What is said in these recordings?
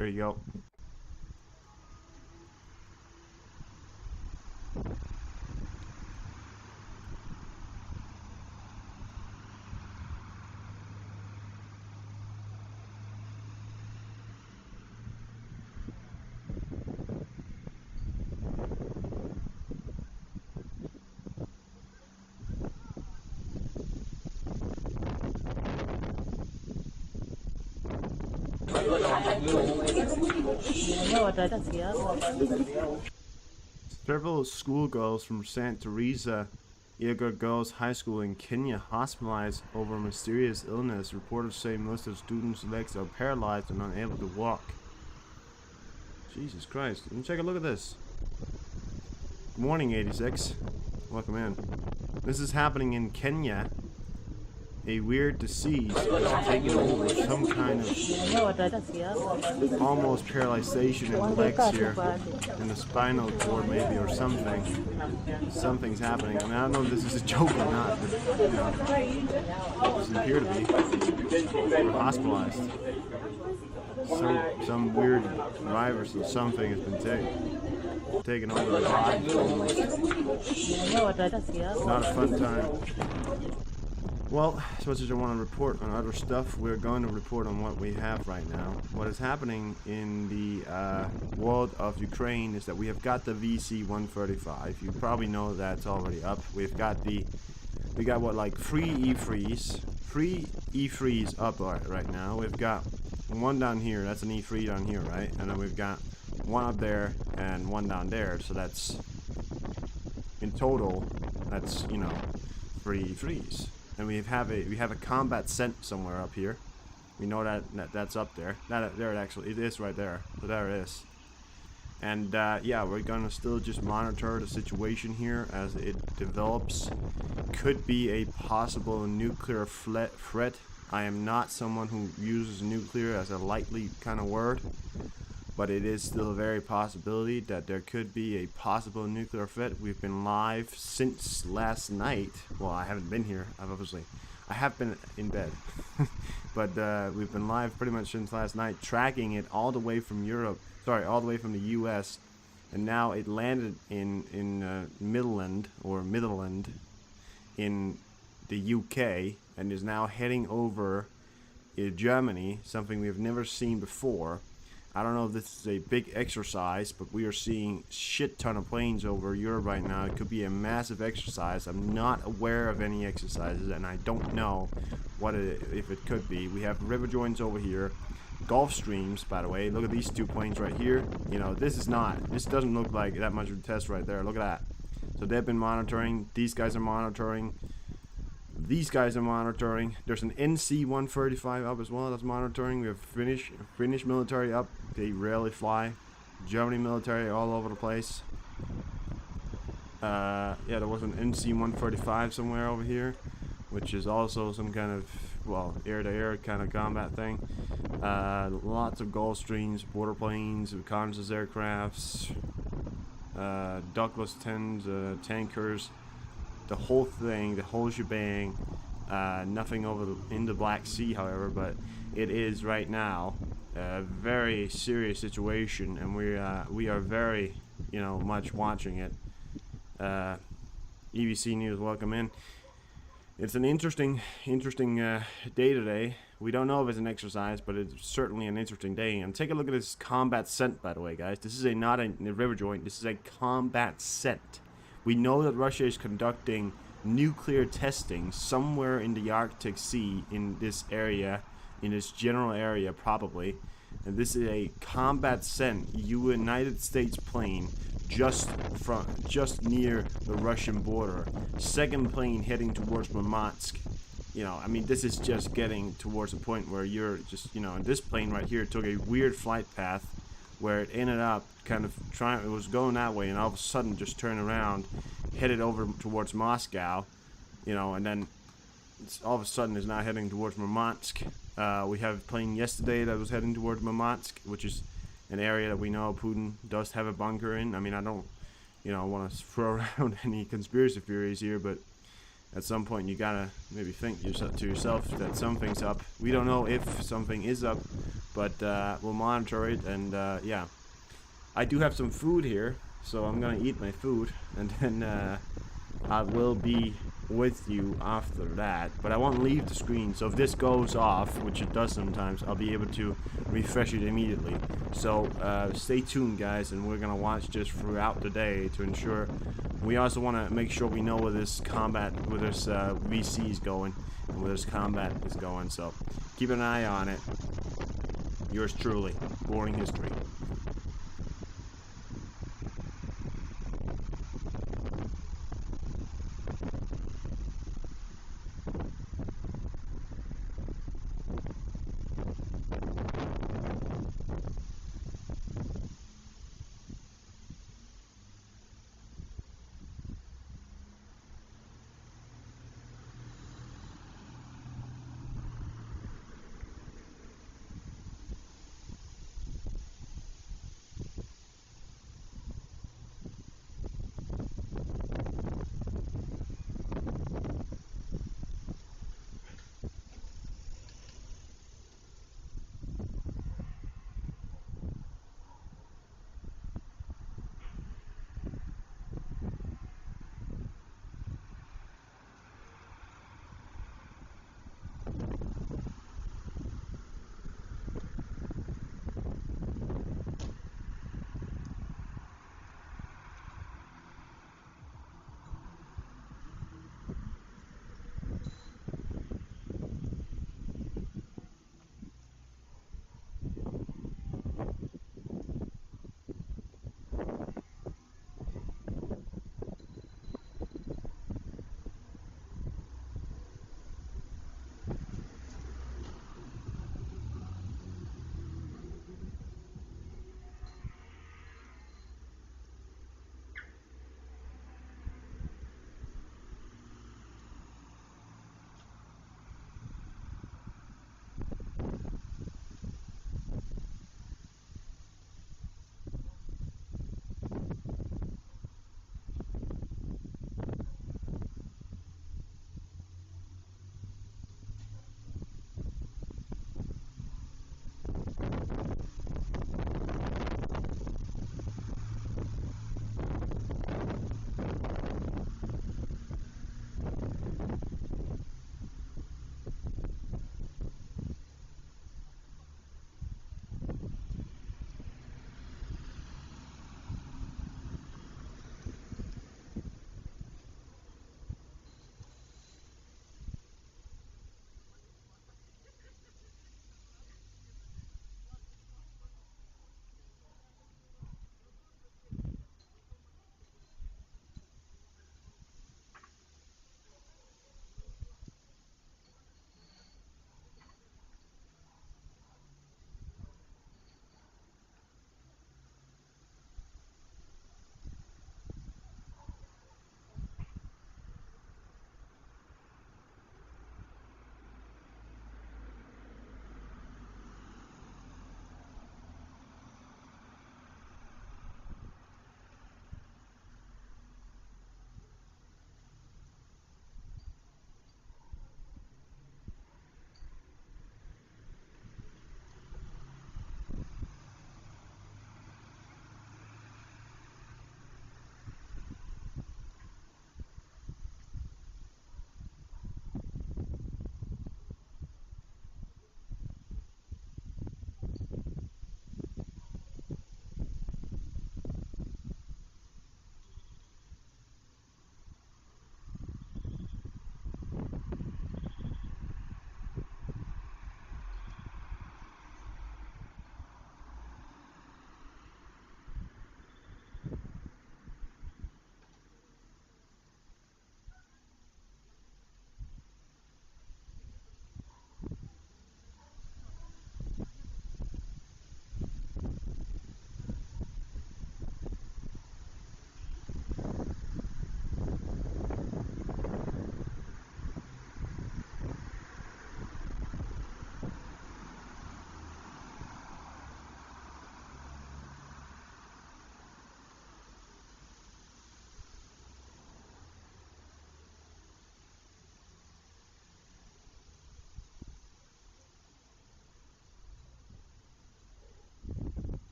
There you go. Several schoolgirls from St. Teresa Iga Girls High School in Kenya hospitalized over a mysterious illness. Reporters say most of the students' legs are paralyzed and unable to walk. Jesus Christ. Let me take a look at this. Good morning, 86. Welcome in. This is happening in Kenya. A weird disease has taken over some kind of almost paralyzation in the legs here, in the spinal cord maybe, or something. Something's happening. I mean, I don't know if this is a joke or not, but you know, it doesn't appear to be. We're hospitalized. Some weird virus or something has been taken over the body. Not a fun time. Well, as much as I want to report on other stuff, we're going to report on what we have right now. What is happening in the world of Ukraine is that we have got the wc-135. You probably know that's already up. We got what, like three E3s up right now. We've got one down here. That's an E3 down here, right? And then we've got one up there and one down there. So that's in total. That's, you know, 3 E3s. And we have a combat scent somewhere up here. We know that's up there. There it actually is right there. So there it is. And yeah, we're gonna still just monitor the situation here as it develops. Could be a possible nuclear threat. I am not someone who uses nuclear as a lightly kind of word, but it is still a very possibility that there could be a possible nuclear threat. We've been live since last night. Well, I haven't been here. I have been in bed, but we've been live pretty much since last night, tracking it all the way from Europe. Sorry, all the way from the U.S. And now it landed in Midland in the U.K. and is now heading over Germany, something we have never seen before. I don't know if this is a big exercise, but we are seeing shit ton of planes over Europe right now. It could be a massive exercise. I'm not aware of any exercises, and I don't know if it could be. We have river joins over here, Gulf streams, by the way. Look at these two planes right here. You know, this doesn't look like that much of a test right there. Look at that. So they've been monitoring. These guys are monitoring. These guys are monitoring. There's an NC-135 up as well that's monitoring. We have Finnish military up. They rarely fly. Germany military all over the place. Yeah, there was an NC-135 somewhere over here, which is also some kind of, well, air-to-air kind of combat thing. Lots of Gulfstreams, border planes, reconnaissance aircrafts, Douglas 10s, tankers. The whole thing, the whole shebang. Nothing in the Black Sea, however, but it is right now a very serious situation, and we are very, you know, much watching it. EBC News, welcome in. It's an interesting day today. We don't know if it's an exercise, but it's certainly an interesting day. And take a look at this combat scent, by the way, guys. This is not a river joint. This is a combat scent. We know that Russia is conducting nuclear testing somewhere in the Arctic Sea, in this area, in this general area probably. And this is a combat scent United States plane just near the Russian border. Second plane heading towards Murmansk. You know, I mean, this is just getting towards a point where you're just, you know, and this plane right here took a weird flight path where it ended up kind of it was going that way, and all of a sudden just turned around, headed over towards Moscow, you know, and then all of a sudden is now heading towards Murmansk. We have a plane yesterday that was heading towards Murmansk, which is an area that we know Putin does have a bunker in. I mean, I don't, you know, want to throw around any conspiracy theories here, but at some point you gotta maybe think to yourself that something's up. We don't know if something is up, but we'll monitor it. And yeah, I do have some food here, so I'm gonna eat my food, and then I will be with you after that. But I won't leave the screen, so if this goes off, which it does sometimes, I'll be able to refresh it immediately. So stay tuned, guys, and we're gonna watch this throughout the day to ensure. We also want to make sure we know where this VC is going and where this combat is going. So keep an eye on it. Yours truly, Boring History.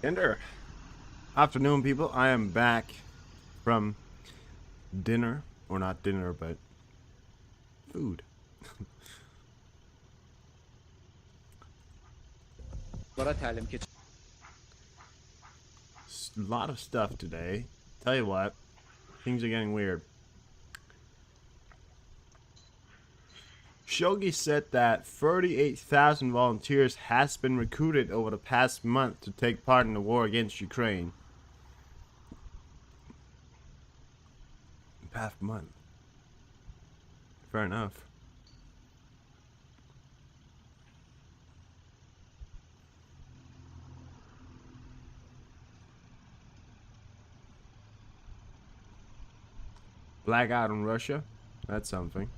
Ender. Afternoon, people. I am back from dinner. Or not dinner, but food. A lot of stuff today. Tell you what, things are getting weird. Shogi said that 38,000 volunteers has been recruited over the past month to take part in the war against Ukraine. Past month. Fair enough. Blackout in Russia. That's something.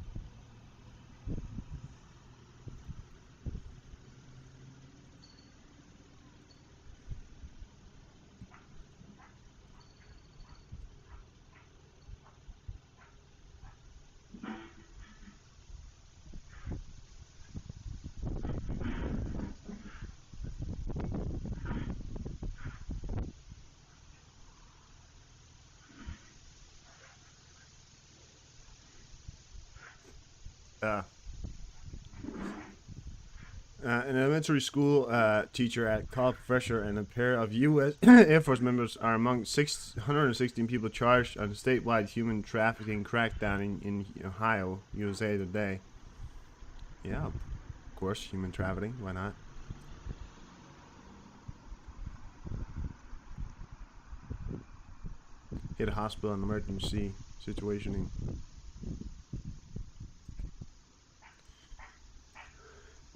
An elementary school teacher at college professor and a pair of U.S. Air Force members are among 616 people charged on a statewide human trafficking crackdown in Ohio, USA today. Yeah, of course, human trafficking. Why not? Hit a hospital in emergency situationing.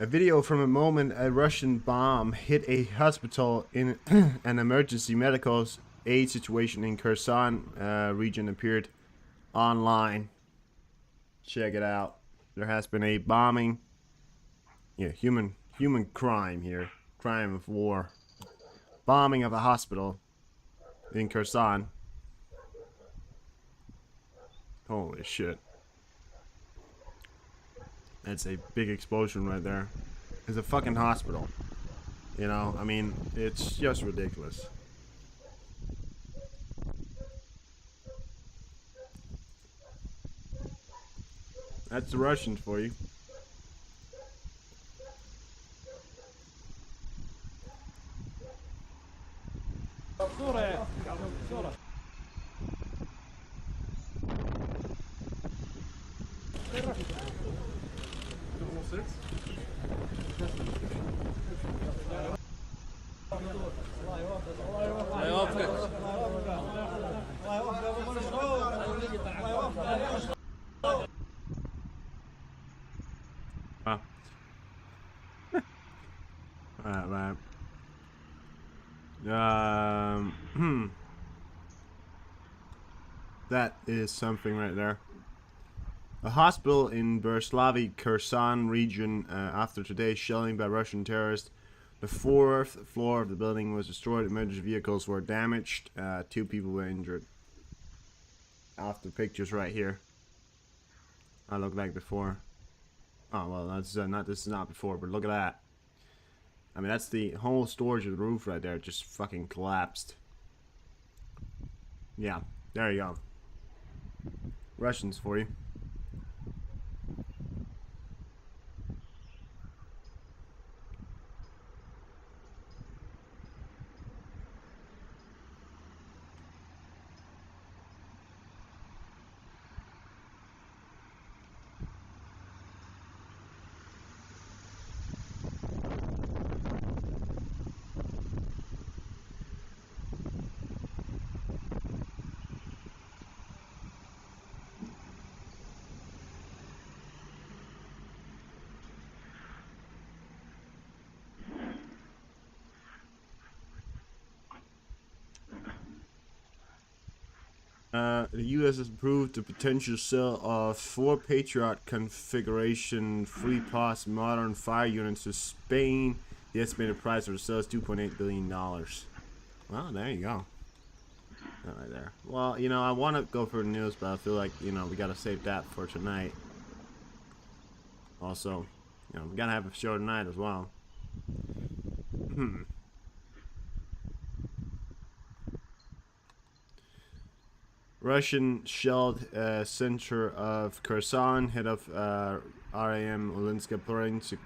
A video from a moment a Russian bomb hit a hospital in an emergency medical aid situation in Kherson region appeared online. Check it out. There has been a bombing. Yeah, human crime here. Crime of war. Bombing of a hospital in Kherson. Holy shit. That's a big explosion right there. It's a fucking hospital. You know, I mean, it's just ridiculous. That's the Russians for you. Wow. Right. That is something right there. A hospital in Berslavi, Kherson region, after today's shelling by Russian terrorists. The fourth floor of the building was destroyed. Emergency vehicles were damaged. 2 people were injured. After pictures right here. I look like before. Oh well, that's not. This is not before, but look at that. I mean, that's the whole storage of the roof right there. Just fucking collapsed. Yeah, there you go. Russians for you. The U.S. has approved the potential sale of 4 Patriot configuration free pass modern fire units to Spain. The estimated price for the sale is $2.8 billion. Well, there you go. That right there. Well, you know, I want to go for the news, but I feel like, you know, we got to save that for tonight. Also, you know, we got to have a show tonight as well. Russian shelled center of Kherson, head of RAM Olenska Porensk.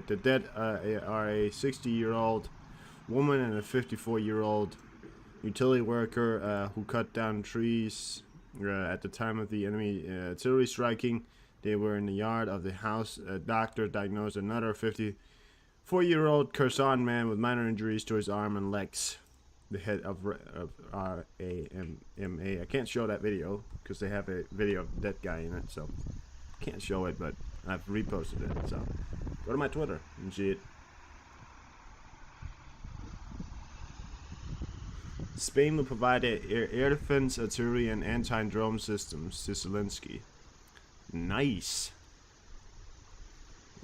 The dead are a 60-year-old woman and a 54-year-old utility worker who cut down trees at the time of the enemy artillery striking. They were in the yard of the house. A doctor diagnosed another 54-year-old Kherson man with minor injuries to his arm and legs. The head of RAMA. I can't show that video because they have a video of that guy in it, so can't show it, but I've reposted it. So go to my Twitter and see it. Spain will provide air defense, artillery, and anti-drone systems to Zelensky. Nice.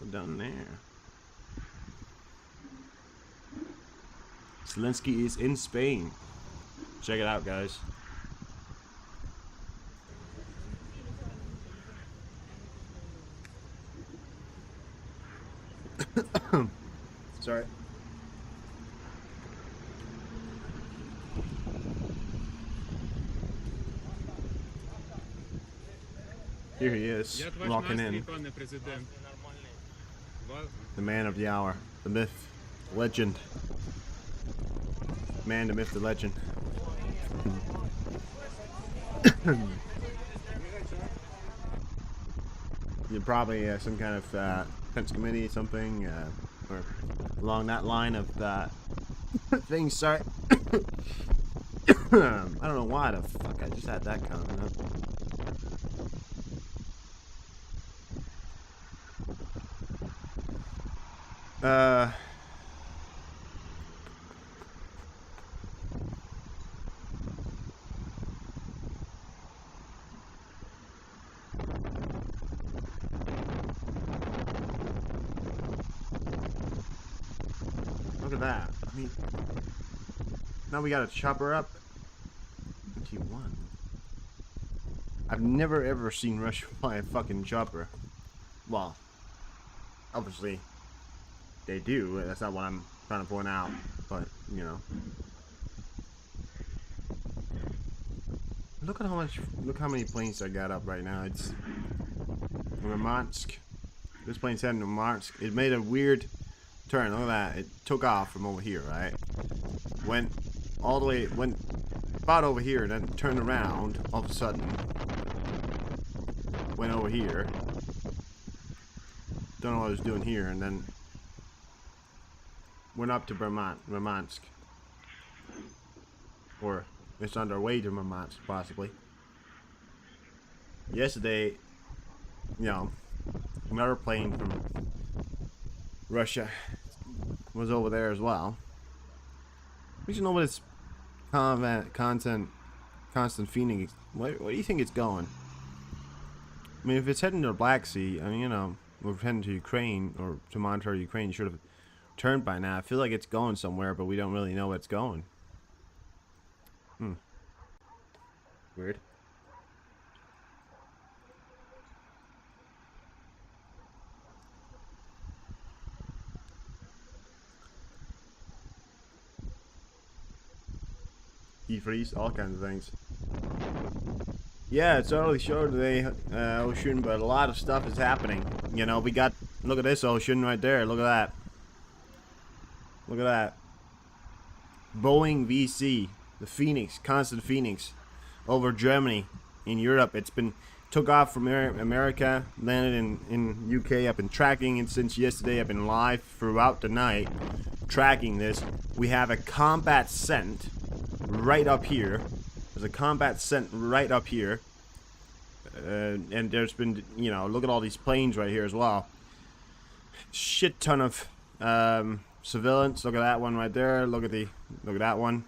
We're done there. Zelensky is in Spain. Check it out, guys. Sorry. Here he is, walking in. The man of the hour, the myth, legend. Man, the myth, the legend. You're probably some kind of defense committee, something, or along that line of things. Sorry. I don't know why the fuck I just had that coming up. Look at that. I mean, now we gotta chop her up. 21. I've never ever seen Russia fly a fucking chopper. Well, obviously they do. That's not what I'm trying to point out, but you know. Look at how much. Look how many planes I got up right now. It's Murmansk. This plane's heading to Murmansk. It made a weird turn. Look at that. It took off from over here, right? Went all the way. Went about over here, and then turned around. All of a sudden, went over here. Don't know what I was doing here, and then went up to Murmansk. Or it's on their way to Murmansk, possibly. Yesterday, you know, another plane from Russia was over there as well. We should know what its constant feeding. Where do you think it's going? I mean, if it's heading to the Black Sea, I mean, you know, we're heading to Ukraine or to monitor Ukraine. You should have turned by now. I feel like it's going somewhere, but we don't really know where it's going. Weird. Freeze, all kinds of things. Yeah, it's early show today, Ocean, but a lot of stuff is happening. You know, we got, look at this Ocean right there. Look at that. Look at that. Boeing VC, the Phoenix, constant Phoenix, over Germany, in Europe. It's been, took off from America, landed in UK. I've been tracking it since yesterday. I've been live throughout the night, tracking this. We have a combat scent right up here. There's a combat scent right up here. And there's been, you know, look at all these planes right here as well. Shit ton of civilians. Look at that one right there. Look at that one.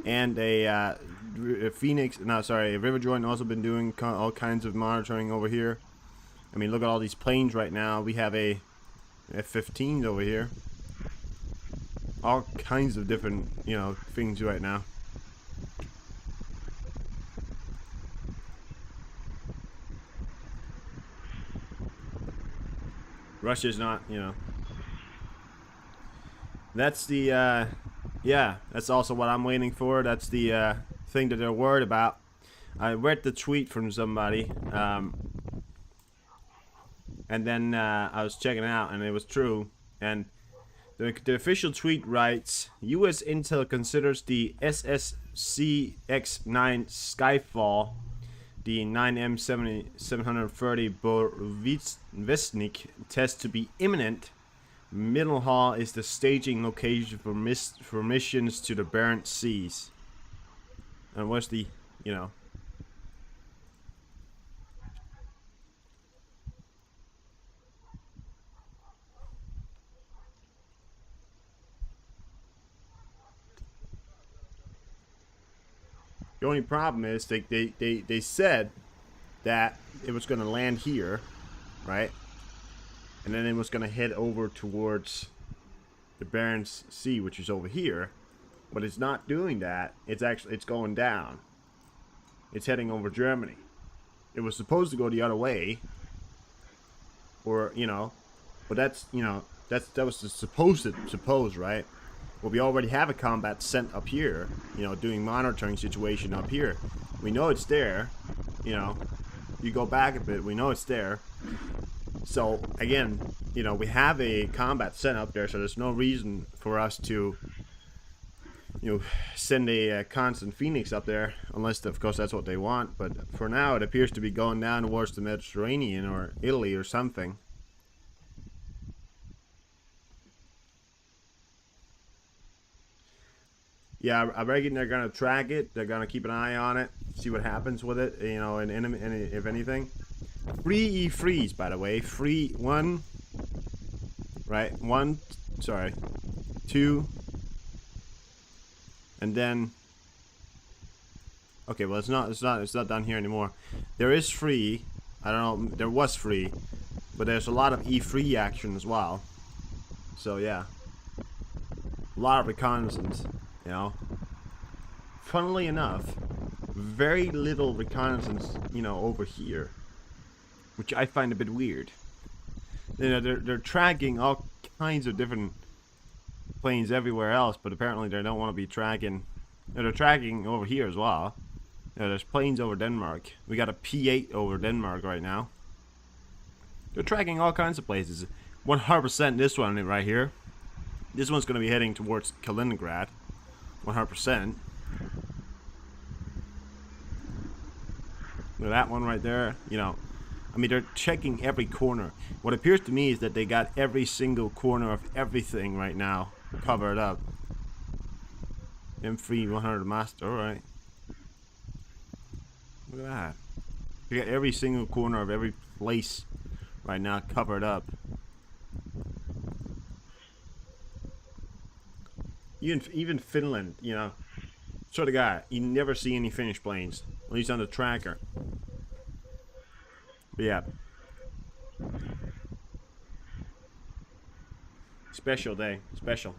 And a Phoenix, no, sorry, a River Joint also been doing all kinds of monitoring over here. I mean, look at all these planes right now. We have a F-15s over here. All kinds of different, you know, things right now. Russia's not, you know. That's the, yeah, that's also what I'm waiting for. That's the thing that they're worried about. I read the tweet from somebody, and then I was checking it out, and it was true. And the official tweet writes, U.S. Intel considers the SSCX-9 Skyfall, the 9M730 Borovitsnik test to be imminent. Middlehall is the staging location for missions to the Barents Seas. And what's the, you know... The only problem is they said that it was going to land here, right? And then it was going to head over towards the Barents Sea, which is over here. But it's not doing that. It's going down. It's heading over Germany. It was supposed to go the other way. Or, you know, but that's, you know, that was the suppose, right? Well, we already have a combat sent up here, you know, doing monitoring situation up here. We know it's there, you know. You go back a bit, we know it's there. So, again, you know, we have a combat sent up there, so there's no reason for us to, you know, send a constant Phoenix up there, unless, of course, that's what they want. But for now, it appears to be going down towards the Mediterranean or Italy or something. Yeah, I reckon they're gonna track it. They're gonna keep an eye on it, see what happens with it. You know, and if anything, free freeze, by the way, free one, right? One, sorry, two, and then. Okay, well, it's not down here anymore. There is free. I don't know. There was free, but there's a lot of E3 action as well. So yeah, a lot of reconnaissance. You know, funnily enough, very little reconnaissance, you know, over here, which I find a bit weird. You know, they're tracking all kinds of different planes everywhere else, but apparently they don't want to be tracking. They're tracking over here as well. You know, there's planes over Denmark. We got a P8 over Denmark right now. They're tracking all kinds of places. 100% this one right here. This one's going to be heading towards Kaliningrad. 100%. Look at that one right there. You know, I mean, they're checking every corner. What appears to me is that they got every single corner of everything right now covered up. M3 100 master, alright. Look at that. They got every single corner of every place right now covered up. Even Finland, you know, sort of guy, you never see any Finnish planes, at least on the tracker. But yeah, special day, special.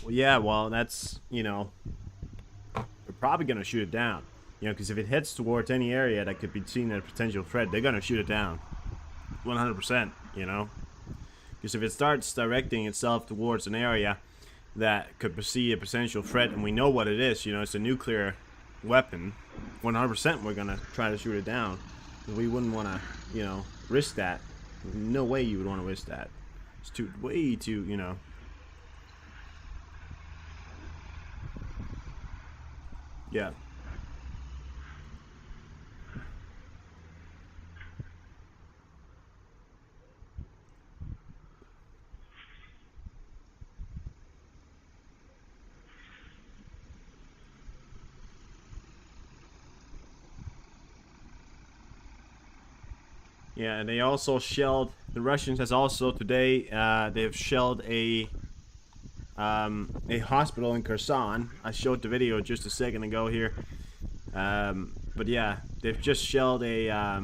Well, yeah, well, that's, you know, they're probably going to shoot it down. You know, because if it heads towards any area that could be seen as a potential threat, they're going to shoot it down. 100%, you know. Because if it starts directing itself towards an area that could perceive a potential threat, and we know what it is, you know, it's a nuclear weapon, 100% we're going to try to shoot it down. We wouldn't want to, you know, risk that. No way you would want to risk that. It's way too, you know. Yeah. Yeah, and they also shelled, the Russians has also today, they've shelled a a hospital in Kherson. I showed the video just a second ago here. But yeah, they've just shelled a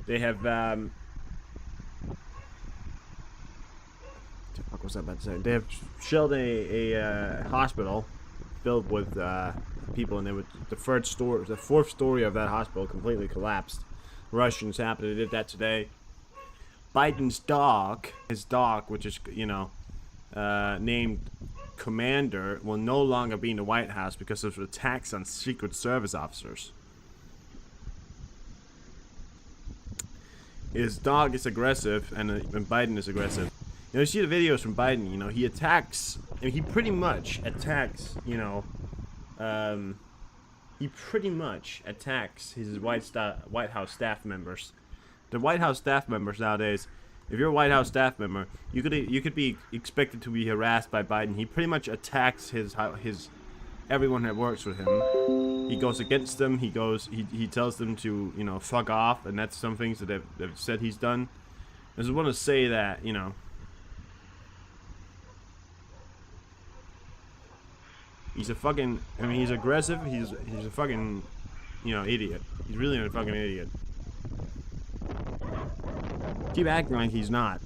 they have what was I about to say? They have shelled a hospital filled with people, and the fourth story of that hospital completely collapsed. Russians happened to did that today. Biden's dog, which is named Commander, will no longer be in the White House because of attacks on Secret Service officers. His dog is aggressive, and Biden is aggressive. You see the videos from Biden. He attacks. He pretty much attacks. He pretty much attacks his White House staff members. The White House staff members nowadays. If you're a White House staff member, you could be expected to be harassed by Biden. He pretty much attacks his everyone that works with him. He goes against them. He tells them to fuck off, and that's some things that they've said he's done. I just want to say that he's a fucking. He's aggressive. He's a fucking idiot. He's really a fucking idiot. Keep acting like he's not,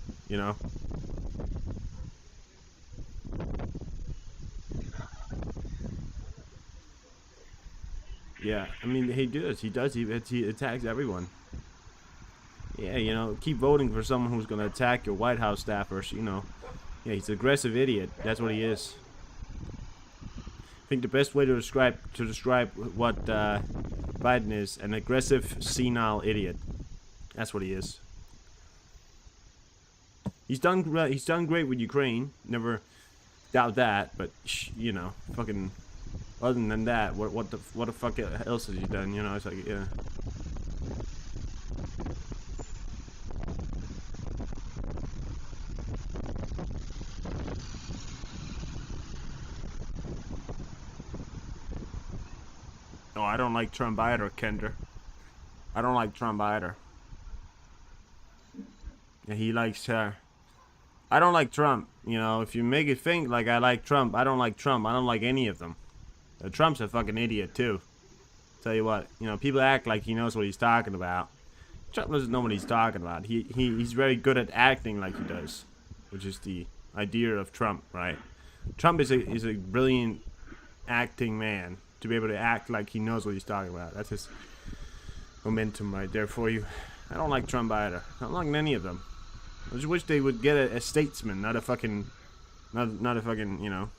Yeah, he does. He attacks everyone. Yeah, keep voting for someone who's gonna attack your White House staffers. Yeah, he's an aggressive idiot. That's what he is. I think the best way to describe what Biden is, an aggressive, senile idiot. That's what he is. He's done great with Ukraine. Never doubt that. But fucking. Other than that, what the fuck else has he done? It's like yeah. Oh, I don't like Trump either, Kender. I don't like Trump either. Yeah, he likes her. I don't like Trump. If you make it think like I like Trump, I don't like Trump. I don't like any of them. Trump's a fucking idiot too. Tell you what, people act like he knows what he's talking about. Trump doesn't know what he's talking about. He's very good at acting like he does, which is the idea of Trump, right? Trump is a brilliant acting man to be able to act like he knows what he's talking about. That's his momentum right there for you. I don't like Trump either. I don't like any of them. I just wish they would get a statesman, not a fucking, not a fucking,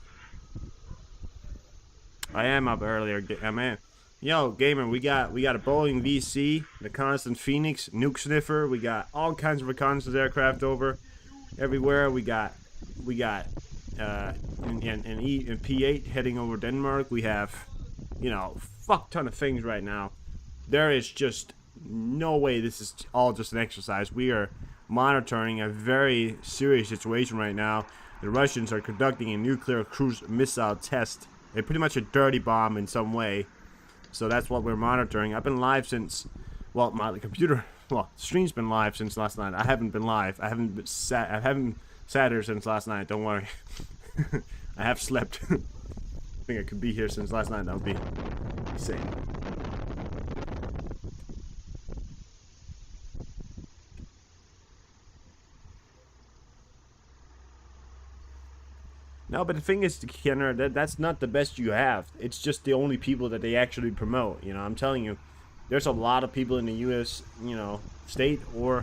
I am up earlier. Yo, gamer, we got a Boeing VC, the Constant Phoenix, Nuke Sniffer. We got all kinds of reconnaissance aircraft over everywhere. We got in P8 heading over Denmark. We have, fuck ton of things right now. There is just no way this is all just an exercise. We are monitoring a very serious situation right now. The Russians are conducting a nuclear cruise missile test. They're pretty much a dirty bomb in some way. So that's what we're monitoring. I've been live since, well, my computer, the stream's been live since last night. I haven't been live. I haven't sat here since last night. Don't worry. I have slept. I think I could be here since last night. That would be insane. No, but the thing is, Kenner, that's not the best you have. It's just the only people that they actually promote. I'm telling you, there's a lot of people in the U.S., state or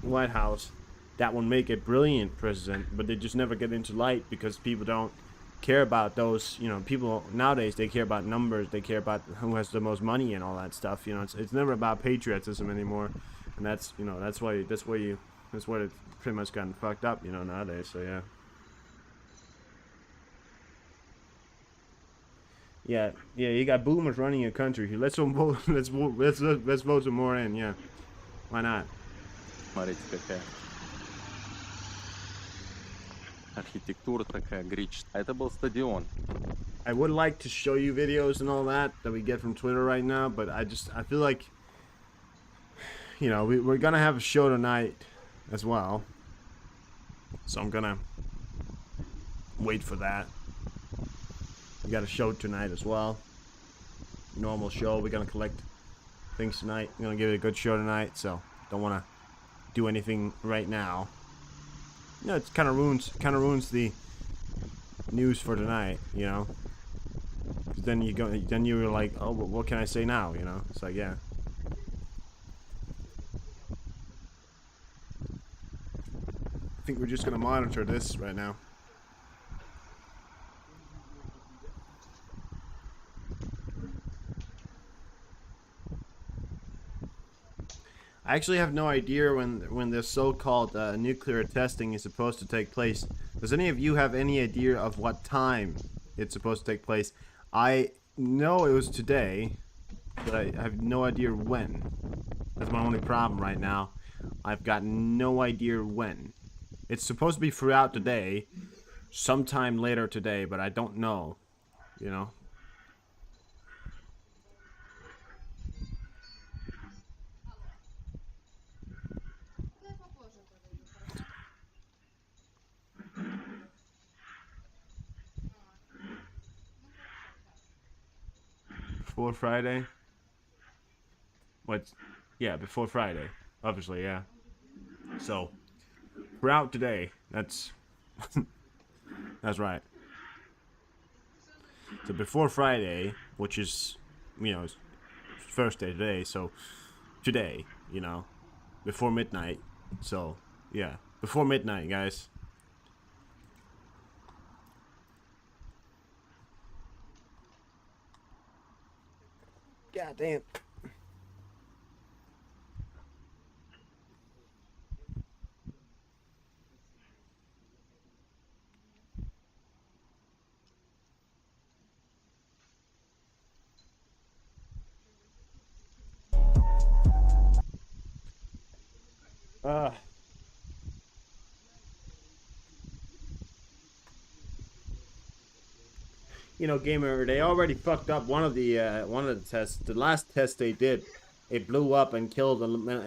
White House that will make a brilliant president, but they just never get into light because people don't care about those. People nowadays, they care about numbers. They care about who has the most money and all that stuff. It's never about patriotism anymore, and that's why it's pretty much gotten fucked up. Nowadays. So yeah. Yeah, you got boomers running your country. Let's vote. Let's vote some more in. Yeah, why not? Смотрите, какая архитектура такая греческая. Это был стадион. I would like to show you videos and all that we get from Twitter right now, but I feel like, you know, we're gonna have a show tonight as well, so I'm gonna wait for that. We got a show tonight as well. Normal show. We're gonna collect things tonight. We're gonna give it a good show tonight, so don't wanna do anything right now. You know, it kind of ruins the news for tonight, you know. 'Cause then you're like, oh, well, what can I say now? You know, it's like, yeah. I think we're just gonna monitor this right now. I actually have no idea when the so-called nuclear testing is supposed to take place. Does any of you have any idea of what time it's supposed to take place? I know it was today, but I have no idea when. That's my only problem right now. I've got no idea when. It's supposed to be throughout the day, sometime later today, but I don't know, you know. Before Friday? What? Yeah, before Friday. Obviously, yeah. So, throughout today, that's that's right. So before Friday, which is, you know, first day today, so today, you know, before midnight. So, yeah, before midnight, guys. God damn. Uh, you know, gamer, they already fucked up one of the tests. The last test they did, it blew up and killed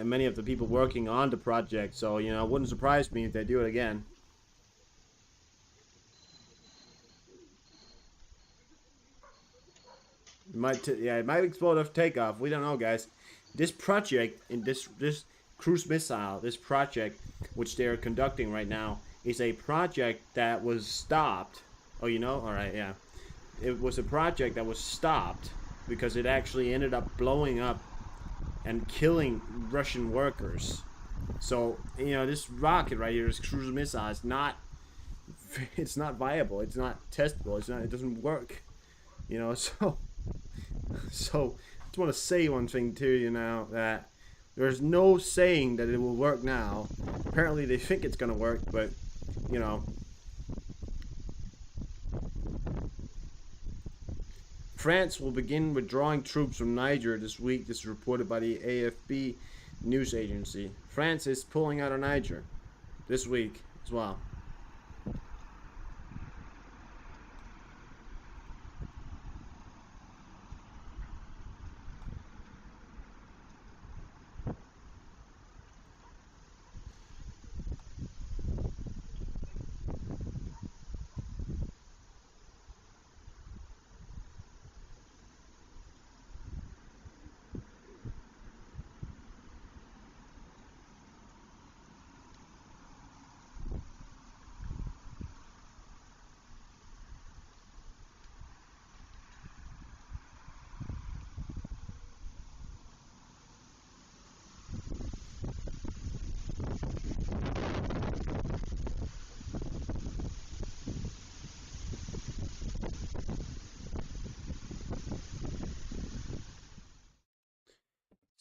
many of the people working on the project. So, you know, it wouldn't surprise me if they do it again. It might explode off takeoff. We don't know, guys. This project in this cruise missile, this project which they're conducting right now, is a project that was stopped. Oh, you know? All right, yeah. It was a project that was stopped because it actually ended up blowing up and killing Russian workers. So, you know, this rocket right here, this cruise missile, is not. It's not viable. It's not testable. It's not. It doesn't work. You know, so. So, I just want to say one thing to you now, that there's no saying that it will work now. Apparently they think it's going to work, but, you know. France will begin withdrawing troops from Niger this week. This is reported by the AFP news agency. France is pulling out of Niger this week as well.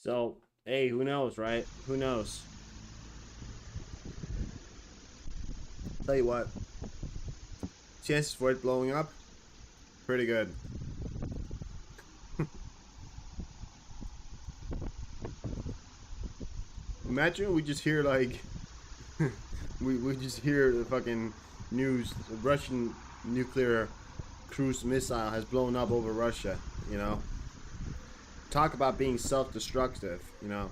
So, hey, who knows, right? Who knows? Tell you what, chances for it blowing up, pretty good. Imagine we just hear like, we just hear the fucking news, the Russian nuclear cruise missile has blown up over Russia, you know. Talk about being self-destructive, you know.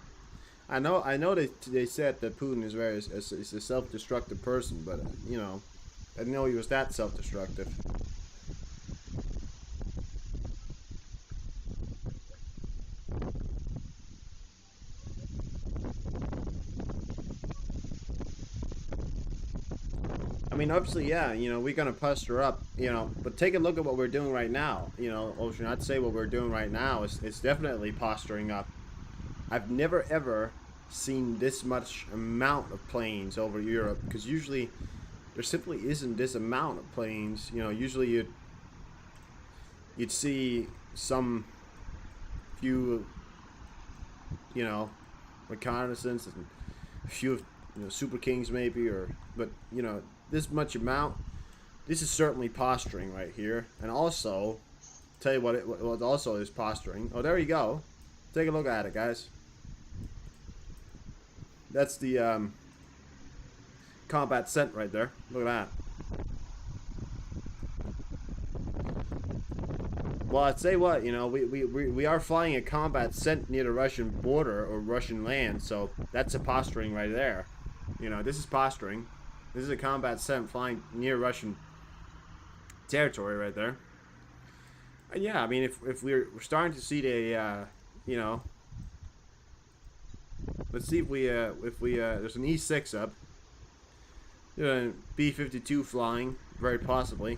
I know they said that Putin is a self-destructive person, but you know, I didn't know he was that self-destructive. I mean, obviously, yeah, you know, we're gonna puster up, you know, but take a look at what we're doing right now, you know, Ocean. I'd say what we're doing right now is it's definitely posturing up. I've never ever seen this much amount of planes over Europe, because usually there simply isn't this amount of planes. You know, usually you'd see some few, you know, reconnaissance and a few, you know, Super Kings maybe, or but you know, this much amount. This is certainly posturing right here, and also tell you what also is posturing. Oh, there you go. Take a look at it, guys. That's the combat scent right there. Look at that. Well, I'd say what, you know, we are flying a combat scent near the Russian border or Russian land, so that's a posturing right there. You know, this is posturing. This is a combat scent flying near Russian territory right there. And yeah, I mean, if we're starting to see the, you know, let's see if we there's an E6 up. B-52 flying, very possibly,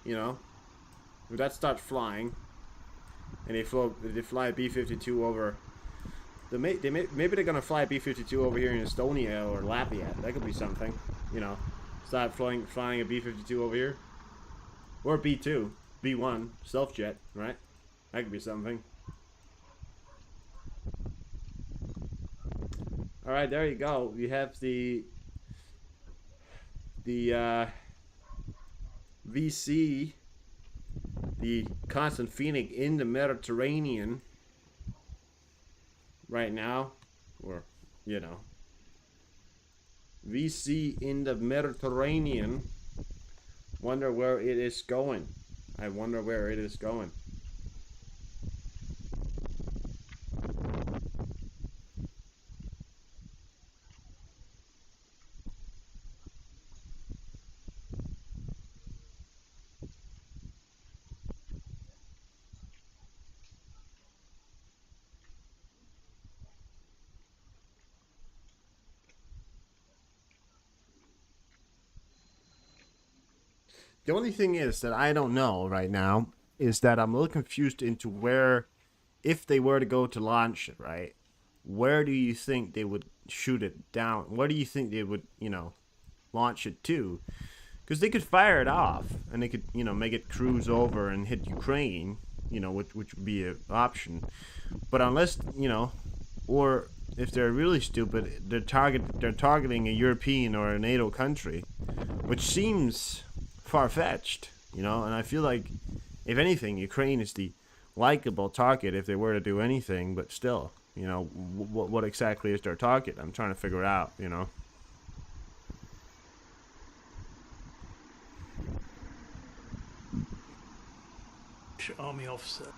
you know. If that starts flying, and they fly a B-52 over, maybe they're gonna fly a B-52 over here in Estonia or Latvia. That could be something, you know. Start flying a B-52 over here, or B-2, B-1 stealth jet, right? That could be something. All right, there you go. You have the VC, the constant Phoenix in the Mediterranean right now, or you know, VC in the Mediterranean. Wonder where it is going. I wonder where it is going. The only thing is that I don't know right now is that I'm a little confused into where, if they were to go to launch it, right? Where do you think they would shoot it down? Where do you think they would, you know, launch it to? Because they could fire it off and they could, you know, make it cruise over and hit Ukraine, you know, which would be an option. But unless, you know, or if they're really stupid, they're targeting a European or a NATO country, which seems far-fetched, you know. And I feel like, if anything, Ukraine is the likable target if they were to do anything. But still, you know, what exactly is their target? I'm trying to figure it out, you know. Army officer.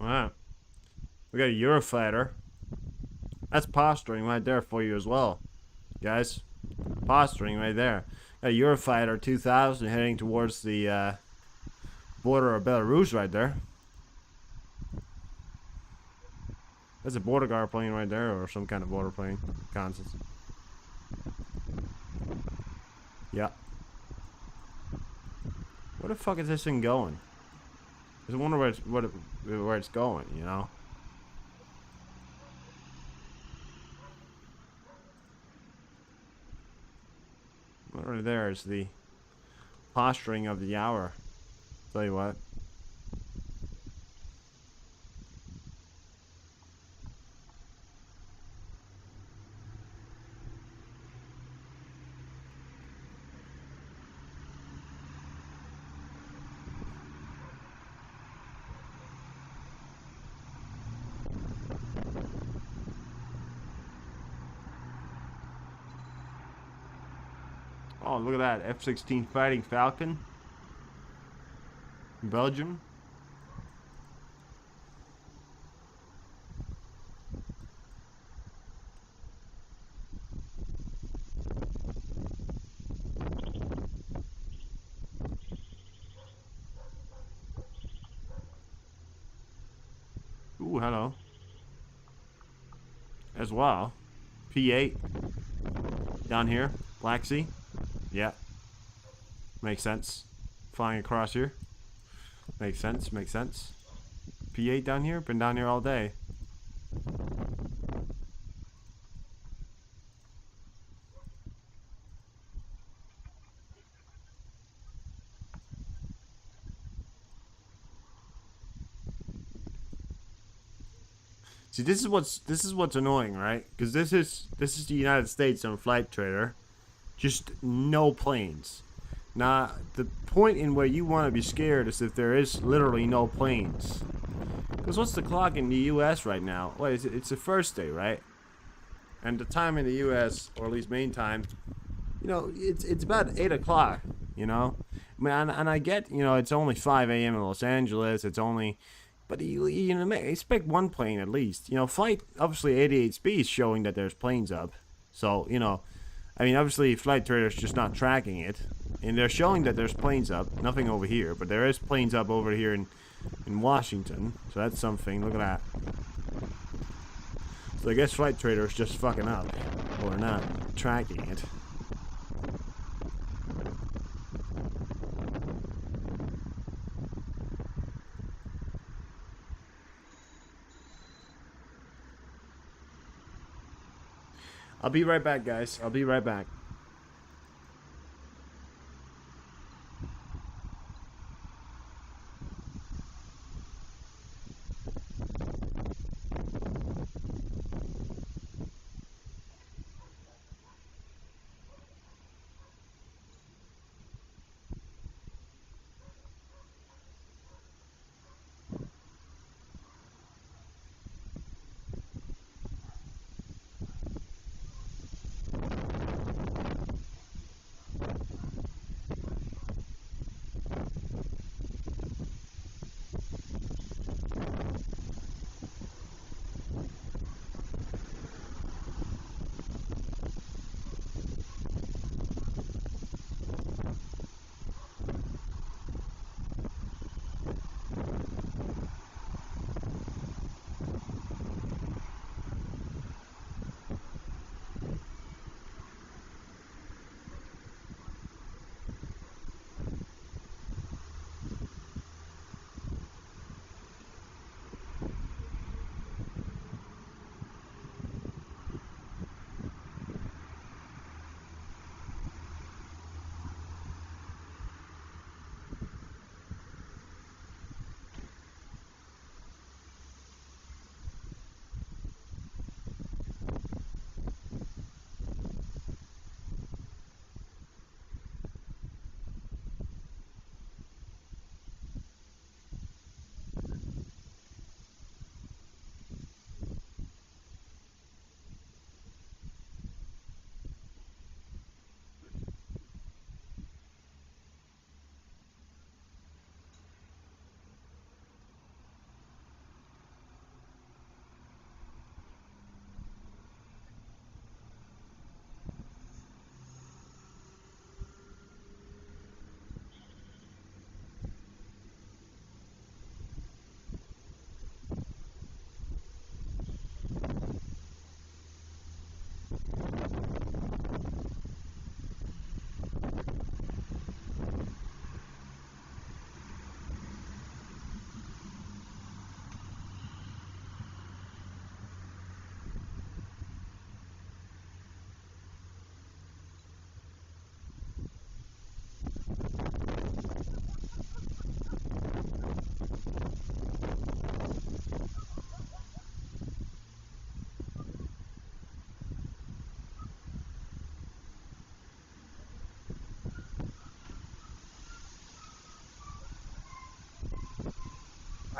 Wow. We got a Eurofighter. That's posturing right there for you as well, guys. Posturing right there. Got a Eurofighter 2000 heading towards the border of Belarus right there. That's a border guard plane right there, or some kind of border plane. Reconnaissance. Yeah. Where the fuck is this thing going? I wonder where it's going, you know? Where over there is the posturing of the hour. Tell you what. Oh, look at that. F-16 Fighting Falcon. Belgium. Ooh, hello. As well. P-8. Down here. Black Sea. Yeah. Makes sense. Flying across here. Makes sense, makes sense. P8 down here? Been down here all day. See, this is what's annoying, right? Because this is the United States on Flight Trader. Just no planes. Now, the point in where you want to be scared is if there is literally no planes. Because what's the clock in the U.S. right now? What is it? It's the first day, right? And the time in the U.S., or at least main time, you know, it's about 8 o'clock, you know? I mean, and I get, you know, it's only 5 a.m. in Los Angeles. It's only... But you know, expect one plane at least. You know, flight, obviously 88 is showing that there's planes up. So, you know, I mean, obviously Flight Trader's just not tracking it. And they're showing that there's planes up. Nothing over here, but there is planes up over here in Washington. So that's something. Look at that. So I guess Flight Trader's just fucking up. Or not tracking it. I'll be right back, guys. I'll be right back.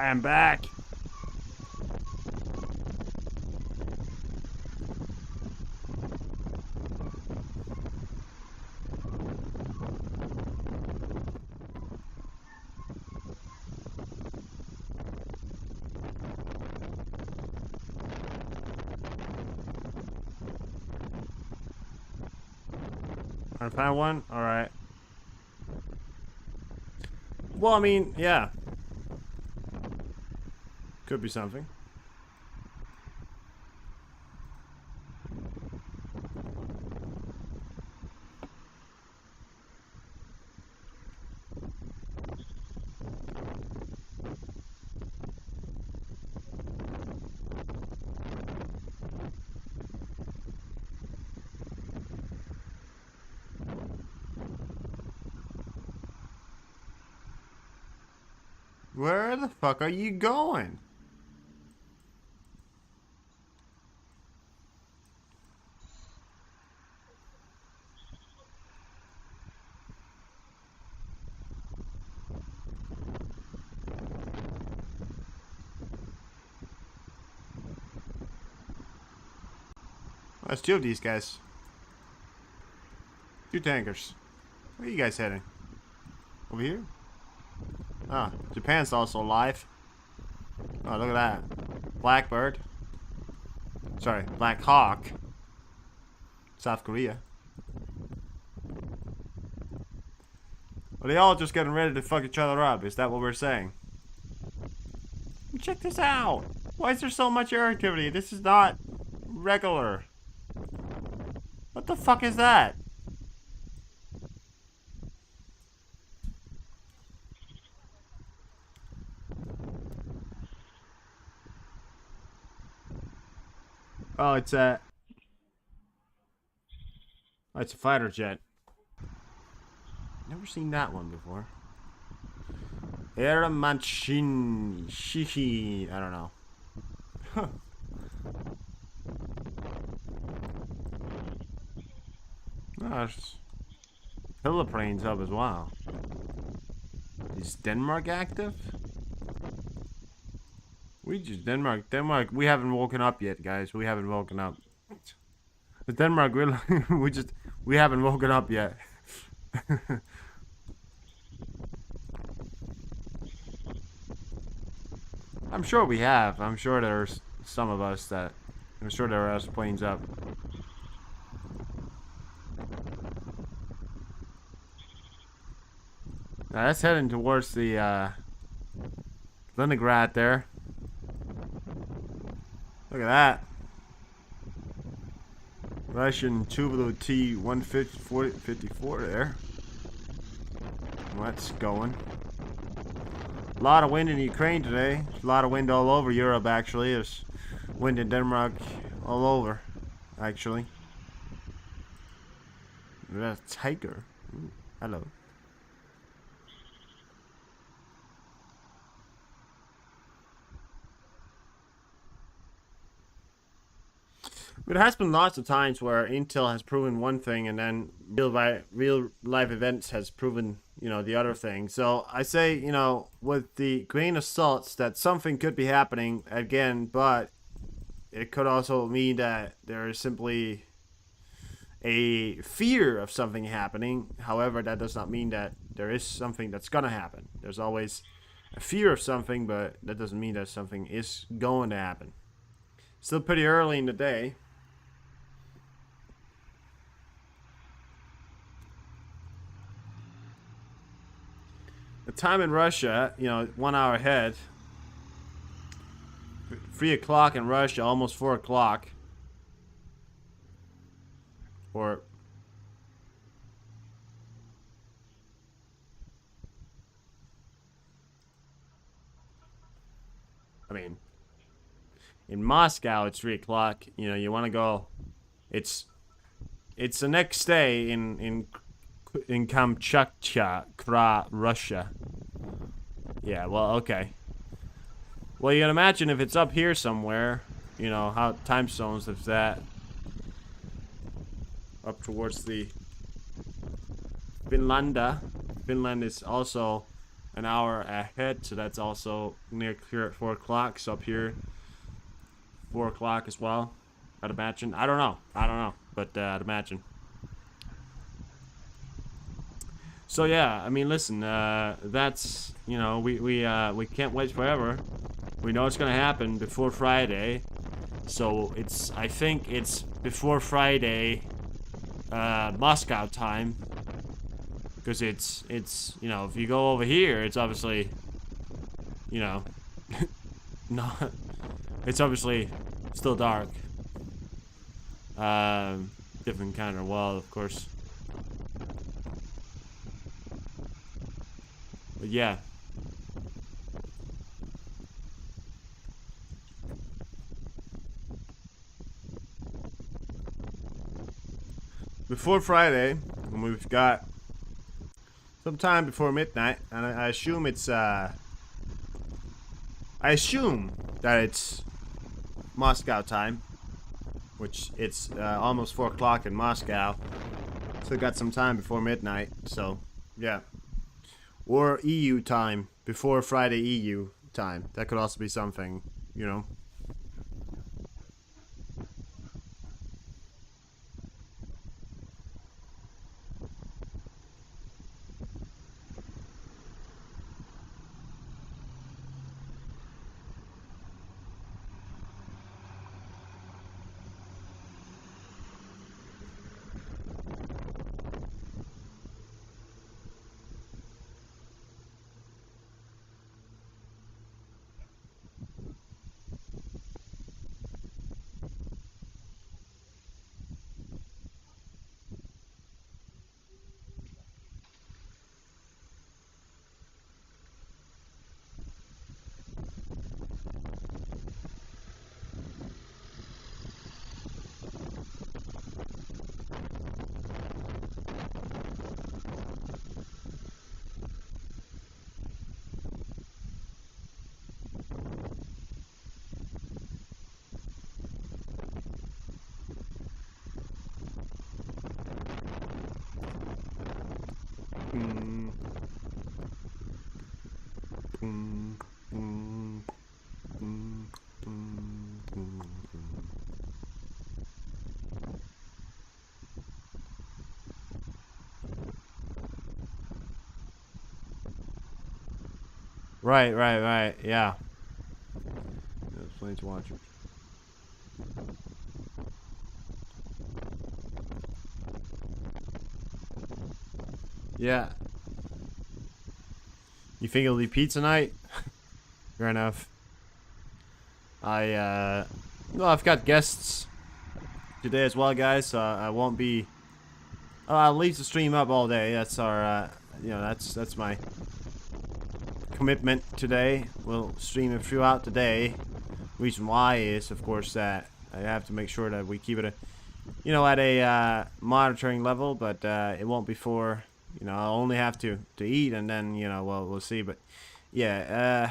I am back. I found one? Alright. Well, I mean, yeah. Could be something. Where the fuck are you going? There's two of these guys. Two tankers. Where are you guys heading? Over here? Ah, Japan's also alive. Oh, look at that. Blackbird. Sorry, Black Hawk. South Korea. Are they all just getting ready to fuck each other up? Is that what we're saying? Check this out. Why is there so much air activity? This is not regular. What the fuck is that? Oh, it's a fighter jet. Never seen that one before. Air Manchin Shihi. I don't know. Huh. Oh, there's heliplanes up as well. Is Denmark active? Denmark, we haven't woken up yet, guys. We haven't woken up. But Denmark, we haven't woken up yet. I'm sure we have. I'm sure there's some of us that... I'm sure there are planes up. Now that's heading towards the, Leningrad there. Look at that. Russian Tubular T-154 there. What's going? A lot of wind in Ukraine today. There's a lot of wind all over Europe, actually. There's wind in Denmark all over, actually. That's a tiger. Ooh, hello. But it has been lots of times where Intel has proven one thing and then real life events has proven, you know, the other thing. So I say, you know, with the grain of salt that something could be happening again, but it could also mean that there is simply a fear of something happening. However, that does not mean that there is something that's gonna happen. There's always a fear of something, but that doesn't mean that something is going to happen. Still pretty early in the day. The time in Russia, you know, 1 hour ahead. 3 o'clock in Russia, almost 4 o'clock. Or... I mean... In Moscow, it's 3 o'clock. You know, you want to go... It's the next day in Kamchatka, Russia. Yeah, well, okay. Well, you can imagine if it's up here somewhere, you know, how time zones if that up towards the Finland is also an hour ahead, so that's also near here at 4 o'clock. So up here, 4 o'clock as well, I'd imagine. I don't know, but I'd imagine. So yeah, I mean, listen, that's, you know, we can't wait forever. We know it's gonna happen before Friday, so I think it's before Friday, Moscow time, because it's, you know, if you go over here, it's obviously, you know, not, it's obviously still dark. Different kind of wall, of course. But yeah. Before Friday, when we've got some time before midnight, and I assume it's, I assume that it's Moscow time, which it's almost 4 o'clock in Moscow. Still got some time before midnight, so yeah. Or EU time, before Friday EU time. That could also be something, you know. Right, yeah. There's plenty to watch. Yeah. You think it'll be pizza night? Fair enough. Well, I've got guests today as well, guys, so I won't be, I'll leave the stream up all day. That's our, you know, that's my commitment today. We'll stream it throughout the day. Reason why is, of course, that I have to make sure that we keep it, you know, at a monitoring level, but it won't be for, you know, I'll only have to eat, and then, you know, well, we'll see. But yeah, yeah,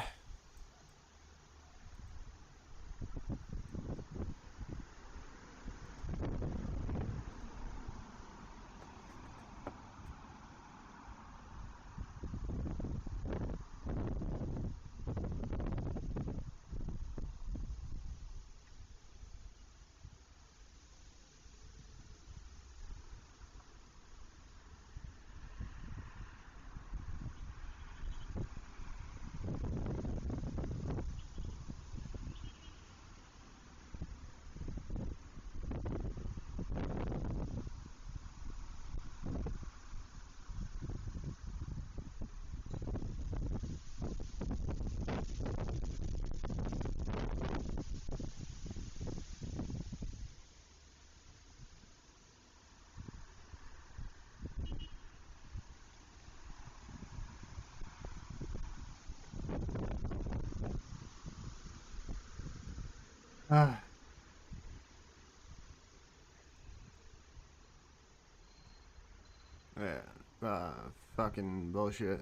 fucking bullshit.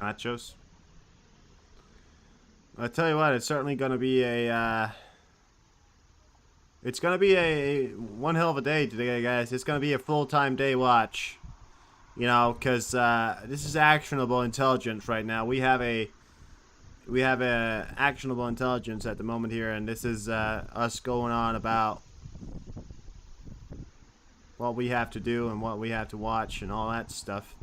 Nachos. I tell you what, it's certainly gonna be a it's gonna be a one hell of a day today, guys. It's gonna be a full-time day watch. You know, because this is actionable intelligence right now. We have a actionable intelligence at the moment here, and this is us going on about what we have to do and what we have to watch and all that stuff.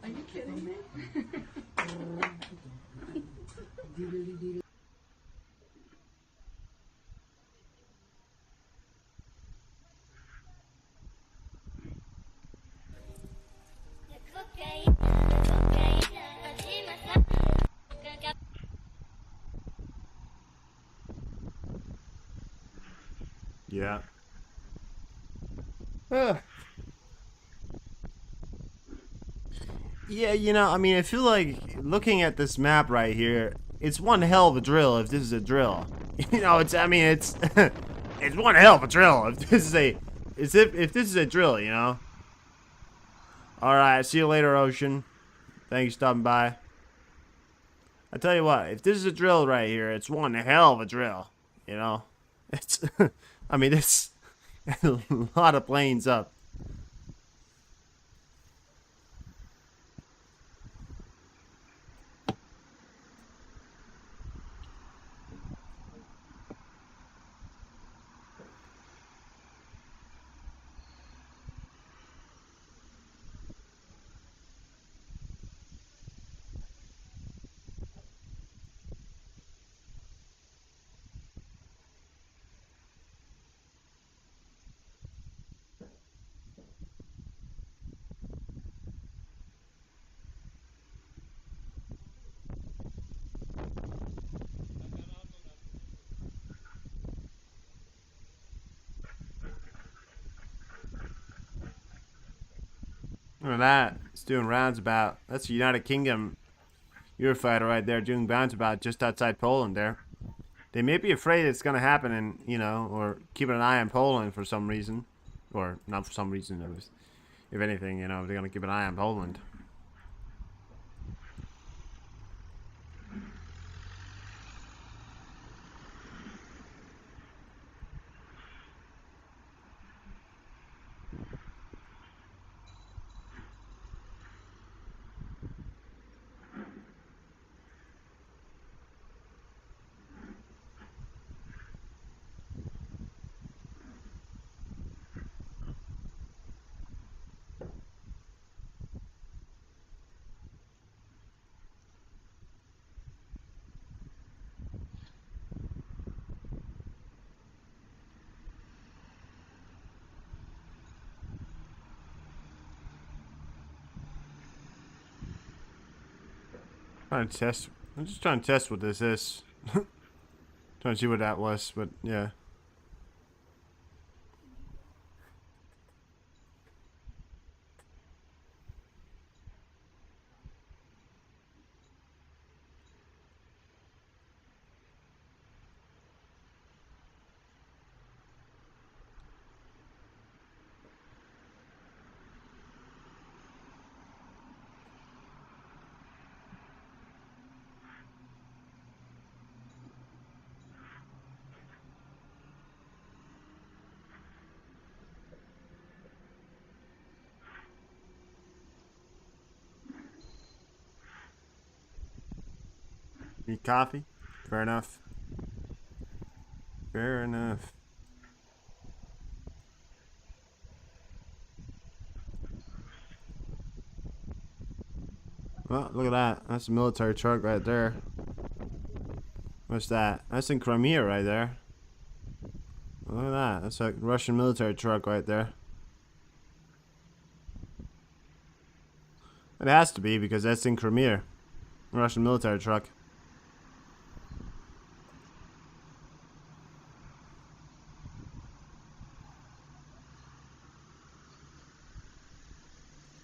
Are you kidding me? Yeah. Yeah, you know, I mean, I feel like looking at this map right here, it's one hell of a drill if this is a drill. You know, it's, I mean, it's, it's one hell of a drill if this is a, if this is a drill, you know? Alright, see you later, Ocean. Thanks for stopping by. I tell you what, if this is a drill right here, it's one hell of a drill, you know? It's, I mean, it's a lot of planes up. Look at that. It's doing roundabout. That's the United Kingdom Eurofighter right there doing roundabout just outside Poland there. They may be afraid it's going to happen and, you know, or keeping an eye on Poland for some reason. Or not for some reason. If anything, you know, they're going to keep an eye on Poland. Trying to test. I'm just trying to test what this is. Trying to see what that was, but yeah. Need coffee? Fair enough. Fair enough. Well, look at that. That's a military truck right there. What's that? That's in Crimea right there. Look at that. That's a Russian military truck right there. It has to be because that's in Crimea. Russian military truck.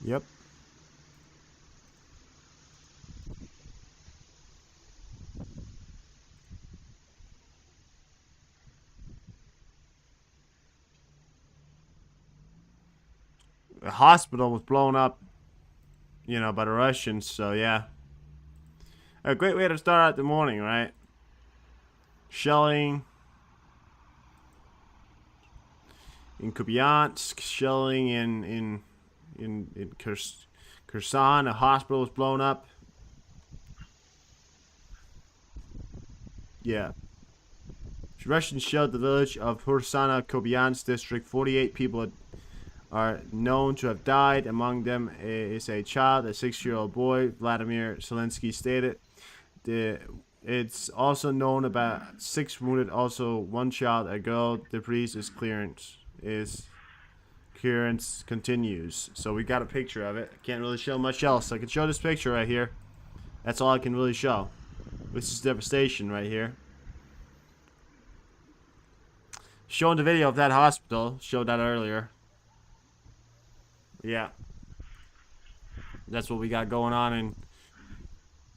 Yep. The hospital was blown up, you know, by the Russians, so yeah. A great way to start out the morning, right? Shelling in Kupiansk, shelling in Kherson, a hospital was blown up. Yeah. Russians shelled the village of Hursana, Kupiansk district. 48 people are known to have died. Among them is a child, a 6-year-old boy, Vladimir Zelensky stated. It's also known about 6 wounded, also 1 child, a girl. Debris is clearance continues. So we got a picture of it. I can't really show much else. I can show this picture right here. That's all I can really show. This is devastation right here. Showing the video of that hospital. Showed that earlier. Yeah. That's what we got going on. And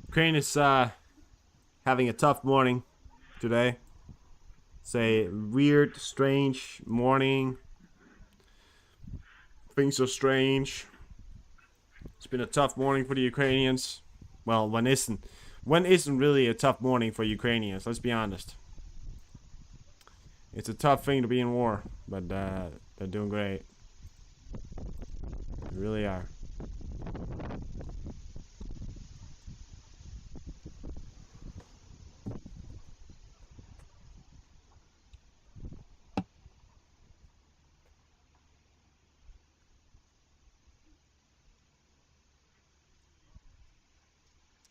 Ukraine is having a tough morning today. It's a weird, strange morning. Things are strange. It's been a tough morning for the Ukrainians. Well, when isn't really a tough morning for Ukrainians? Let's be honest. It's a tough thing to be in war, but they're doing great. They really are.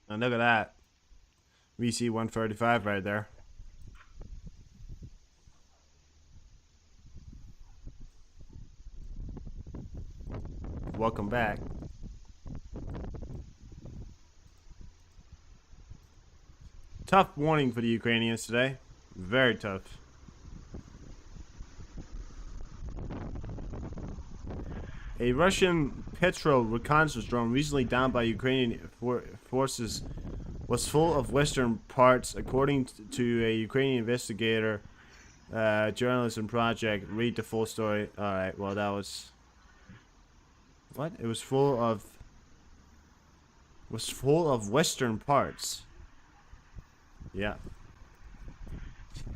And look at that. wc-135 right there. Welcome back. Tough morning for the Ukrainians today. Very tough. A Russian petrol reconnaissance drone recently downed by Ukrainian forces was full of Western parts, according to a Ukrainian investigator, journalist and project. Read the full story. Alright, well that was... What? It was full of Western parts. Yeah.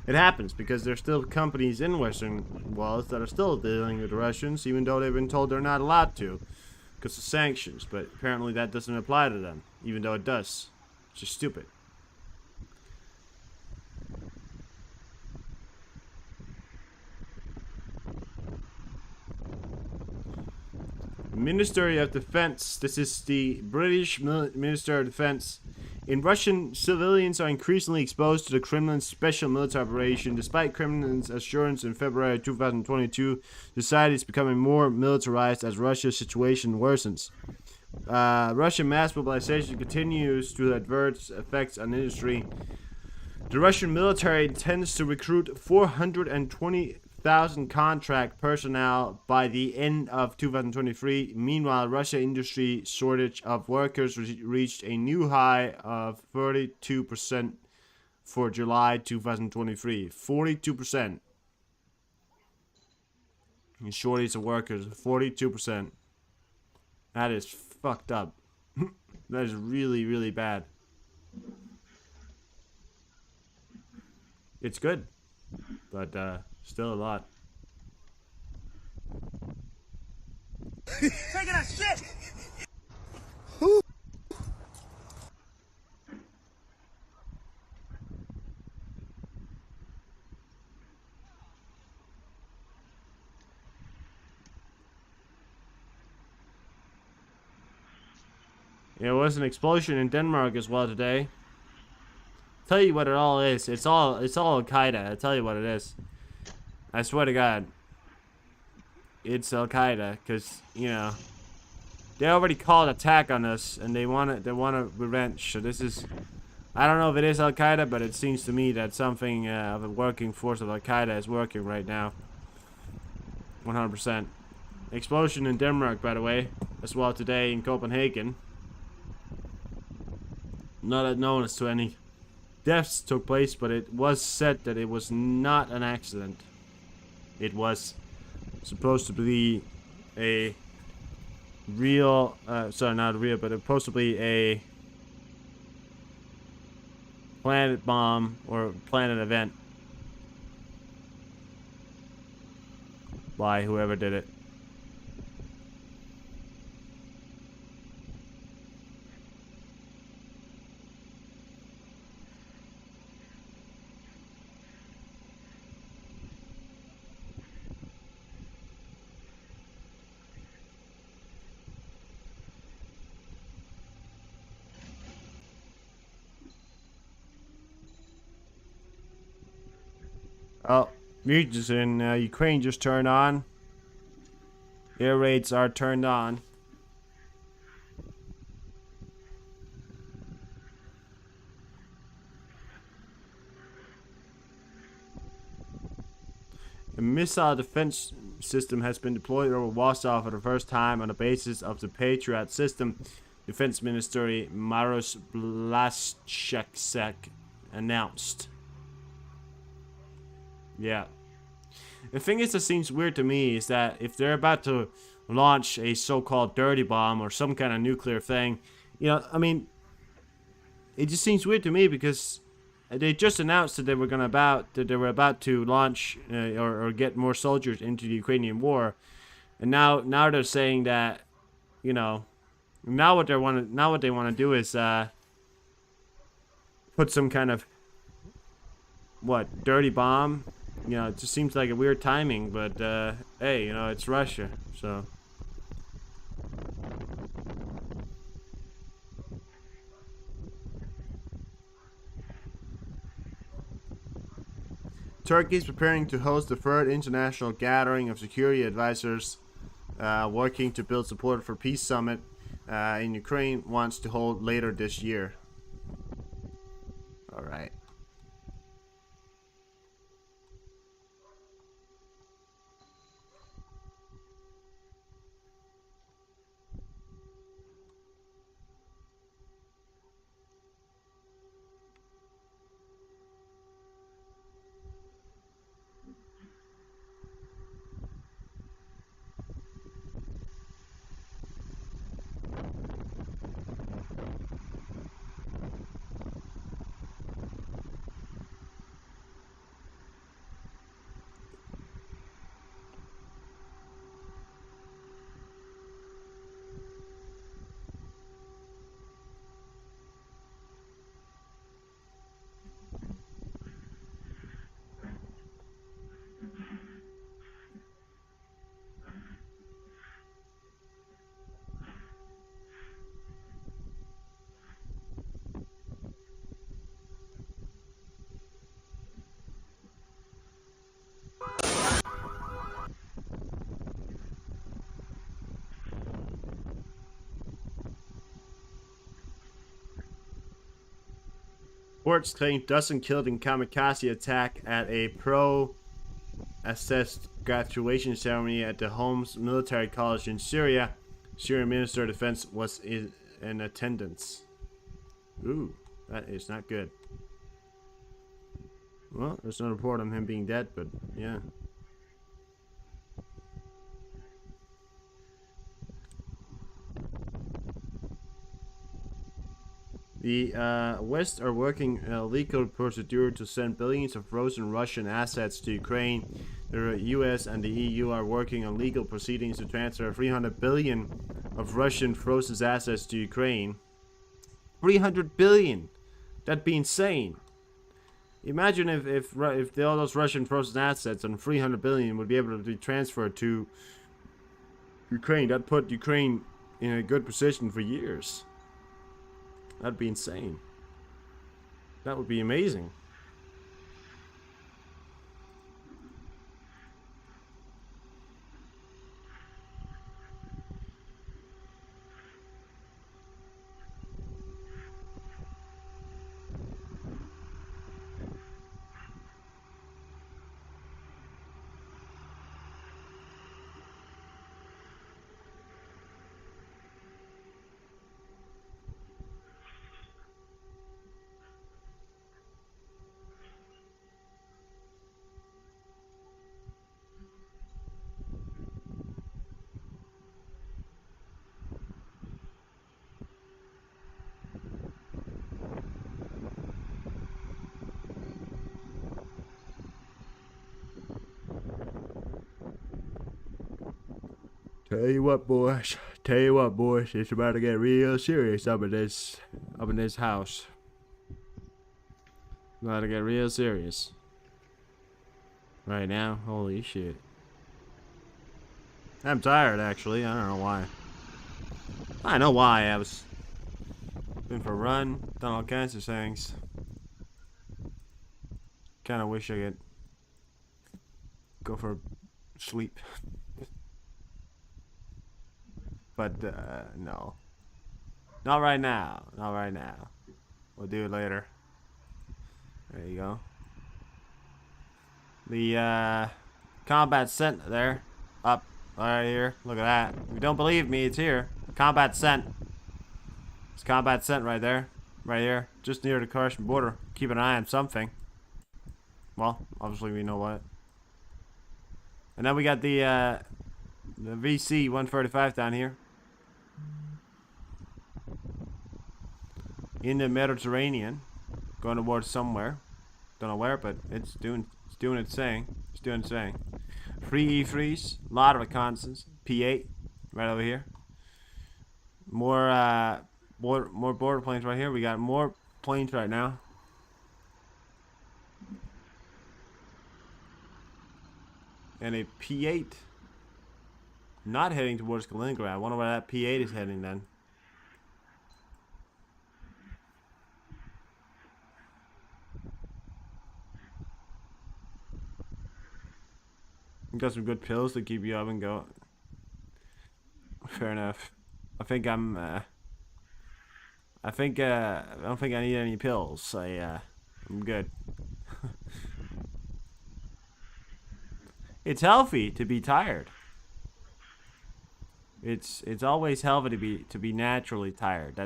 It happens because there's still companies in Western walls that are still dealing with the Russians, even though they've been told they're not allowed to because of sanctions. But apparently that doesn't apply to them, even though it does. It's just stupid. Ministry of Defense. This is the British Minister of Defense. In Russian, civilians are increasingly exposed to the Kremlin's special military operation. Despite Kremlin's assurance in February 2022, society is becoming more militarized as Russia's situation worsens. Russian mass mobilization continues to adverse effects on industry. The Russian military intends to recruit 420,000 contract personnel by the end of 2023. Meanwhile, Russia industry shortage of workers reached a new high of 32% for July 2023. 42%. In shortage of workers, 42%. That is fucked up. That is really, really bad. It's good, but still a lot. Taking a shit! There was an explosion in Denmark as well today. Tell you what it all is. It's all Al Qaeda. I tell you what it is. I swear to God. It's Al Qaeda, cause you know They already called attack on us, and they want revenge. So this is, I don't know if it is Al Qaeda, but it seems to me that something of a working force of Al Qaeda is working right now. 100%. Explosion in Denmark, by the way, as well today in Copenhagen. Not known as to any deaths took place, but it was said that it was not an accident. It was supposed to be a real, sorry, not real, but supposed to be a planet bomb or planet event by whoever did it. Oh, mutants in Ukraine just turned on. Air raids are turned on. A missile defense system has been deployed over Warsaw for the first time on the basis of the Patriot system, Defense Minister Maros Blaszczak announced. Yeah. The thing is that seems weird to me is that if they're about to launch a so-called dirty bomb or some kind of nuclear thing, you know, I mean, it just seems weird to me because they just announced that they were about to launch or get more soldiers into the Ukrainian war, and now they're saying that, you know, now what they want to do is put some kind of dirty bomb. You know, it just seems like a weird timing, but hey, you know, it's Russia, so. Turkey is preparing to host the third international gathering of security advisors working to build support for peace summit in Ukraine wants to hold later this year. All right. Reports claim dozen killed in kamikaze attack at a pro-assessed graduation ceremony at the Homs Military College in Syria. Syrian Minister of Defense was in attendance. Ooh, that is not good. Well, there's no report on him being dead, but yeah. The West are working a legal procedure to send billions of frozen Russian assets to Ukraine. The US and the EU are working on legal proceedings to transfer 300 billion of Russian frozen assets to Ukraine. 300 billion! That'd be insane. Imagine if all those Russian frozen assets and 300 billion would be able to be transferred to Ukraine. That'd put Ukraine in a good position for years. That'd be insane. That would be amazing. Tell you what, boys. Tell you what, boys. It's about to get real serious up in this house. About to get real serious. Right now, holy shit. I'm tired, actually. I don't know why. I know why. I was been for a run, done all kinds of things. Kind of wish I could go for sleep. But, no. Not right now. Not right now. We'll do it later. There you go. The, combat scent there. Up. Right here. Look at that. If you don't believe me, it's here. Combat scent. It's combat scent right there. Right here. Just near the Croatian border. Keep an eye on something. Well, obviously we know what. And then we got the wc-135 down here. In the Mediterranean. Going towards somewhere. Don't know where, but it's doing its thing. It's doing its thing. Free E3s. A lot of reconnaissance. P8. Right over here. More border planes right here. We got more planes right now. And a P8 not heading towards Kaliningrad. I wonder where that P8 is heading then. You got some good pills to keep you up and go. Fair enough. I think I don't think I need any pills. I'm good. It's healthy to be tired. It's always healthy to be naturally tired.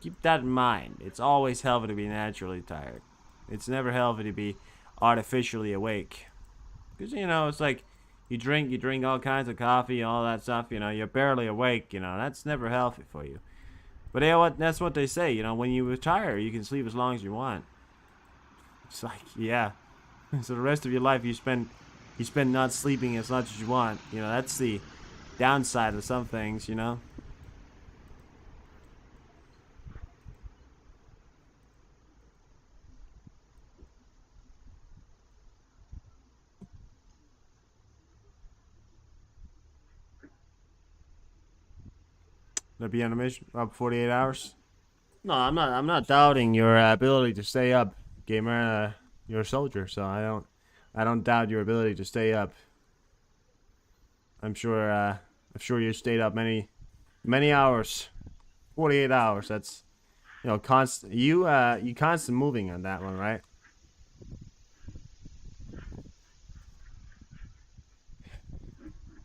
Keep that in mind. It's always healthy to be naturally tired. It's never healthy to be artificially awake. Because it's like you drink all kinds of coffee, all that stuff, you're barely awake, that's never healthy for you. But you know what? That's what they say, when you retire, you can sleep as long as you want. It's like, yeah. So the rest of your life you spend not sleeping as much as you want. That's the downside of some things, That'd be on a mission up 48 hours. No, I'm not doubting your ability to stay up, gamer. You're a soldier, so I don't doubt your ability to stay up. I'm sure you stayed up many hours. 48 hours. That's constant. You constant moving on that one, right?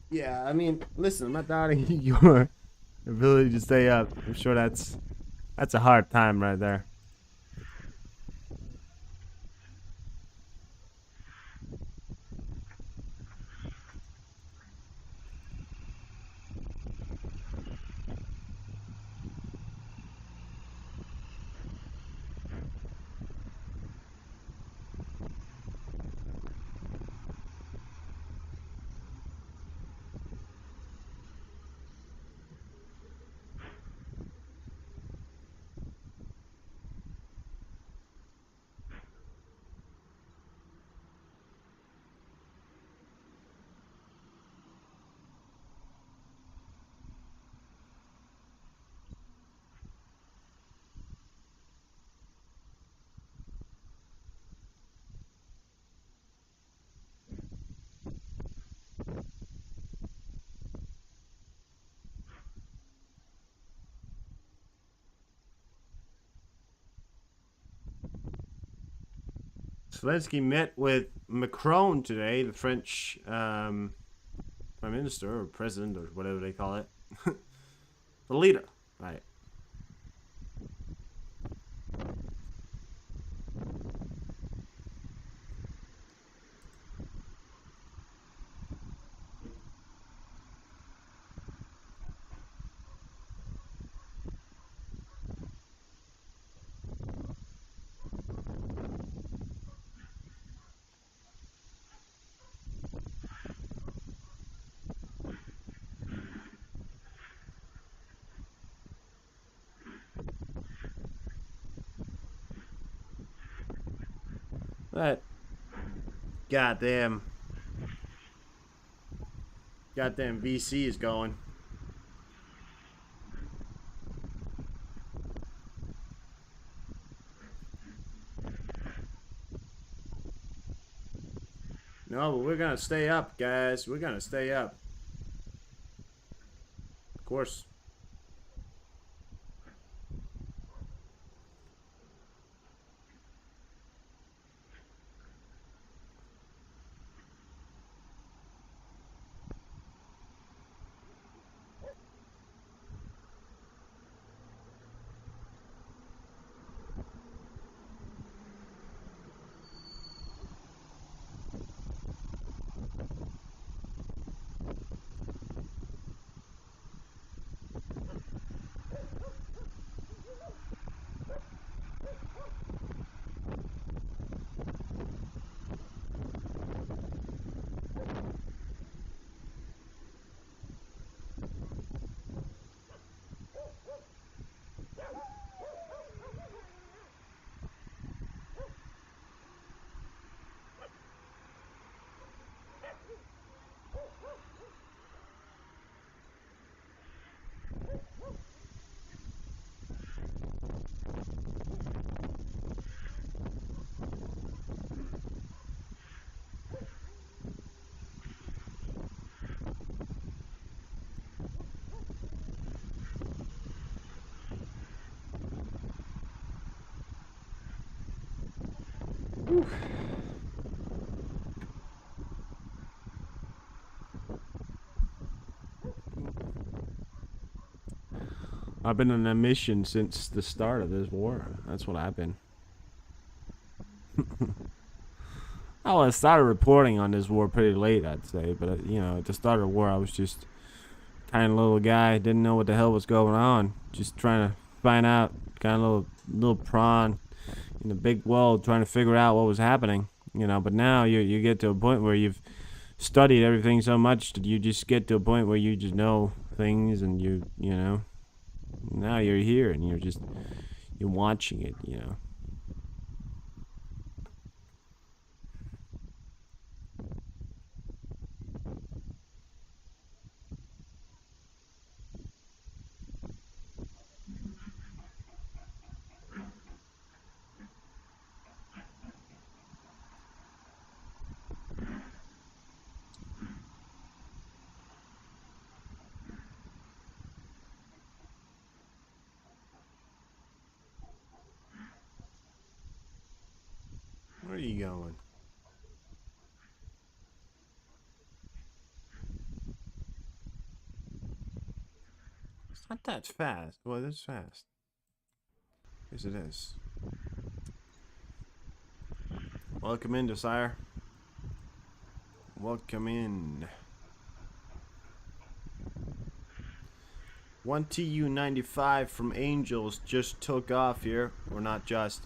Yeah, I mean, listen, I'm not doubting your ability to stay up. I'm sure that's a hard time right there. Zelensky met with Macron today, the French Prime Minister or President or whatever they call it. The leader, right? That goddamn VC is going. No, but we're gonna stay up, guys. We're gonna stay up. Of course. Whew. I've been on a mission since the start of this war. That's what I've been. I started reporting on this war pretty late, I'd say. But, you know, at the start of the war, I was just a tiny little guy. Didn't know what the hell was going on. Just trying to find out. Kind of little prawn in the big world, trying to figure out what was happening. You know, but now you get to a point where you've studied everything so much that you just get to a point where you just know things, and you know. Now you're here and you're watching it, you know. Where are you going? It's not that fast. Well, it is fast. Yes, it is. Welcome in, Desire. Welcome in. 1TU95 from Angels just took off here. Or not just.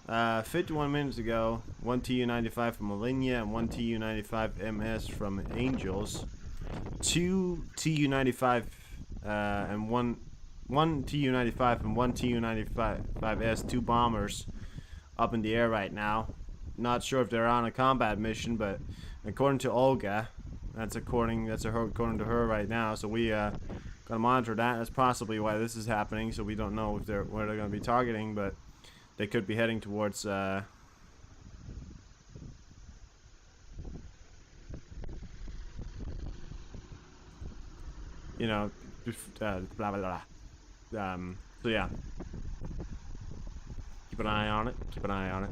51 minutes ago, 1TU95 from Malinia and 1TU95 MS from Angels. 2 TU95 and one TU95 and one TU95S, 2 bombers up in the air right now. Not sure if they're on a combat mission, but according to Olga, that's according to her right now. So we gotta monitor that. That's possibly why this is happening. So we don't know if where they're gonna be targeting, but they could be heading towards you know, blah blah blah. So yeah, keep an eye on it. Keep an eye on it.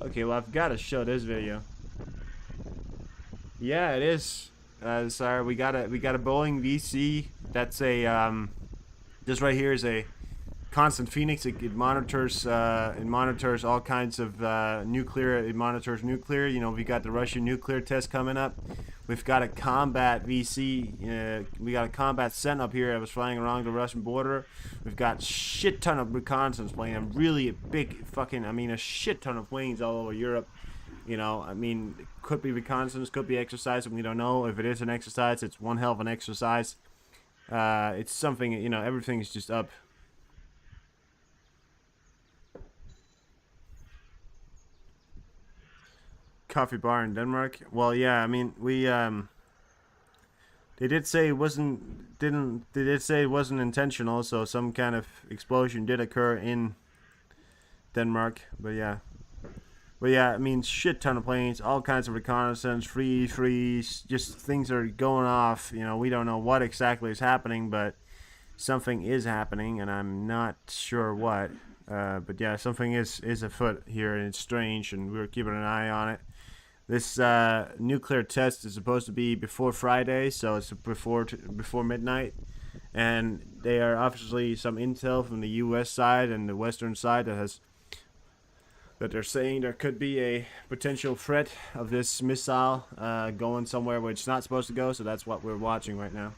Okay, well, I've got to show this video. Yeah, it is. Sorry, we got a Boeing VC. That's a this right here is a constant Phoenix. It monitors all kinds of nuclear. It monitors nuclear. You know, we got the Russian nuclear test coming up. We've got a combat VC. We got a combat Cent up here that was flying along the Russian border. We've got shit ton of reconnaissance plane. And really a big fucking, I mean, a shit ton of planes all over Europe. You know, I mean, it could be reconnaissance, could be exercise. We don't know. If it is an exercise, it's one hell of an exercise. It's something, you know, everything is just up. Coffee bar in Denmark. Well, yeah, I mean, we they did say it wasn't intentional, so some kind of explosion did occur in Denmark. But yeah, I mean, shit ton of planes, all kinds of reconnaissance, freeze, just things are going off. You know, we don't know what exactly is happening, but something is happening, and I'm not sure what. But yeah, something is afoot here, and it's strange, and we're keeping an eye on it. This nuclear test is supposed to be before Friday, so it's before midnight, and they are obviously some intel from the U.S. side and the Western side that they're saying there could be a potential threat of this missile going somewhere where it's not supposed to go. So that's what we're watching right now.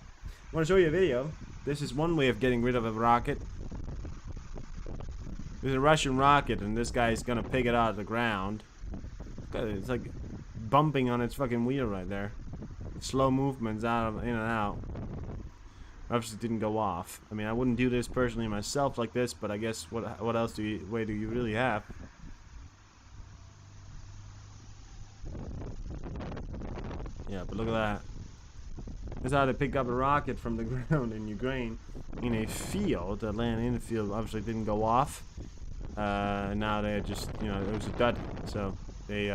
I want to show you a video. This is one way of getting rid of a rocket. There's a Russian rocket, and this guy's gonna pick it out of the ground. It's like bumping on its fucking wheel right there. Slow movements in and out. Obviously didn't go off. I mean, I wouldn't do this personally myself like this, but I guess what else do you really have? Yeah, but look at that. That's how they pick up a rocket from the ground in Ukraine in a field. That landed in the field obviously didn't go off. Now they just, you know, it was a dud. So they,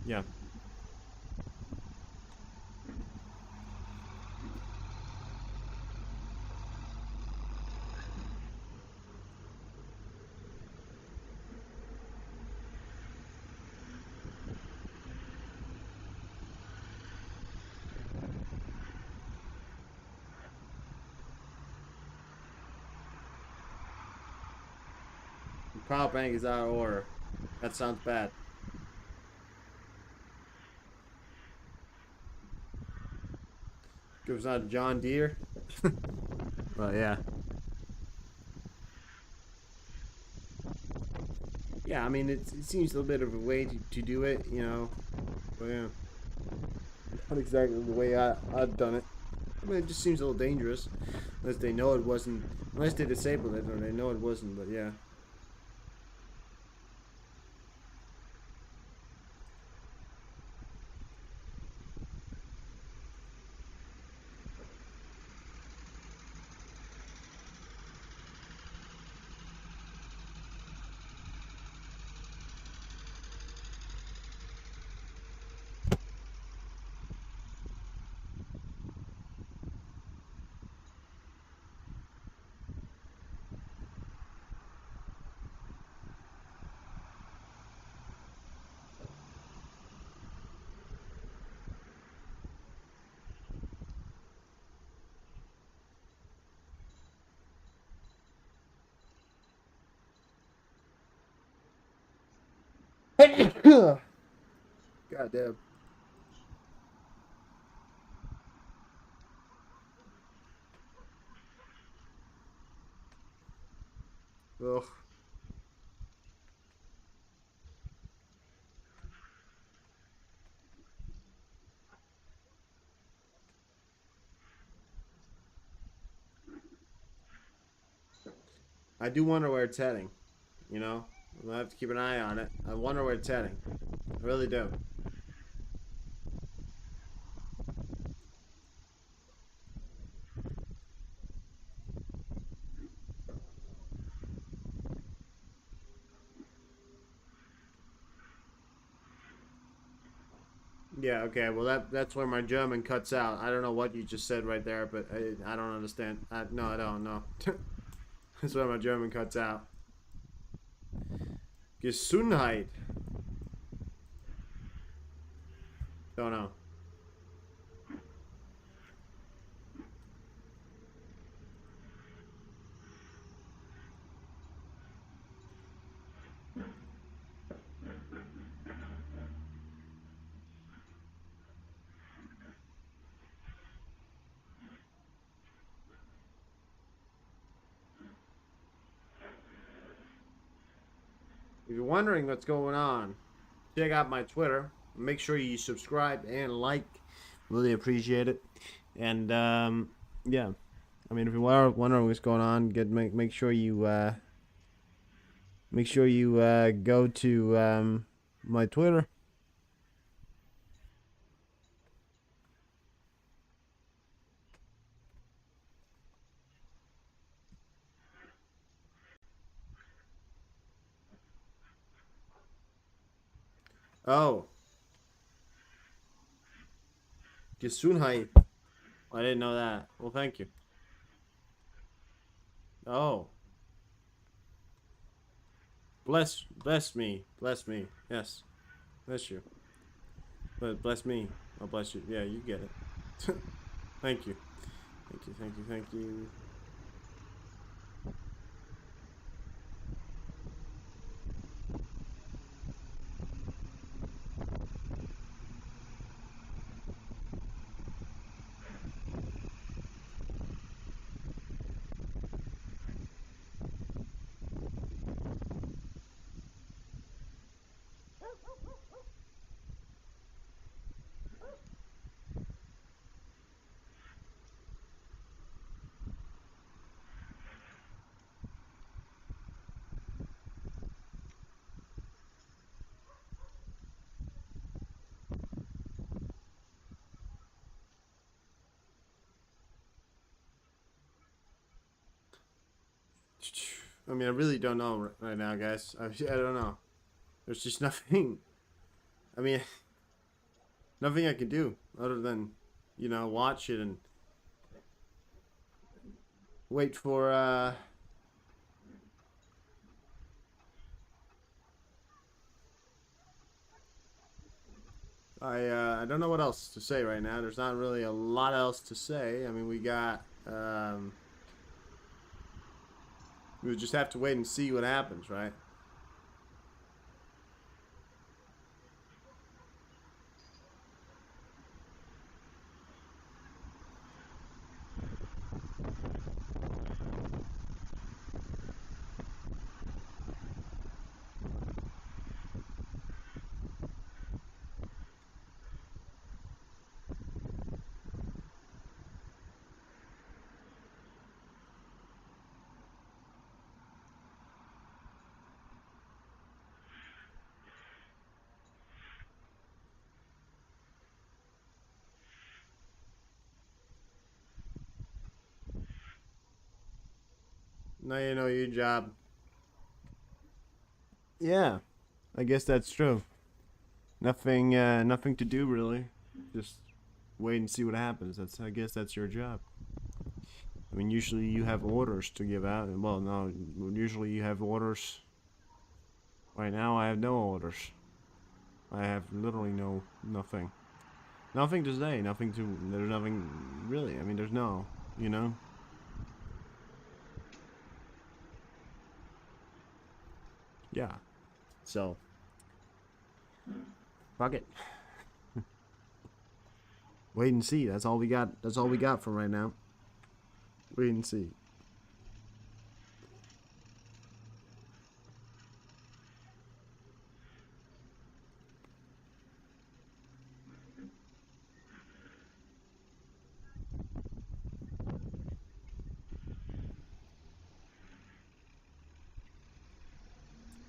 yeah. The power bank is out of order. That sounds bad. It was not John Deere. But yeah. Yeah, I mean, it seems a little bit of a way to do it, you know. But yeah. Not exactly the way I've done it. I mean, it just seems a little dangerous. Unless they know it wasn't. Unless they disabled it or they know it wasn't, but yeah. God damn. Ugh. I do wonder where it's heading. You know? We'll have to keep an eye on it. I wonder where it's heading. I really do. Yeah, okay, well that's where my German cuts out. I don't know what you just said right there, but I don't understand. No, I don't know. That's where my German cuts out. Gesundheit. Don't know. if you're wondering what's going on, check out my Twitter. Make sure you subscribe and like. Really appreciate it. And yeah, I mean, if you are wondering what's going on, make sure you go to my Twitter. Oh, Gesundheit. I didn't know that. Well, thank you. Oh, bless me. Yes, bless you. But bless me. Oh, bless you. Yeah, you get it. Thank you. Thank you. I mean, I really don't know right now, guys. I don't know. There's just nothing. I mean, nothing I can do other than, watch it and wait for I don't know what else to say right now. There's not really a lot else to say. I mean, we just have to wait and see what happens, right? Now you know your job. Yeah, I guess that's true. Nothing to do really. Just wait and see what happens. I guess that's your job. I mean, usually you have orders to give out. Well, no, usually you have orders. Right now, I have no orders. I have literally nothing. Nothing to say. There's nothing really. I mean, there's no, you know. Yeah. So, fuck it. Wait and see. That's all we got. That's all we got for right now. Wait and see.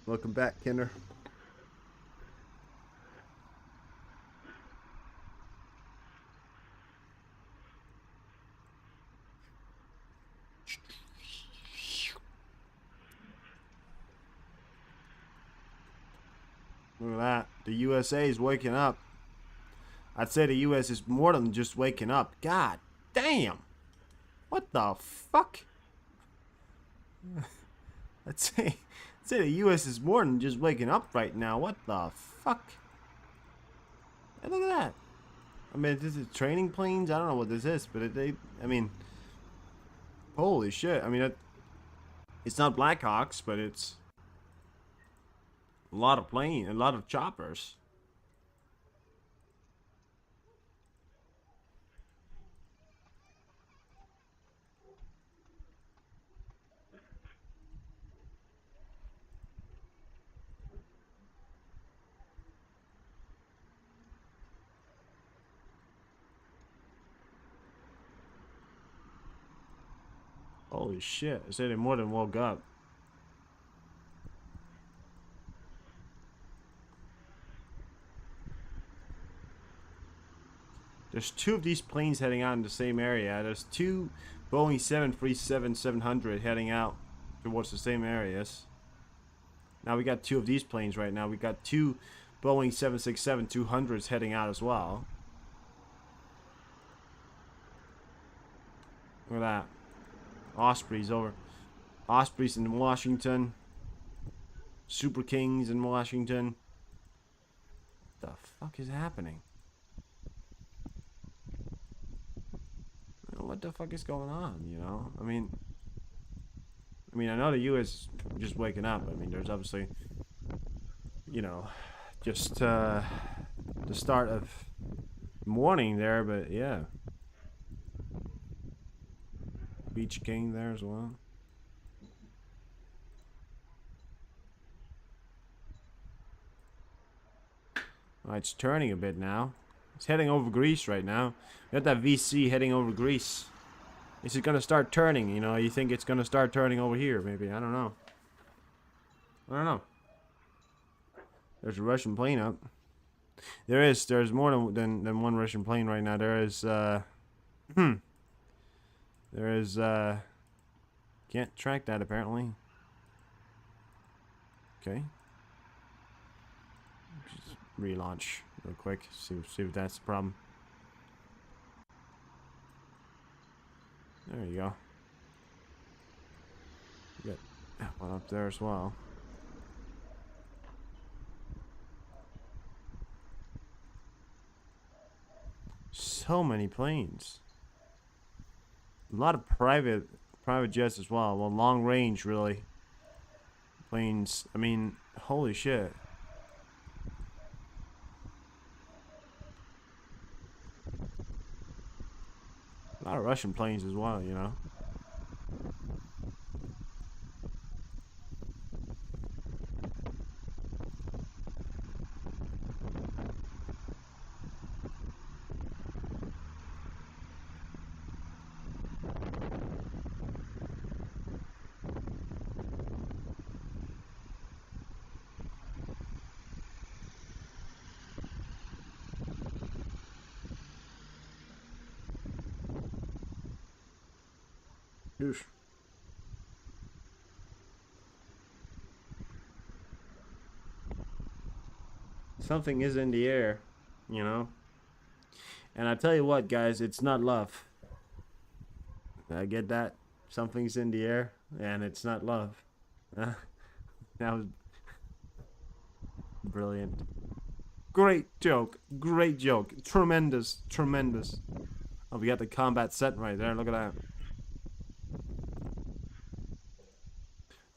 Welcome back, Kinder. Look at that. The USA is waking up. I'd say the US is more than just waking up. God damn. What the fuck? I'd say the US is more than just waking up right now. What the fuck? Hey, look at that. I mean, this is training planes. I don't know what this is, but I mean, holy shit. I mean, it's not Blackhawks, but it's a lot of choppers. Holy shit. I said it more than woke up. There's two of these planes heading out in the same area. There's two Boeing 737-700 heading out towards the same areas. Now we got two of these planes right now. We got two Boeing 767-200s heading out as well. Look at that. Ospreys over. Ospreys in Washington. Super Kings in Washington. What the fuck is happening? What the fuck is going on, you know? I mean, I know the U.S. just waking up. I mean, there's obviously, you know, just the start of morning there, but yeah. Beach King there as well. Well, it's turning a bit now. It's heading over Greece right now. We got that VC heading over Greece. Is it gonna start turning? You know, you think it's gonna start turning over here? Maybe, I don't know. I don't know. There's a Russian plane up. There's more than one Russian plane right now. There is can't track that apparently. Okay. Just relaunch real quick. See if that's the problem. There you go. You got that one up there as well. So many planes. A lot of private jets as well. Well, long range really. Planes. I mean, holy shit. A lot of Russian planes as well, you know. Oof. Something is in the air, you know. And I tell you what, guys, it's not love. I get that. Something's in the air, and it's not love. That was brilliant. Great joke. Great joke. Tremendous. Tremendous. Oh, we got the combat set right there. Look at that.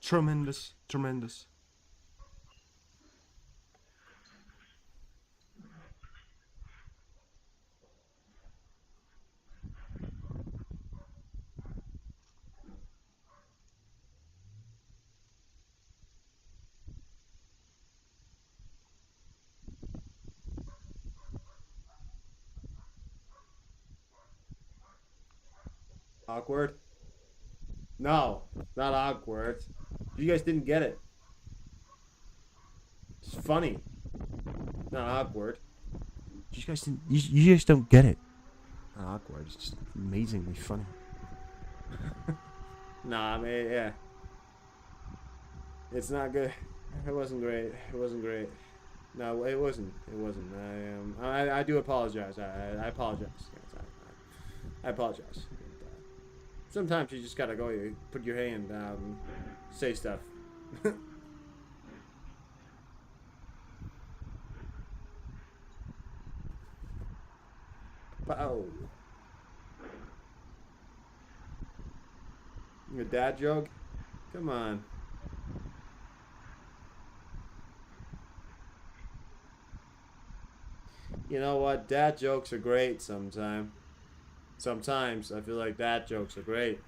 Tremendous. Tremendous. Awkward? No, not awkward. You guys didn't get it. It's funny. Not awkward. You guys didn't. You just don't get it. Not awkward. It's just amazingly funny. Nah, I mean, yeah. It's not good. It wasn't great. It wasn't great. No, it wasn't. It wasn't. I do apologize. I apologize. Yes, I apologize. Sometimes you just gotta go. You put your hand down and say stuff. Oh. Your dad joke? Come on. You know what? Dad jokes are great sometimes. Sometimes I feel like dad jokes are great.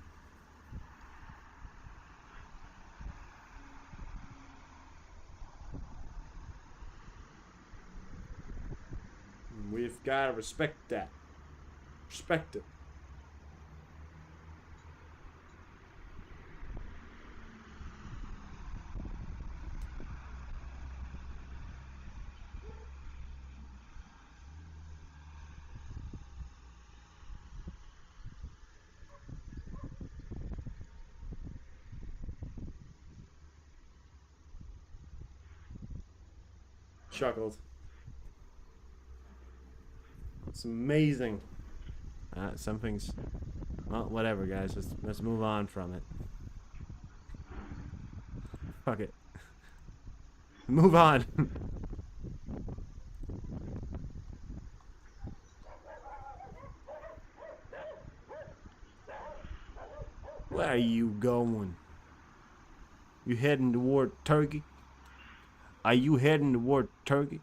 We've got to respect that. Respect it. chuckled. It's amazing. Something's... Well, whatever, guys. Let's move on from it. Fuck it. Move on. Where are you going? You heading toward Turkey? Are you heading toward Turkey?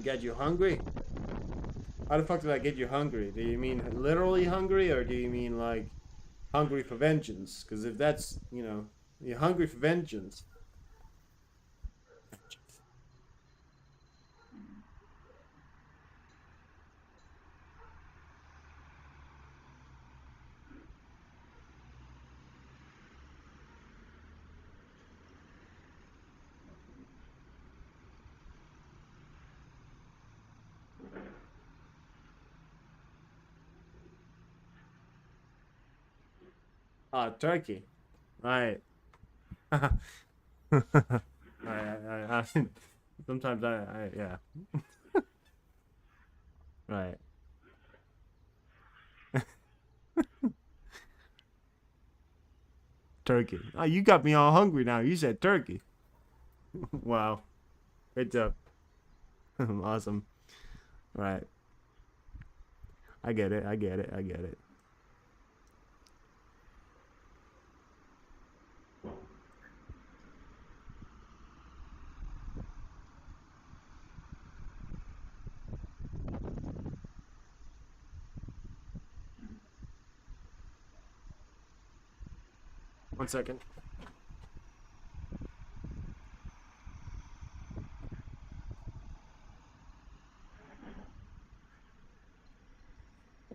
Get you hungry? How the fuck did I get you hungry? Do you mean literally hungry, or do you mean like hungry for vengeance? Because if that's, you know, you're hungry for vengeance. Turkey. Right. I sometimes yeah. Right. Turkey. Oh, you got me all hungry now. You said turkey. Wow. Great job. Awesome. Right. I get it. I get it. I get it. One second.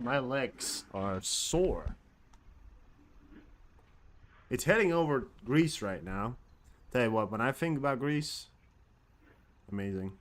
My legs are sore. It's heading over Greece right now. Tell you what, when I think about Greece, amazing.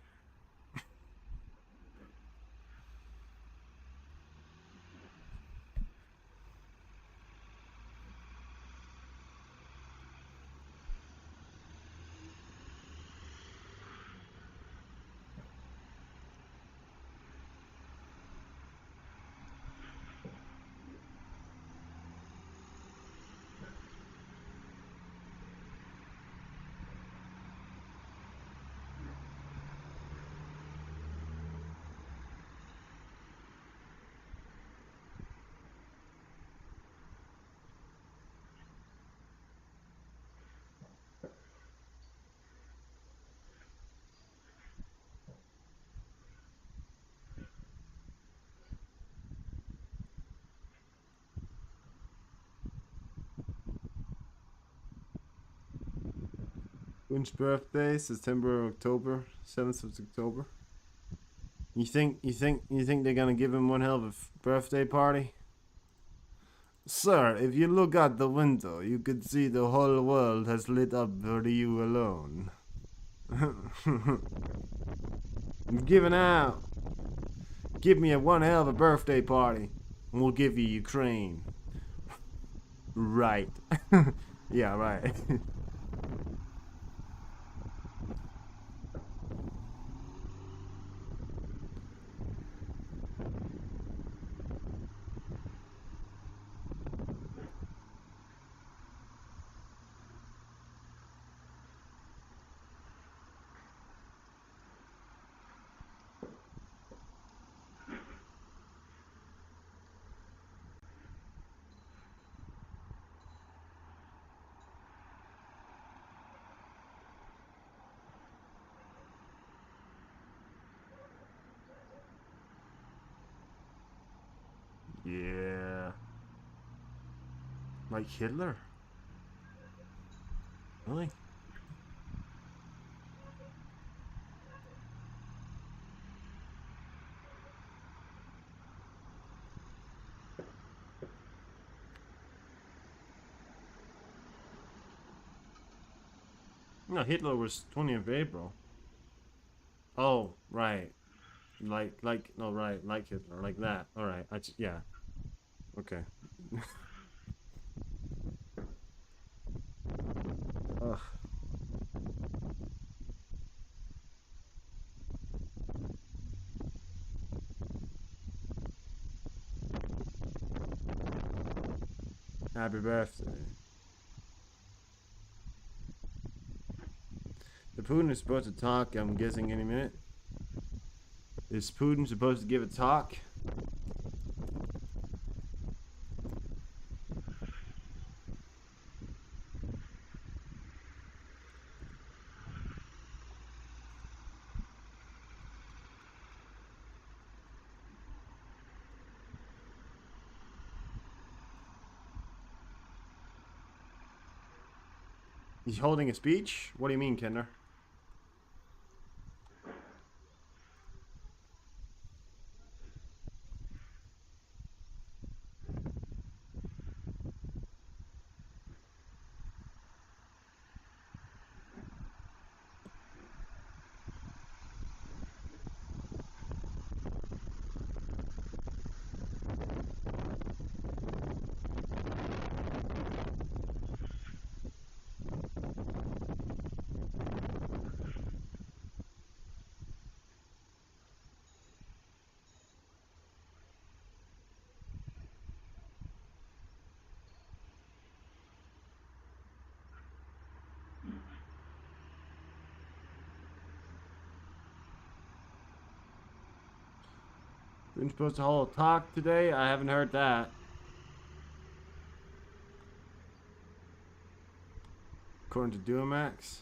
When's birthday? September, October, 7th of October. You think they're gonna give him one hell of a birthday party? Sir, if you look out the window, you could see the whole world has lit up for you alone. I'm giving out. Give me a one hell of a birthday party, and we'll give you Ukraine. Right. Yeah, right. Yeah. Like Hitler? Really? No, Hitler was 20th of April. Oh, right. No, right, like Hitler, like that. All right, yeah. Okay. Ugh. Happy birthday. The Putin is supposed to talk, I'm guessing, any minute. Is Putin supposed to give a talk? He's holding a speech? What do you mean, Kender? Putin's supposed to hold a talk today? I haven't heard that. According to Duomax.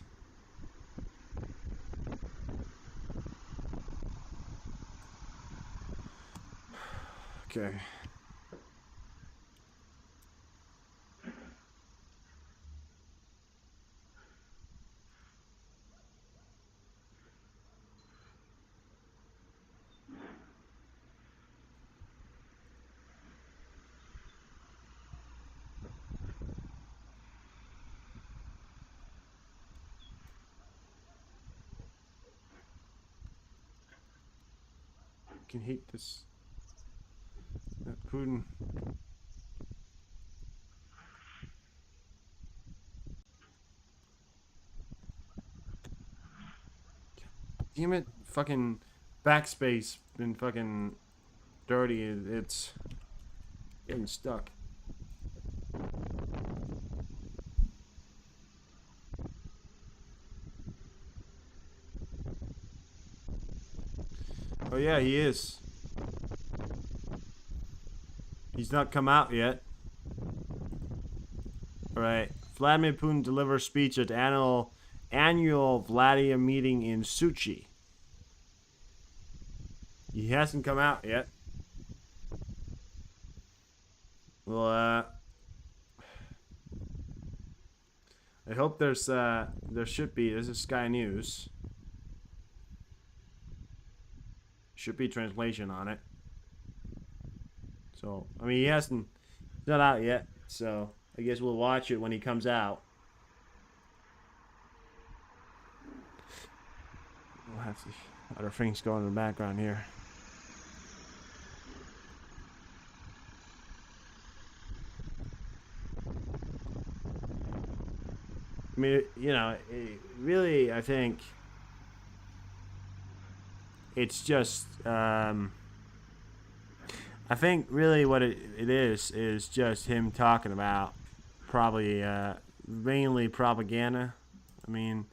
Okay. Can hate this. That Putin. Damn it. Fucking backspace been fucking dirty. It's getting stuck. Oh yeah, he is. He's not come out yet. Alright. Vladimir Putin delivers speech at annual Vladimir meeting in Sochi. He hasn't come out yet. Well, I hope there should be, this is Sky News. Should be translation on it. So, I mean, he's not out yet, so I guess we'll watch it when he comes out. We'll have to other things going in the background here. I mean, you know, really, I think it's just, I think really what it is just him talking about probably mainly propaganda. I mean,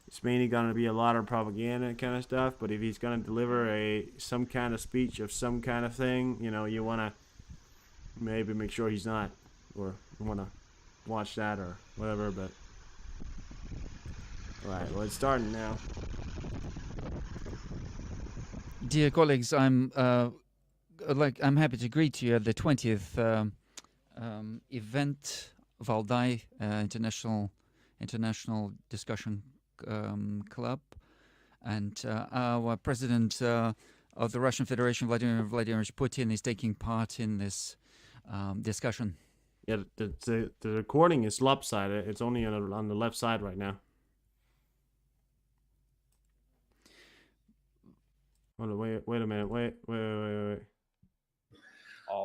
it's mainly going to be a lot of propaganda kind of stuff, but if he's going to deliver some kind of speech of some kind of thing, you know, you want to maybe make sure he's not, or you want to watch that or whatever, but alright, well, it's starting now. Dear colleagues, I'm I'm happy to greet you at the 20th event, Valdai International Discussion Club, and our president of the Russian Federation, Vladimir Vladimirovich Putin, is taking part in this discussion. Yeah, the recording is lopsided. It's only on the left side right now. Hold on, wait a minute. Wait.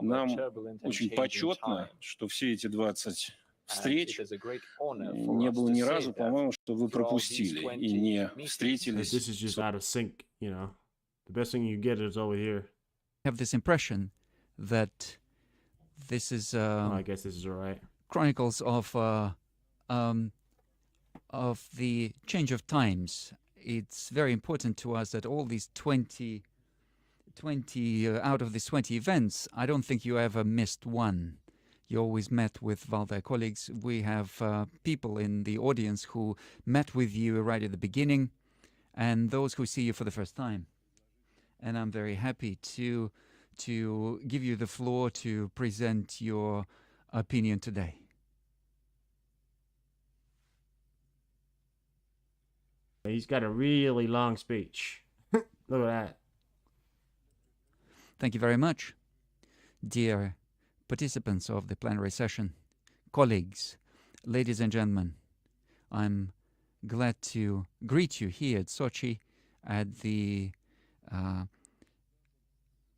Нам очень почетно, что все эти 20 встреч не было ни разу, по-моему, что вы пропустили и не встретились. This is just out of sync, you know. The best thing you get is over here. I have this impression that this is I guess this is all right. chronicles of the change of times. It's very important to us that all these 20 out of these 20 events, I don't think you ever missed one. You always met with Valdai colleagues. We have people in the audience who met with you right at the beginning, and those who see you for the first time. And I'm very happy to give you the floor to present your opinion today. He's got a really long speech. Look at that. Thank you very much, dear participants of the plenary session, colleagues, ladies and gentlemen. I'm glad to greet you here at Sochi at the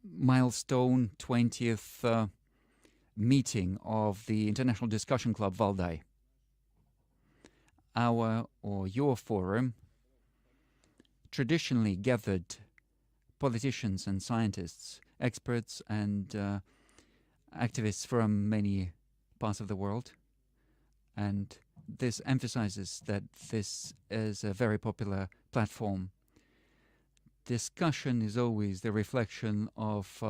milestone 20th meeting of the International Discussion Club Valdai. Our or your forum traditionally gathered politicians and scientists, experts and activists from many parts of the world. And this emphasizes that this is a very popular platform. Discussion is always the reflection of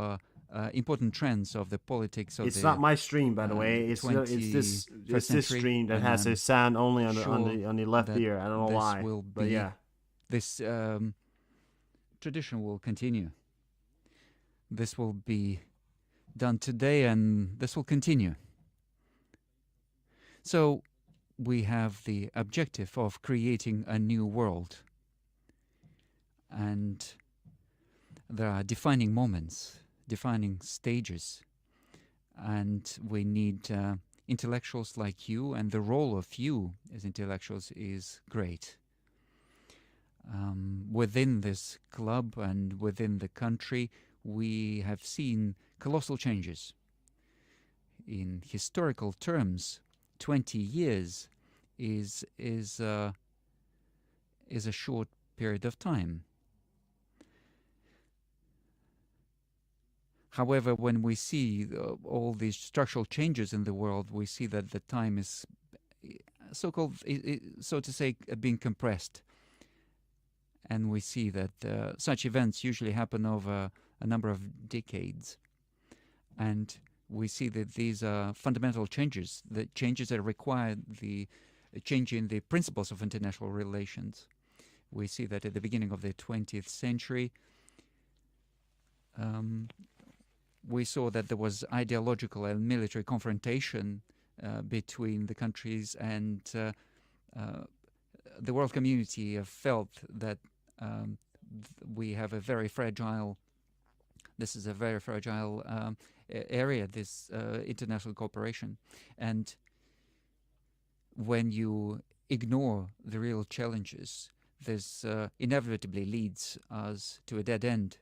important trends of the politics of it's the not my stream, by the way. It's this stream that has a sound only on the left ear. I don't know why. But yeah, this tradition will continue. This will be done today, and this will continue. So we have the objective of creating a new world. And there are defining moments, defining stages. And we need intellectuals like you, and the role of you as intellectuals is great. Within this club and within the country, we have seen colossal changes. In historical terms, 20 years is a short period of time. However, when we see all these structural changes in the world, we see that the time is so-called, so to say, being compressed. And we see that such events usually happen over a number of decades. And we see that these are fundamental changes, the changes that require the change in the principles of international relations. We see that at the beginning of the 20th century, we saw that there was ideological and military confrontation between the countries, and the world community felt that we have a very fragile, this is a very fragile area, this international cooperation. And when you ignore the real challenges, this inevitably leads us to a dead end.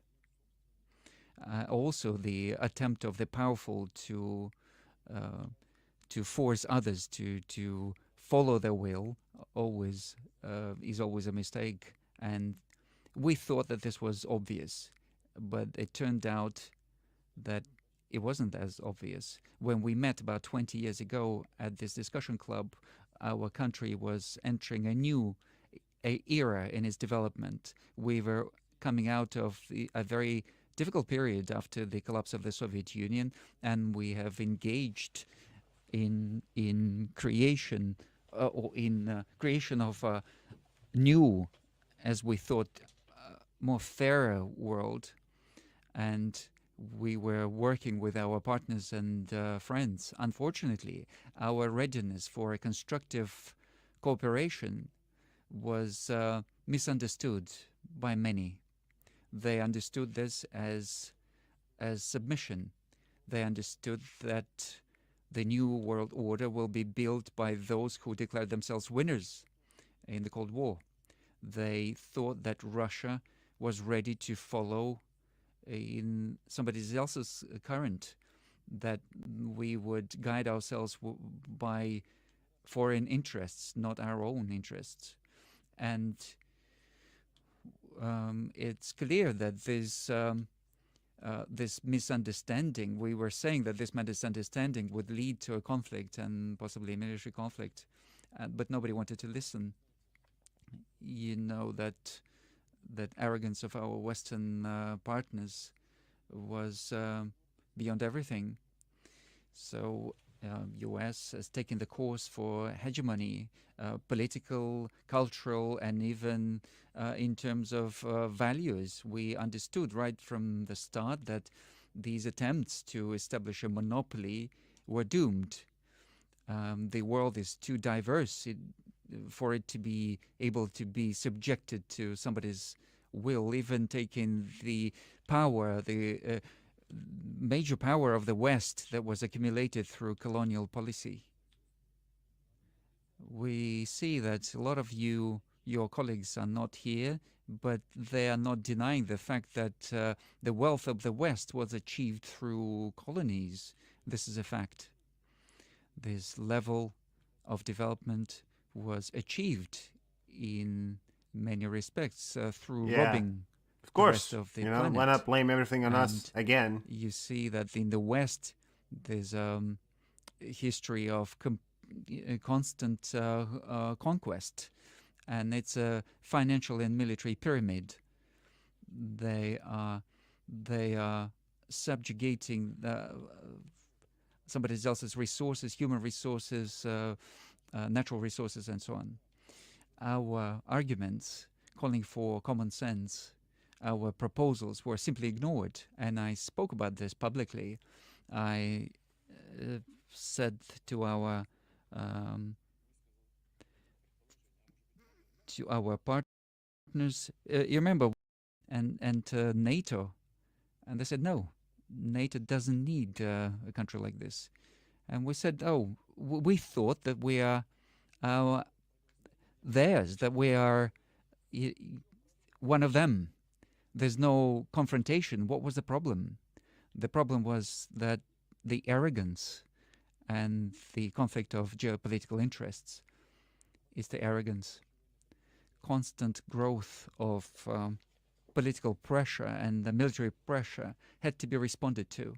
Also, the attempt of the powerful to force others to follow their will is always a mistake. And we thought that this was obvious, but it turned out that it wasn't as obvious. When we met about 20 years ago at this discussion club, our country was entering a new era in its development. We were coming out of a very difficult period after the collapse of the Soviet Union, and we have engaged in creation creation of a new, as we thought, more fairer world. And we were working with our partners and friends. Unfortunately, our readiness for a constructive cooperation was misunderstood by many. They understood this as submission. They understood that the new world order will be built by those who declared themselves winners in the Cold War. They thought that Russia was ready to follow in somebody else's current, that we would guide ourselves by foreign interests, not our own interests. And it's clear that this misunderstanding, we were saying that this misunderstanding would lead to a conflict and possibly a military conflict, but nobody wanted to listen. You know that arrogance of our Western partners was beyond everything. So U.S. has taken the course for hegemony, political, cultural, and even in terms of values. We understood right from the start that these attempts to establish a monopoly were doomed. The world is too diverse for it to be able to be subjected to somebody's will, even taking the power, the major power of the West that was accumulated through colonial policy. We see that a lot of your colleagues are not here, but they are not denying the fact that the wealth of the West was achieved through colonies. This is a fact. This level of development was achieved in many respects through robbing of course, the rest of the planet. planet. Why not blame everything on us again? You see that in the West, there's a history of constant conquest, and it's a financial and military pyramid. They are subjugating somebody else's resources, human resources, natural resources, and so on. Our arguments calling for common sense, our proposals were simply ignored, and I spoke about this publicly. I said to our partners, you remember, and NATO, and they said no, NATO doesn't need a country like this. And we said, oh, we thought that we are theirs, that we are one of them. There's no confrontation. What was the problem? The problem was that the arrogance and the conflict of geopolitical interests is the arrogance. Constant growth of political pressure and the military pressure had to be responded to.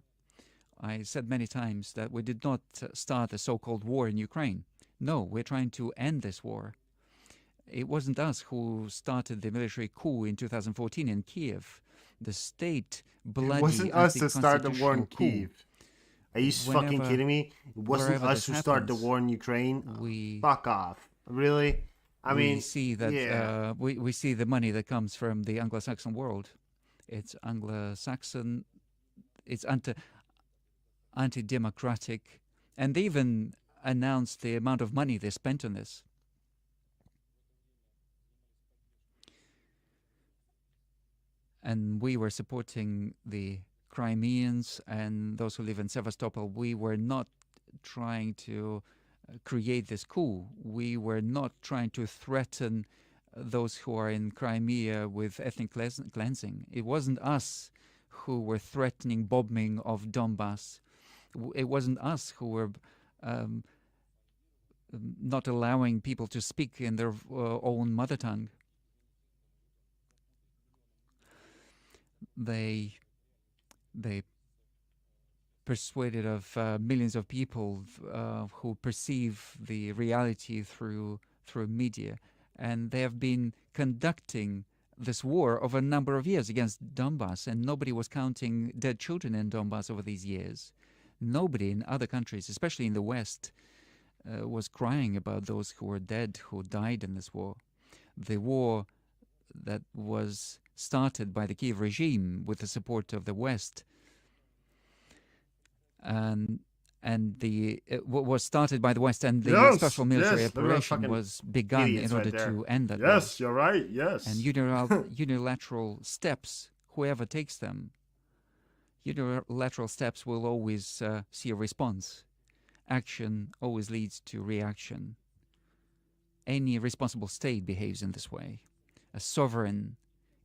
I said many times that we did not start a so-called war in Ukraine. No, we're trying to end this war. It wasn't us who started the military coup in 2014 in Kiev. The state bloody. It wasn't us that started the war in Kiev. Are you fucking kidding me? It wasn't us who started the war in Ukraine. Fuck off. Really? I mean, see that we see the money that comes from the Anglo-Saxon world. It's Anglo-Saxon. It's anti-democratic, and they even announced the amount of money they spent on this. And we were supporting the Crimeans and those who live in Sevastopol. We were not trying to create this coup. We were not trying to threaten those who are in Crimea with ethnic cleansing. It wasn't us who were threatening bombing of Donbass. It wasn't us who were not allowing people to speak in their own mother tongue. They persuaded of millions of people who perceive the reality through media, and they have been conducting this war over a number of years against Donbass, and nobody was counting dead children in Donbass over these years. Nobody in other countries, especially in the West, was crying about those who were dead, who died in this war. The war that was started by the Kiev regime with the support of the West and what was started by the West, and the Yes, special military yes, look at those operation fucking was begun in idiots order right there. to end that war. Yes, you're right. Yes. And unilateral steps, whoever takes them, unilateral steps will always see a response. Action always leads to reaction. Any responsible state behaves in this way. A sovereign,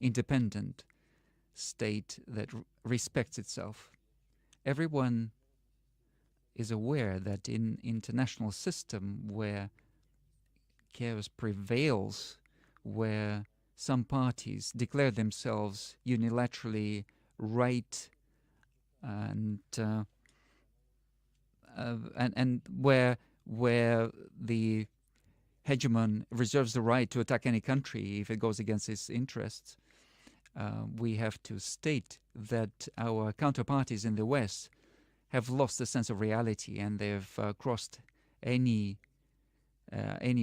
independent state that respects itself. Everyone is aware that in international system where chaos prevails, where some parties declare themselves unilaterally right, and where the hegemon reserves the right to attack any country if it goes against its interests, we have to state that our counterparties in the West have lost a sense of reality, and they've crossed any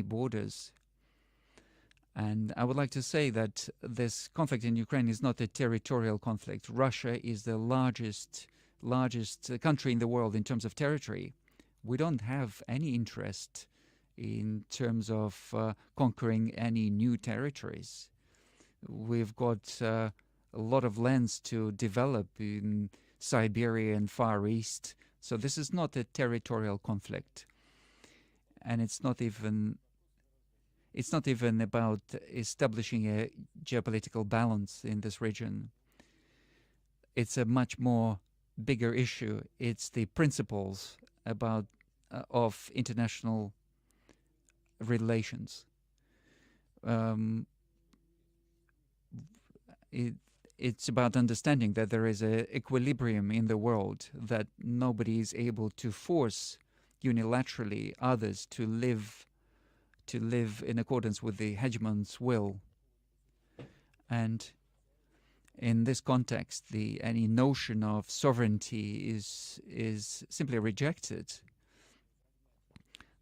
borders. And I would like to say that this conflict in Ukraine is not a territorial conflict. Russia is the largest country in the world in terms of territory. We don't have any interest in terms of conquering any new territories. We've got a lot of lands to develop in Siberia and Far East. So this is not a territorial conflict. And it's not even about establishing a geopolitical balance in this region. It's a much more bigger issue. It's the principles about of international relations. It's about understanding that there is an equilibrium in the world, that nobody is able to force unilaterally others to live in accordance with the hegemon's will. And in this context, any notion of sovereignty is simply rejected.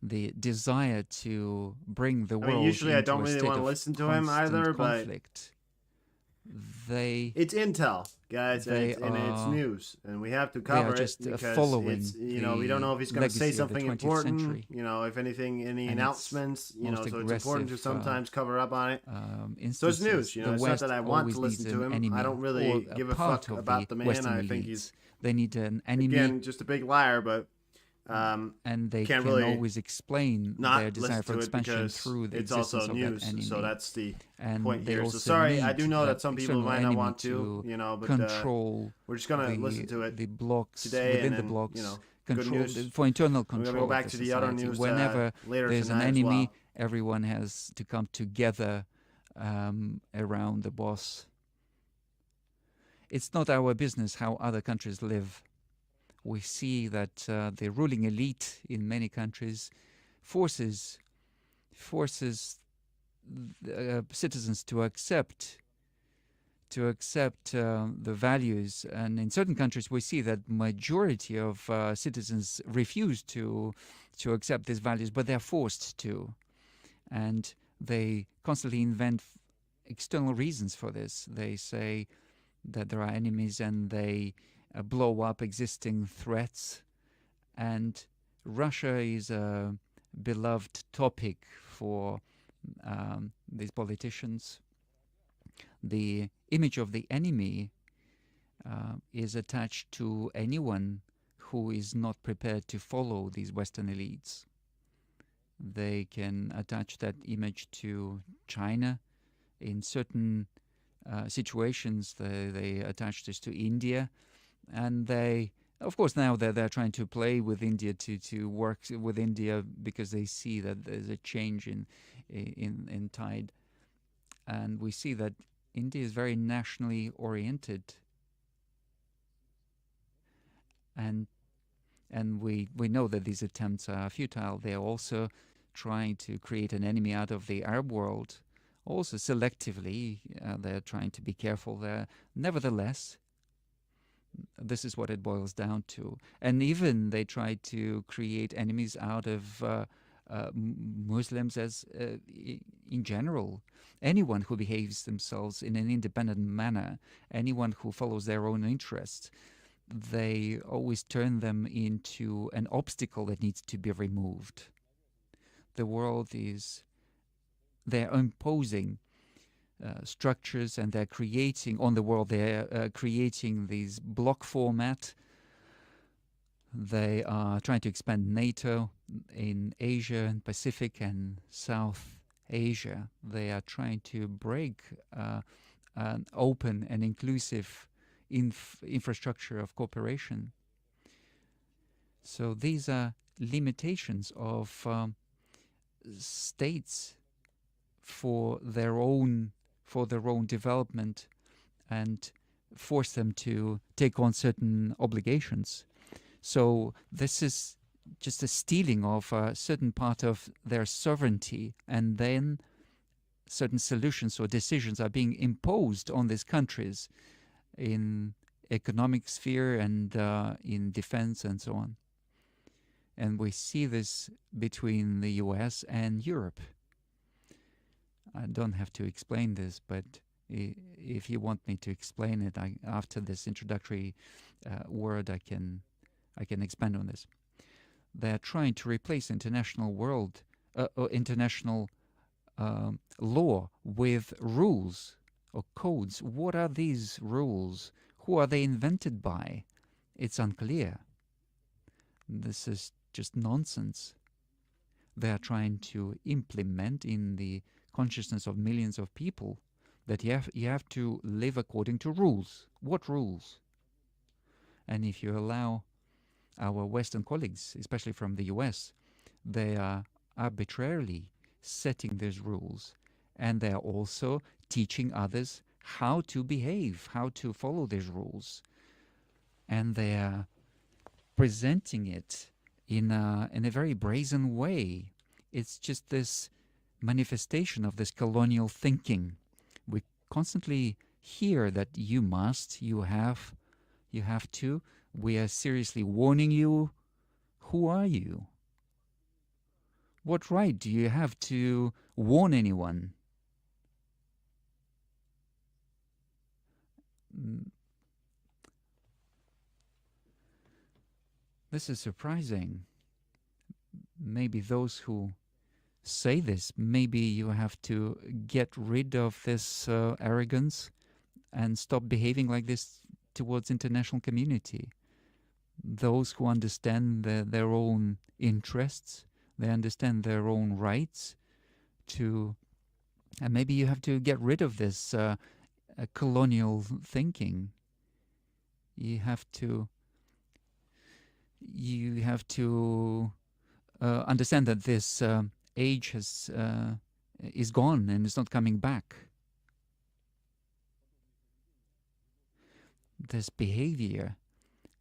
The desire to bring the world usually I into don't a really state want to of listen to him constant either, but conflict, it's intel, guys, and it's news, and we have to cover it because following it's, we don't know if he's going to say something important. Century. If anything, any announcements, so it's important to sometimes cover up on it. So it's instances. news, it's not that I want to listen to him. I don't really give a fuck about the man. Western I think elites. he's They need an enemy, again just a big liar, but and they can't can really always explain not their desire listen for to it expansion because through the it's existence also of news. that enemy. So that's the And point they here. So also sorry, I need do know that some people external might not enemy want to, but control we're just gonna listen to it the blocks today, within and the then, blocks. good Control news. for internal We're control. gonna go back of to the the other society. news Whenever later there's an tonight as enemy, well. everyone has to come together around the boss. It's not our business how other countries live. We see that the ruling elite in many countries forces citizens to accept the values, and in certain countries we see that majority of citizens refuse to accept these values, but they're forced to, and they constantly invent external reasons for this. They say that there are enemies, and they blow up existing threats. And Russia is a beloved topic for these politicians. The image of the enemy is attached to anyone who is not prepared to follow these Western elites. They can attach that image to China. In certain situations, they attach this to India. And they, of course, now they're trying to play with India to work with India because they see that there's a change in tide, and we see that India is very nationally oriented, and we know that these attempts are futile. They're also trying to create an enemy out of the Arab world, also selectively. They're trying to be careful there. Nevertheless, this is what it boils down to. And even they try to create enemies out of Muslims as in general. Anyone who behaves themselves in an independent manner, anyone who follows their own interests, they always turn them into an obstacle that needs to be removed. The world is, they're imposing structures, and they're creating, on the world, they're creating these block format. They are trying to expand NATO in Asia and Pacific and South Asia. They are trying to break an open and inclusive infrastructure of cooperation. So these are limitations of states for their own development, and force them to take on certain obligations. So this is just a stealing of a certain part of their sovereignty, and then certain solutions or decisions are being imposed on these countries in economic sphere and in defense and so on. And we see this between the US and Europe. I don't have to explain this, but if you want me to explain it, after this introductory word, I can expand on this. They're trying to replace international law with rules or codes. What are these rules? Who are they invented by? It's unclear. This is just nonsense. They are trying to implement in the consciousness of millions of people that you have to live according to rules. What rules? And if you allow our Western colleagues, especially from the US, they are arbitrarily setting these rules, and they are also teaching others how to behave, how to follow these rules. And they are presenting it in a very brazen way. It's just this manifestation of this colonial thinking. We constantly hear that you must, you have to. We are seriously warning you. Who are you? What right do you have to warn anyone? This is surprising. Maybe those who say this, maybe you have to get rid of this arrogance and stop behaving like this towards international community. Those who understand their own interests, they understand their own rights to, and maybe you have to get rid of this colonial thinking. You have to understand that this age is gone and is not coming back. This behavior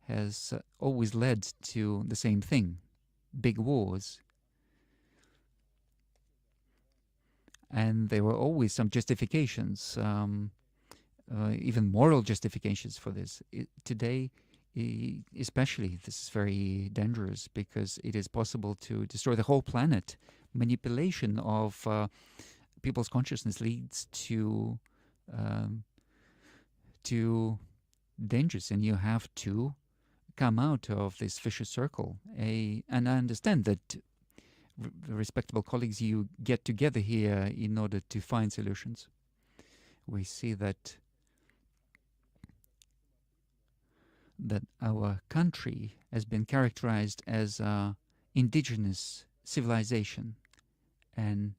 has always led to the same thing, big wars. And there were always some justifications, even moral justifications for this. Today, especially, this is very dangerous because it is possible to destroy the whole planet. Manipulation of people's consciousness leads to dangers, and you have to come out of this vicious circle. And I understand that respectable colleagues, you get together here in order to find solutions. We see that our country has been characterized as indigenous civilization, and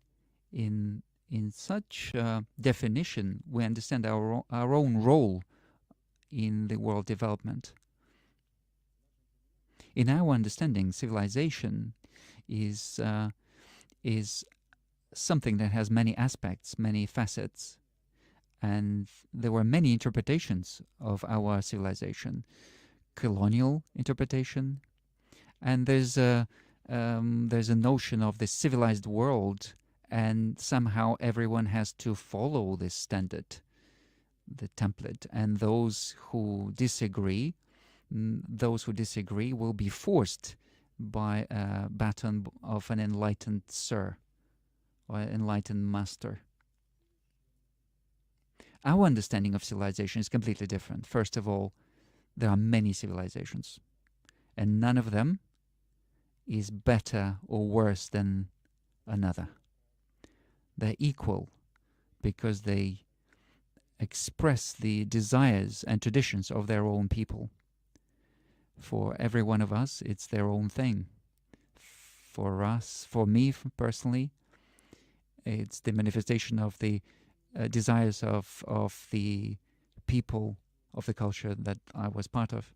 in such definition, we understand our own role in the world development. In our understanding, civilization is something that has many aspects, many facets, and there were many interpretations of our civilization. Colonial interpretation, and there's a notion of the civilized world, and somehow everyone has to follow this standard, the template, and those who disagree will be forced by a baton of an enlightened sir or enlightened master. Our understanding of civilization is completely different. First of all, there are many civilizations, and none of them is better or worse than another. They're equal because they express the desires and traditions of their own people. For every one of us, it's their own thing. For us, for me personally, it's the manifestation of the desires of the people of the culture that I was part of.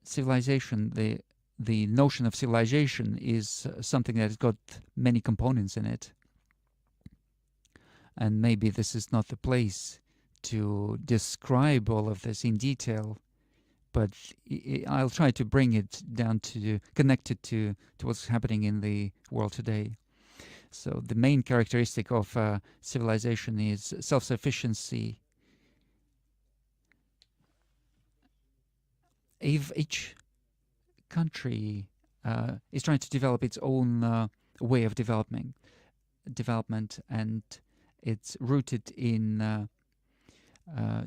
Civilization, the notion of civilization is something that has got many components in it. And maybe this is not the place to describe all of this in detail, but I'll try to bring it down to connect it to what's happening in the world today. So the main characteristic of civilization is self-sufficiency. If each country is trying to develop its own way of development, and it's rooted in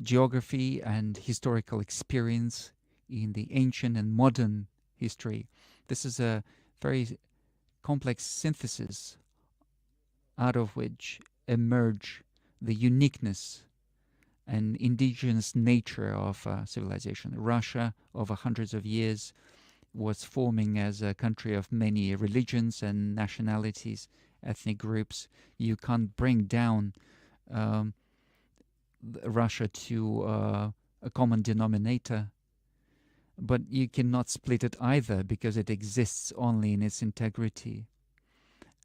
geography and historical experience, in the ancient and modern history. This is a very complex synthesis out of which emerge the uniqueness and indigenous nature of civilization. Russia, over hundreds of years, was forming as a country of many religions and nationalities, ethnic groups. You can't bring down Russia to a common denominator, but you cannot split it either, because it exists only in its integrity.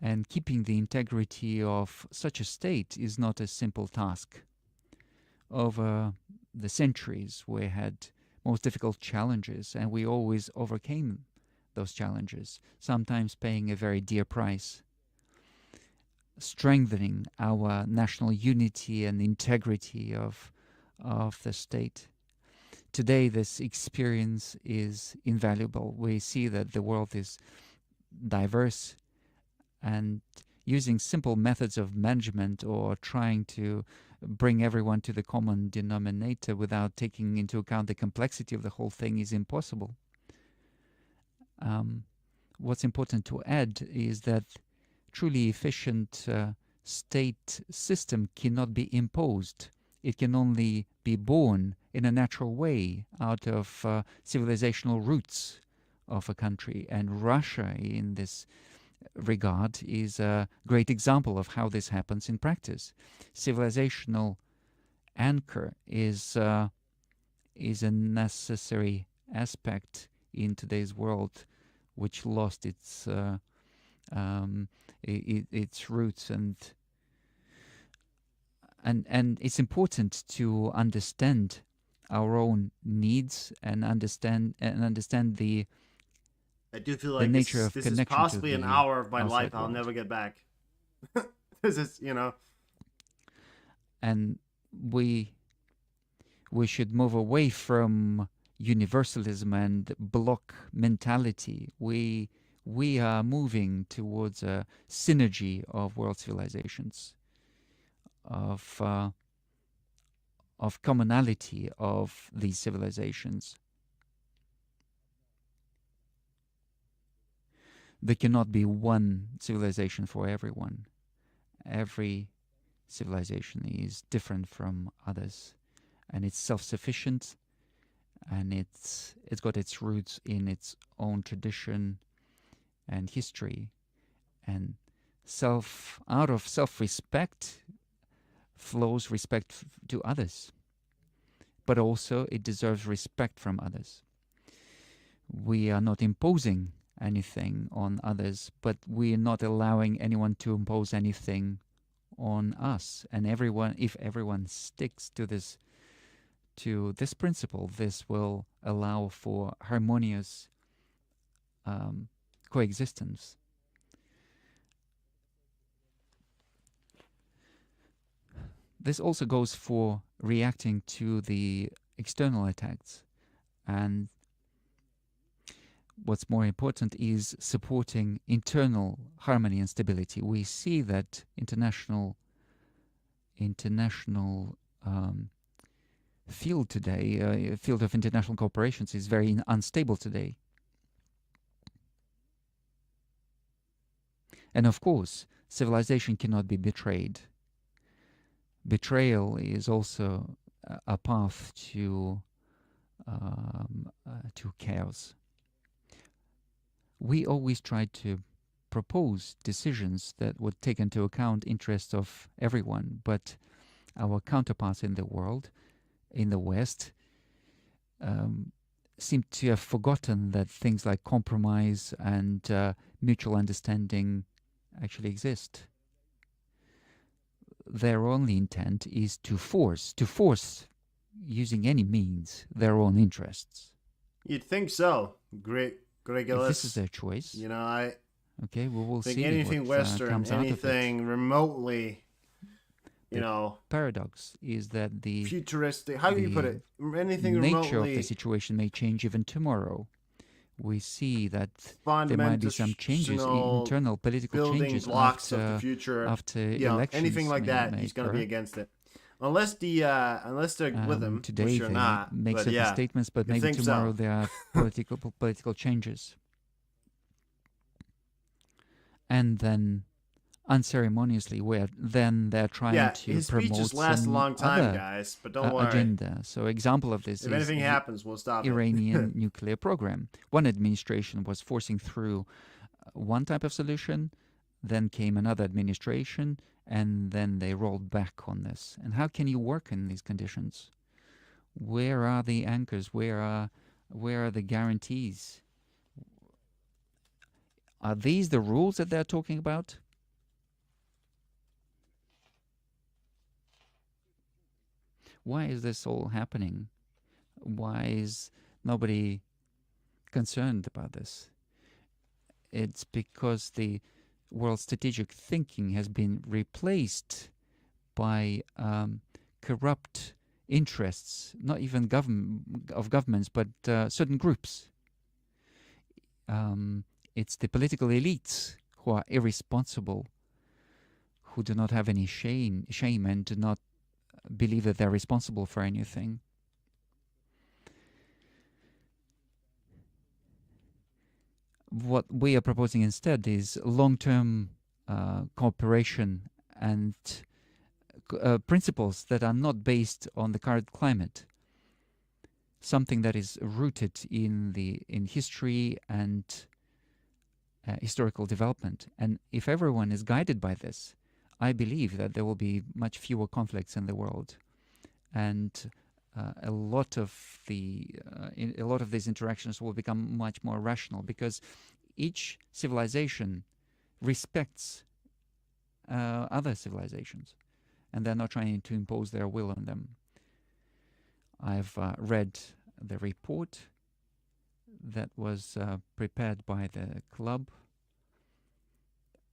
And keeping the integrity of such a state is not a simple task. Over the centuries, we had most difficult challenges, and we always overcame those challenges, sometimes paying a very dear price, strengthening our national unity and integrity of the state. Today, this experience is invaluable. We see that the world is diverse, and using simple methods of management or trying to bring everyone to the common denominator without taking into account the complexity of the whole thing is impossible. What's important to add is that truly efficient state system cannot be imposed. It can only be born in a natural way out of civilizational roots of a country. And Russia, in this regard, is a great example of how this happens in practice. Civilizational anchor is a necessary aspect in today's world, which lost its roots, and it's important to understand our own needs and understand the I do feel like nature of this connection is possibly to an the hour of my outside life I'll world. never get back. This is, And we should move away from universalism and block mentality. We are moving towards a synergy of world civilizations, of commonality of these civilizations. There cannot be one civilization for everyone. Every civilization is different from others, and it's self-sufficient, and it's got its roots in its own tradition and history. And out of self-respect flows respect to others, but also it deserves respect from others. We are not imposing anything on others, but we are not allowing anyone to impose anything on us. And if everyone sticks to this principle, this will allow for harmonious coexistence. This also goes for reacting to the external attacks, and what's more important is supporting internal harmony and stability. We see that international international field today, field of international cooperations is very unstable today. And of course, civilization cannot be betrayed. Betrayal is also a path to chaos. We always try to propose decisions that would take into account interests of everyone, but our counterparts in the world, in the West, seem to have forgotten that things like compromise and mutual understanding actually exist. Their only intent is to force, using any means, their own interests. You'd think so. Great, Gillis. If this is their choice, you know, we will think see anything what Western, comes out of it. anything remotely, paradox is that the futuristic. How do you put it? Anything nature remotely of the situation may change even tomorrow. We see that there might be some changes, fundamental internal political building changes blocks after of the future. after You know, elections. anything like that, may he's going to be occur. against it, unless they're with him, Today which they're they not. make But certain yeah, statements, but you maybe think tomorrow so. there are political changes. And then unceremoniously, they're trying to his promote speeches last a some long time, other guys. But don't worry. agenda. So example of this If is anything the happens, we'll stop it. Iranian nuclear program. One administration was forcing through one type of solution, then came another administration, and then they rolled back on this. And how can you work in these conditions? Where are the anchors? Where are the guarantees? Are these the rules that they're talking about? Why is this all happening? Why is nobody concerned about this? It's because the world strategic thinking has been replaced by corrupt interests, not even governments, but certain groups. It's the political elites who are irresponsible, who do not have any shame and do not believe that they're responsible for anything. What we are proposing instead is long-term cooperation and principles that are not based on the current climate. Something that is rooted in history and historical development. And if everyone is guided by this, I believe that there will be much fewer conflicts in the world, and a lot of these interactions will become much more rational, because each civilization respects other civilizations, and they're not trying to impose their will on them. I've read the report that was prepared by the club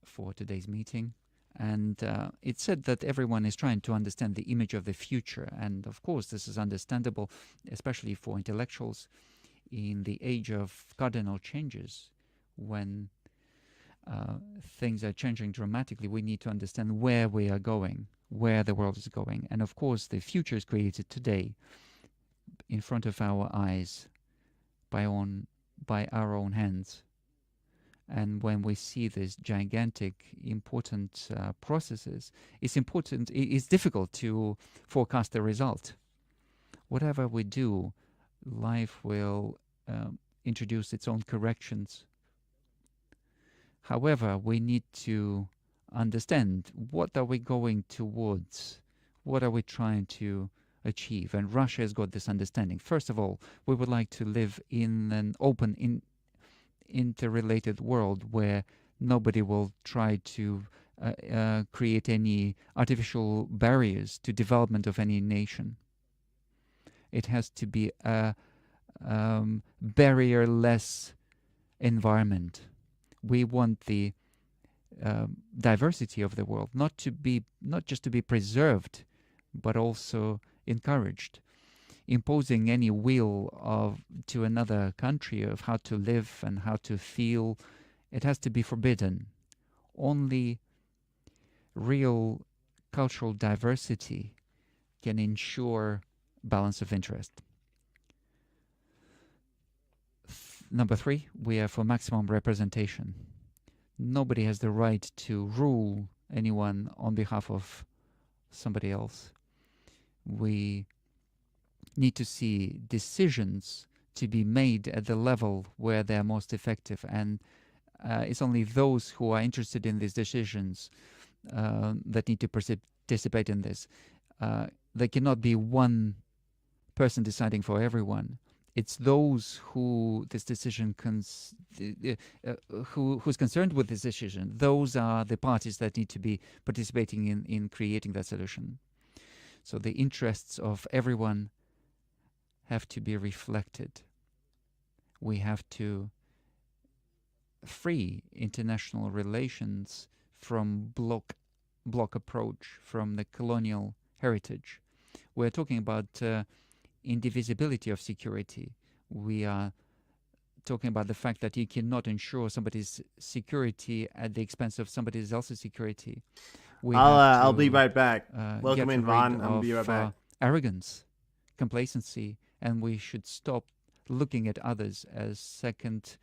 for today's meeting. And it said that everyone is trying to understand the image of the future. And of course, this is understandable, especially for intellectuals in the age of cardinal changes. When things are changing dramatically, we need to understand where we are going, where the world is going. And of course, the future is created today in front of our eyes by our own hands. And when we see these gigantic, important processes, it's difficult to forecast the result. Whatever we do, life will introduce its own corrections. However, we need to understand, what are we going towards? What are we trying to achieve? And Russia has got this understanding. First of all, we would like to live in an open, interrelated world where nobody will try to create any artificial barriers to development of any nation. It has to be a barrier-less environment. We want the diversity of the world not just to be preserved, but also encouraged. Imposing any will to another country of how to live and how to feel, it has to be forbidden. Only real cultural diversity can ensure balance of interest. Number 3, we are for maximum representation. Nobody has the right to rule anyone on behalf of somebody else. We need to see decisions to be made at the level where they are most effective, and it's only those who are interested in these decisions that need to participate in this. There cannot be one person deciding for everyone. It's those who this decision who's concerned with this decision. Those are the parties that need to be participating in creating that solution. So the interests of everyone have to be reflected. We have to free international relations from block approach, from the colonial heritage. We're talking about indivisibility of security. We are talking about the fact that you cannot ensure somebody's security at the expense of somebody else's security. I'll be right back. Welcome in, Vaughn. I'll be right back. Arrogance, complacency, and we should stop looking at others as second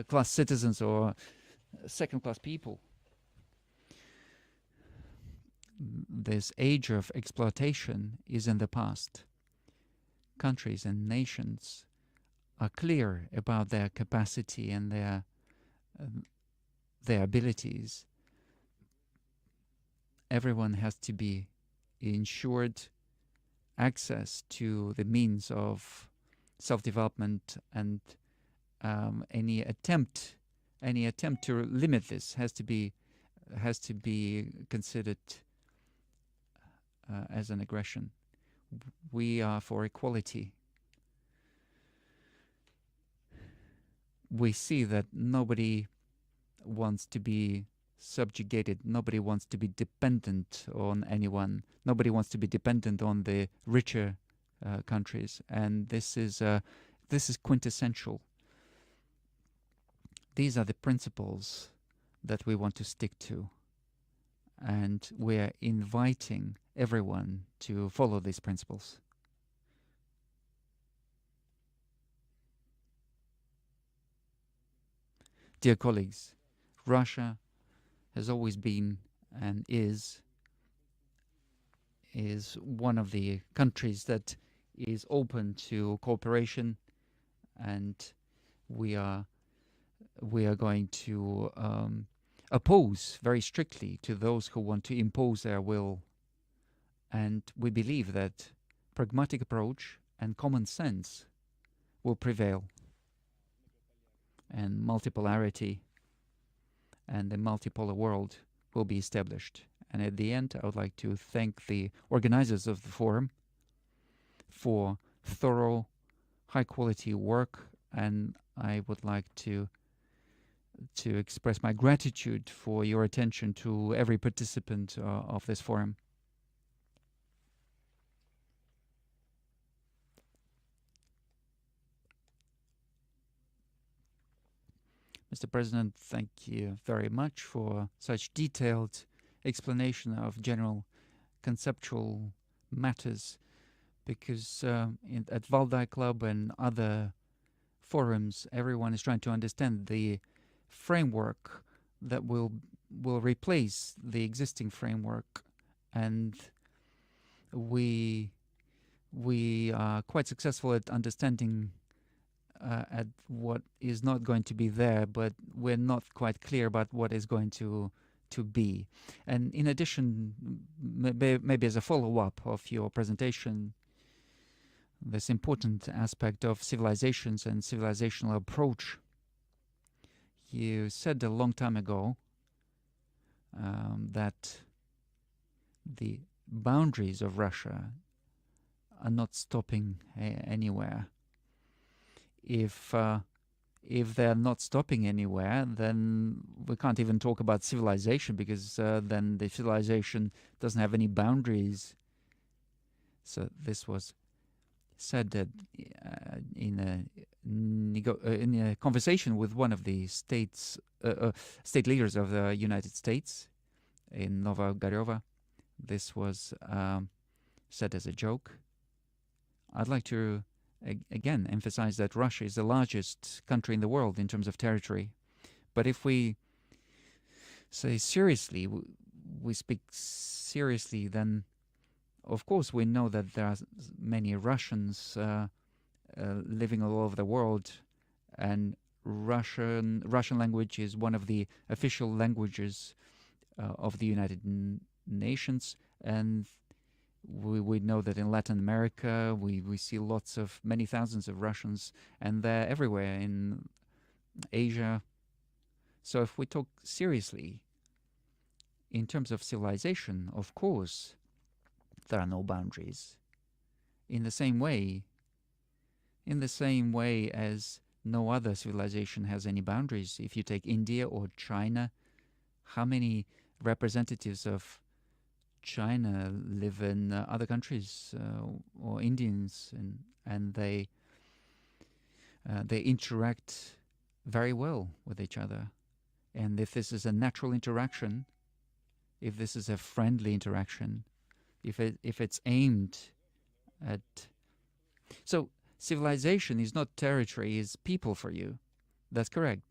class citizens or second class people. This age of exploitation is in the past. Countries and nations are clear about their capacity and their abilities. Everyone has to be ensured access to the means of self-development, and any attempt to limit this has to be considered as an aggression. We are for equality. We see that nobody wants to be subjugated. Nobody wants to be dependent on anyone. Nobody wants to be dependent on the richer countries, and this is quintessential. These are the principles that we want to stick to, and we're inviting everyone to follow these principles. Dear colleagues, Russia has always been and is one of the countries that is open to cooperation, and we are going to oppose very strictly to those who want to impose their will. And we believe that pragmatic approach and common sense will prevail, and multipolarity and the multipolar world will be established. And at the end, I would like to thank the organizers of the forum for thorough, high-quality work, and I would like to express my gratitude for your attention to every participant of this forum. Mr. President, thank you very much for such detailed explanation of general conceptual matters, because at Valdai Club and other forums, everyone is trying to understand the framework that will replace the existing framework, and we are quite successful at understanding at what is not going to be there, but we're not quite clear about what is going to be. And in addition, maybe as a follow-up of your presentation, this important aspect of civilizations and civilizational approach. You said a long time ago that the boundaries of Russia are not stopping anywhere. If they're not stopping anywhere, then we can't even talk about civilization, because then the civilization doesn't have any boundaries. So this was said that in a conversation with one of the state leaders of the United States. in Novogorova. This was said as a joke. I'd like to again emphasize that Russia is the largest country in the world in terms of territory. But if we say seriously, we speak seriously, then of course we know that there are many Russians living all over the world, and Russian language is one of the official languages of the United Nations, and we know that in Latin America we see many thousands of Russians, and they're everywhere in Asia. So if we talk seriously in terms of civilization, of course there are no boundaries. In the same way as no other civilization has any boundaries. If you take India or China, how many representatives of China live in other countries, or Indians, and they interact very well with each other. And if this is a natural interaction, if this is a friendly interaction, if it's aimed at... So civilization is not territory, is people for you. That's correct.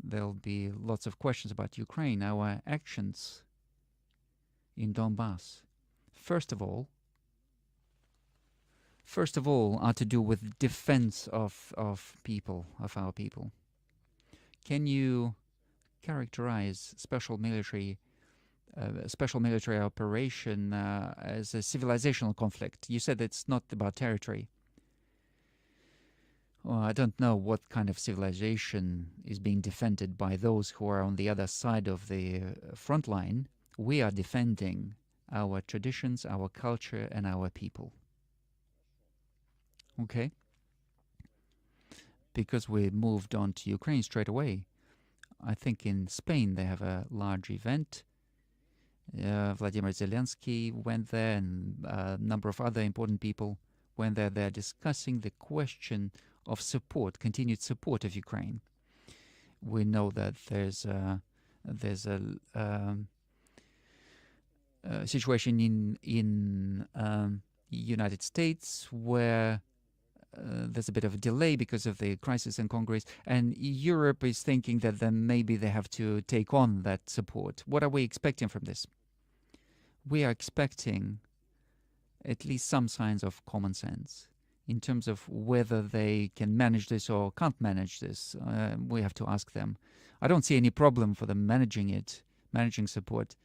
There'll be lots of questions about Ukraine, our actions in Donbass. First of all, are to do with defense of people, of our people. Can you characterize special military operation as a civilizational conflict? You said it's not about territory. Well, I don't know what kind of civilization is being defended by those who are on the other side of the front line. We are defending our traditions, our culture, and our people. Okay? Because we moved on to Ukraine straight away. I think in Spain they have a large event. Vladimir Zelensky went there, and a number of other important people went there. They're discussing the question of support, continued support of Ukraine. We know that there's a situation in United States where there's a bit of a delay because of the crisis in Congress, and Europe is thinking that then maybe they have to take on that support. What are we expecting from this? We are expecting at least some signs of common sense in terms of whether they can manage this or can't manage this. We have to ask them. I don't see any problem for them managing support.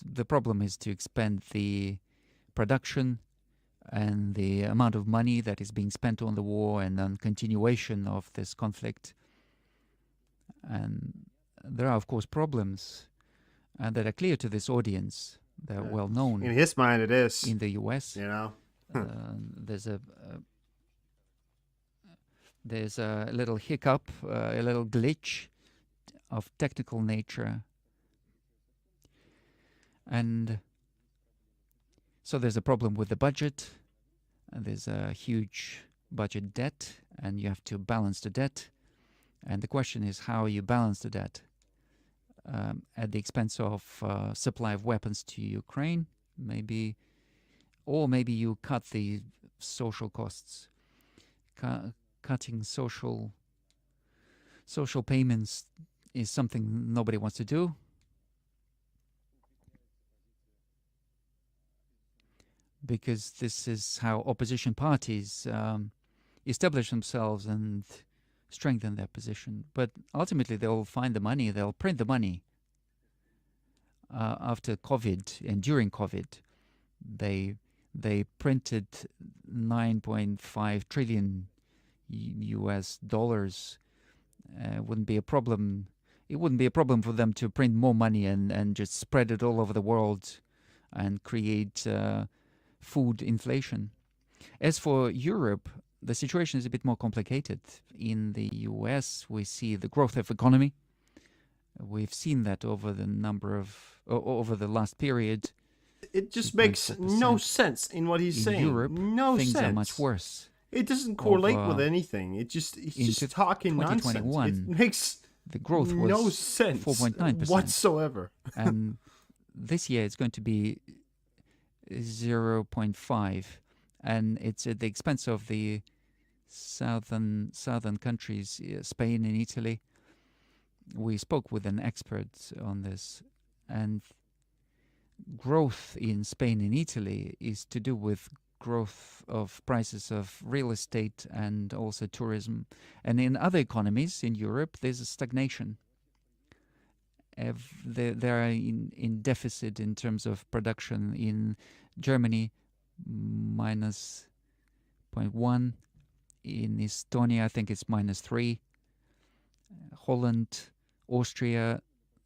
The problem is to expand the production and the amount of money that is being spent on the war and on continuation of this conflict. And there are, of course, problems that are clear to this audience. They're well known. In his mind, it is. In the U.S., you know, there's a little hiccup, a little glitch of technical nature. And so there's a problem with the budget, and there's a huge budget debt, and you have to balance the debt. And the question is how you balance the debt at the expense of supply of weapons to Ukraine, maybe, or maybe you cut the social costs. Cutting social payments is something nobody wants to do. Because this is how opposition parties establish themselves and strengthen their position. But ultimately, they'll find the money, they'll print the money. After COVID and during COVID, they printed 9.5 trillion US dollars. Wouldn't be a problem. It wouldn't be a problem for them to print more money and just spread it all over the world and create food inflation. As for Europe, the situation is a bit more complicated. In the US, we see the growth of economy. We've seen that over the last period. It just makes no sense in what he's saying. In Europe, things are much worse. It doesn't correlate with anything. He's just talking nonsense. It makes the growth was no sense 4.9% whatsoever. and this year it's going to be 0.5, and it's at the expense of the southern countries, Spain and Italy. We spoke with an expert on this, and growth in Spain and Italy is to do with growth of prices of real estate and also tourism. And in other economies in Europe, there's a stagnation. They are in deficit in terms of production. In Germany, minus 0.1. In Estonia, I think it's minus 3. Holland, Austria,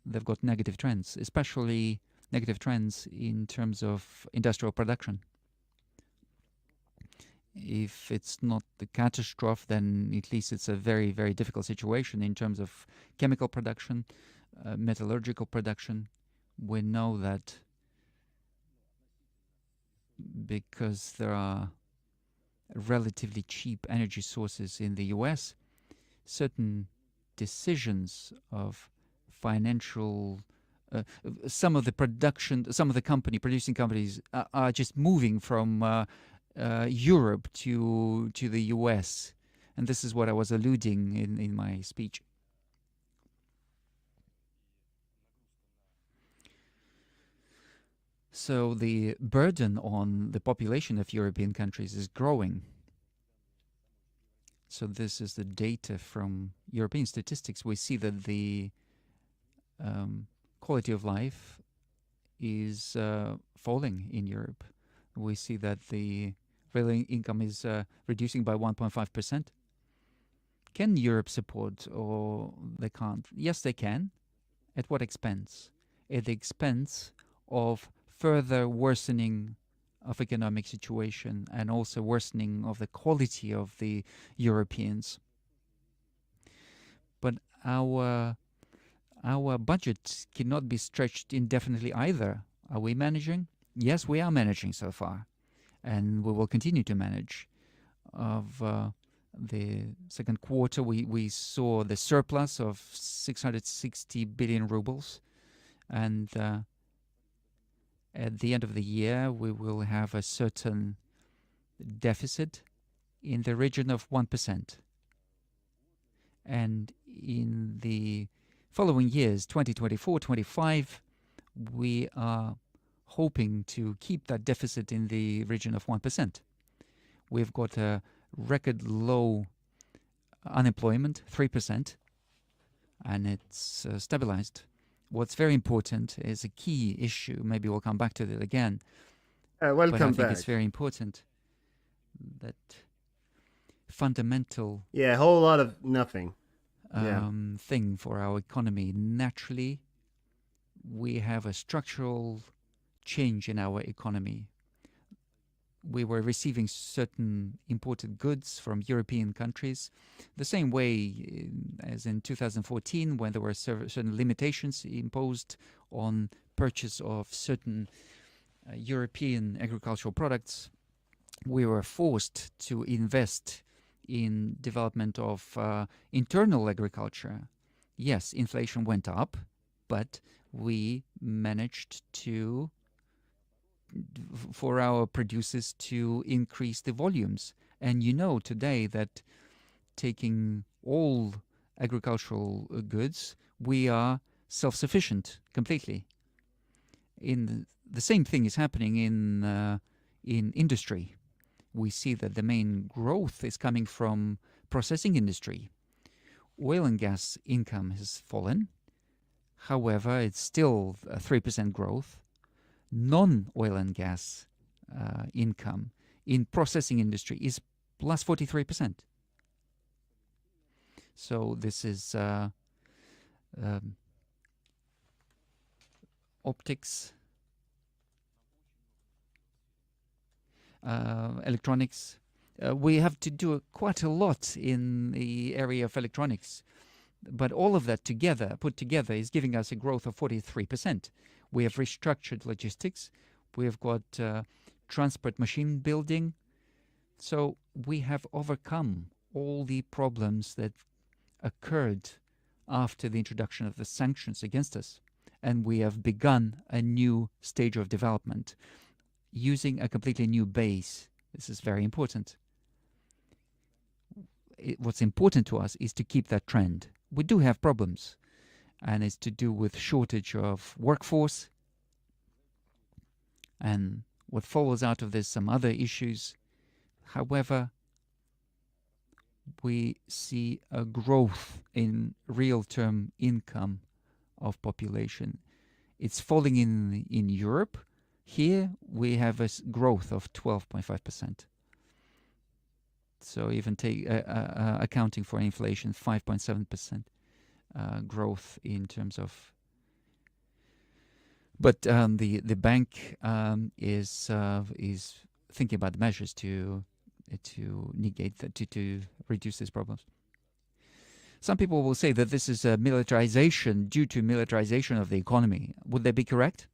they've got negative trends, especially negative trends in terms of industrial production. If it's not the catastrophe, then at least it's a very, very difficult situation in terms of chemical production, metallurgical production. We know that because there are relatively cheap energy sources in the US, certain decisions of financial some of the producing companies are just moving from Europe to the US, and this is what I was alluding in my speech. So the burden on the population of European countries is growing. So this is the data from European statistics. We see that the quality of life is falling in Europe. We see that the real income is reducing by 1.5%. Can Europe support, or they can't? Yes, they can. At what expense? At the expense of further worsening of economic situation and also worsening of the quality of the Europeans. But our budget cannot be stretched indefinitely either. Are we managing? Yes, we are managing so far, and we will continue to manage. Of the second quarter, we saw the surplus of 660 billion rubles, and at the end of the year, we will have a certain deficit in the region of 1%. And in the following years, 2024, 25, we are hoping to keep that deficit in the region of 1%. We've got a record low unemployment, 3%, and it's stabilized. What's very important is a key issue. Maybe we'll come back to that again. Welcome but I think back. it's very important that fundamental a whole lot of nothing. thing for our economy. Naturally, we have a structural change in our economy. We were receiving certain imported goods from European countries, the same way as in 2014 when there were certain limitations imposed on purchase of certain European agricultural products. We were forced to invest in development of internal agriculture. Yes, inflation went up, but we managed for our producers to increase the volumes. And you know today that taking all agricultural goods, we are self-sufficient completely. The same thing is happening in industry. We see that the main growth is coming from processing industry. Oil and gas income has fallen. However, it's still a 3% growth. Non-oil and gas income in processing industry is plus 43%. So this is optics, electronics. We have to do quite a lot in the area of electronics, but all of that put together, is giving us a growth of 43%. We have restructured logistics. We have got transport machine building. So we have overcome all the problems that occurred after the introduction of the sanctions against us. And we have begun a new stage of development using a completely new base. This is very important. What's important to us is to keep that trend. We do have problems, and it's to do with shortage of workforce, and what follows out of this, some other issues. However, we see a growth in real-term income of population. It's falling in Europe. Here we have a growth of 12.5%. So even accounting for inflation, 5.7% growth in terms of. But the bank is thinking about measures to negate that, to reduce these problems. Some people will say that this is a militarization due to militarization of the economy. Would they be correct?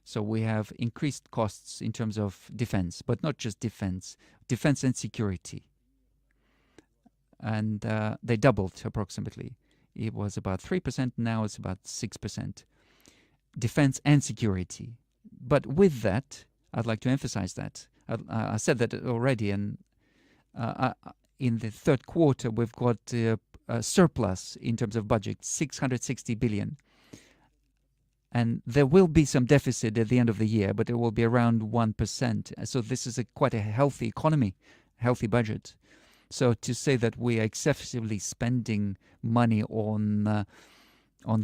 So we have increased costs in terms of defense, but not just defense and security. And they doubled approximately. It was about 3%, now it's about 6%. Defense and security. But with that, I'd like to emphasize that. I said that already, and in the third quarter, we've got a surplus in terms of budget, 660 billion. And there will be some deficit at the end of the year, but it will be around 1%. So this is quite a healthy economy, healthy budget. So to say that we are excessively spending money on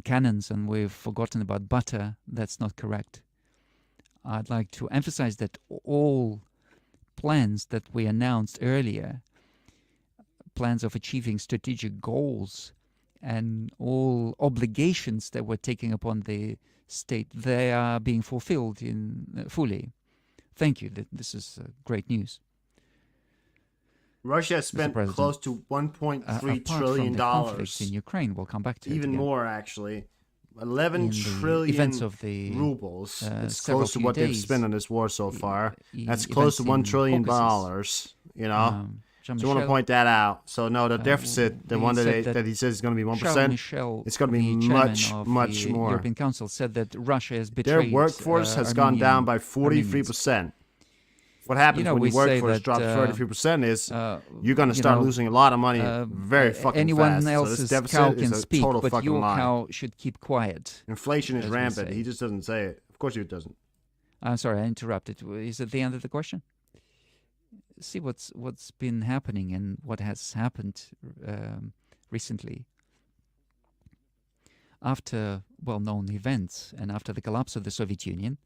cannons and we've forgotten about butter, that's not correct. I'd like to emphasize that all plans that we announced earlier, plans of achieving strategic goals and all obligations that we're taking upon the state, they are being fulfilled fully. Thank you. This is great news. Russia spent close to $1.3 trillion conflicts in Ukraine. We'll come back to even more, actually. 11 trillion rubles. It's close to what they've spent on this war so far. That's close to $1 trillion. You know, so I want to point that out. So no, the deficit, the one that he says is going to be 1%, it's going to be much more. The European Council said that Russia has betrayed. Their workforce has gone down by 43%. What happens when your workforce drops 33% is you're going to start losing a lot of money very fucking anyone fast. Else's so this cow deficit can is a speak, total but fucking your lie. cow should keep quiet. Inflation is rampant. He just doesn't say it. Of course he doesn't. I'm sorry, I interrupted. Is it the end of the question? See what's been happening and what has happened recently. After well-known events and after the collapse of the Soviet Union,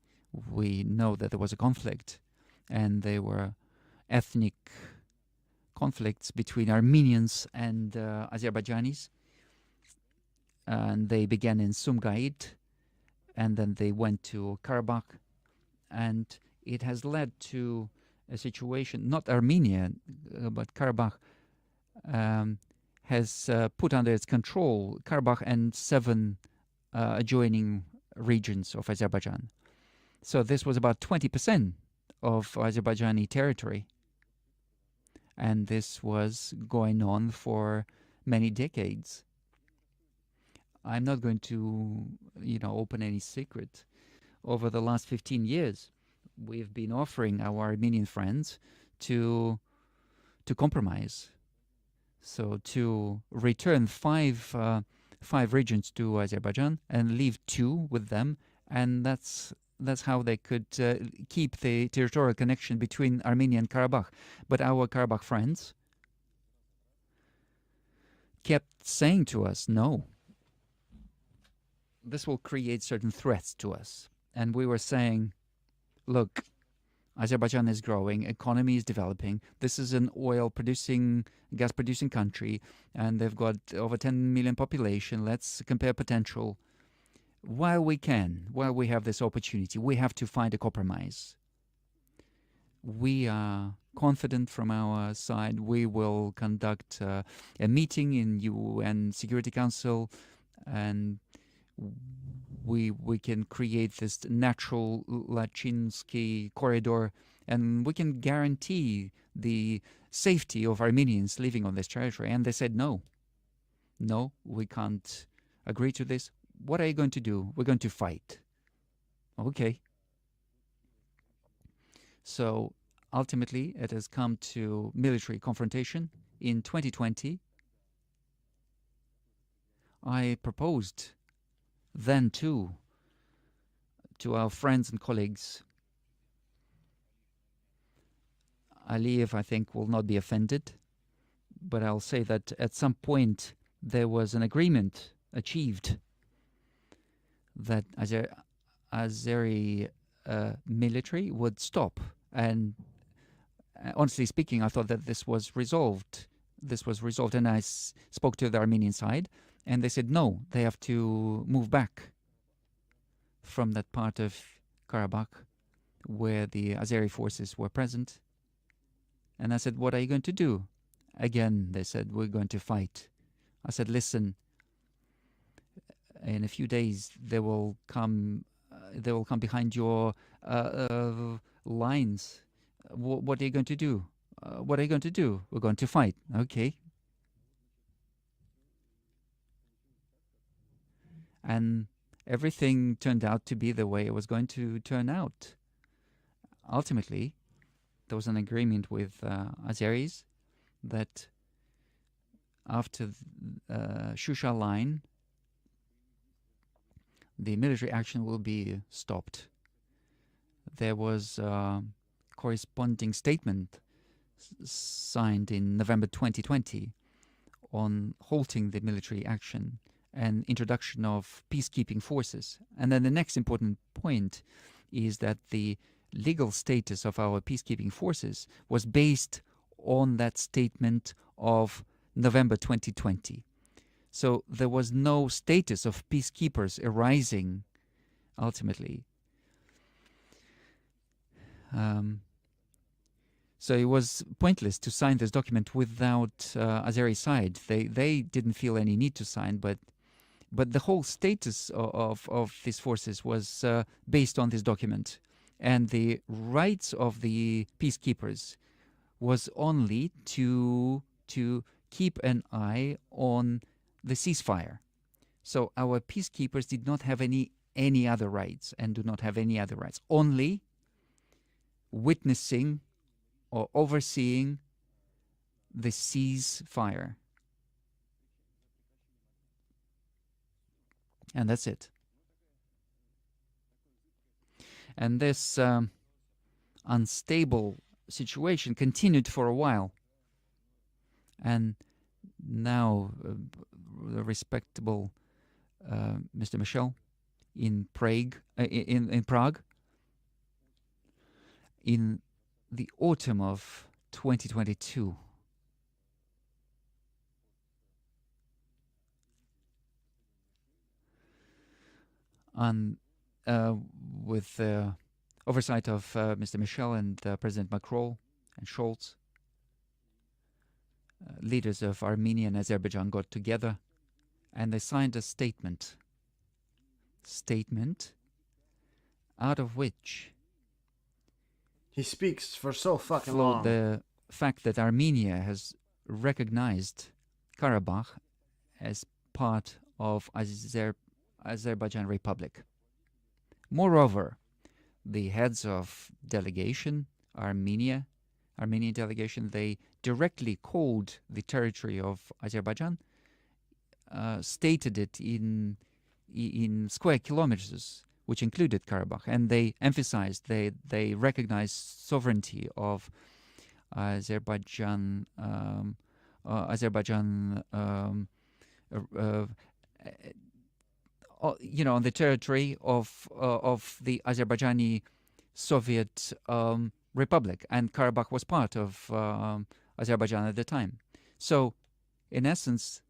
we know that there was a conflict. And there were ethnic conflicts between Armenians and Azerbaijanis. And they began in Sumgait, and then they went to Karabakh. And it has led to a situation, not Armenia, but Karabakh has put under its control Karabakh and 7 adjoining regions of Azerbaijan. So this was about 20% of Azerbaijani territory. And this was going on for many decades. I'm not going to, open any secret. Over the last 15 years, we've been offering our Armenian friends to compromise. So to return five regions to Azerbaijan and leave 2 with them, and that's how they could keep the territorial connection between Armenia and Karabakh. But our Karabakh friends kept saying to us, no, this will create certain threats to us. And we were saying, look, Azerbaijan is growing, economy is developing. This is an oil-producing, gas-producing country, and they've got over 10 million population. Let's compare potential. While we have this opportunity, we have to find a compromise. We are confident from our side. We will conduct a meeting in UN Security Council, and we can create this natural Lachinsky corridor, and we can guarantee the safety of Armenians living on this territory. And they said no. no, we can't agree to this. What are you going to do? We're going to fight. Okay. So ultimately, it has come to military confrontation. In 2020, I proposed then too to our friends and colleagues. Aliyev, I think, will not be offended, but I'll say that at some point there was an agreement achieved that Azeri military would stop. And honestly speaking, I thought that this was resolved. And I spoke to the Armenian side, and they said no, they have to move back from that part of Karabakh where the Azeri forces were present. And I said, what are you going to do? Again, they said, we're going to fight. I said, listen, in a few days they will come behind your lines. What are you going to do? What are you going to do? We're going to fight. Okay. And everything turned out to be the way it was going to turn out. Ultimately, there was an agreement with Azeris that after Shusha line, the military action will be stopped. There was a corresponding statement signed in November 2020 on halting the military action and introduction of peacekeeping forces. And then the next important point is that the legal status of our peacekeeping forces was based on that statement of November 2020. So there was no status of peacekeepers arising ultimately. So it was pointless to sign this document without Azeri side. They didn't feel any need to sign, but the whole status of these forces was based on this document. And the rights of the peacekeepers was only to keep an eye on the ceasefire. So our peacekeepers did not have any other rights and do not have any other rights. Only witnessing or overseeing the ceasefire. And that's it. And this unstable situation continued for a while. And now the respectable Mr. Michel in Prague, in the autumn of 2022, with the oversight of Mr. Michel and President Macron and Scholz, leaders of Armenia and Azerbaijan got together and they signed a statement out of which he speaks for so fucking flowed long. the fact that Armenia has recognized Karabakh as part of Azerbaijan Republic. Moreover, the heads of delegation, Armenian delegation, they directly called the territory of Azerbaijan, stated it in square kilometers, which included Karabakh, and they emphasized, they recognized sovereignty of Azerbaijan, on the territory of the Azerbaijani Soviet Republic, and Karabakh was part of Azerbaijan at the time. So, in essence,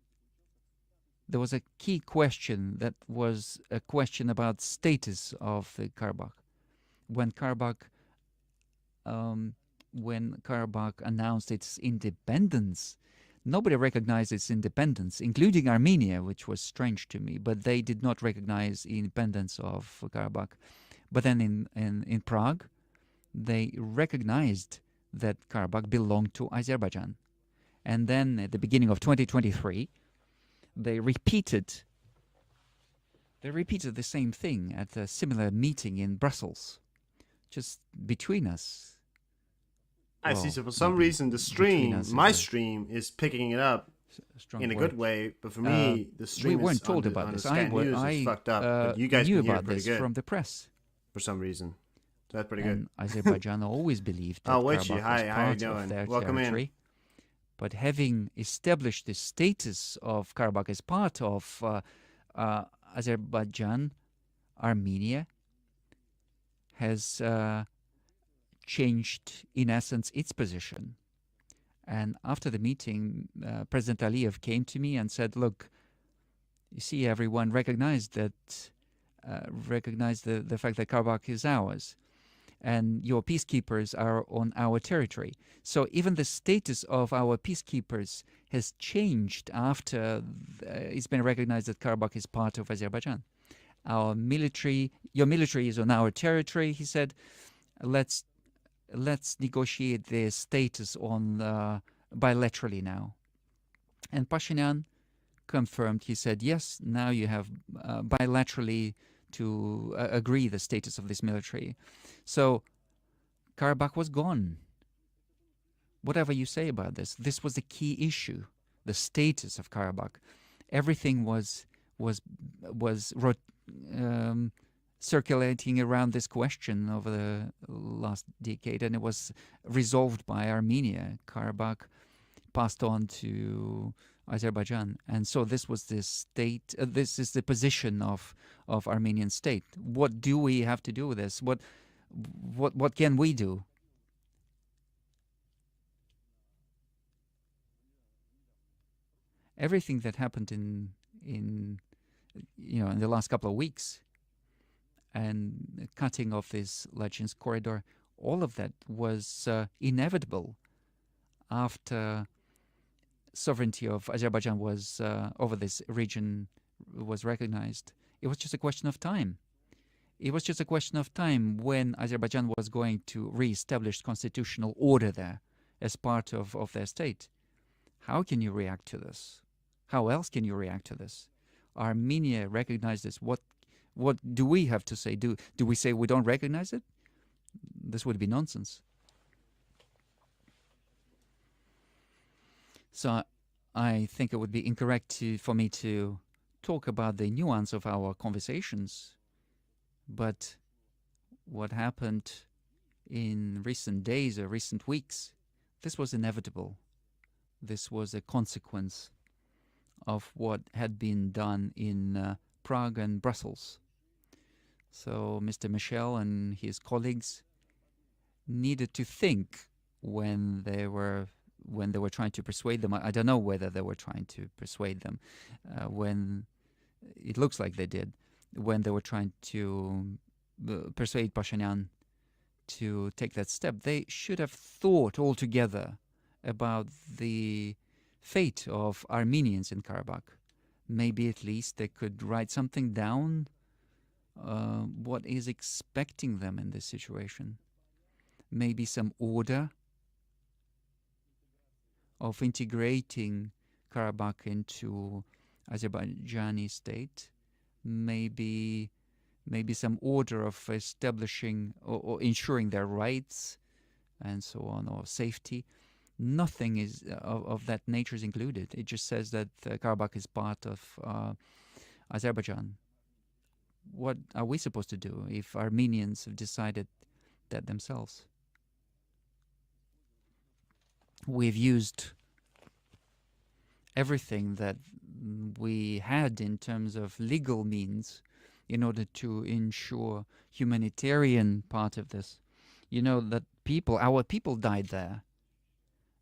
there was a key question that was a question about status of the Karabakh. When Karabakh announced its independence, nobody recognized its independence, including Armenia, which was strange to me, but they did not recognize the independence of Karabakh. But then in Prague, they recognized that Karabakh belonged to Azerbaijan. And then at the beginning of 2023, they repeated the same thing at a similar meeting in Brussels, just between us. I see. So for some reason, the stream, my stream, is picking it up in a good way, but for me, the stream we weren't is told on about the this. Sky News is fucked up. But you guys knew can hear about it pretty this good from the press. for some reason. So that's pretty good. And Azerbaijan always believed that Oh, Karabakh Witchy, was hi, how you part doing? of their Welcome territory. in. But having established the status of Karabakh as part of Azerbaijan, Armenia has changed, in essence, its position. And after the meeting, President Aliyev came to me and said, look, you see, everyone recognized the fact that Karabakh is ours, and your peacekeepers are on our territory. So even the status of our peacekeepers has changed after it's been recognized that Karabakh is part of Azerbaijan. Your military is on our territory, he said. Let's negotiate their status on bilaterally now. And Pashinyan confirmed. He said, yes, now you have bilaterally to agree the status of this military. So Karabakh was gone. Whatever you say about this, this was the key issue, the status of Karabakh. Everything was circulating around this question over the last decade, and it was resolved by Armenia. Karabakh passed on to Azerbaijan, and so this was the state. This is the position of Armenian state. What do we have to do with this? What can we do? Everything that happened in the last couple of weeks, and cutting off this Legends corridor, all of that was inevitable after sovereignty of Azerbaijan was over this region was recognized. It was just a question of time. It was just a question of time when Azerbaijan was going to re-establish constitutional order there as part of their state. How can you react to this? How else can you react to this? Armenia recognized this. What do we have to say? Do we say we don't recognize it? This would be nonsense. So I think it would be incorrect for me to talk about the nuance of our conversations. But what happened in recent days or recent weeks, this was inevitable. This was a consequence of what had been done in Prague and Brussels. So Mr. Michel and his colleagues needed to think when they were trying to persuade them. I don't know whether they were trying to persuade them. When it looks like they did, when they were trying to persuade Pashinyan to take that step, they should have thought altogether about the fate of Armenians in Karabakh. Maybe at least they could write something down, what is expecting them in this situation. Maybe some order of integrating Karabakh into Azerbaijani state. Maybe some order of establishing or ensuring their rights and so on, or safety. Nothing is of that nature is included. It just says that Karabakh is part of Azerbaijan. What are we supposed to do if Armenians have decided that themselves? We've used everything that we had in terms of legal means in order to ensure humanitarian part of this. You know that our people died there.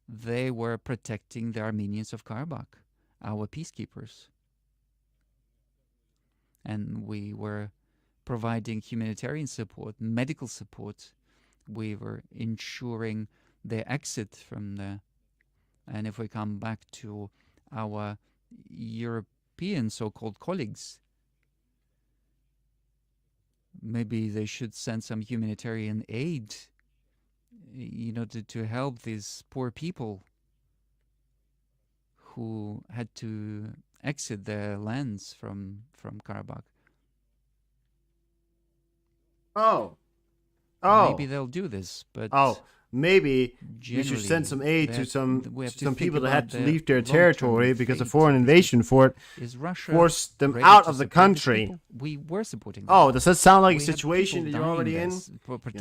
They were protecting the Armenians of Karabakh, our peacekeepers. And we were providing humanitarian support, medical support. We were ensuring their exit from there. And if we come back to our European so-called colleagues, maybe they should send some humanitarian aid, to help these poor people who had to exit their lands from Karabakh. Oh. Maybe they'll do this, but maybe we should send some aid to some people that had to leave their territory because a foreign invasion forced them out of the country. We were supporting them. Oh, does that sound like a situation that you're already in?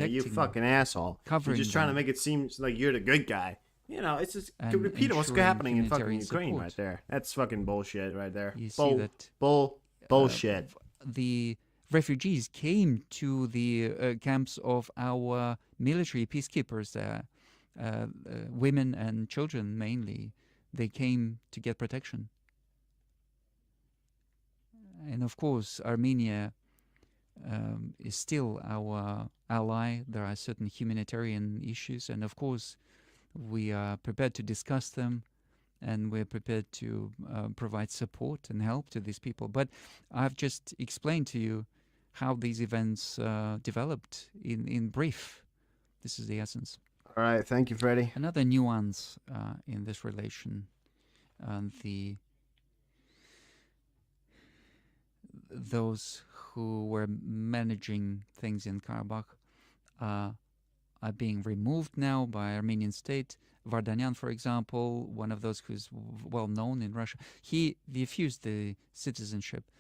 You fucking asshole. You're just trying to make it seem like you're the good guy. You know, it's just repeat what's happening in fucking Ukraine right there. That's fucking bullshit right there. You see that bullshit. The refugees came to the camps of our military peacekeepers there, women and children mainly. They came to get protection. And of course, Armenia is still our ally. There are certain humanitarian issues, and of course, we are prepared to discuss them, and we're prepared to provide support and help to these people. But I've just explained to you how these events developed in brief. This is the essence. All right, thank you, Freddie. Another nuance in this relation, those who were managing things in Karabakh are being removed now by Armenian state. Vardanyan, for example, one of those who's well known in Russia, he refused the citizenship.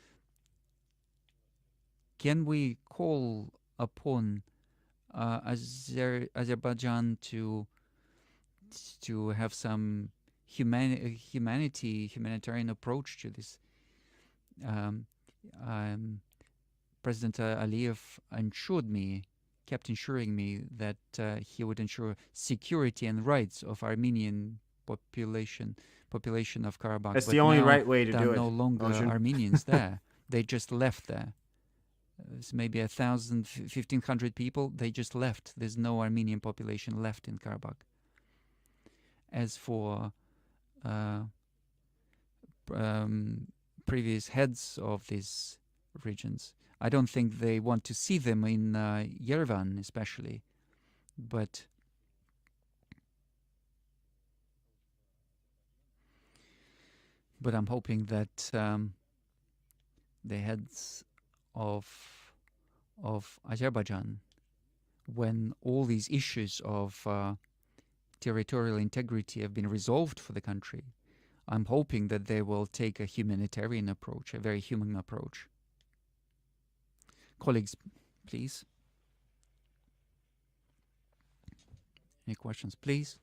Can we call upon Azerbaijan to have some humanitarian approach to this? President Aliyev kept ensuring me that he would ensure security and rights of Armenian population of Karabakh. That's but the only now right way to do it. There are no longer Armenians there. They just left there. There's maybe 1,000, 1,500 people. They just left. There's no Armenian population left in Karabakh. As for previous heads of these regions, I don't think they want to see them in Yerevan especially, but I'm hoping that the heads of Azerbaijan, when all these issues of territorial integrity have been resolved for the country, I'm hoping that they will take a humanitarian approach, a very human approach. Colleagues, please. Any questions, please?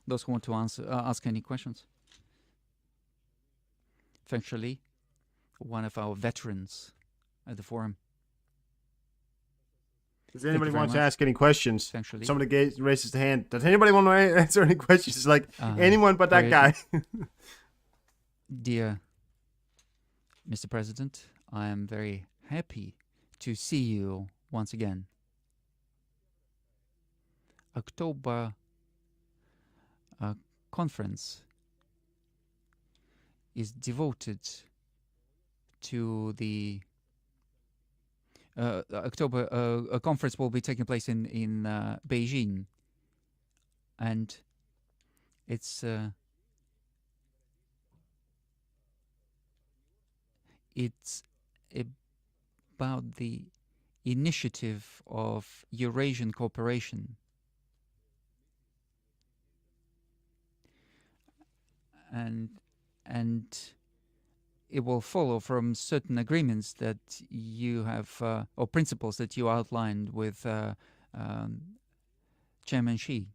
Those who want to ask any questions. Eventually, one of our veterans at the forum. Does anybody want to ask any questions? Eventually. Somebody raises the hand. Does anybody want to answer any questions? It's like anyone but that guy. Dear Mr. President, I am very happy to see you once again. October conference is devoted to the October a conference will be taking place in Beijing, and it's about the initiative of Eurasian cooperation. And it will follow from certain agreements that you have, or principles that you outlined with Chairman Xi.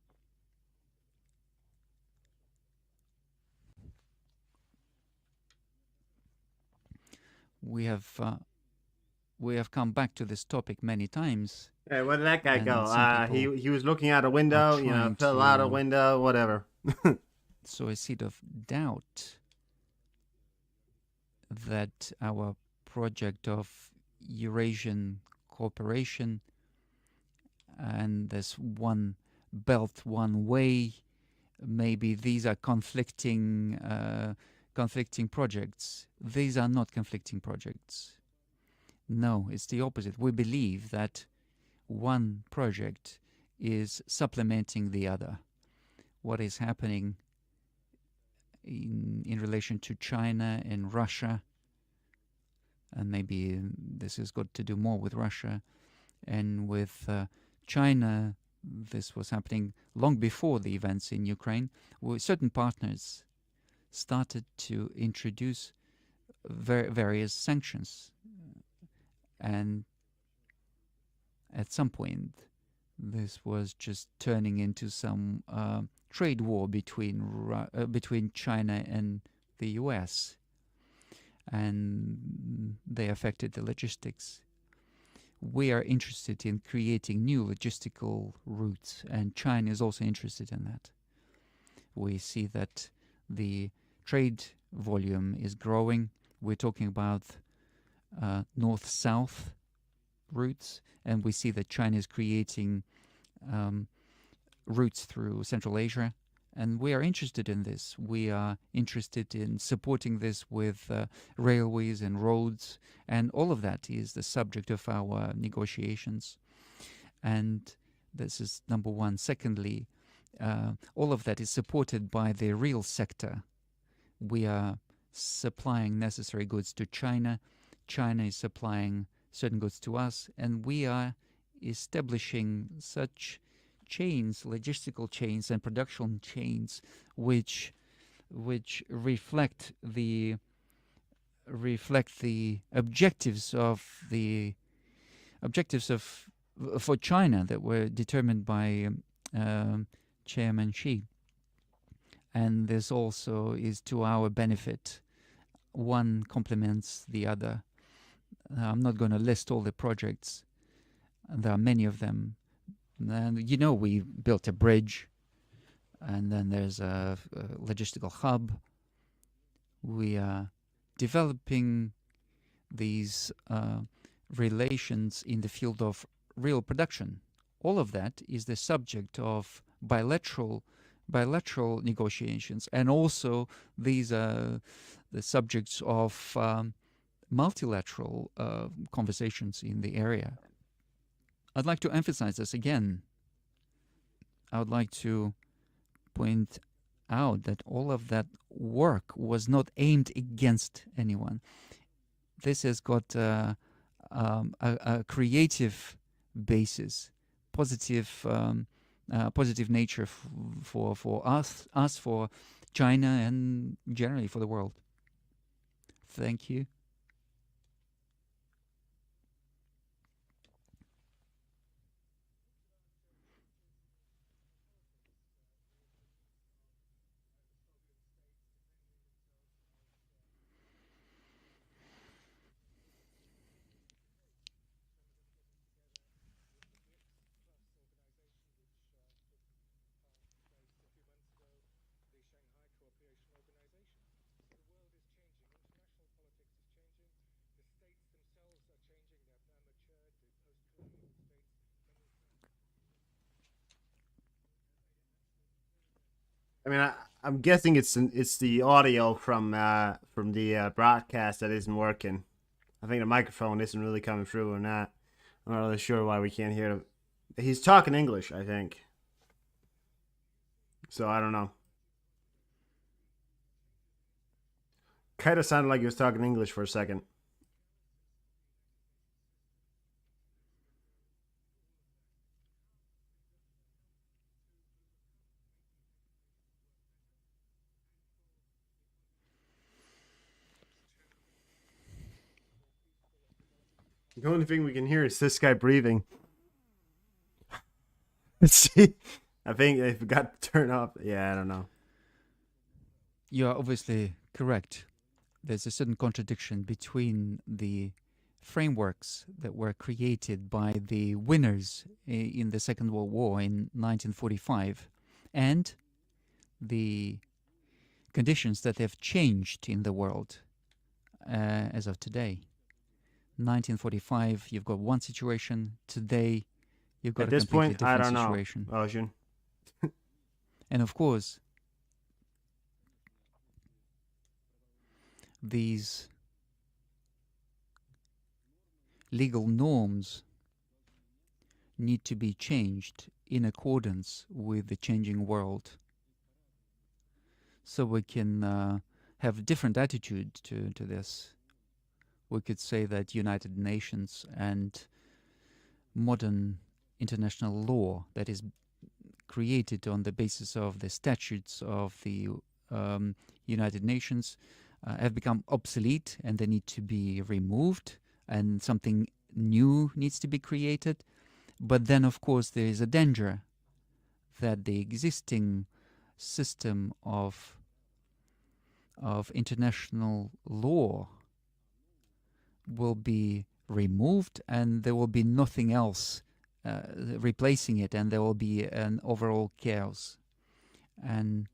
We have come back to this topic many times. Hey, where did that guy go? He was looking out a window, fell out a window, whatever. So a seed of doubt that our project of Eurasian cooperation and this one belt, one way, maybe these are conflicting projects. These are not conflicting projects. No, it's the opposite. We believe that one project is supplementing the other. What is happening in relation to China and Russia, and maybe this has got to do more with Russia. And with China, this was happening long before the events in Ukraine, where certain partners started to introduce various sanctions. And at some point, this was just turning into some trade war between China and the US. And they affected the logistics. We are interested in creating new logistical routes, and China is also interested in that. We see that the trade volume is growing. We're talking about north-south routes, and we see that China is creating routes through Central Asia, and we are interested in this. We are interested in supporting this with railways and roads, and all of that is the subject of our negotiations. And this is number one. Secondly, all of that is supported by the real sector. We are supplying necessary goods to China. China is supplying certain goods to us, and we are establishing such chains, logistical chains and production chains, which reflect the objectives for China that were determined by Chairman Xi. And this also is to our benefit. One complements the other. I'm not going to list all the projects. There are many of them. And we built a bridge, and then there's a logistical hub. We are developing these relations in the field of real production. All of that is the subject of bilateral negotiations, and also these are the subjects of multilateral conversations in the area. I'd like to emphasize this again. I would like to point out that all of that work was not aimed against anyone. This has got a creative basis, positive nature for us, for China, and generally for the world. Thank you. I mean, I'm guessing it's the audio from the broadcast that isn't working. I think the microphone isn't really coming through or not. I'm not really sure why we can't hear him. He's talking English, I think. So I don't know. Kind of sounded like he was talking English for a second. The only thing we can hear is this guy breathing. See, I think they forgot to turn off. Yeah, I don't know. You are obviously correct. There's a certain contradiction between the frameworks that were created by the winners in the Second World War in 1945 and the conditions that have changed in the world as of today. 1945, you've got one situation. Today, you've got at a this completely point, different I don't situation. know. Ocean. And of course, these legal norms need to be changed in accordance with the changing world. So we can have a different attitude to this. We could say that United Nations and modern international law that is created on the basis of the statutes of the United Nations have become obsolete, and they need to be removed, and something new needs to be created. But then, of course, there is a danger that the existing system of international law will be removed, and there will be nothing else replacing it, and there will be an overall chaos. And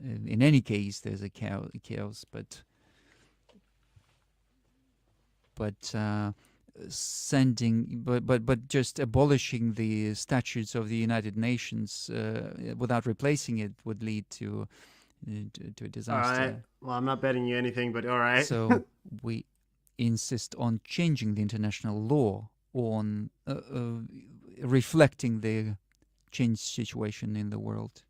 in any case, there's a chaos, but just abolishing the statutes of the United Nations without replacing it would lead to a disaster. All right. Well, I'm not betting you anything, but all right. So we insist on changing the international law, on reflecting the changed situation in the world.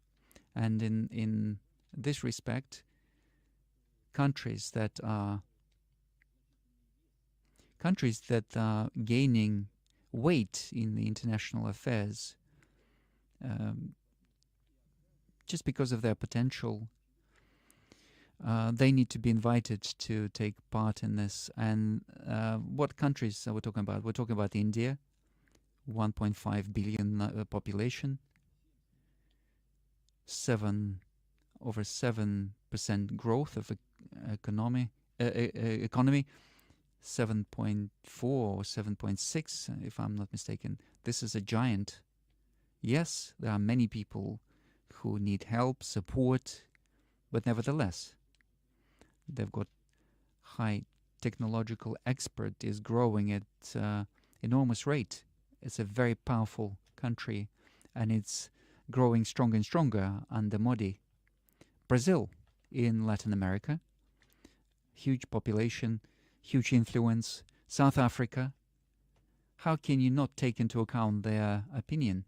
And in this respect, countries that are gaining weight in the international affairs just because of their potential, they need to be invited to take part in this. And what countries are we talking about? We're talking about India, 1.5 billion population, over 7% growth of economy, 7.4 or 7.6, if I'm not mistaken. This is a giant. Yes, there are many people who need help, support, but nevertheless, they've got high technological expertise growing at enormous rate. It's a very powerful country, and it's growing stronger and stronger under Modi. Brazil in Latin America, huge population, huge influence. South Africa, how can you not take into account their opinion?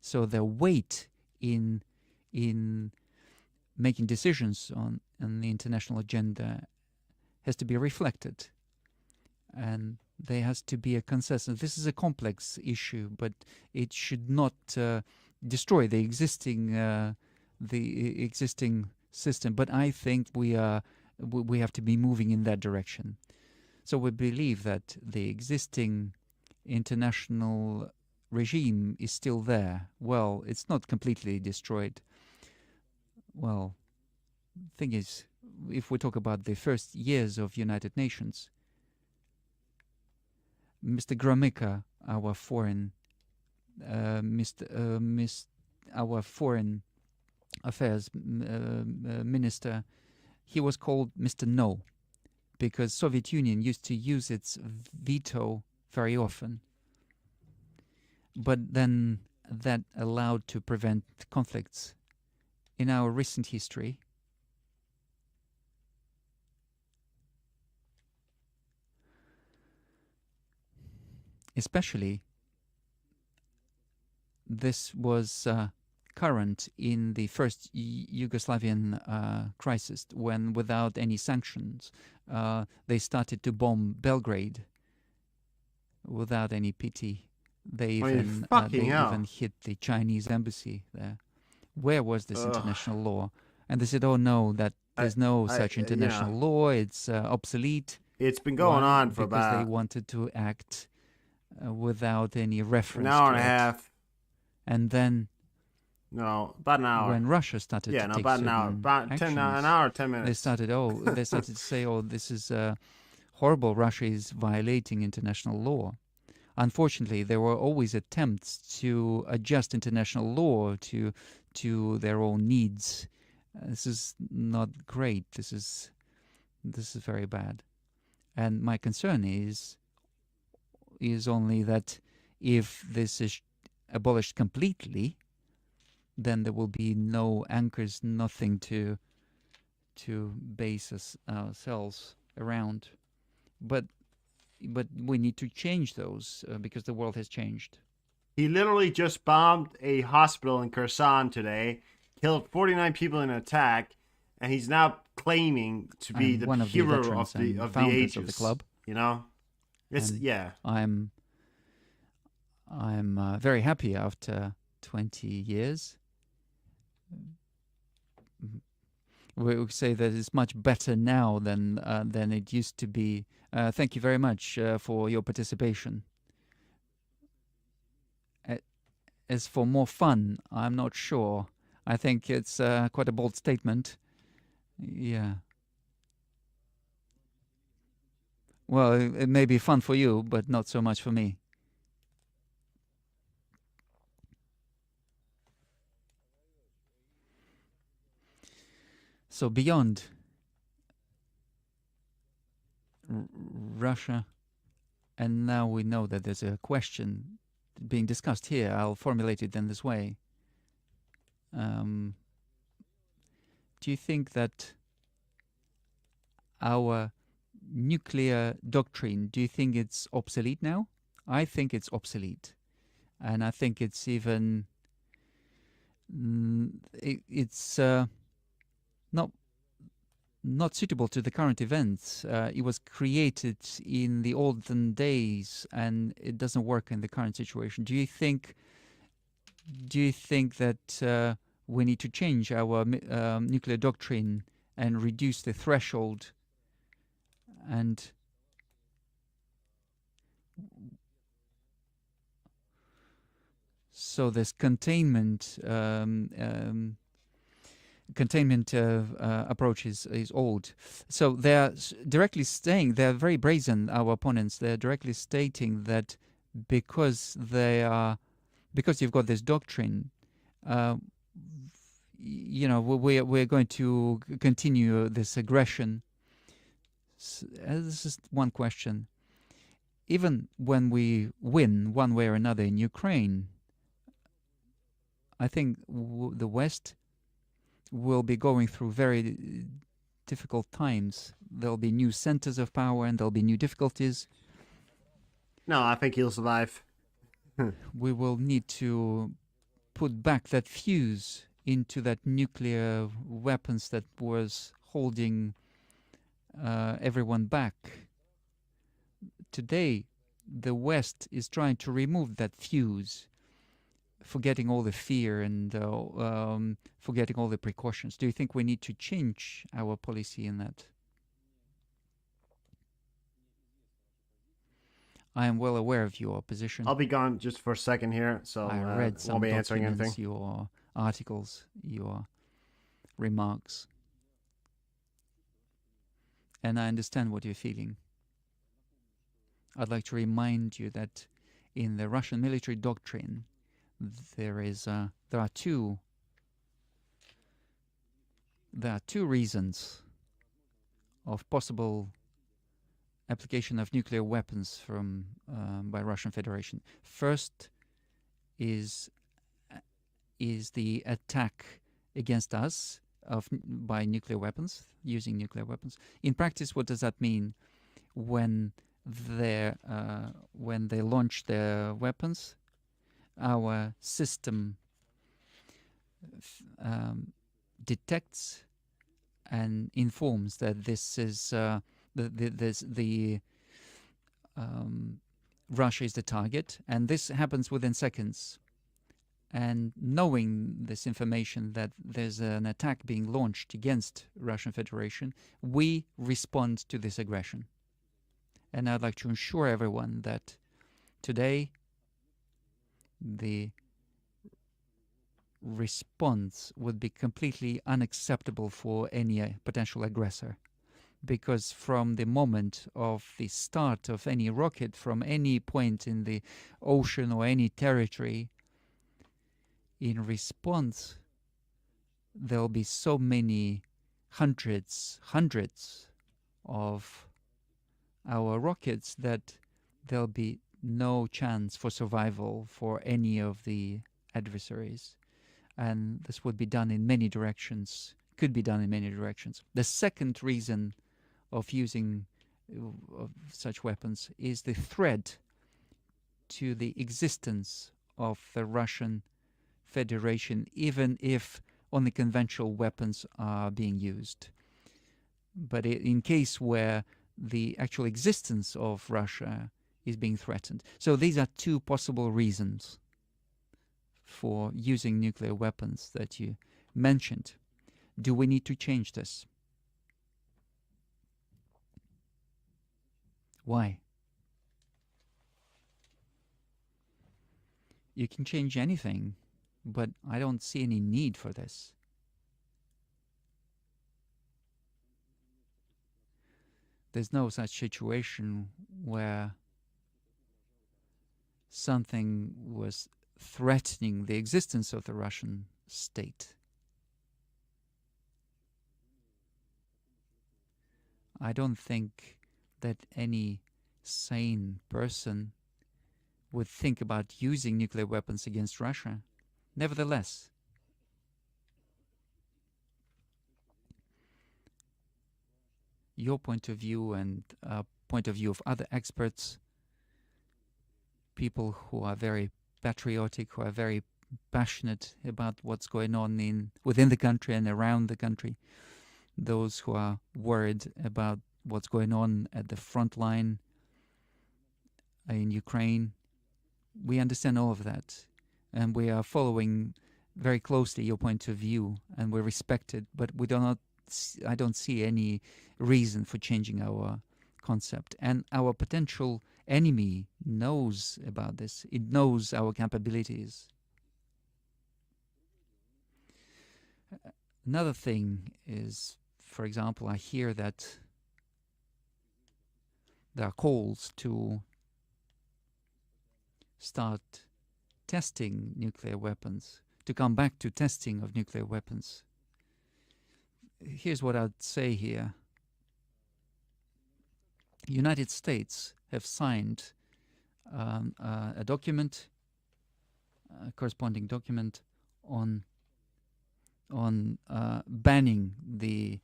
So their weight in making decisions on the international agenda has to be reflected, and there has to be a consensus. This is a complex issue, but it should not destroy the existing system. But I think we have to be moving in that direction. So we believe that the existing international regime is still there. Well, it's not completely destroyed. Well, thing is, if we talk about the first years of United Nations, Mr. Gromyka, our foreign affairs minister, he was called Mr. No, because Soviet Union used to use its veto very often. But then that allowed to prevent conflicts. In our recent history, especially, this was current in the first Yugoslavian crisis, when without any sanctions they started to bomb Belgrade without any pity. They even hit the Chinese embassy there. Where was this international law? And they said, oh no, that there's no such international law, it's obsolete. It's been going on for because about... they wanted to act without any reference an hour to and a half. And then... No, about an hour. When Russia started to take about an hour. About actions, an hour, 10 minutes. They started to say, oh, this is horrible. Russia is violating international law. Unfortunately, there were always attempts to adjust international law to their own needs. This is not great. This is very bad. And my concern is only that if this is abolished completely, then there will be no anchors, nothing to base ourselves around. But we need to change those because the world has changed. He literally just bombed a hospital in Kherson today, killed 49 people in an attack, and he's now claiming to be and the one of the hero veterans of the and of the founders ages. of the club. You know, it's And yeah. I'm very happy after 20 years. We would say that it's much better now than it used to be. Thank you very much for your participation. As for more fun, I'm not sure. I think it's quite a bold statement. Yeah. Well, it may be fun for you, but not so much for me. So beyond Russia, and now we know that there's a question being discussed here. I'll formulate it in this way. Do you think that our nuclear doctrine, do you think it's obsolete now? I think it's obsolete. And I think it's even... it's not suitable to the current events. It was created in the olden days, and it doesn't work in the current situation. Do you think that we need to change our nuclear doctrine and reduce the threshold? And so this containment approach is old. So they're directly saying, they're very brazen, our opponents. They're directly stating that because you've got this doctrine, we're going to continue this aggression. This is one question. Even when we win one way or another in Ukraine, I think the West will be going through very difficult times. There'll be new centers of power and there'll be new difficulties. No, I think he'll survive. We will need to put back that fuse into that nuclear weapons that was holding everyone back. Today, the West is trying to remove that fuse, forgetting all the fear and forgetting all the precautions. Do you think we need to change our policy in that? I am well aware of your position. I'll be gone just for a second here, so I read some won't be answering documents, anything. your articles, your remarks, and I understand what you're feeling. I'd like to remind you that in the Russian military doctrine, there are two reasons of possible application of nuclear weapons by Russian Federation. First is the attack against us by nuclear weapons, using nuclear weapons. In practice, what does that mean? When they launch their weapons, our system detects and informs that this is Russia is the target, and this happens within seconds. And knowing this information that there's an attack being launched against Russian Federation, we respond to this aggression. And I'd like to assure everyone that today the response would be completely unacceptable for any potential aggressor. Because from the moment of the start of any rocket from any point in the ocean or any territory, in response, there'll be so many hundreds of our rockets that there'll be no chance for survival for any of the adversaries. And this would be done in many directions, could be done in many directions. The second reason of using such weapons is the threat to the existence of the Russian Federation, even if only conventional weapons are being used. But in case where the actual existence of Russia is being threatened. So these are two possible reasons for using nuclear weapons that you mentioned. Do we need to change this? Why? You can change anything, but I don't see any need for this. There's no such situation where something was threatening the existence of the Russian state. I don't think that any sane person would think about using nuclear weapons against Russia. Nevertheless, your point of view and point of view of other experts, people who are very patriotic, who are very passionate about what's going on within the country and around the country, those who are worried about what's going on at the front line in Ukraine. We understand all of that, and we are following very closely your point of view, and we respect it, but I don't see any reason for changing our concept. And our potential enemy knows about this. It knows our capabilities. Another thing is, for example, I hear that there are calls to start testing nuclear weapons, to come back to testing of nuclear weapons. Here's what I'd say here. United States have signed a document, a corresponding document on banning the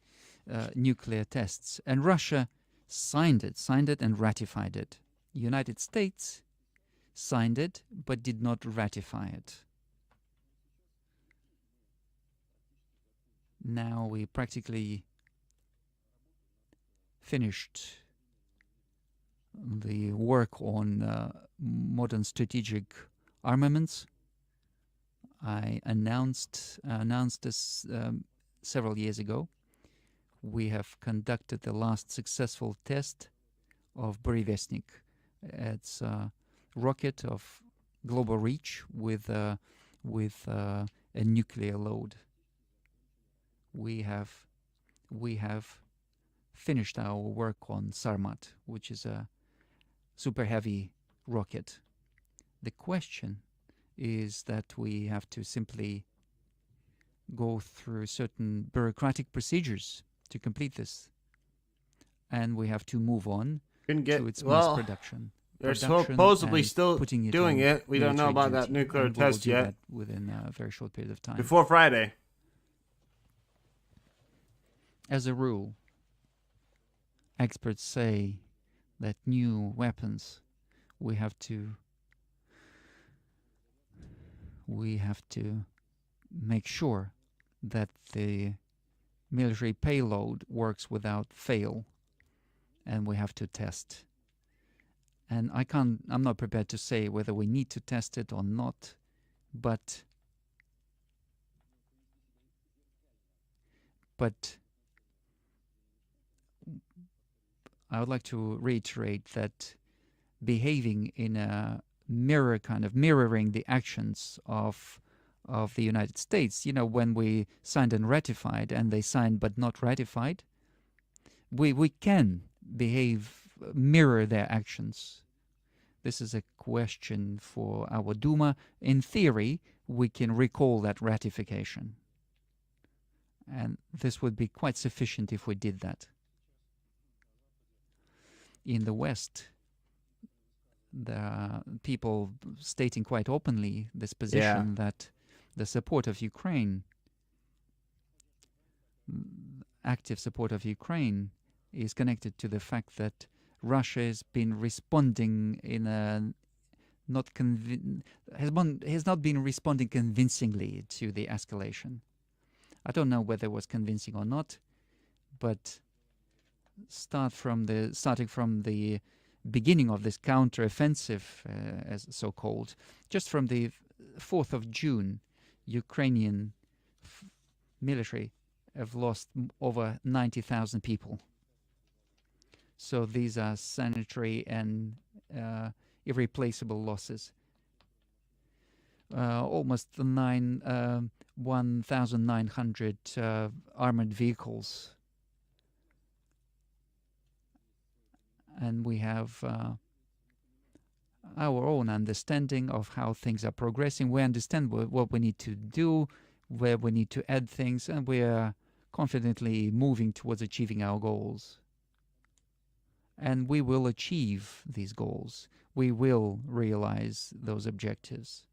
nuclear tests, and Russia signed it and ratified it. United States signed it but did not ratify it. Now we practically finished the work on modern strategic armaments. I announced this several years ago. We have conducted the last successful test of Burevestnik. It's a rocket of global reach with a nuclear load. We have finished our work on Sarmat, which is a super heavy rocket. The question is that we have to simply go through certain bureaucratic procedures to complete this, and we have to move on to its mass production. They're supposedly still doing it. We don't know about that nuclear test yet. Within a very short period of time. Before Friday. As a rule, experts say that new weapons, we have to make sure that the military payload works without fail, and we have to test. And I'm not prepared to say whether we need to test it or not, but I would like to reiterate that behaving in a mirroring the actions of the United States, when we signed and ratified, and they signed but not ratified, we can mirror their actions. This is a question for our Duma. In theory, we can recall that ratification. And this would be quite sufficient if we did that. In the West, there are people stating quite openly this position that the support of Ukraine, active support of Ukraine, is connected to the fact that Russia has been responding has not been responding convincingly to the escalation. I don't know whether it was convincing or not, but starting from the beginning of this counteroffensive, as so-called, just from the 4th of June, Ukrainian military have lost over 90,000 people. So these are sanitary and irreplaceable losses. Almost 1,900 armored vehicles. And we have our own understanding of how things are progressing. We understand what we need to do, where we need to add things, and we are confidently moving towards achieving our goals. And we will achieve these goals. We will realize those objectives.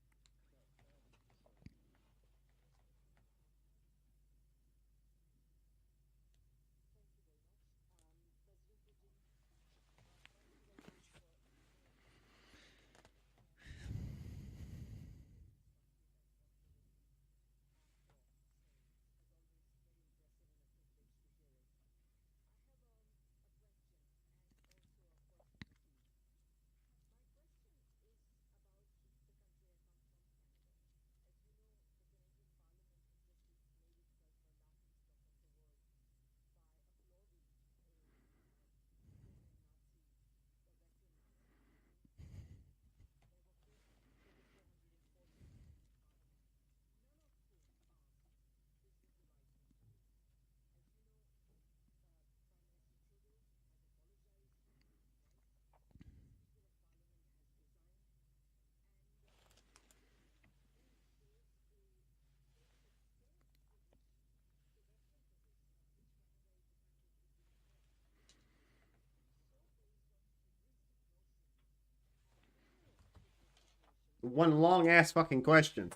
One long ass fucking question.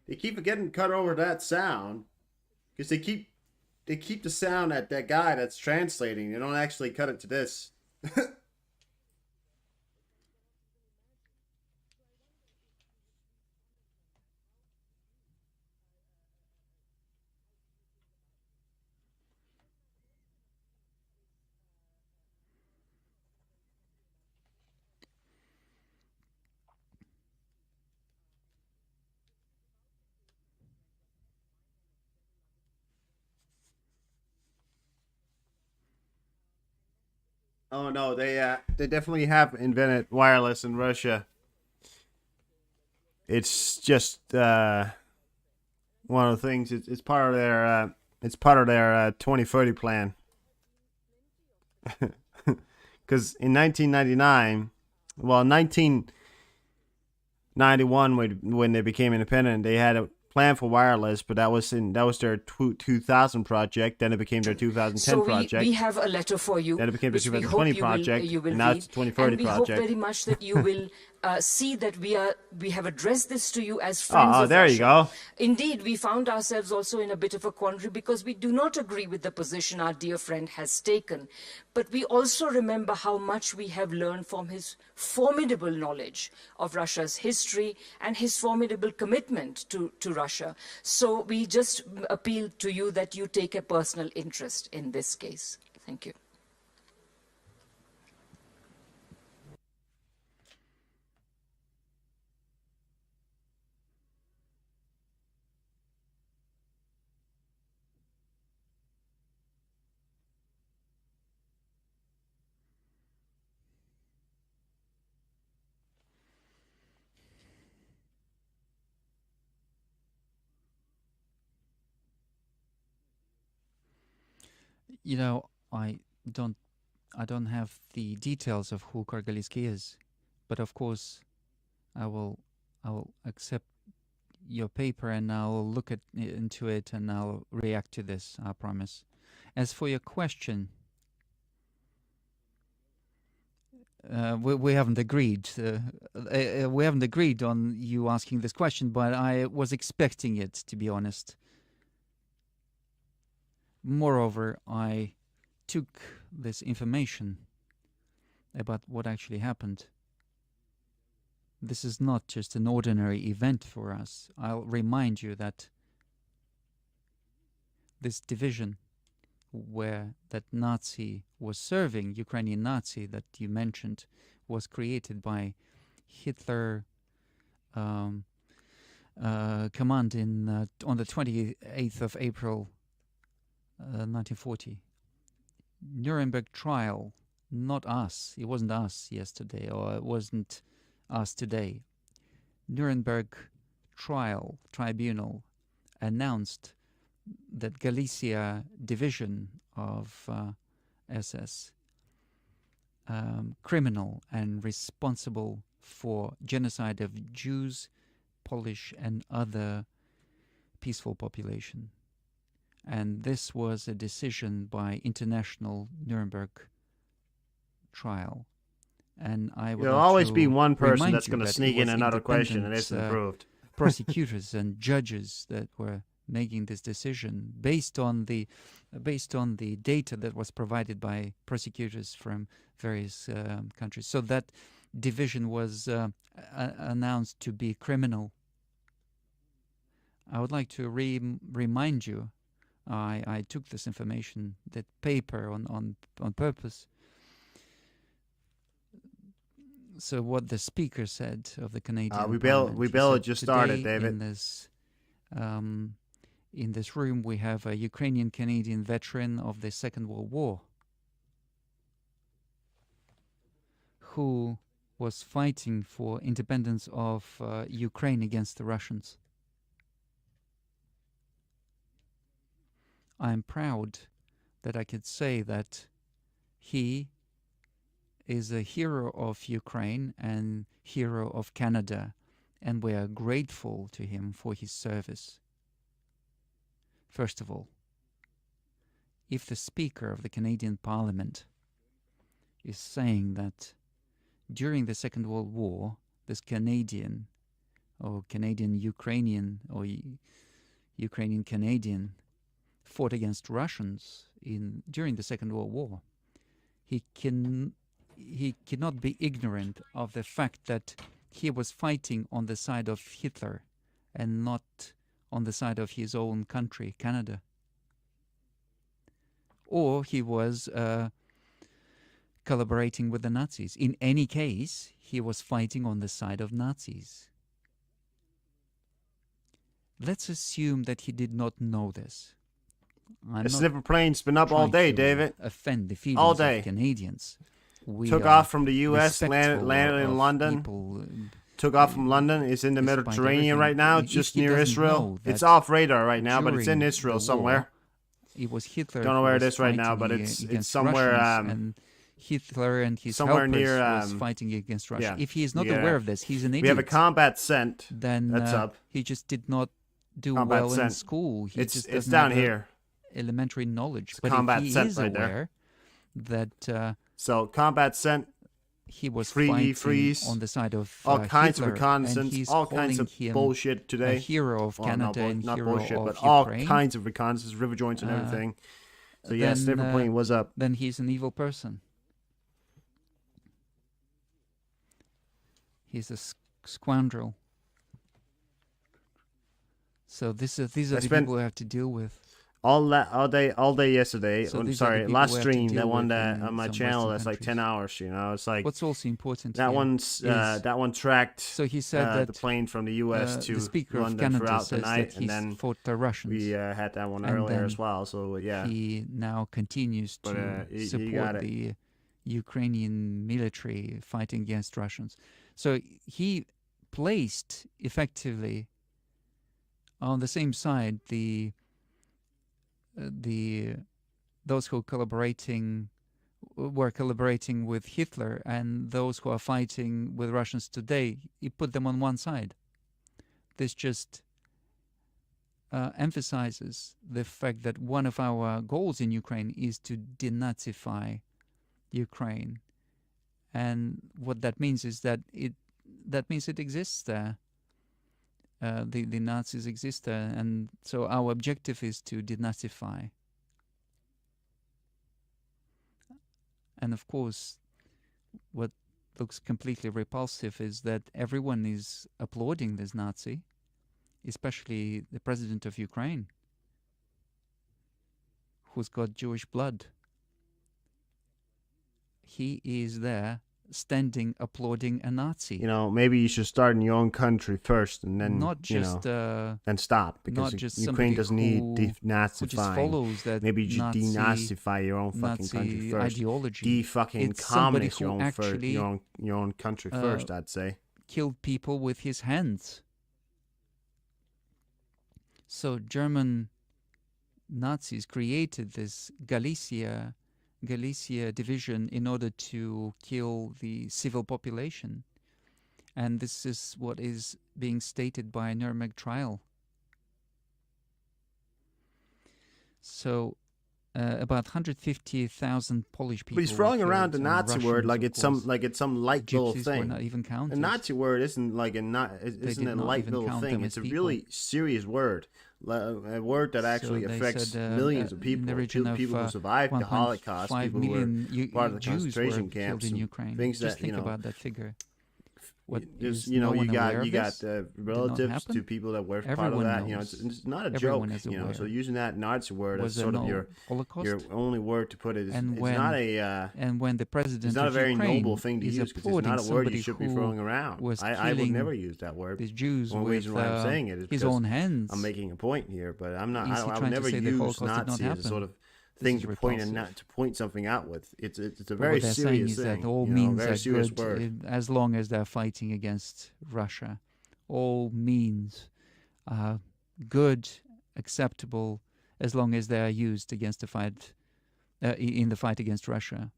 They keep forgetting to cut over that sound because they keep the sound at that guy that's translating. They don't actually cut it to this. Oh no, they definitely have invented wireless in Russia. It's just one of the things. It's part of their 2030 plan. Because in 1999, well, 1991 when they became independent, they had a plan for wireless, but that was their 2000 project. Then it became their 2010 project. We have a letter for you. Then it became the 2020 project. And now it's the 2030 and we project. hope very much that you will see that we have addressed this to you as friends of there Russia. you go. Indeed, we found ourselves also in a bit of a quandary because we do not agree with the position our dear friend has taken. But we also remember how much we have learned from his formidable knowledge of Russia's history and his formidable commitment to Russia. So we just appeal to you that you take a personal interest in this case. Thank you. You know, I don't have the details of who Kargalitsky is, but of course, I will accept your paper and I'll look into it and I'll react to this. I promise. As for your question, we haven't agreed. We haven't agreed on you asking this question, but I was expecting it, to be honest. Moreover, I took this information about what actually happened. This is not just an ordinary event for us. I'll remind you that this division where that Nazi was serving, Ukrainian Nazi that you mentioned, was created by Hitler command on the 28th of April 1940. Nuremberg trial, not us. It wasn't us yesterday, or it wasn't us today. Nuremberg tribunal announced that Galicia division of SS criminal and responsible for genocide of Jews, Polish and other peaceful population. And this was a decision by International Nuremberg trial. And I would There'll like always to be one person remind that's you going to that sneak it in was another question, and independent, it's improved. prosecutors and judges that were making this decision based on the data that was provided by prosecutors from various countries. So that division was announced to be criminal. I would like to remind you, I took this information, that paper on purpose. So what the speaker said of the Canadian Parliament, we he barely said, just started, "Today David. In this room we have a Ukrainian-Canadian veteran of the Second World War who was fighting for independence of Ukraine against the Russians. I'm proud that I could say that he is a hero of Ukraine and hero of Canada, and we are grateful to him for his service." First of all, if the Speaker of the Canadian Parliament is saying that during the Second World War, this Canadian or Canadian-Ukrainian or Ukrainian-Canadian fought against Russians during the Second World War, he cannot be ignorant of the fact that he was fighting on the side of Hitler and not on the side of his own country, Canada. Or he was collaborating with the Nazis. In any case, he was fighting on the side of Nazis. Let's assume that he did not know this. The sniffer plane's been up all day, David. Offend the feelings All day. of Canadians. We Took off from the U.S., landed in London. Took off from London. It's in the Mediterranean right now, just near Israel. It's off radar right now, but it's in Israel somewhere. It was Hitler. Don't know where it is right now, but it's somewhere. And Hitler and his somewhere helpers near was fighting against Russia. yeah. If he is not aware of this, he's an idiot. We have a combat scent. Then that's up. He just did not do Combat well in scent. school. He It's just doesn't down have here. Elementary knowledge. It's but combat if he scent is right there. aware that So combat scent. he was 3D fighting freeze, on the side of all kinds Hitler, of reconnaissance, and he's all kinds of calling him bullshit today. a hero of Canada and not hero bullshit, of but Ukraine, all kinds of reconnaissance, river joints, and everything. So yeah, then, sniffer plane was up. then he's an evil person. He's a scoundrel. So these are the people we have to deal with. All day yesterday. So I'm these are the sorry, people last we have to stream deal that one with that in on my some channel Western that's like 10 hours. You know, it's like what's also important. that here one's is, that one tracked. So he said that the plane from the U.S. to the Speaker London of Canada throughout the says night, that and he's then fought the Russians. we had that one And earlier then as well. So yeah, he now continues But, to you support got it. the Ukrainian military fighting against Russians. So he placed effectively on the same side those who were collaborating with Hitler and those who are fighting with Russians today. He put them on one side. This just emphasizes the fact that one of our goals in Ukraine is to denazify Ukraine, and what that means is that it exists there. The Nazis exist there, and so our objective is to denazify. And of course, what looks completely repulsive is that everyone is applauding this Nazi, especially the president of Ukraine, who's got Jewish blood. He is there standing applauding a Nazi. You know, maybe you should start in your own country first, and then Not just then stop, because not just Ukraine doesn't need who just denazifying. follows that Maybe you should Nazi, denazify your own fucking Nazi country first. ideology. De-fucking It's somebody communist who actually your own country first, I'd say. killed people with his hands. So German Nazis created this Galicia division in order to kill the civil population. And this is what is being stated by a Nuremberg trial. So about 150,000 Polish people. But he's throwing around the Nazi Russians, word like of it's course. some light little Gypsies thing. were not even counted. The Nazi word isn't like They isn't did a not light even little count thing. them It's as a people. really serious word. A word that actually So they affects said, millions of in people. the region of, People who survived the 1.5 Holocaust, people who were million part of the Jews concentration were camps, killed in and Ukraine. things Just that, think about that figure. What There's, is no one aware of you got this? relatives happen? to people that were part of Everyone that. knows. It's not a Everyone joke. is aware. So using that Nazi word as Was there sort of no your Holocaust? only word to put it is And it's when- not a And when the president it's not a of very Ukraine noble thing to is use, because it's applauding not a word somebody you should be who throwing around. was I would killing never use that word. these Jews One with reason why I'm saying it is his because own hands. I'm making a point here, but I'm not. Is he I would trying to never say the use Holocaust did not Nazi as a happen? sort of This thing is to repulsive. point something out with. It's a But very what they're saying serious is thing. that all you know, means very are serious good word. as long as they're fighting against Russia. All means are good, acceptable, as long as they are used against the fight in the fight against Russia.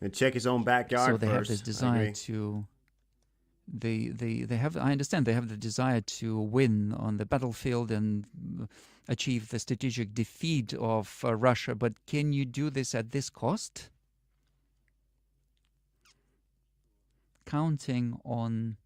And check his own backyard So they first. have this I desire agree. to. They have. I understand they have the desire to win on the battlefield and achieve the strategic defeat of Russia. But can you do this at this cost? Counting on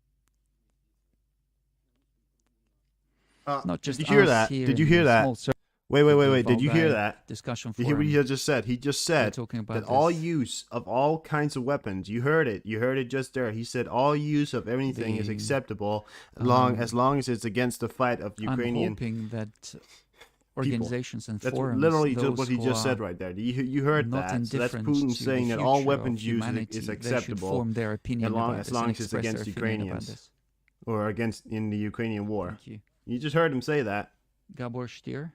not just did you hear us that? here Did you in hear the that? small circle Wait. Did you hear vulgar that? discussion Did you hear what forum. he just said? He just said talking about that all this. use of all kinds of weapons. You heard it. You heard it just there. He said all use of anything is The, acceptable as long as it's against the fight of Ukrainian. I'm hoping that organizations and That's forums, literally those what he who just are said right there. You heard not that. So that's indifferent Putin to saying the that all future of weapons use humanity, is they should acceptable form their opinion about as this long and as it's express their against opinion about Ukrainians this. or against in the Ukrainian war. Thank you. You just heard him say that. Gabor Stier,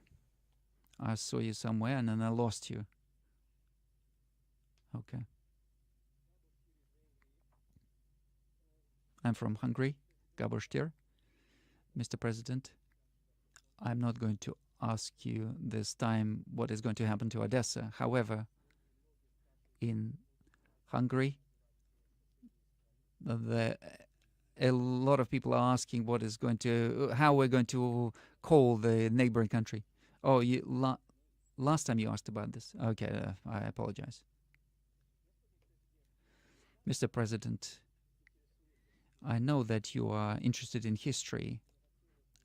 I saw you somewhere and then I lost you. Okay. I'm from Hungary, Gabor Stier. Mr. President, I'm not going to ask you this time what is going to happen to Odessa. However, in Hungary, a lot of people are asking how we're going to call the neighboring country. Oh, last time you asked about this. Okay, I apologize. Mr. President, I know that you are interested in history,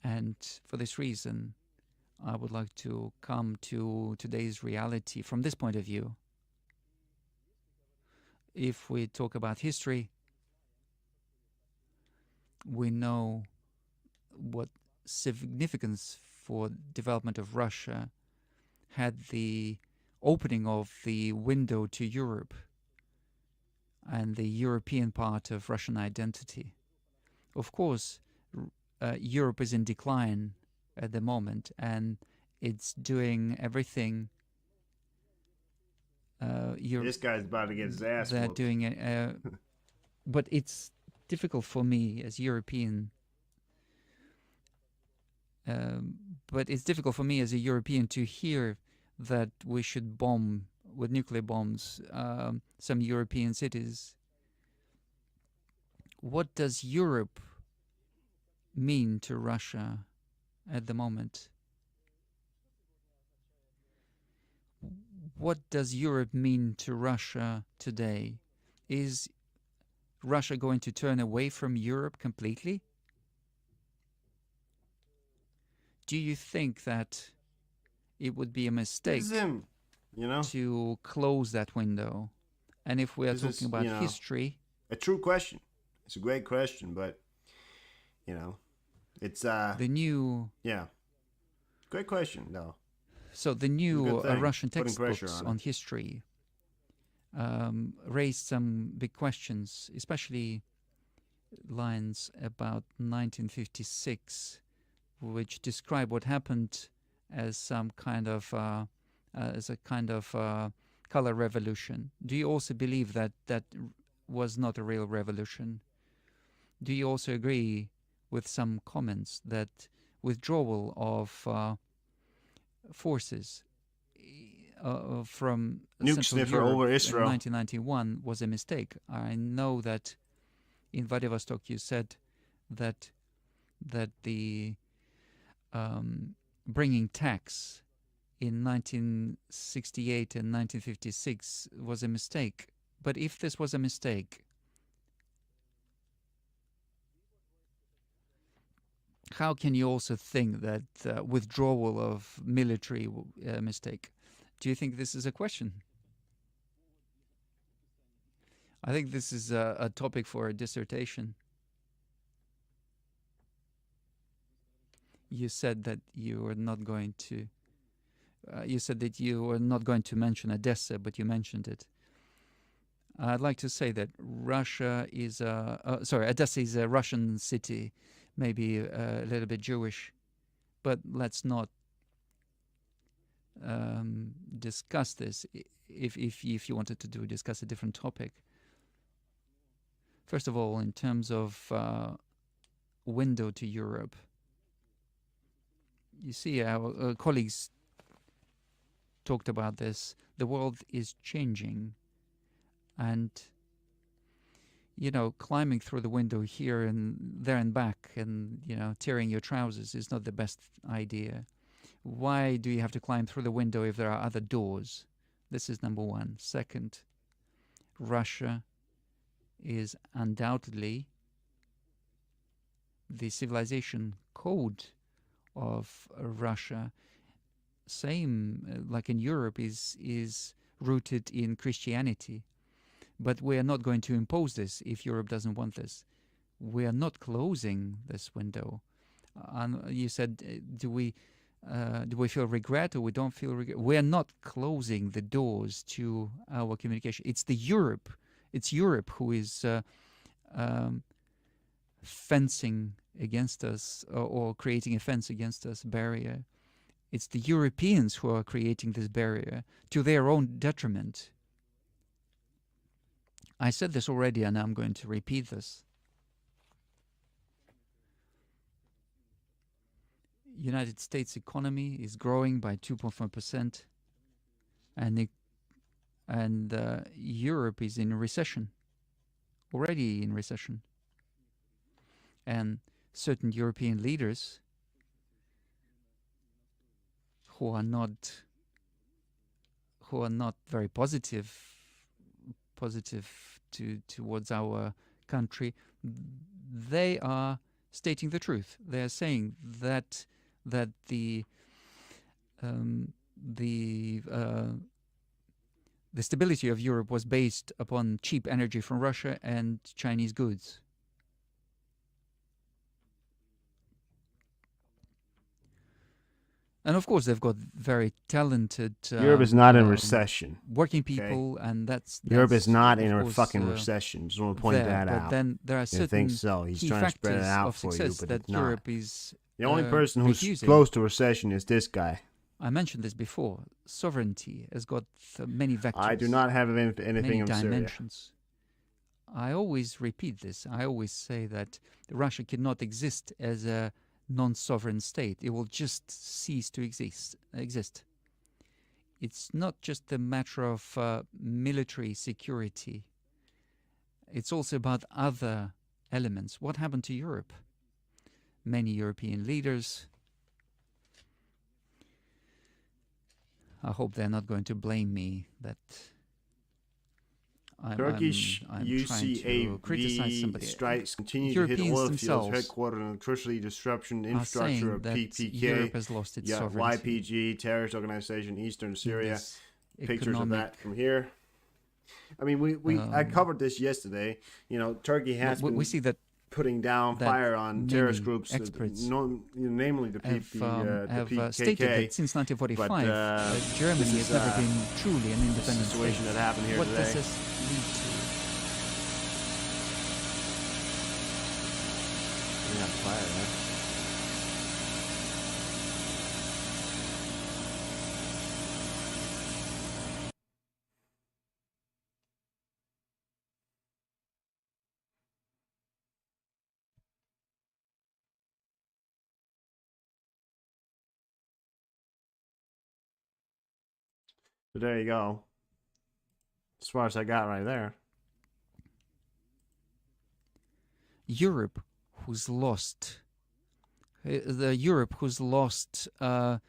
and for this reason, I would like to come to today's reality from this point of view. If we talk about history, we know what significance for development of Russia had the opening of the window to Europe and the European part of Russian identity. Of course, Europe is in decline at the moment, and it's doing everything. This guy's about to get his ass They're whooped. doing it, but it's difficult for me as European. But it's difficult for me as a European to hear that we should bomb with nuclear bombs some European cities. What does Europe mean to Russia at the moment? What does Europe mean to Russia today? Is Russia going to turn away from Europe completely? Do you think that it would be a mistake This is him. You know? to close that window. And if we are talking about history... A true question. It's a great question, but, it's... the new... Yeah. Great question, though. So the new Russian textbooks on history raised some big questions, especially lines about 1956, which describe what happened as some kind of color revolution. Do you also believe that that was not a real revolution? Do you also agree with some comments that withdrawal of forces from Central Europe in 1991 was a mistake? I know that in Vladivostok you said that the bringing tax in 1968 and 1956 was a mistake. But if this was a mistake, how can you also think that withdrawal of military mistake? Do you think this is a question? I think this is a topic for a dissertation. You said that you were not going to. You said that you were not going to mention Odessa, but you mentioned it. I'd like to say that Odessa is a Russian city, maybe a little bit Jewish, but let's not discuss this. If you wanted to discuss a different topic. First of all, in terms of window to Europe, you see, our colleagues talked about this. The world is changing, and climbing through the window here and there and back, and tearing your trousers is not the best idea. Why do you have to climb through the window if there are other doors? This is number one. Second, Russia is undoubtedly the civilization code of Russia, same like in Europe, is rooted in Christianity. But we are not going to impose this if Europe doesn't want this. We are not closing this window. You said, do we feel regret or we don't feel regret? We are not closing the doors to our communication. It's Europe who is fencing against us or creating a fence against us, barrier. It's the Europeans who are creating this barrier to their own detriment. I said this already, and I'm going to repeat this. United States economy is growing by 2.5%, and Europe is in recession, already in recession. And certain European leaders who are not very positive towards our country, they are stating the truth. They are saying that the stability of Europe was based upon cheap energy from Russia and Chinese goods. And of course, they've got very talented. Europe is not in recession. Working people, okay? And that's Europe is not in a fucking recession. Just want to point that out. But then there are certain think so. He's key trying to spread it out of for you, success but that it's not. Europe is. The only person who's refusing. Close to recession is this guy. I mentioned this before. Sovereignty has got many vectors. I do not have anything many of dimensions. Syria. I always repeat this. I always say that Russia cannot exist as a non-sovereign state. It will just cease to exist. It's not just a matter of military security. It's also about other elements. What happened to Europe? Many European leaders, I hope they're not going to blame me that I'm trying to criticize somebody. Strikes continue to hit oil fields, headquartered on electricity disruption, infrastructure of PPK, Europe has lost its sovereignty. YPG, terrorist organization, Eastern Syria. pictures of that from here. I mean, I covered this yesterday. You know, Turkey has been we see that putting down fire on terrorist groups, experts namely the PKK. Stated that since 1945, Germany has never been truly an independent situation state. that happened here what today. Does this lead to? We have fire there. So there you go. As far as I got right there. Europe, who's lost a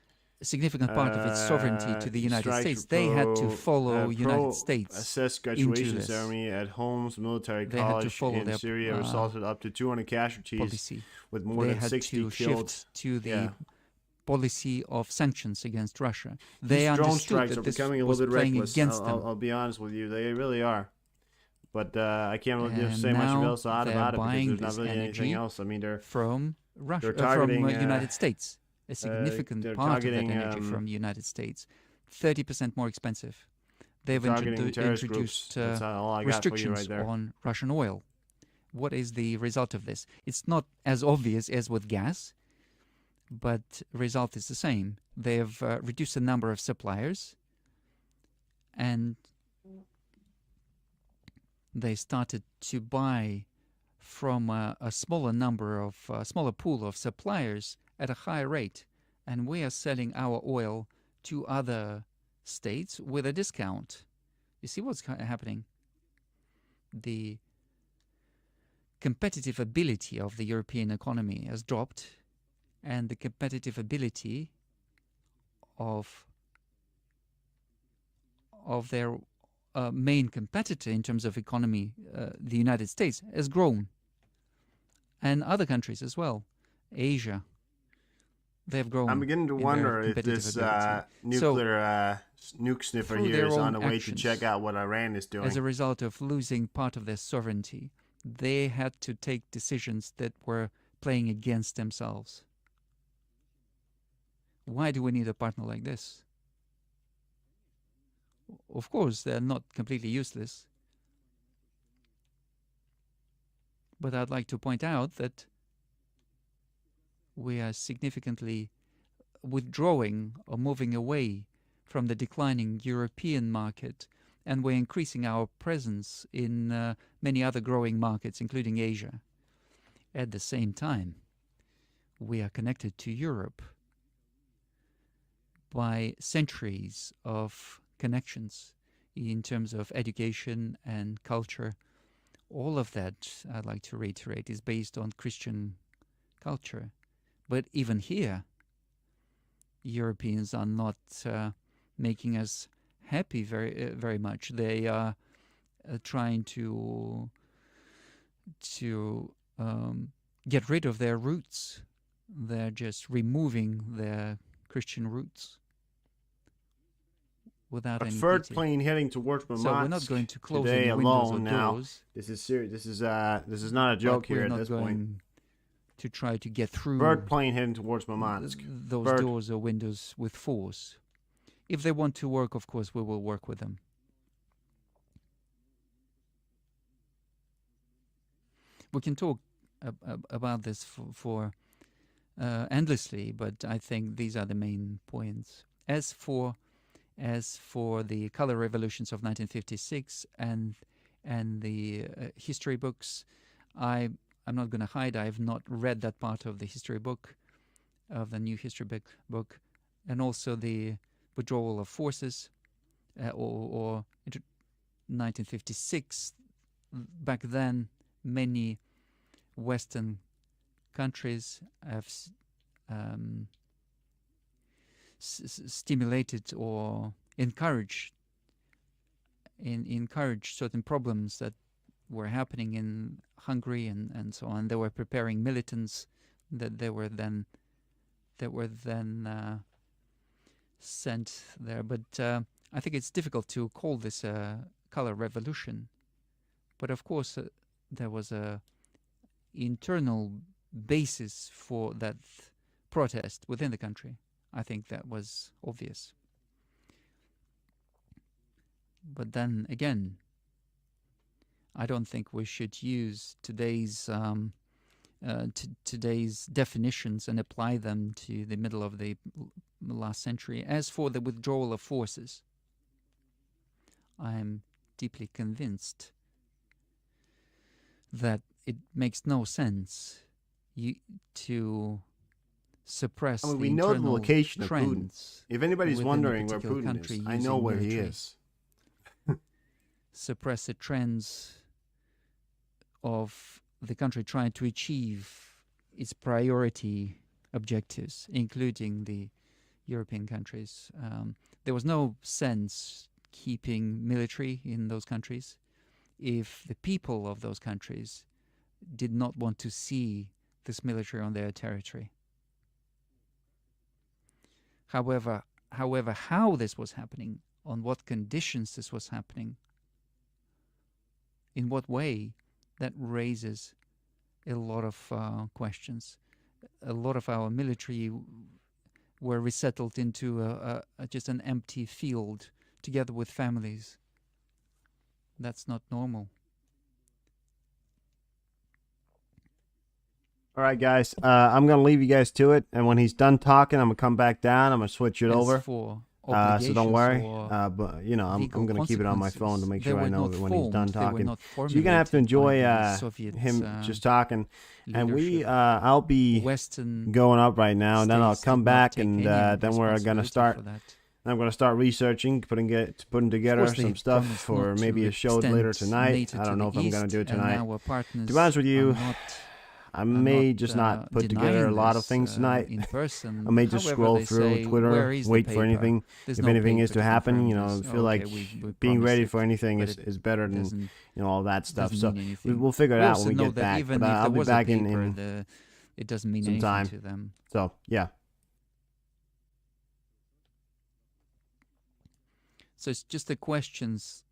significant part of its sovereignty to the United States. They had to follow United States assess graduation ceremony at Homs Military College in Syria resulted up to 200 casualties policy. with more than 60 killed. Shift to the policy of sanctions against Russia. These drone strikes are becoming a little bit reckless. I'll be honest with you, they really are. But I can't really say much else about it because there's not really anything else. I mean, they're from Russia, targeting from United States. A significant part of that energy from the United States, 30% more expensive. They've introduced restrictions on Russian oil. What is the result of this? It's not as obvious as with gas, but result is the same. They've reduced the number of suppliers, and they started to buy from a smaller pool of suppliers at a higher rate, and we are selling our oil to other states with a discount. You see what's happening? The competitive ability of the European economy has dropped, and the competitive ability of their main competitor in terms of economy, the United States, has grown, and other countries as well, Asia. They've grown. I'm beginning to wonder if this nuclear nuke sniffer here is on the way to check out what Iran is doing. As a result of losing part of their sovereignty, they had to take decisions that were playing against themselves. Why do we need a partner like this? Of course, they're not completely useless. But I'd like to point out that we are significantly withdrawing or moving away from the declining European market, and we're increasing our presence in many other growing markets, including Asia. At the same time, we are connected to Europe by centuries of connections in terms of education and culture. All of that, I'd like to reiterate, is based on Christian culture. But even here, Europeans are not making us happy very much. They are trying to get rid of their roots. They're just removing their Christian roots without any third detail. plane heading towards Murmansk So we're not going to close today any windows alone or now. doors. This is serious. This is not a joke here at this point. To try to get through bird plane heading towards Murmansk. Those doors or windows with force. If they want to work, of course, we will work with them. We can talk about this for endlessly, but I think these are the main points. As for the color revolutions of 1956 and the history books, I'm not going to hide, I have not read that part of the history book, of the new history book, and also the withdrawal of forces, or 1956. Back then, many Western countries have stimulated or encouraged certain problems that were happening in Hungary and so on. They were preparing militants that were then sent there. But I think it's difficult to call this a color revolution, but of course there was a internal basis for that protest within the country. I think that was obvious. But then again, I don't think we should use today's today's definitions and apply them to the middle of the last century. As for the withdrawal of forces, I am deeply convinced that it makes no sense to suppress I mean, the we know the internal location of Putin. trends. If anybody's within a wondering where particular Putin country is, I know using where he military. is. Suppress the trends of the country trying to achieve its priority objectives, including the European countries. There was no sense keeping military in those countries if the people of those countries did not want to see this military on their territory. However, how this was happening, on what conditions this was happening, in what way, that raises a lot of questions. A lot of our military were resettled into just an empty field together with families. That's not normal. All right, guys. I'm going to leave you guys to it. And when he's done talking, I'm going to come back down. I'm going to switch it over. So don't worry. But, you know, I'm going to keep it on my phone to make sure I know that when he's done talking. So you're going to have to enjoy him just talking. And I'll be going up right now. And then I'll come back and then we're going to start. I'm going to start researching, putting together some stuff for maybe a show later tonight. I don't know if I'm going to do it tonight. To be honest with you, I may just not put together a lot of things tonight. I may just scroll through Twitter, wait for anything. If anything is to happen, you know, I feel like being ready for anything is better than, you know, all that stuff. So we'll figure it out when we get back. But I'll be back in it doesn't mean some time. To them. So, yeah. So it's just the questions.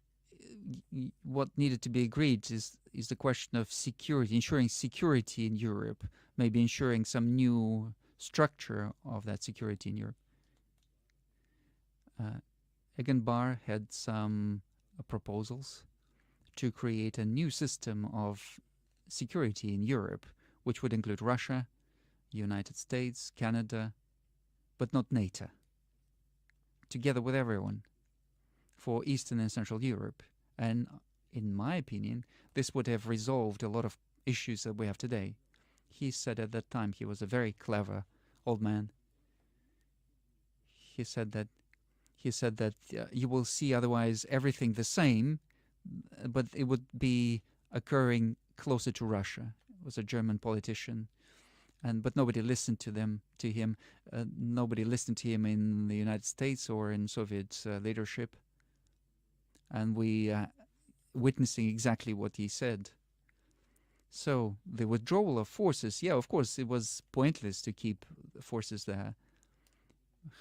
What needed to be agreed is the question of security, ensuring security in Europe, maybe ensuring some new structure of that security in Europe. Egenbar had some proposals to create a new system of security in Europe, which would include Russia, United States, Canada, but not NATO, together with everyone, for Eastern and Central Europe. And in my opinion, this would have resolved a lot of issues that we have today. He said at that time, he was a very clever old man. He said that you will see otherwise everything the same, but it would be occurring closer to Russia. It was a German politician, but nobody listened to him. Nobody listened to him in the United States or in Soviet leadership. And we witnessing exactly what he said. So the withdrawal of forces, yeah, of course, it was pointless to keep forces there.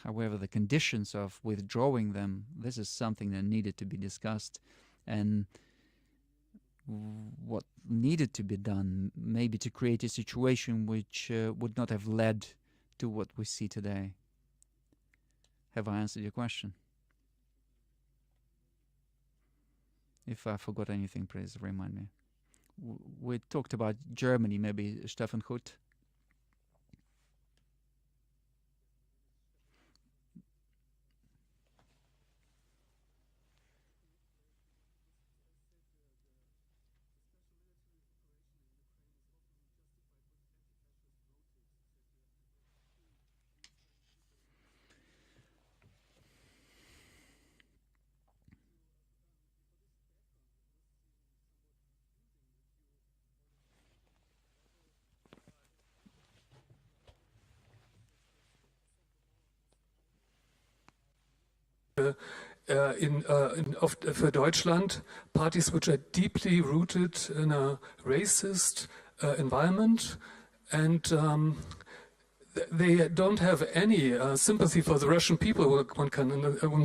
However, the conditions of withdrawing them, this is something that needed to be discussed. And what needed to be done, maybe to create a situation which would not have led to what we see today. Have I answered your question? If I forgot anything, please remind me. We talked about Germany, maybe Stefan Huth. For Deutschland, parties which are deeply rooted in a racist environment, and they don't have any sympathy for the Russian people, one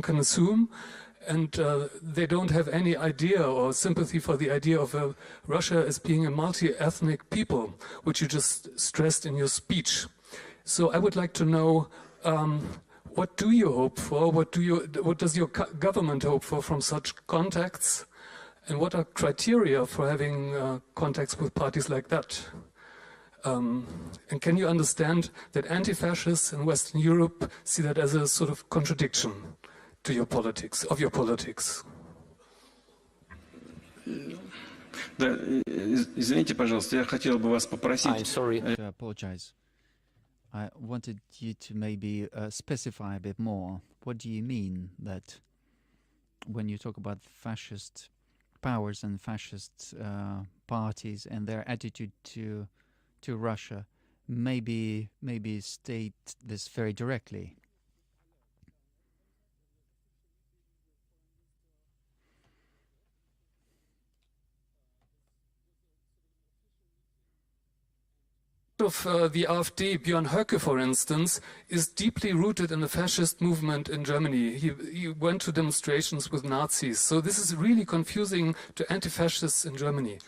can assume, and they don't have any idea or sympathy for the idea of Russia as being a multi-ethnic people, which you just stressed in your speech. So I would like to know, what do you hope for? What does your government hope for from such contacts? And what are criteria for having contacts with parties like that? And can you understand that anti-fascists in Western Europe see that as a sort of contradiction to your politics, of your politics? Да, извините, пожалуйста, я хотел бы вас попросить... I'm sorry. I apologize. I wanted you to maybe specify a bit more. What do you mean that when you talk about fascist powers and fascist parties and their attitude to Russia, maybe state this very directly? Of the AfD, Björn Höcke, for instance, is deeply rooted in the fascist movement in Germany. He went to demonstrations with Nazis. So this is really confusing to anti-fascists in Germany.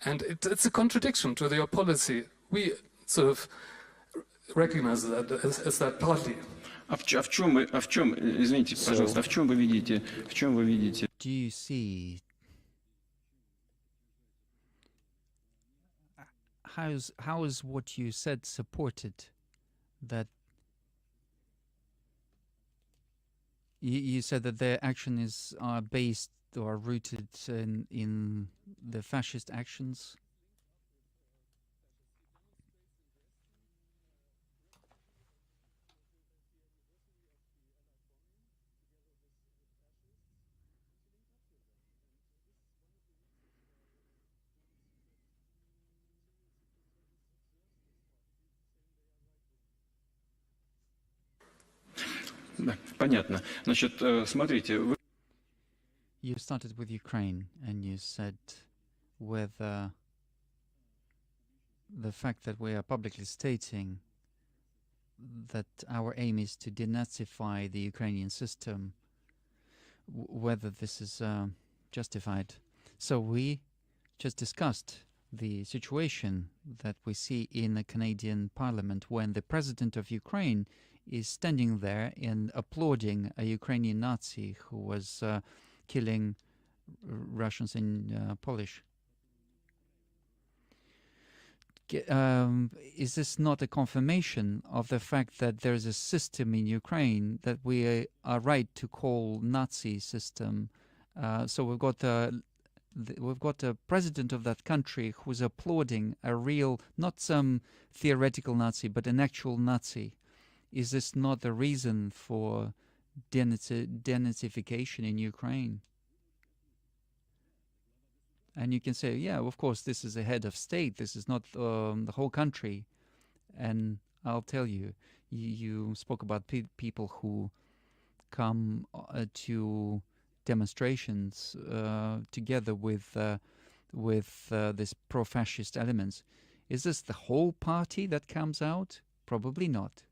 And it's a contradiction to their policy. We sort of recognize that as that party. Извините, пожалуйста, в чем вы видите... Do you see... How is what you said supported? That you said that their action are based or rooted in the fascist actions? Понятно. Значит, смотрите, вы... You started with Ukraine and you said whether the fact that we are publicly stating that our aim is to denazify the Ukrainian system, whether this is justified. So we just discussed the situation that we see in the Canadian Parliament when the President of Ukraine is standing there and applauding a Ukrainian Nazi who was killing Russians in Polish. Is this not a confirmation of the fact that there is a system in Ukraine that we are right to call Nazi system? So we've got a president of that country who's applauding a real, not some theoretical Nazi, but an actual Nazi. Is this not the reason for denazification in Ukraine? And you can say, yeah, of course, this is a head of state. This is not the whole country. And I'll tell you, you spoke about people who come to demonstrations together with this pro-fascist elements. Is this the whole party that comes out? Probably not.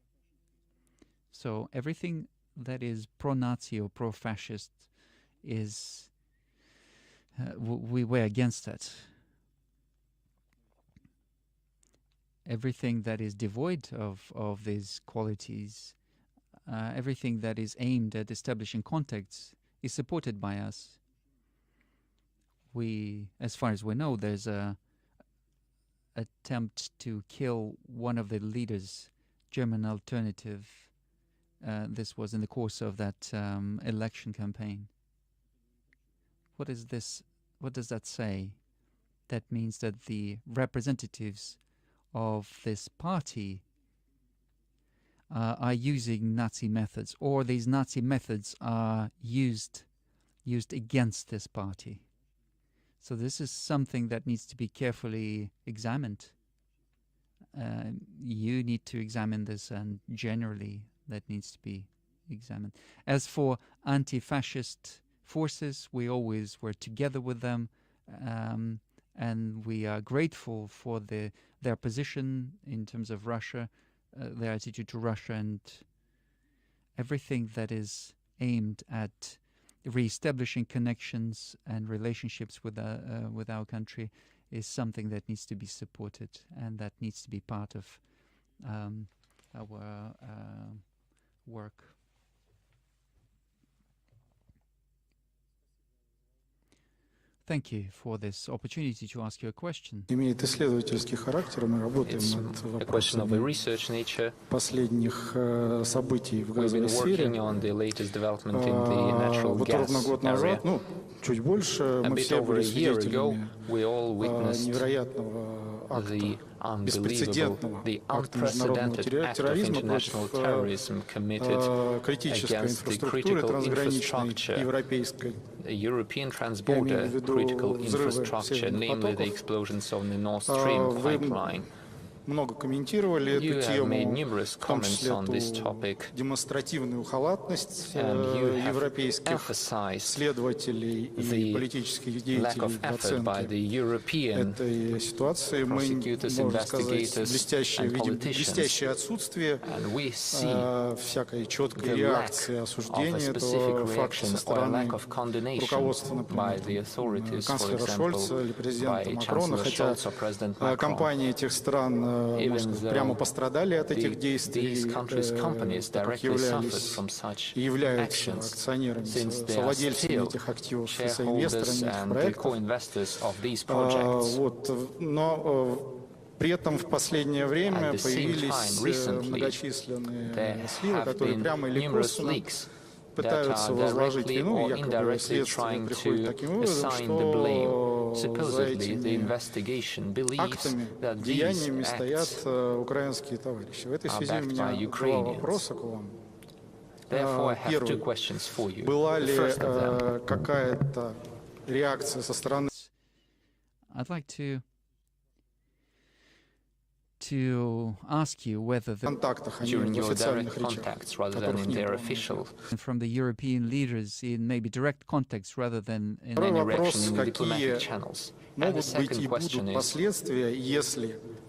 So everything that is pro-Nazi or pro-fascist is we're against that. Everything that is devoid of these qualities, everything that is aimed at establishing contacts, is supported by us. We, as far as we know, there's a attempt to kill one of the leaders, German Alternative. This was in the course of that election campaign. What is this? What does that say? That means that the representatives of this party are using Nazi methods, or these Nazi methods are used against this party. So this is something that needs to be carefully examined. You need to examine this, and generally that needs to be examined. As for anti-fascist forces, we always were together with them, and we are grateful for their position in terms of Russia. their attitude to Russia, and everything that is aimed at re-establishing connections and relationships with our country is something that needs to be supported, and that needs to be part of our work. Thank you for this opportunity to ask you a question. Имеет исследовательский характер, мы работаем над вопросами последних событий в газовой сфере. Вот ровно год назад, ну, чуть больше, мы все были свидетелями невероятного акта, беспрецедентного акта международного терроризма против критической инфраструктуры трансграничной европейской. Я имею в виду взрывы северных потоков. Вы много комментировали эту тему, в том числе ту демонстративную халатность европейских следователей и политических деятелей в оценке этой ситуации. Мы, можно сказать, блестящее отсутствие всякой четкой реакции, осуждения этого факта со стороны руководства, например, канцлера Шольца или президента Макрона, хотя компании этих стран, можно сказать, прямо пострадали от этих действий, так как являлись и являются акционерами, совладельцами этих активов и соинвесторами этих проектов. Но при этом в последнее время появились многочисленные сливы, которые прямо или косвенно пытаются возложить вину, якобы следствие приходит к таким выводам, что за этими актами, деяниями стоят украинские товарищи. В этой связи у меня два вопроса к вам. Первый. Была ли какая-то реакция со стороны... I'd like to ask you whether during your direct contacts rather than in their official, from the European leaders in maybe direct contacts rather than in any reaction in the diplomatic channels. And the second question is,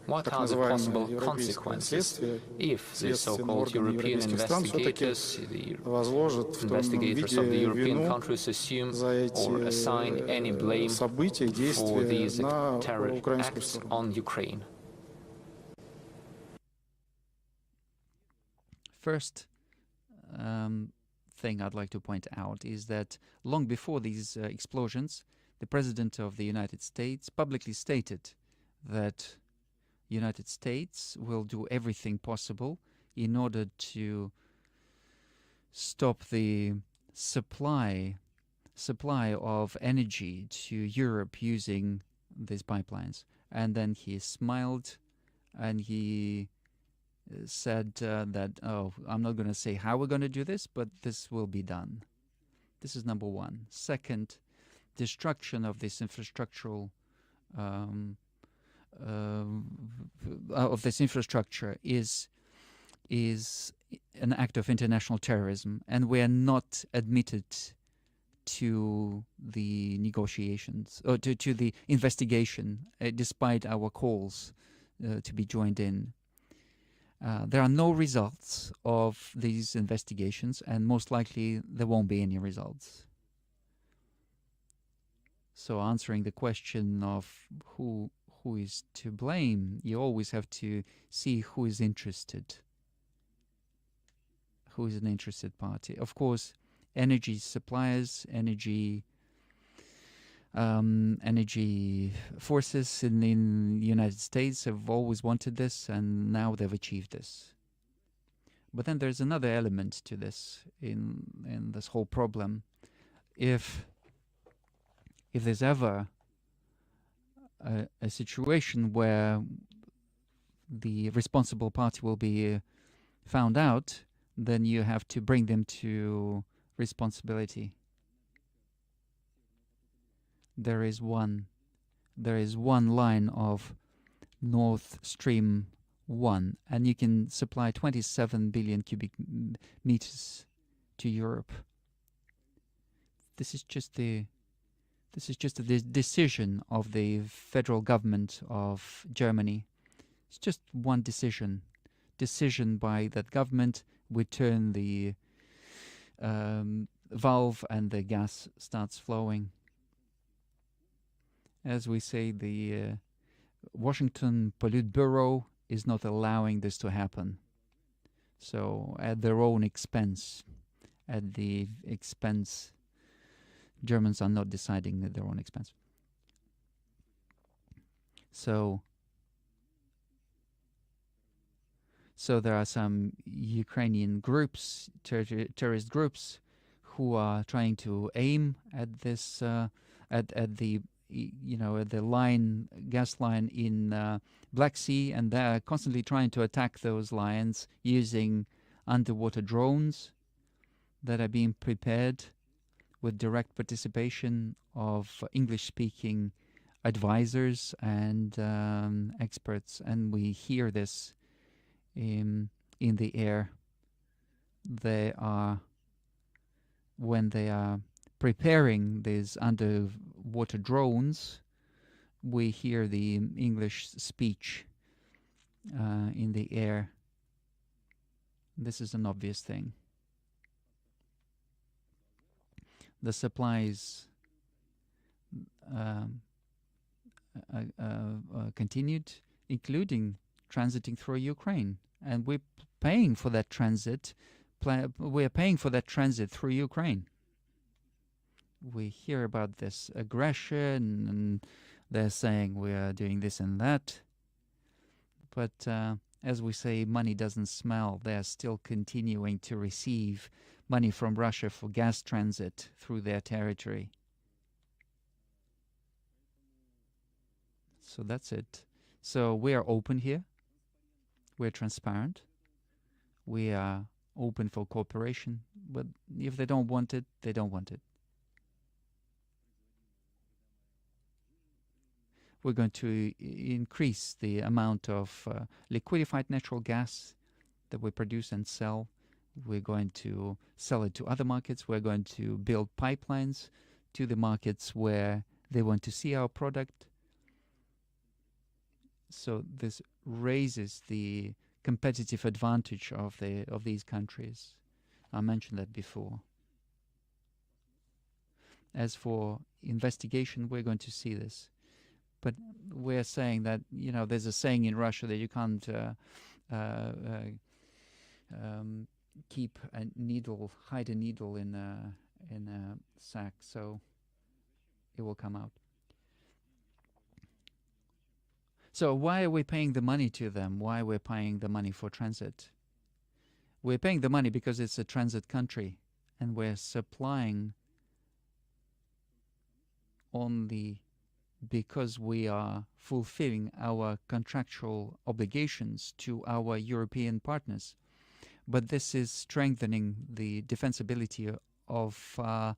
what are the possible consequences if the so-called European investigators, the investigators of the European countries assume or assign any blame for these terror acts on Ukraine? First thing I'd like to point out is that long before these explosions, the President of the United States publicly stated that the United States will do everything possible in order to stop the supply of energy to Europe using these pipelines. And then he smiled and he said that, oh, I'm not going to say how we're going to do this, but this will be done. This is number one. Second, destruction of this infrastructural is an act of international terrorism, and we are not admitted to the negotiations or to the investigation, despite our calls to be joined in. There are no results of these investigations, and most likely there won't be any results. So answering the question of who is to blame, you always have to see who is interested, who is an interested party. Of course, energy suppliers, energy forces in the United States have always wanted this, and now they've achieved this. But then there's another element to this in this whole problem. If there's ever a situation where the responsible party will be found out, then you have to bring them to responsibility. There is one line of Nord Stream 1, and you can supply 27 billion cubic meters to Europe. This is just the decision of the federal government of Germany. It's just one decision. decision by that government, we turn the valve and the gas starts flowing. As we say, the Washington Politburo is not allowing this to happen. So at their own expense, at the expense, Germans are not deciding at their own expense. So there are some Ukrainian groups, terrorist groups, who are trying to aim at this, at the at the gas line in Black Sea, and they're constantly trying to attack those lines using underwater drones that are being prepared with direct participation of English-speaking advisors and experts, and we hear this in the air. When they are preparing these underwater drones, we hear the English speech in the air. This is an obvious thing. The supplies continued, including transiting through Ukraine, and we're paying for that transit. We're paying for that transit through Ukraine. We hear about this aggression, and they're saying we are doing this and that. But as we say, money doesn't smell. They're still continuing to receive money from Russia for gas transit through their territory. So that's it. So we are open here. We're transparent. We are open for cooperation. But if they don't want it, they don't want it. We're going to increase the amount of liquefied natural gas that we produce and sell. We're going to sell it to other markets. We're going to build pipelines to the markets where they want to see our product. So this raises the competitive advantage of these countries. I mentioned that before. As for investigation, we're going to see this. But we're saying that, there's a saying in Russia that you can't hide a needle in a sack, so it will come out. So why are we paying the money to them? Why are we paying the money for transit? We're paying the money because it's a transit country, and we're supplying only because we are fulfilling our contractual obligations to our European partners. But this is strengthening the defensibility of our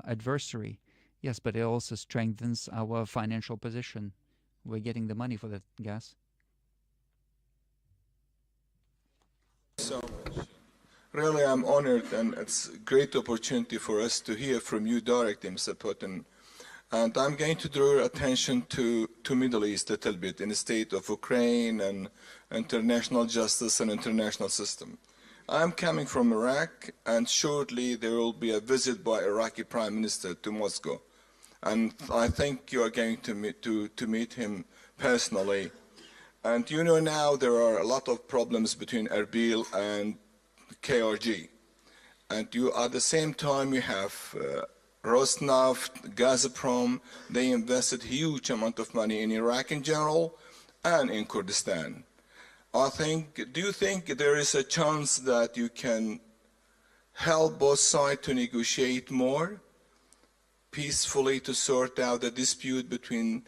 adversary. Yes, but it also strengthens our financial position. We're getting the money for that gas. So, really, I'm honored, and it's a great opportunity for us to hear from you directly, Mr. Putin. And I'm going to draw your attention to Middle East a little bit, in the state of Ukraine and international justice and international system. I'm coming from Iraq, and shortly there will be a visit by Iraqi Prime Minister to Moscow. And I think you are going to meet him personally. And now there are a lot of problems between Erbil and KRG. And at the same time you have Rosneft, Gazprom. They invested huge amount of money in Iraq in general and in Kurdistan. Do you think there is a chance that you can help both sides to negotiate more peacefully, to sort out the dispute between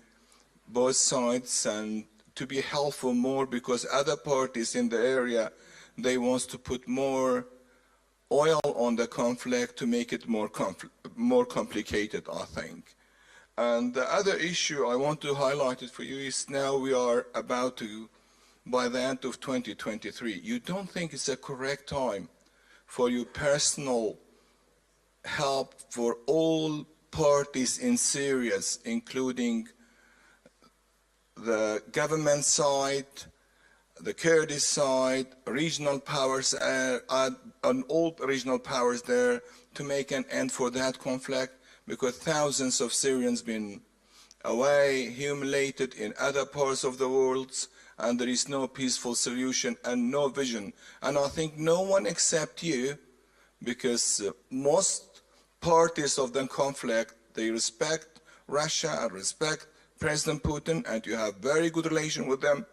both sides, and to be helpful more, because other parties in the area, they want to put more oil on the conflict to make it more complicated, I think. And the other issue I want to highlight it for you is, now we are about to, by the end of 2023, you don't think it's a correct time for your personal help for all parties in Syria, including the government side, the Kurdish side, regional powers, and all regional powers there to make an end for that conflict, because thousands of Syrians been away, humiliated in other parts of the world, and there is no peaceful solution and no vision. And I think no one except you, because most parties of the conflict, they respect Russia and respect President Putin, and you have very good relation with them.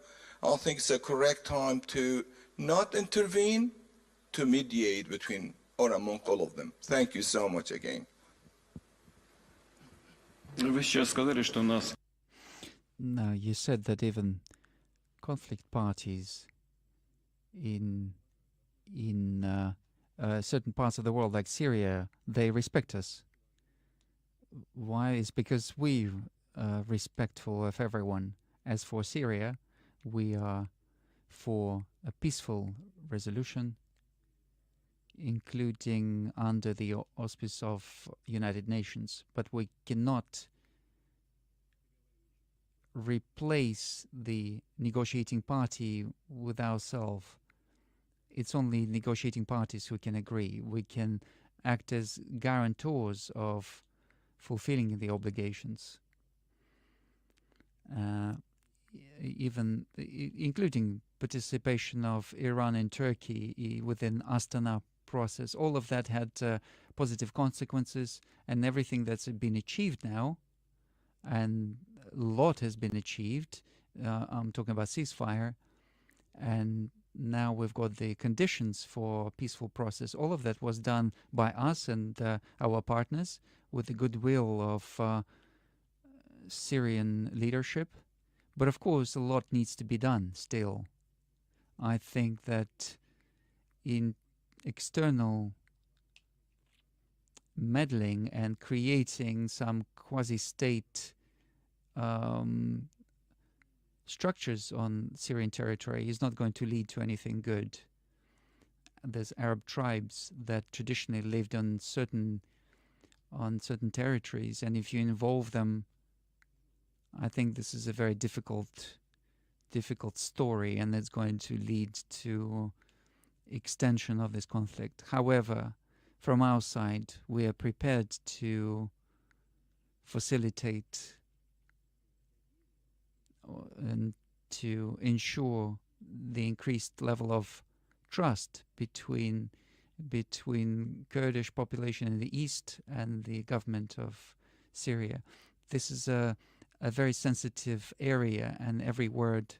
I think it's a correct time to not intervene, to mediate between or among all of them. Thank you so much again. Вы сейчас сказали, что у нас... No, you said that even conflict parties in certain parts of the world, like Syria, they respect us. Why? It's because we are respectful of everyone. As for Syria, we are for a peaceful resolution, including under the auspice of United Nations. But we cannot replace the negotiating party with ourselves. It's only negotiating parties who can agree. We can act as guarantors of fulfilling the obligations, even including participation of Iran and Turkey within Astana process. All of that had positive consequences, and everything that's been achieved now, and a lot has been achieved. I'm talking about ceasefire, and now we've got the conditions for a peaceful process. All of that was done by us and our partners with the goodwill of Syrian leadership. But of course, a lot needs to be done still. I think that in external meddling and creating some quasi-state structures on Syrian territory is not going to lead to anything good. There's Arab tribes that traditionally lived on certain territories, and if you involve them, I think this is a very difficult story, and it's going to lead to extension of this conflict. However, from our side, we are prepared to facilitate and to ensure the increased level of trust between Kurdish population in the east and the government of Syria. This is a very sensitive area, and every word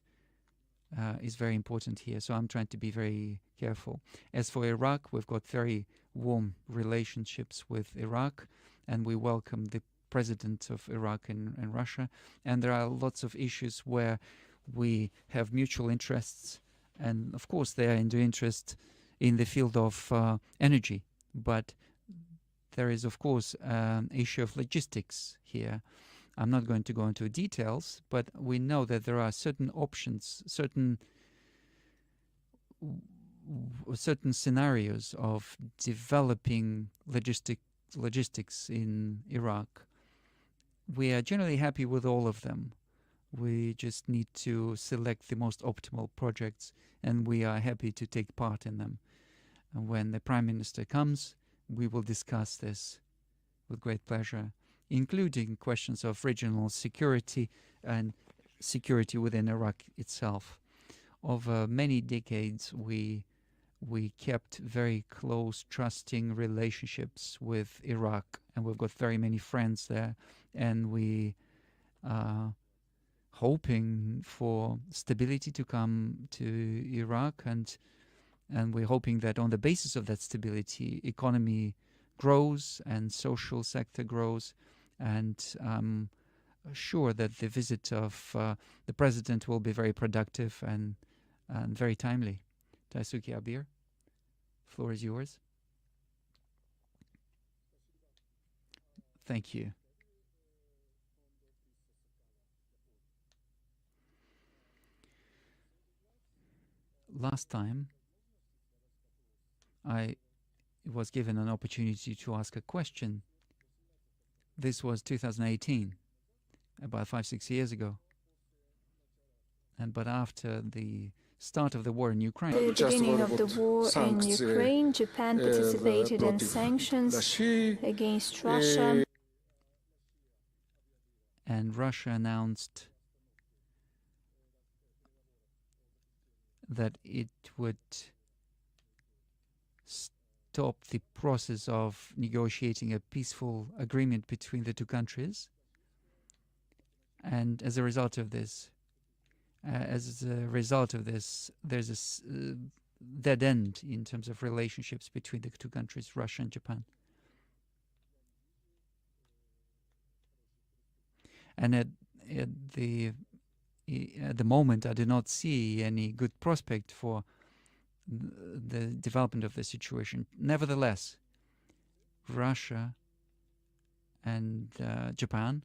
is very important here. So I'm trying to be very careful. As for Iraq, we've got very warm relationships with Iraq, and we welcome the president of Iraq and Russia. And there are lots of issues where we have mutual interests, and of course they are in the interest in the field of energy. But there is, of course, an issue of logistics here. I'm not going to go into details, but we know that there are certain options, certain scenarios of developing logistics in Iraq. We are generally happy with all of them. We just need to select the most optimal projects, and we are happy to take part in them. And when the Prime Minister comes, we will discuss this with great pleasure, including questions of regional security and security within Iraq itself. Over many decades, we kept very close, trusting relationships with Iraq, and we've got very many friends there, and we are hoping for stability to come to Iraq, and we're hoping that on the basis of that stability, economy grows and social sector grows, and I'm sure that the visit of the president will be very productive and very timely. Daisuke Abir, floor is yours. Thank you. Last time, I was given an opportunity to ask a question. This was 2018, about 5-6 years ago. but after the start of the war in Ukraine, At the beginning of the war in Ukraine, Japan participated in sanctions against Russia. And Russia announced that it would stop the process of negotiating a peaceful agreement between the two countries. And as a result of this, there's a dead end in terms of relationships between the two countries, Russia and Japan. And at the moment, I do not see any good prospect for the development of the situation. Nevertheless, Russia and Japan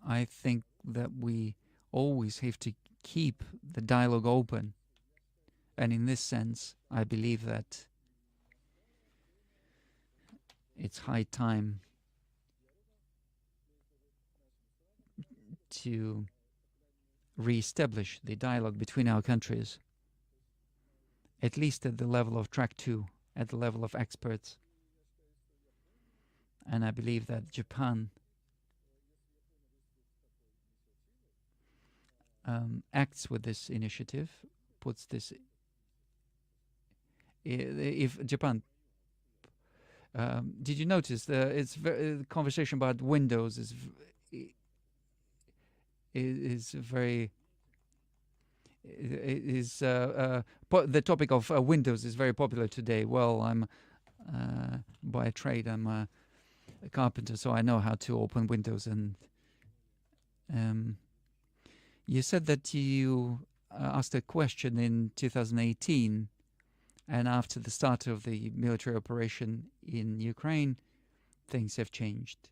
I think that we always have to keep the dialogue open. And in this sense, I believe that it's high time to re-establish the dialogue between our countries, at least at the level of track 2, at the level of experts. And I believe that Japan acts with this initiative, puts this. If Japan, did you notice the conversation about Windows is very. The topic of Windows is very popular today. Well, I'm by trade I'm a carpenter, so I know how to open Windows. And you said that you asked a question in 2018, and after the start of the military operation in Ukraine, things have changed.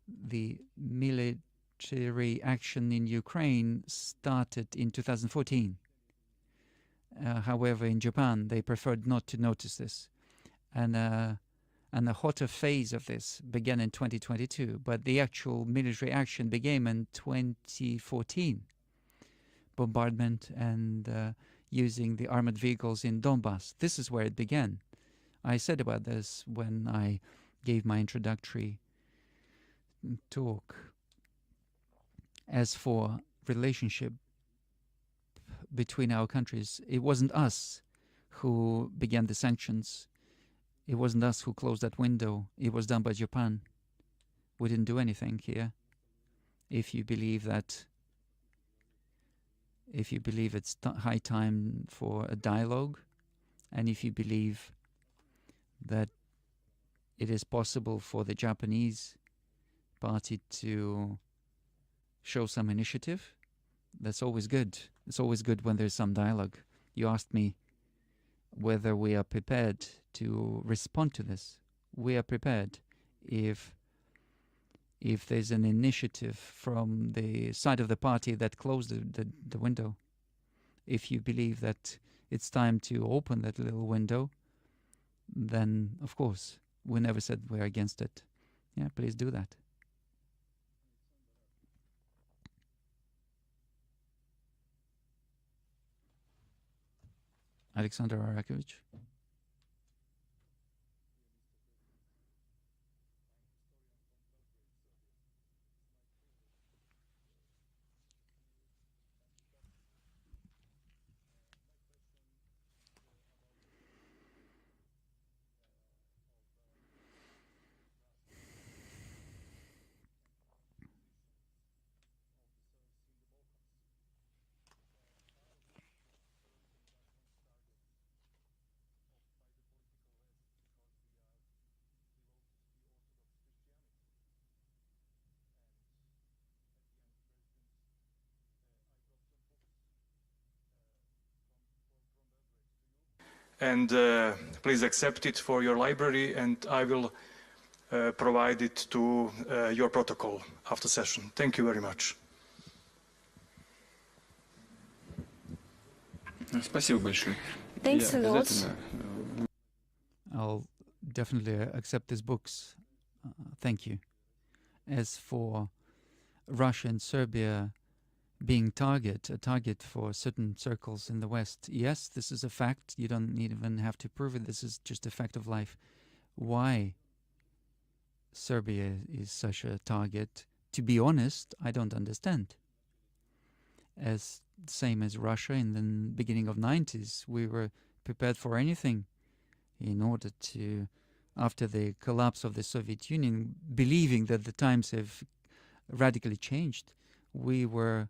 The military action in Ukraine started in 2014. However, in Japan, they preferred not to notice this. And the hotter phase of this began in 2022, but the actual military action began in 2014. Bombardment and using the armored vehicles in Donbass. This is where it began. I said about this when I gave my introductory talk. As for relationship between our countries, it wasn't us who began the sanctions. It wasn't us who closed that window. It was done by Japan. We didn't do anything here. If you believe it's high time for a dialogue, and if you believe that it is possible for the Japanese party to show some initiative, that's always good. It's always good when there's some dialogue. You asked me whether we are prepared to respond to this. We are prepared if there's an initiative from the side of the party that closed the window. If you believe that it's time to open that little window, then of course, we never said we're against it. Yeah, please do that. Alexander Arakovich. And please accept it for your library, and I will provide it to your protocol after session. Thank you very much. Спасибо большое. Thanks a lot. I'll definitely accept these books. Thank you. As for Russia and Serbia being a target for certain circles in the West, yes, this is a fact. You don't even have to prove it. This is just a fact of life. Why Serbia is such a target, to be honest, I don't understand. As same as Russia in the beginning of 90s, we were prepared for anything in order to, after the collapse of the Soviet Union, believing that the times have radically changed, we were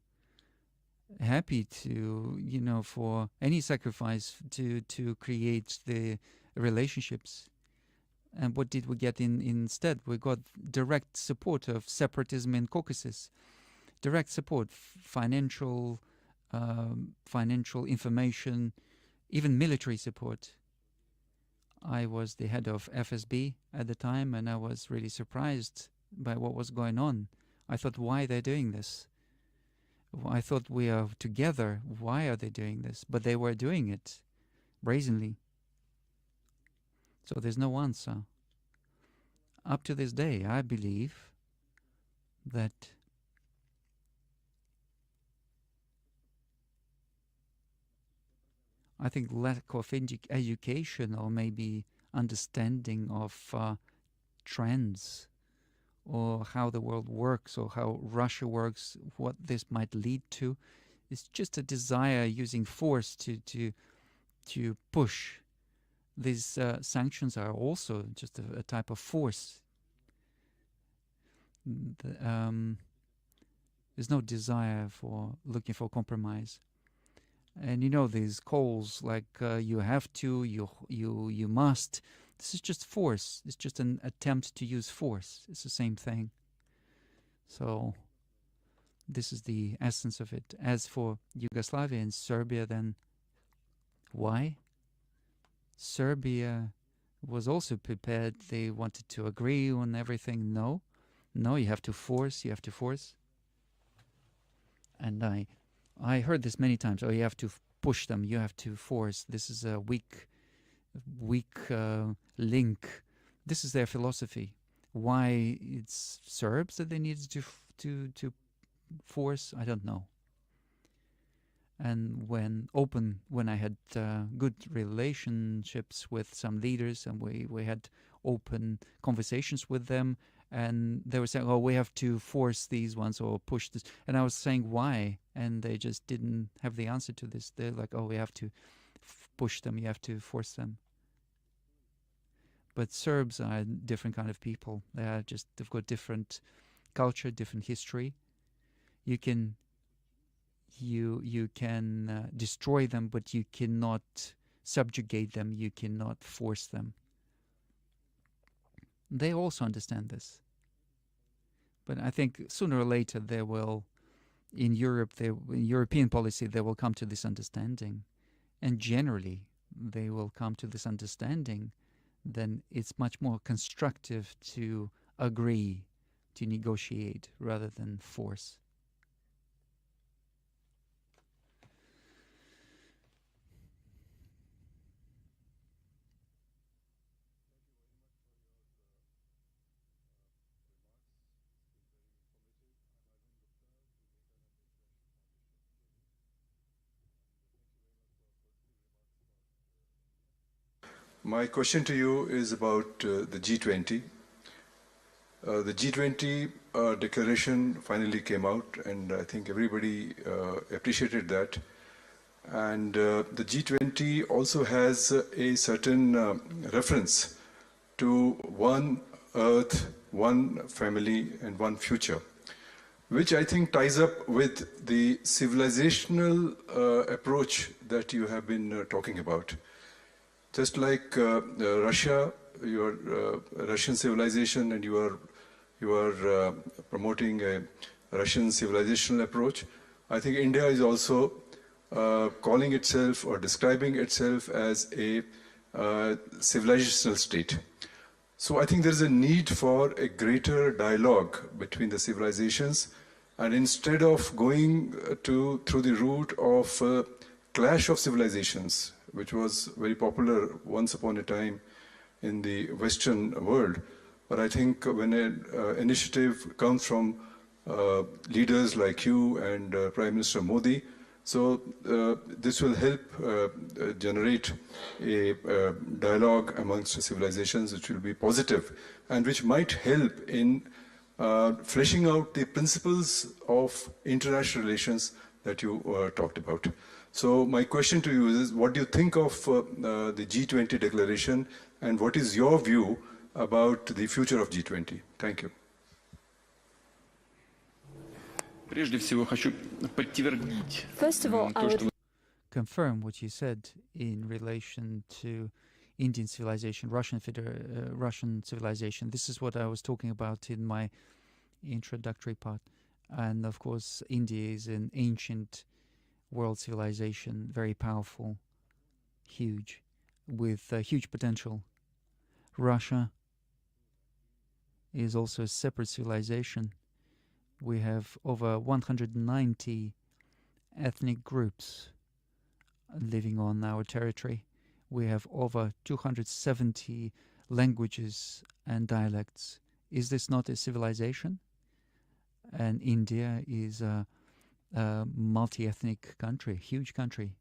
happy to, for any sacrifice to create the relationships. And what did we get instead? We got direct support of separatism in Caucasus, direct support, financial information, even military support. I was the head of FSB at the time, and I was really surprised by what was going on. I thought, why are they doing this? I thought we are together. Why are they doing this? But they were doing it brazenly. So there's no answer. Up to this day, I believe that I think lack of education or maybe understanding of trends or how the world works or how Russia works, what this might lead to, is just a desire using force to push. These sanctions are also just a type of force. There's no desire for looking for compromise. And these calls like you have to, you must. This is just force. It's just an attempt to use force. It's the same thing. So this is the essence of it. As for Yugoslavia and Serbia, then why? Serbia was also prepared. They wanted to agree on everything. No, you have to force. And I heard this many times. Oh, you have to push them. You have to force. This is a weak link. This is their philosophy. Why it's Serbs that they needed to force, I don't know. And when I had good relationships with some leaders, and we had open conversations with them, and they were saying, oh, we have to force these ones or push this. And I was saying, why? And they just didn't have the answer to this. They're like, oh, we have to push them, you have to force them. But Serbs are a different kind of people. They've got different culture, different history. You can destroy them, but you cannot subjugate them. You cannot force them. They also understand this. But I think sooner or later they will, in European policy, they will come to this understanding. And generally, they will come to this understanding. Then it's much more constructive to agree, to negotiate, rather than force. My question to you is about the G20. The G20 declaration finally came out, and I think everybody appreciated that. And the G20 also has a certain reference to one Earth, one family, and one future, which I think ties up with the civilizational approach that you have been talking about. Just like Russia, your Russian civilization, and you are promoting a Russian civilizational approach, I think India is also calling itself or describing itself as a civilizational state. So I think there is a need for a greater dialogue between the civilizations, and instead of going through the route of clash of civilizations, which was very popular once upon a time in the Western world, But I think when an initiative comes from leaders like you and Prime Minister Modi, so this will help generate a dialogue amongst civilizations which will be positive and which might help in fleshing out the principles of international relations that you talked about. So my question to you is, what do you think of the G20 declaration, and what is your view about the future of G20? Thank you. First of all, I would confirm what you said in relation to Indian civilization, Russian civilization. This is what I was talking about in my introductory part. And of course, India is an ancient world civilization, very powerful, huge, with huge potential. Russia is also a separate civilization. We have over 190 ethnic groups living on our territory. We have over 270 languages and dialects. Is this not a civilization? And India is a multi-ethnic country, huge country.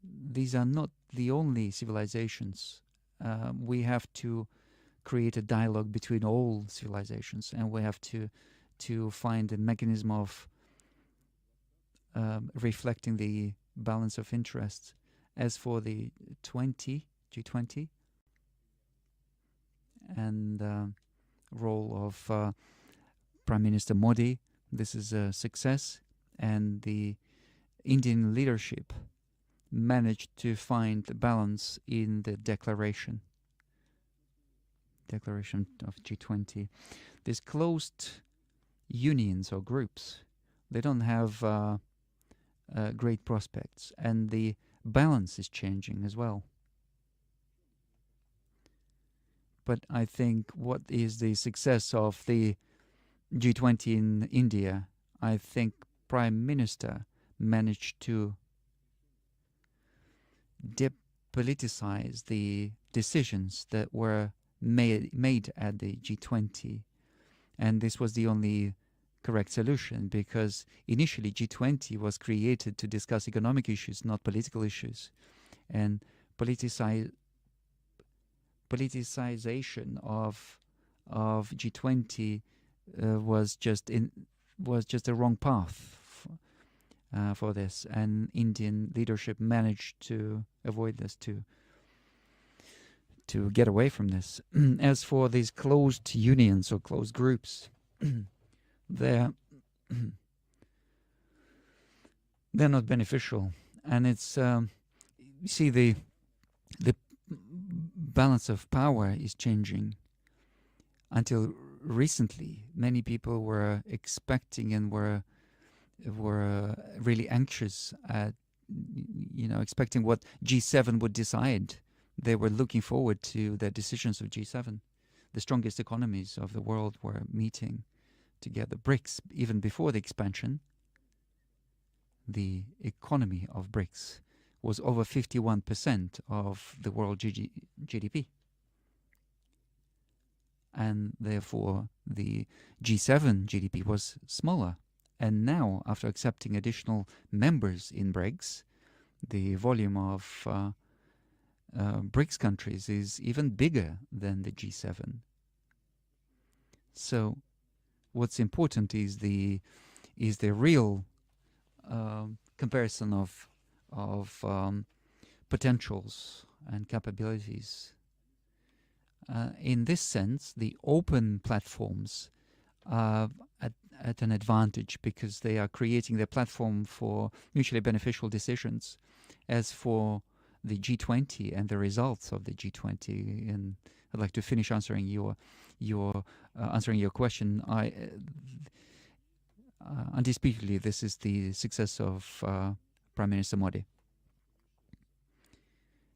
These are not the only civilizations. We have to create a dialogue between all civilizations, and we have to find a mechanism of reflecting the balance of interests. As for the G20, and role of Prime Minister Modi, this is a success, and the Indian leadership managed to find the balance in the declaration of G20. These closed unions or groups, they don't have great prospects, and the balance is changing as well. But I think what is the success of the G20 in India? I think Prime Minister managed to depoliticize the decisions that were made at the G20. And this was the only correct solution, because initially G20 was created to discuss economic issues, not political issues. And politicization of G20 was just a wrong path for this, and Indian leadership managed to avoid this, to get away from this. As for these closed unions or closed groups, they're not beneficial, and it's you see the balance of power is changing. Until recently, many people were expecting and were really anxious at, expecting what G7 would decide. They were looking forward to the decisions of G7. The strongest economies of the world were meeting together. BRICS, even before the expansion, the economy of BRICS was over 51% of the world GDP. And therefore, the G7 GDP was smaller. And now, after accepting additional members in BRICS, the volume of BRICS countries is even bigger than the G7. So, what's important is the real comparison of potentials and capabilities. In this sense, the open platforms are at an advantage, because they are creating their platform for mutually beneficial decisions. As for the G20 and the results of the G20, and I'd like to finish answering your question. Undisputedly, this is the success of Prime Minister Modi.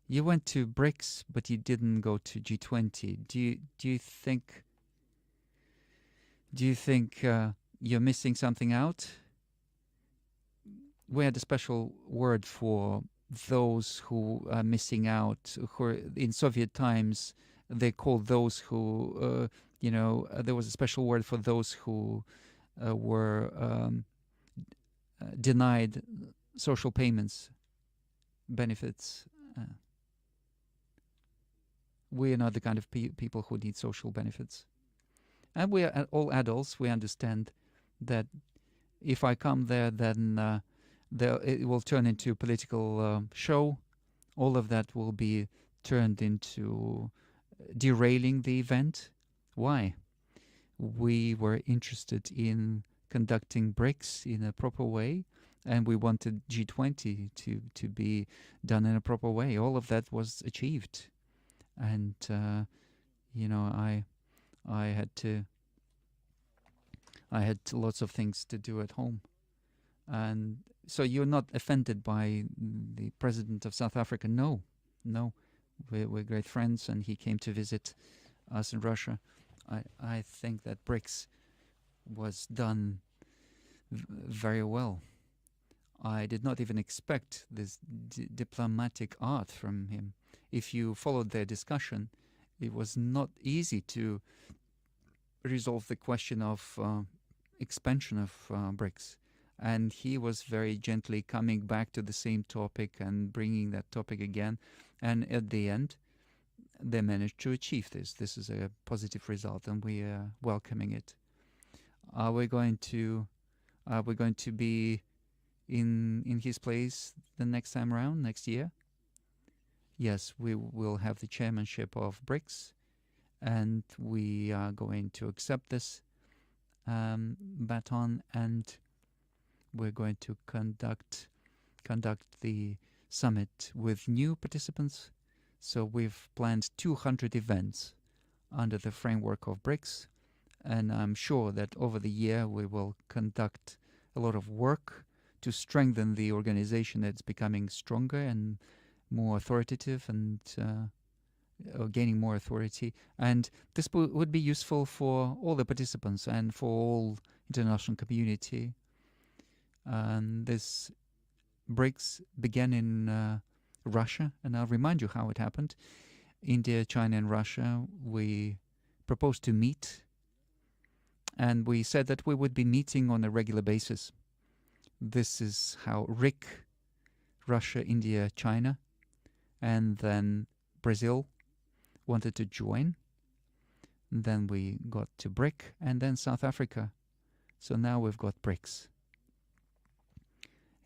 You went to BRICS, but you didn't go to G20. Do you think you're missing something out? We had a special word for those who are missing out, who are in Soviet times they called those who, there was a special word for those who were denied social payments, benefits. We are not the kind of people who need social benefits. And we are all adults. We understand that if I come there, then it will turn into a political show. All of that will be turned into derailing the event. Why? We were interested in conducting BRICS in a proper way, and we wanted G20 to be done in a proper way. All of that was achieved. And, I had lots of things to do at home. And so you're not offended by the president of South Africa? No. We're great friends, and he came to visit us in Russia. I think that BRICS was done very well. I did not even expect this diplomatic art from him. If you followed their discussion, it was not easy to resolve the question of expansion of BRICS. And he was very gently coming back to the same topic and bringing that topic again. And at the end, they managed to achieve this. This is a positive result, and we are welcoming it. Are we going to be in his place the next time around, next year? Yes, we will have the chairmanship of BRICS, and we are going to accept this baton, and we're going to conduct the summit with new participants. So we've planned 200 events under the framework of BRICS, and I'm sure that over the year we will conduct a lot of work to strengthen the organization that's becoming stronger and more authoritative and gaining more authority. And this would be useful for all the participants and for all international community. And this BRICS began in Russia, and I'll remind you how it happened. India, China, and Russia, we proposed to meet, and we said that we would be meeting on a regular basis. This is how RIC, Russia, India, China, and then Brazil wanted to join. And then we got to BRIC, and then South Africa. So now we've got BRICS.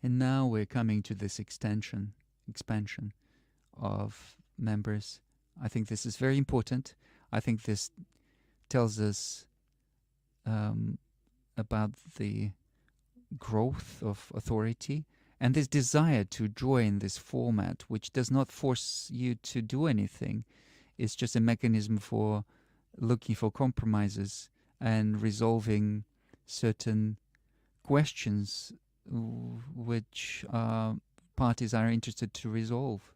And now we're coming to this expansion of members. I think this is very important. I think this tells us about the growth of authority and this desire to join this format, which does not force you to do anything. It's just a mechanism for looking for compromises and resolving certain questions which parties are interested to resolve.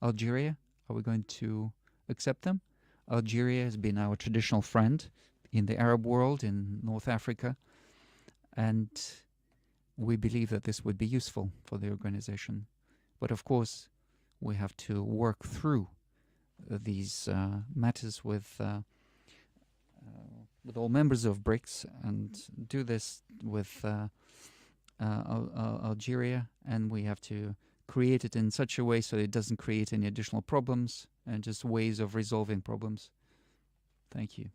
Algeria, are we going to accept them? Algeria has been our traditional friend in the Arab world, in North Africa, and we believe that this would be useful for the organization. But of course, we have to work through these matters with all members of BRICS and do this with Algeria, and we have to create it in such a way so it doesn't create any additional problems and just ways of resolving problems. Thank you.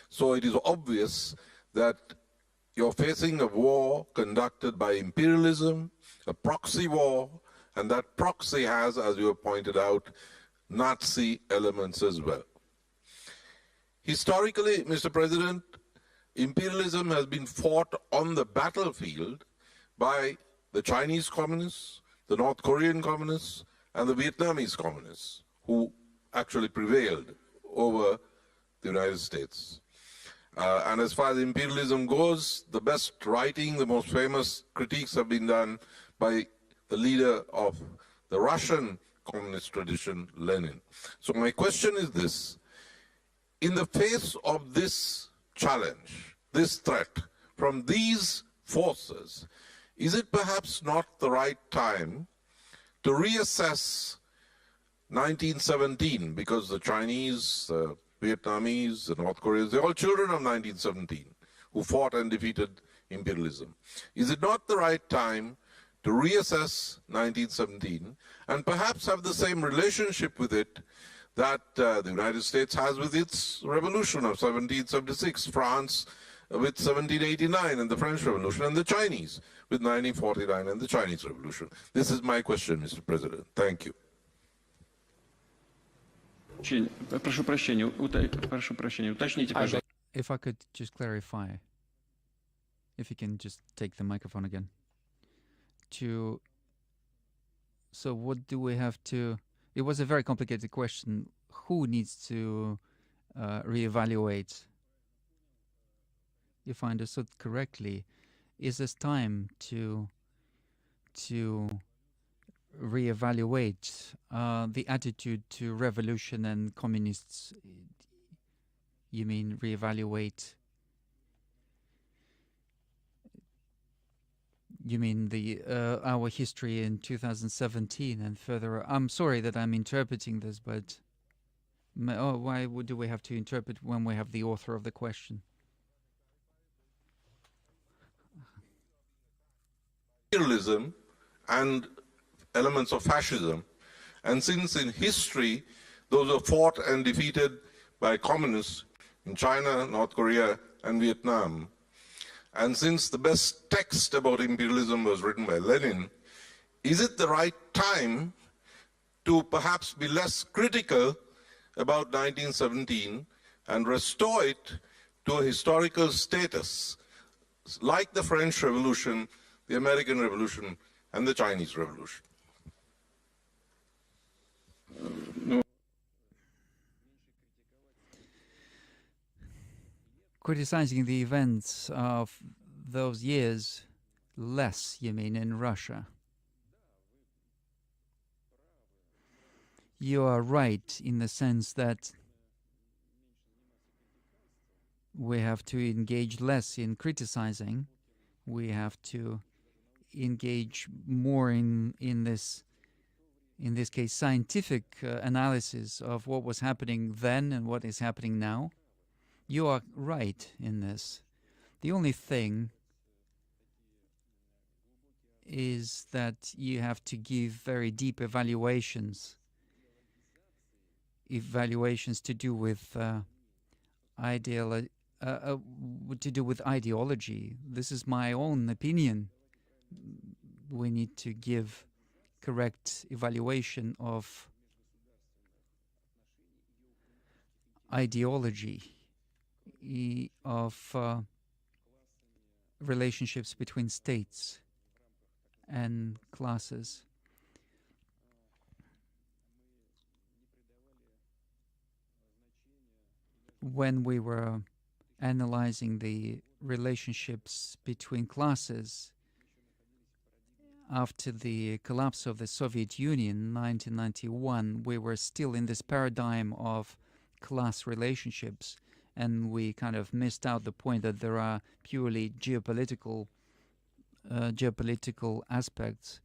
So it is obvious that you're facing a war conducted by imperialism, a proxy war, and that proxy has, as you have pointed out, Nazi elements as well. Historically, Mr. President, imperialism has been fought on the battlefield by the Chinese communists, the North Korean communists, and the Vietnamese communists, who actually prevailed over the United States. And as far as imperialism goes, the best writing, the most famous critiques have been done by the leader of the Russian communist tradition, Lenin. So my question is this: in the face of this challenge, this threat from these forces, is it perhaps not the right time to reassess 1917, because the Chinese, Vietnamese, the North Koreans, they're all children of 1917 who fought and defeated imperialism. Is it not the right time to reassess 1917 and perhaps have the same relationship with it that the United States has with its revolution of 1776, France with 1789 and the French Revolution, and the Chinese with 1949 and the Chinese Revolution? This is my question, Mr. President. Thank you. Прошу прощения, уточните, пожалуйста. If I could just clarify, if you can just take the microphone again. So what do we have to... It was a very complicated question. Who needs to reevaluate? If I understood correctly, is this time to reevaluate the attitude to revolution and communists? You mean reevaluate? You mean the our history in 2017 and further? I'm sorry that I'm interpreting this, but why do we have to interpret when we have the author of the question? Imperialism and elements of fascism, and since in history those were fought and defeated by communists in China, North Korea, and Vietnam, and since the best text about imperialism was written by Lenin, is it the right time to perhaps be less critical about 1917 and restore it to a historical status like the French Revolution, the American Revolution, and the Chinese Revolution? Criticizing the events of those years less, you mean, in Russia? You are right in the sense that we have to engage less in criticizing. We have to engage more in this case, scientific analysis of what was happening then and what is happening now. You are right in this. The only thing is that you have to give very deep evaluations to do with ideology. This is my own opinion. We need to give correct evaluation of ideology, of relationships between states and classes. When we were analyzing the relationships between classes after the collapse of the Soviet Union in 1991, we were still in this paradigm of class relationships, and we kind of missed out the point that there are purely geopolitical aspects.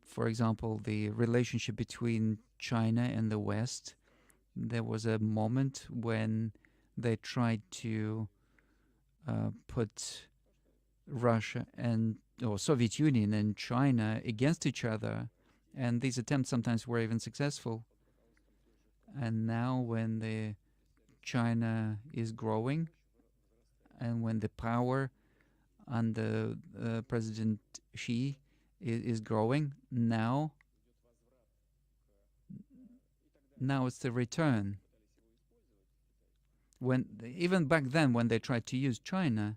For example, the relationship between China and the West. There was a moment when they tried to put Russia or Soviet Union and China against each other, and these attempts sometimes were even successful. And now when China is growing, and when the power under President Xi is growing, now it's the return. Even back then, when they tried to use China,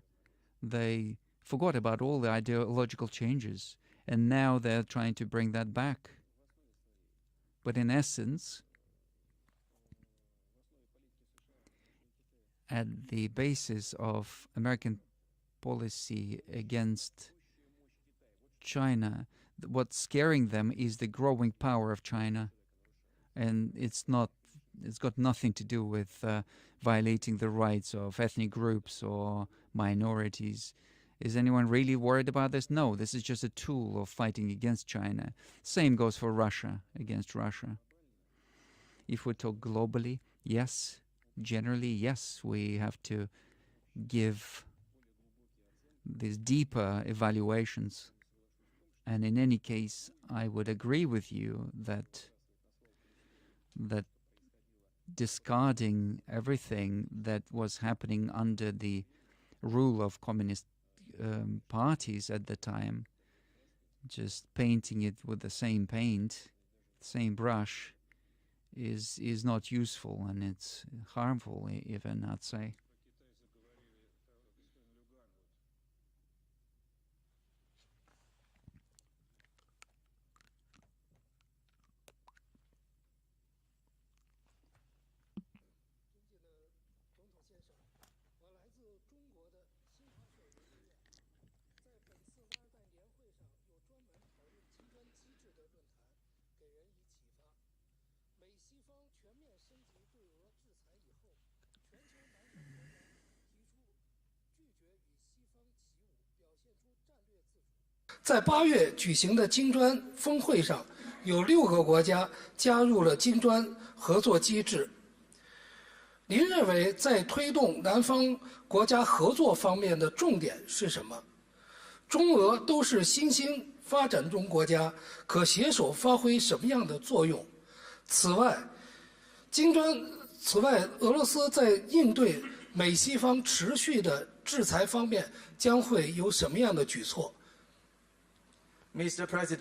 they forgot about all the ideological changes, and now they're trying to bring that back. But in essence, at the basis of American policy against China, what's scaring them is the growing power of China, and it's got nothing to do with violating the rights of ethnic groups or minorities. Is anyone really worried about this? No, this is just a tool of fighting against China. Same goes for Russia, against Russia. If we talk globally, yes, generally, yes, we have to give these deeper evaluations. And in any case, I would agree with you that discarding everything that was happening under the rule of communist parties at the time, just painting it with the same paint, same brush, is not useful, and it's harmful even, I'd say.在8月举行的金砖峰会上，有6个国家加入了金砖合作机制。您认为在推动南方国家合作方面的重点是什么？中俄都是新兴发展中国家，可携手发挥什么样的作用？此外，俄罗斯在应对美西方持续的制裁方面将会有什么样的举措？ Mr. President,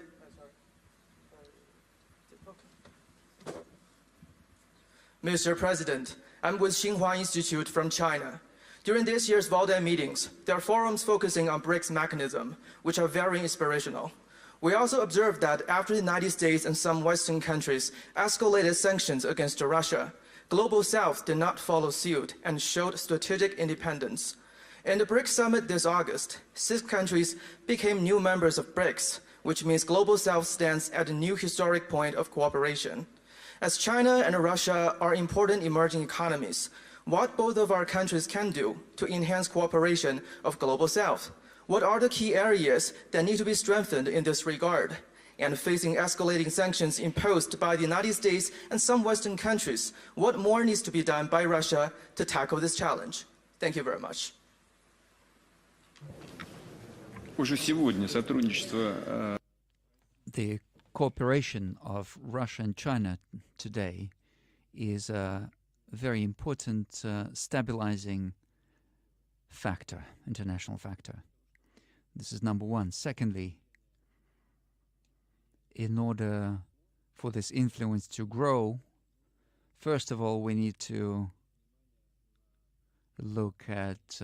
I'm with Xinhua Institute from China. During this year's Valdan meetings, there are forums focusing on BRICS mechanism, which are very inspirational. We also observed that after the United States and some Western countries escalated sanctions against Russia, Global South did not follow suit and showed strategic independence. In the BRICS summit this August, 6 countries became new members of BRICS, which means Global South stands at a new historic point of cooperation. As China and Russia are important emerging economies, what both of our countries can do to enhance cooperation of Global South? What are the key areas that need to be strengthened in this regard? And facing escalating sanctions imposed by the United States and some Western countries, what more needs to be done by Russia to tackle this challenge? Thank you very much. The cooperation of Russia and China today is a very important stabilizing factor, international factor. This is number one. Secondly, in order for this influence to grow, first of all, we need to look at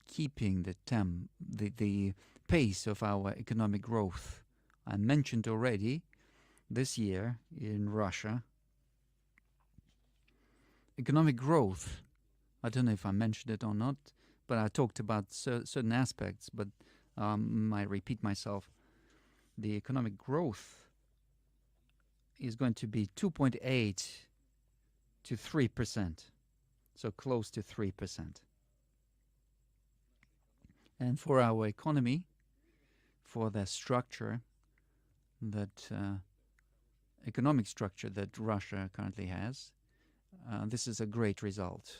keeping the pace of our economic growth. I mentioned already this year in Russia, economic growth, I don't know if I mentioned it or not, but I talked about certain aspects, but I repeat myself. The economic growth is going to be 2.8 to 3%, so close to 3%. And for our economy, for the structure, that economic structure that Russia currently has, this is a great result.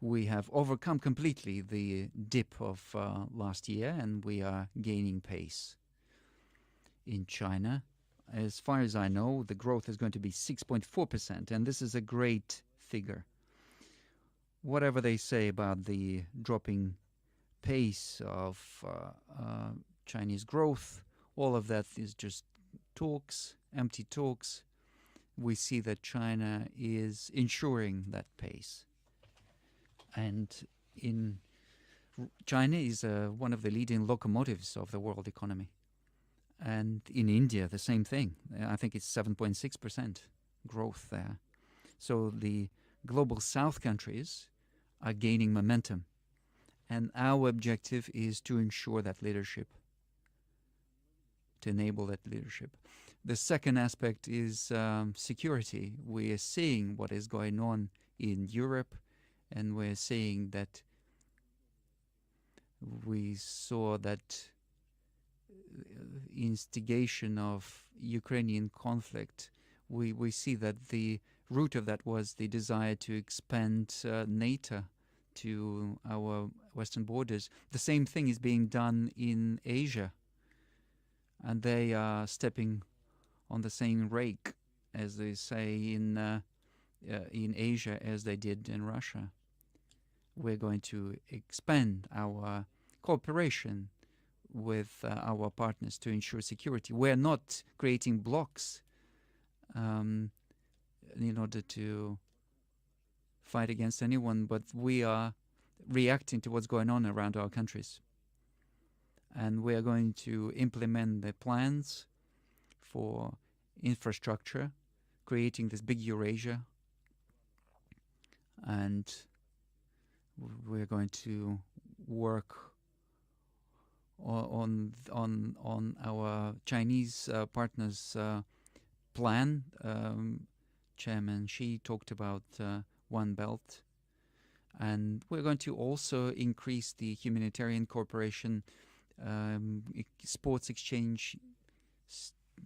We have overcome completely the dip of last year, and we are gaining pace. In China, as far as I know, the growth is going to be 6.4%, and this is a great figure. Whatever they say about the dropping pace of Chinese growth, all of that is just talks, empty talks. We see that China is ensuring that pace. And China is one of the leading locomotives of the world economy. And in India, the same thing. I think it's 7.6% growth there. So the global south countries are gaining momentum. And our objective is to ensure that leadership, to enable that leadership. The second aspect is security. We are seeing what is going on in Europe, and we're seeing that we saw that instigation of Ukrainian conflict. We see that the root of that was the desire to expand NATO to our western borders. The same thing is being done in Asia, and they are stepping on the same rake, as they say in Asia, as they did in Russia. We're going to expand our cooperation with our partners to ensure security. We're not creating blocks in order to fight against anyone, but we are reacting to what's going on around our countries. And we are going to implement the plans for infrastructure, creating this big Eurasia, and we're going to work on our Chinese partners' plan. Chairman Xi talked about One Belt, and we're going to also increase the humanitarian cooperation, sports exchange,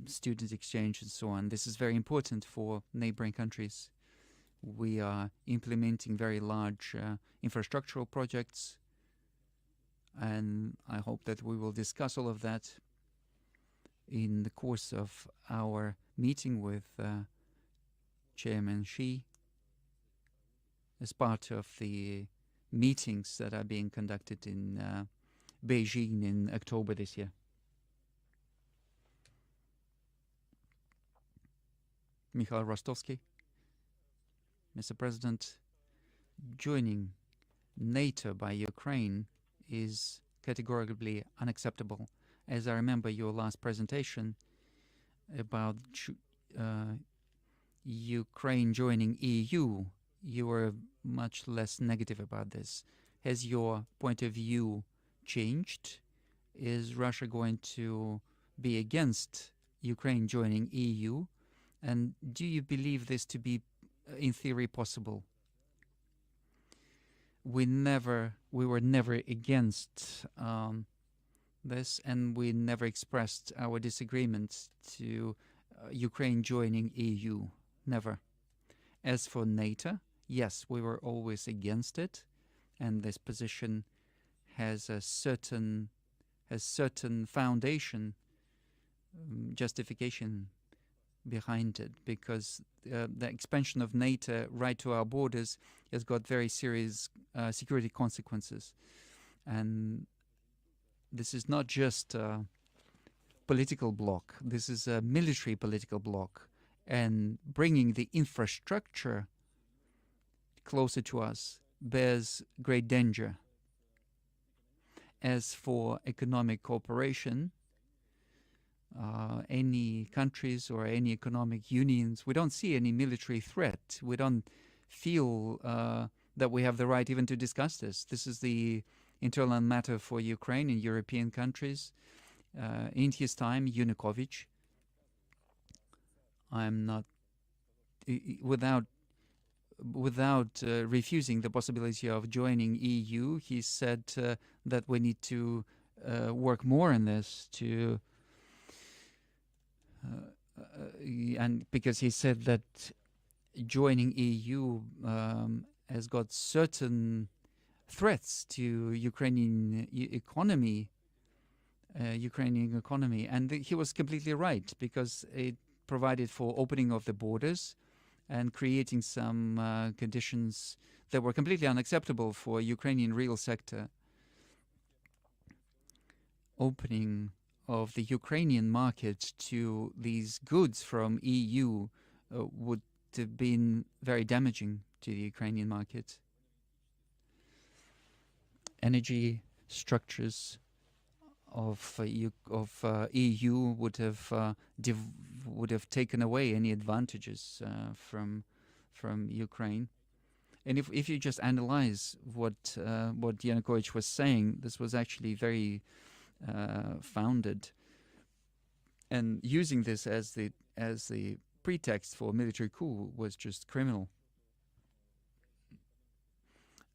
student exchange, and so on. This is very important for neighboring countries. We are implementing very large infrastructural projects, and I hope that we will discuss all of that in the course of our meeting with Chairman Xi as part of the meetings that are being conducted in Beijing in October this year. Mikhail Rostovsky. Mr. President, joining NATO by Ukraine is categorically unacceptable. As I remember your last presentation about Ukraine joining EU, you were much less negative about this. Has your point of view changed? Is Russia going to be against Ukraine joining EU? And do you believe this to be, in theory, possible? We were never against this, and we never expressed our disagreement to Ukraine joining EU. Never. As for NATO, yes, we were always against it, and this position has a certain foundation, justification behind it, because the expansion of NATO right to our borders has got very serious security consequences. And this is not just a political bloc, this is a military political bloc. And bringing the infrastructure closer to us bears great danger. As for economic cooperation, any countries or any economic unions, we don't see any military threat. We don't feel that we have the right even to discuss this. This is the internal matter for Ukraine and European countries. In his time, Yanukovych, I'm not, without refusing the possibility of joining EU, he said that we need to work more on this to and because he said that joining EU has got certain threats to Ukrainian economy, and he was completely right, because it provided for opening of the borders and creating some conditions that were completely unacceptable for Ukrainian real sector. Opening of the Ukrainian market to these goods from EU would have been very damaging to the Ukrainian market. Energy structures EU would have taken away any advantages from Ukraine. And if you just analyze what Yanukovych was saying, this was actually very founded, and using this as the pretext for a military coup was just criminal.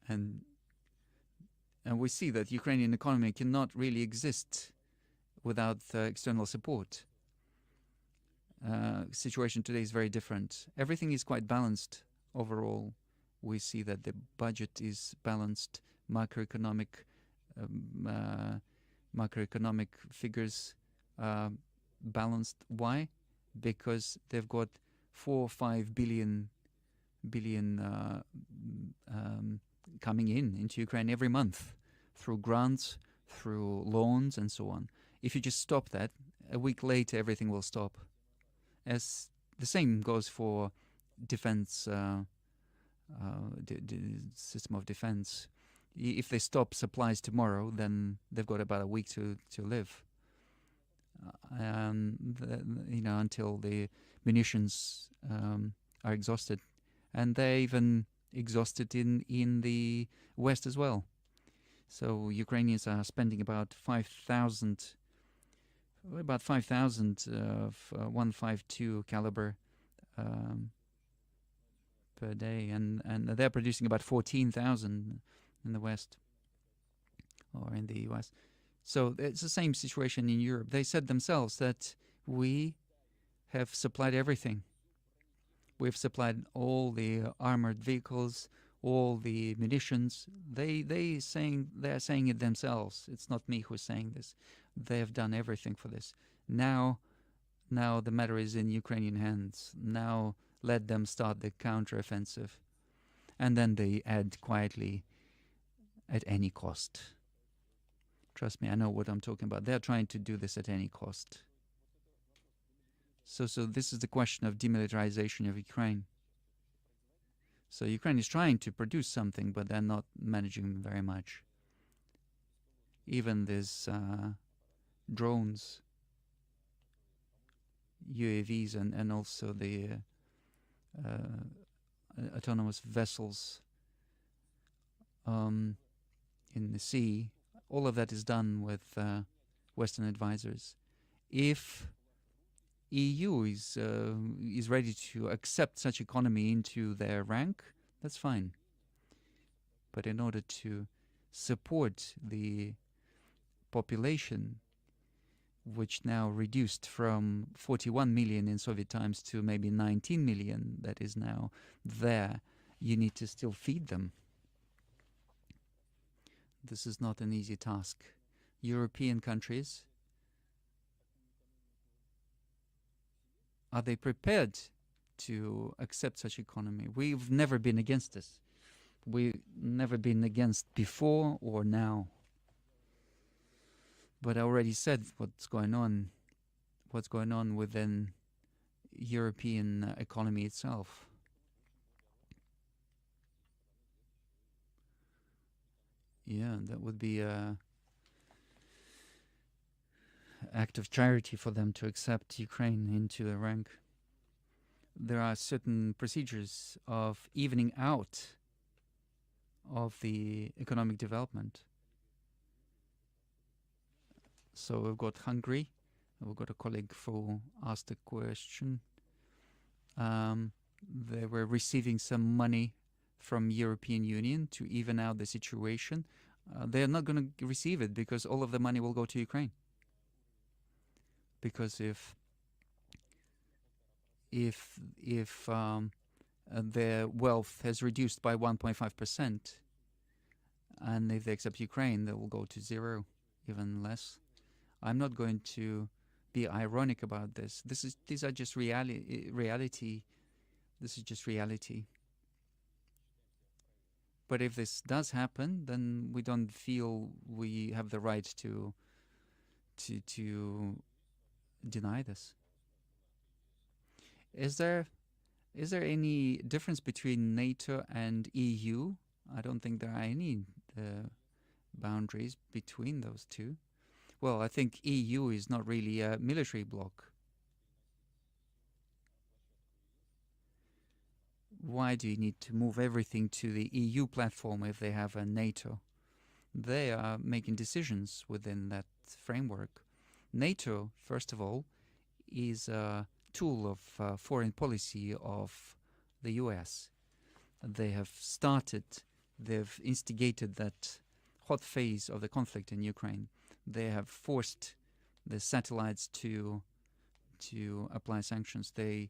And we see that Ukrainian economy cannot really exist without external support. Situation today is very different. Everything is quite balanced overall. We see that the budget is balanced, macroeconomic figures balanced. Why? Because they've got 4 or 5 billion coming into Ukraine every month through grants, through loans, and so on. If you just stop that, a week later everything will stop. As the same goes for defense, system of defense. If they stop supplies tomorrow, then they've got about a week to live. Until the munitions are exhausted, and they're even exhausted in the West as well. So Ukrainians are spending about 5,000 of 152 caliber per day, and they're producing about 14,000 in the West or in the US. So it's the same situation in Europe. They said themselves that we have supplied everything. We've supplied all the armored vehicles, all the munitions. They're saying it themselves. It's not me who's saying this. They have done everything for this. Now the matter is in Ukrainian hands. Now let them start the counteroffensive, and then they add quietly, at any cost. Trust me, I know what I'm talking about. They're trying to do this at any cost. So this is the question of demilitarization of Ukraine. So Ukraine is trying to produce something, but they're not managing very much. Even these drones, UAVs, and also the autonomous vessels in the sea, all of that is done with Western advisors. If EU is ready to accept such economy into their rank, that's fine. But in order to support the population, which now reduced from 41 million in Soviet times to maybe 19 million that is now there, you need to still feed them. This is not an easy task. European countries, are they prepared to accept such economy? We've never been against this. We've never been against before or now. But I already said what's going on within European economy itself. Yeah, that would be an act of charity for them to accept Ukraine into the rank. There are certain procedures of evening out of the economic development. So we've got Hungary. We've got a colleague who asked a question. They were receiving some money from European Union to even out the situation. They're not going to receive it because all of the money will go to Ukraine. Because if their wealth has reduced by 1.5%, and if they accept Ukraine, they will go to zero, even less. I'm not going to be ironic about this. These are just reality. This is just reality. But if this does happen, then we don't feel we have the right to deny this. Is there any difference between NATO and EU? I don't think there are any boundaries between those two. Well, I think EU is not really a military bloc. Why do you need to move everything to the EU platform if they have a NATO? They are making decisions within that framework. NATO, first of all, is a tool of foreign policy of the US. They have started, they've instigated that hot phase of the conflict in Ukraine. They have forced the satellites to apply sanctions. They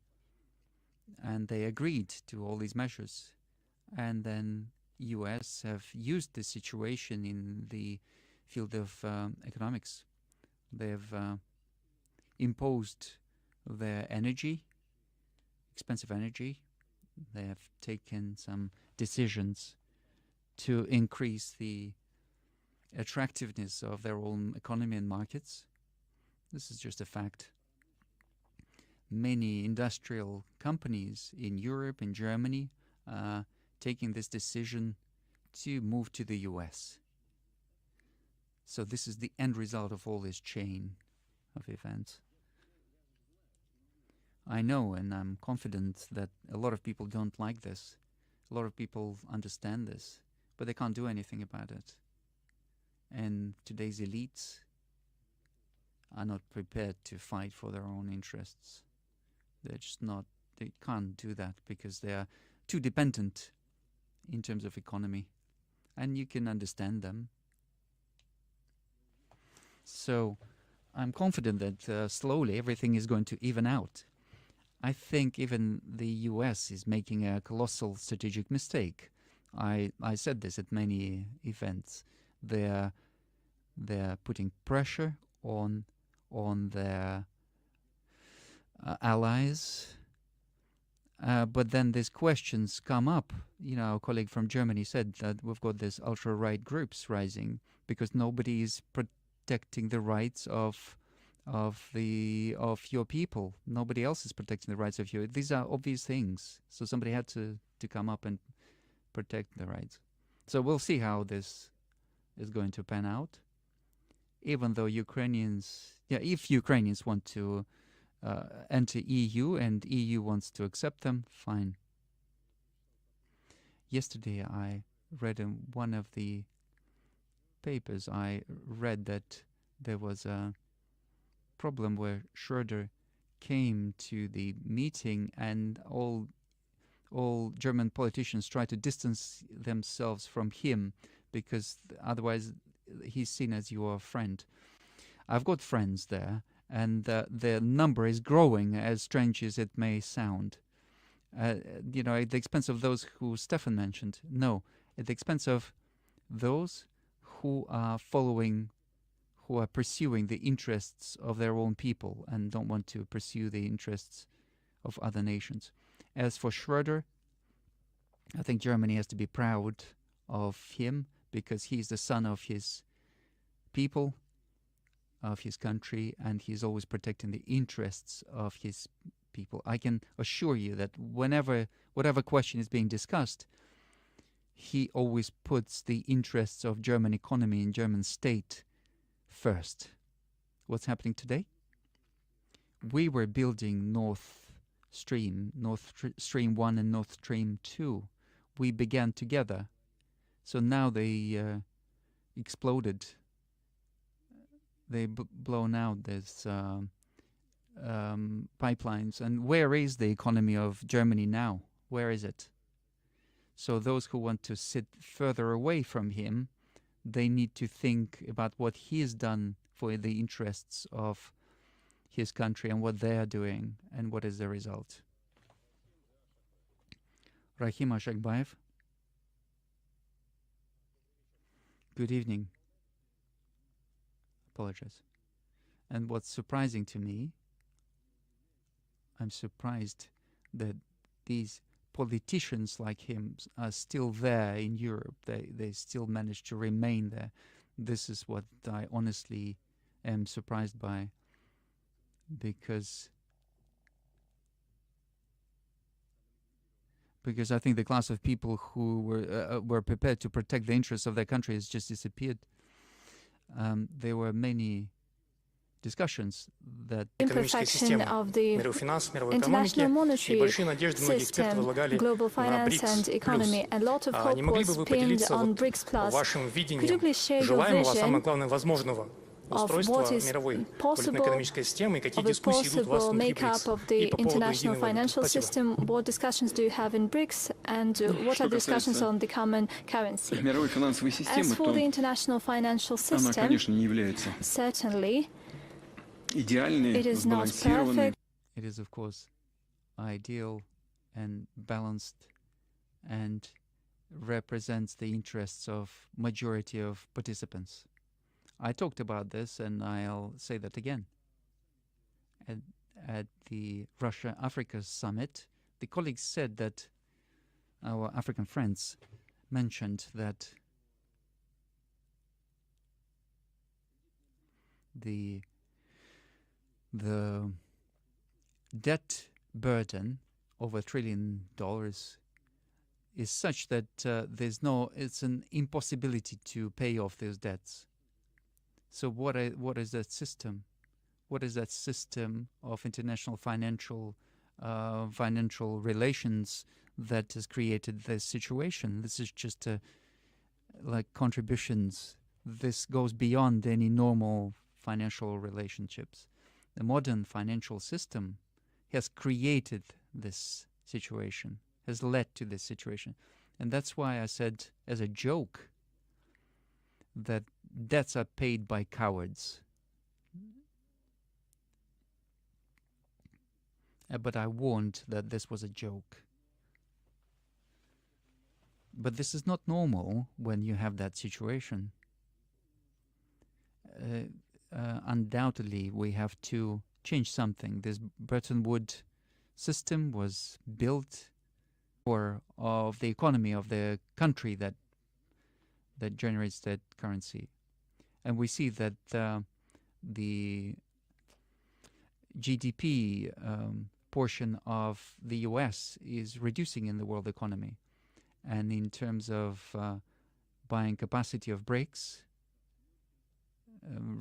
agreed to all these measures, and then US have used the situation in the field of economics. They've imposed their energy, expensive energy. They have taken some decisions to increase the attractiveness of their own economy and markets. This is just a fact. Many industrial companies in Europe and Germany are taking this decision to move to the US. So this is the end result of all this chain of events. I know, and I'm confident that a lot of people don't like this. A lot of people understand this, but they can't do anything about it. And today's elites are not prepared to fight for their own interests. They're just not, they can't do that because they are too dependent in terms of economy. And you can understand them. So I'm confident that slowly everything is going to even out. I think even the US is making a colossal strategic mistake. I said this at many events. They're putting pressure on their allies, but then these questions come up. You know, our colleague from Germany said that we've got these ultra-right groups rising because nobody is protecting the rights of your people. Nobody else is protecting the rights of you. These are obvious things. So somebody had to come up and protect the rights. So we'll see how this is going to pan out. Even though if Ukrainians want to enter EU and EU wants to accept them, fine. Yesterday I read in one of the papers, I read that there was a problem where Schroeder came to the meeting and all German politicians tried to distance themselves from him because otherwise he's seen as your friend. I've got friends there, and the number is growing, as strange as it may sound. You know, at the expense of those who Stefan mentioned. No, at the expense of those who are pursuing the interests of their own people and don't want to pursue the interests of other nations. As for Schroeder, I think Germany has to be proud of him because he's the son of his people, of his country, and he's always protecting the interests of his people. I can assure you that whatever question is being discussed, he always puts the interests of German economy and German state first. What's happening today? We were building Nord Stream 1 and Nord Stream 2. We began together. So now they exploded. They blown out these pipelines. And where is the economy of Germany now? Where is it? So those who want to sit further away from him, they need to think about what he has done for the interests of his country and what they are doing and what is the result. Rahim Ashakbayev. Good evening. Apologize. And what's surprising to me, I'm surprised that these politicians like him are still there in Europe. They still manage to remain there. This is what I honestly am surprised by, because I think the class of people who were prepared to protect the interests of their country has just disappeared. There were many discussions that imperfection of the international monetary system, global finance and economy, and a lot of hope was pinned on BRICS Plus. Could you please share your vision of what is possible, of the possible makeup of the international financial system? What discussions do you have in BRICS, and what are discussions on the common currency? As for the international financial system, certainly it is not perfect. It is, of course, ideal and balanced and represents the interests of majority of participants. I talked about this, and I'll say that again. At the Russia-Africa summit, the colleagues said that our African friends mentioned that the debt burden of $1 trillion is such that it's an impossibility to pay off those debts. So what is that system? What is that system of international financial relations that has created this situation? This is just like contributions. This goes beyond any normal financial relationships. The modern financial system has created this situation, has led to this situation. And that's why I said, as a joke, that debts are paid by cowards. But I warned that this was a joke. But this is not normal when you have that situation. Undoubtedly, we have to change something. This Bretton Woods system was built of the economy of the country that generates that currency. And we see that the GDP portion of the US is reducing in the world economy. And in terms of buying capacity of BRICS,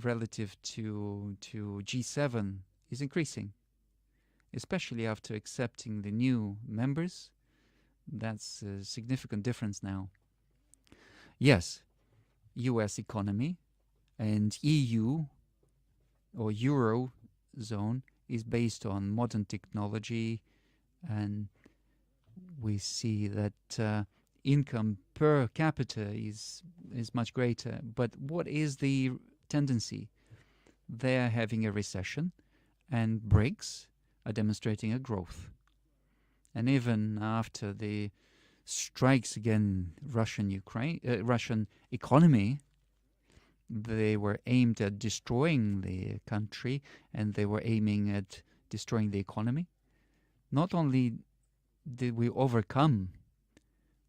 relative to G7 is increasing, especially after accepting the new members. That's a significant difference now. Yes, US economy and EU or Eurozone is based on modern technology, and we see that income per capita is much greater. But what is the tendency? They are having a recession, and BRICS are demonstrating a growth. And even after the strikes against Russian economy, they were aimed at destroying the country, and they were aiming at destroying the economy. Not only did we overcome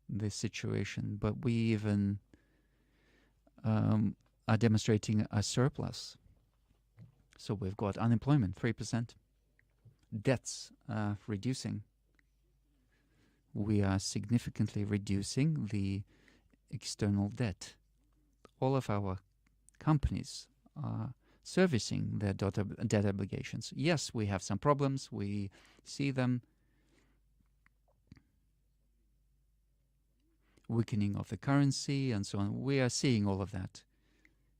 this situation, but we even are demonstrating a surplus. So we've got unemployment 3%, debts reducing. We are significantly reducing the external debt. All of our companies are servicing their debt obligations. Yes, we have some problems. We see them. Weakening of the currency and so on. We are seeing all of that.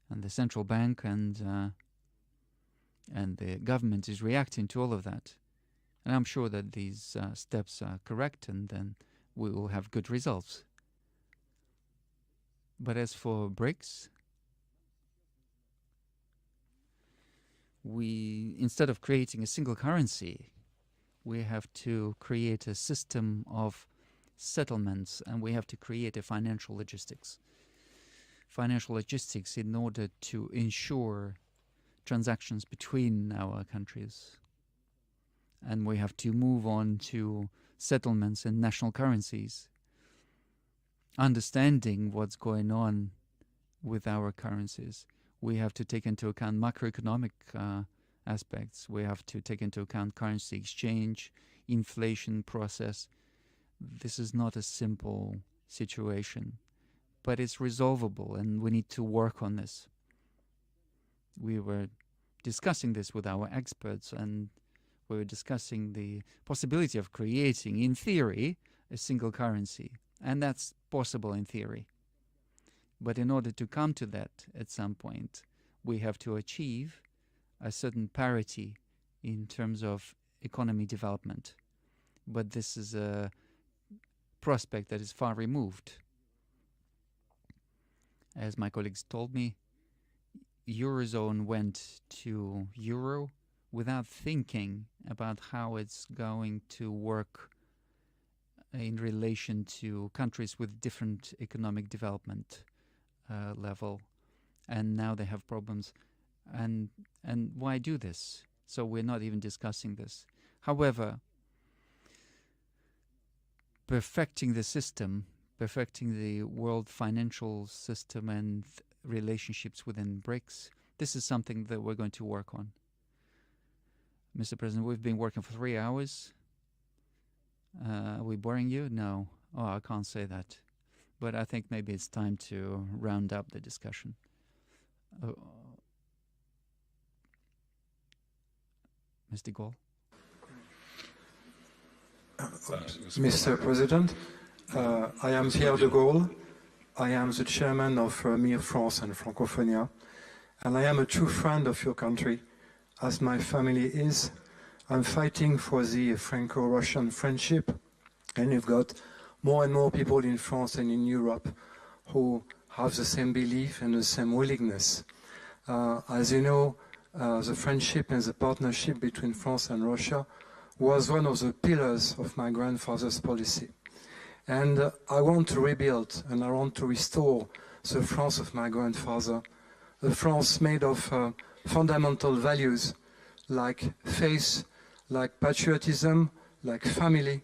And the central bank and the government is reacting to all of that. And I'm sure that these steps are correct, and then we will have good results. But as for BRICS, instead of creating a single currency, we have to create a system of settlements, and we have to create a financial logistics. Financial logistics in order to ensure transactions between our countries. And we have to move on to settlements in national currencies, understanding what's going on with our currencies. We have to take into account macroeconomic aspects. We have to take into account currency exchange, inflation process. This is not a simple situation, but it's resolvable, and we need to work on this. We were discussing this with our experts, and we were discussing the possibility of creating, in theory, a single currency. And that's possible in theory. But in order to come to that at some point, we have to achieve a certain parity in terms of economy development. But this is a prospect that is far removed. As my colleagues told me, Eurozone went to Euro without thinking about how it's going to work in relation to countries with different economic development level. And now they have problems. And why do this? So we're not even discussing this. However, perfecting the system, perfecting the world financial system and relationships within BRICS, this is something that we're going to work on. Mr. President, we've been working for 3 hours. Are we boring you? No. Oh, I can't say that. But I think maybe it's time to round up the discussion. Mr. Gaulle? Mr. President, I am Pierre de Gaulle. I am the chairman of MIR France and Francophonia, and I am a true friend of your country, as my family is. I'm fighting for the Franco-Russian friendship, and you've got more and more people in France and in Europe who have the same belief and the same willingness. As you know, the friendship and the partnership between France and Russia was one of the pillars of my grandfather's policy. And I want to rebuild and I want to restore the France of my grandfather, a France made of fundamental values like faith, like patriotism, like family,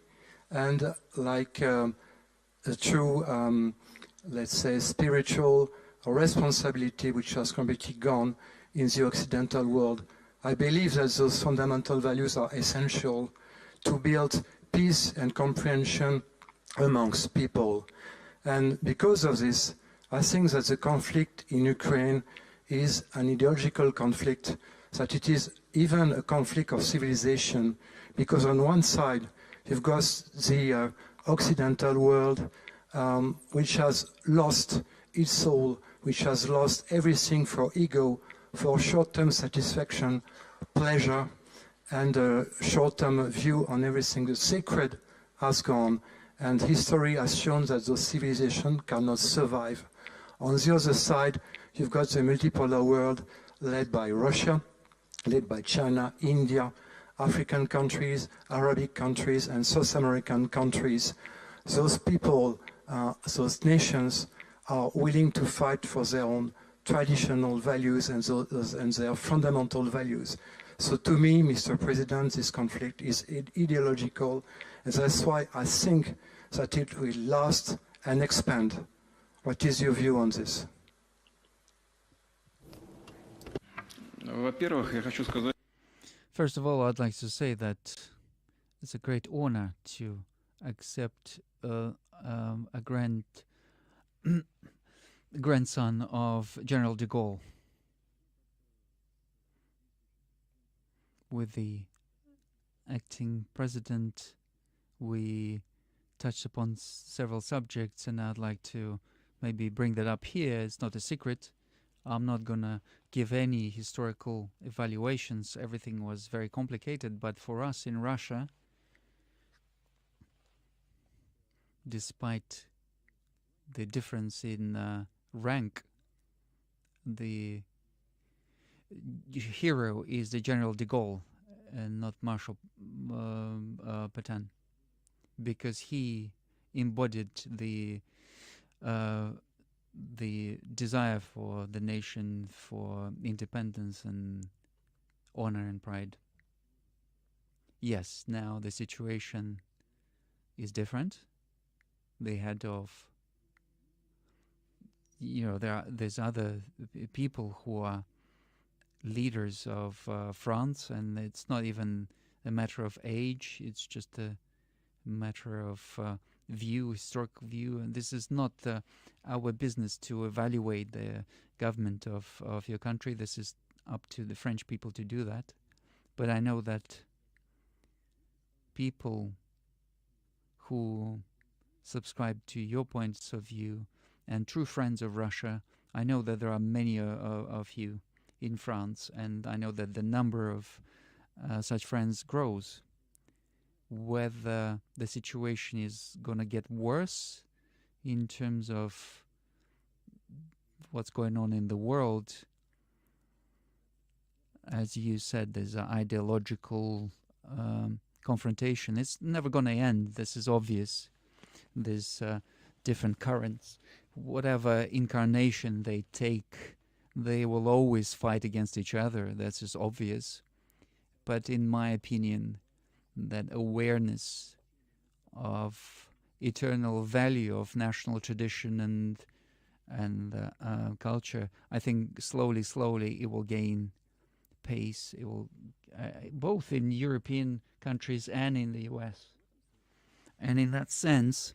and like a true, let's say, spiritual responsibility which has completely gone in the Occidental world. I believe that those fundamental values are essential to build peace and comprehension amongst people. And because of this, I think that the conflict in Ukraine is an ideological conflict, that it is even a conflict of civilization, because on one side, you've got the Occidental world, which has lost its soul, which has lost everything for ego, for short-term satisfaction, pleasure, and a short-term view on everything. The sacred has gone, and history has shown that those civilizations cannot survive. On the other side, you've got the multipolar world led by Russia, led by China, India, African countries, Arabic countries, and South American countries. Those people, those nations are willing to fight for their own traditional values and their fundamental values. So to me, Mr. President, this conflict is ideological, and that's why I think that it will last and expand. What is your view on this? First of all, I'd like to say that it's a great honor to accept a grandson of General de Gaulle. With the acting president, we touched upon several subjects, and I'd like to maybe bring that up here. It's not a secret. I'm not going to give any historical evaluations. Everything was very complicated, but for us in Russia, despite the difference in rank, the hero is the General de Gaulle and not Marshal Pétain, because he embodied the desire for the nation, for independence and honor and pride. Yes, now the situation is different. The head of, there's other people who are leaders of France, and it's not even a matter of age, it's just a matter of historical view, and this is not our business to evaluate the government of your country. This is up to the French people to do that. But I know that people who subscribe to your points of view and true friends of Russia, I know that there are many of you in France, and I know that the number of such friends grows. Whether the situation is going to get worse in terms of what's going on in the world, as you said, there's an ideological confrontation. It's never going to end. This is obvious. There's different currents. Whatever incarnation they take, they will always fight against each other. That's just obvious. But in my opinion, that awareness of eternal value of national tradition and culture, I think slowly it will gain pace. It will both in European countries and in the US. And in that sense,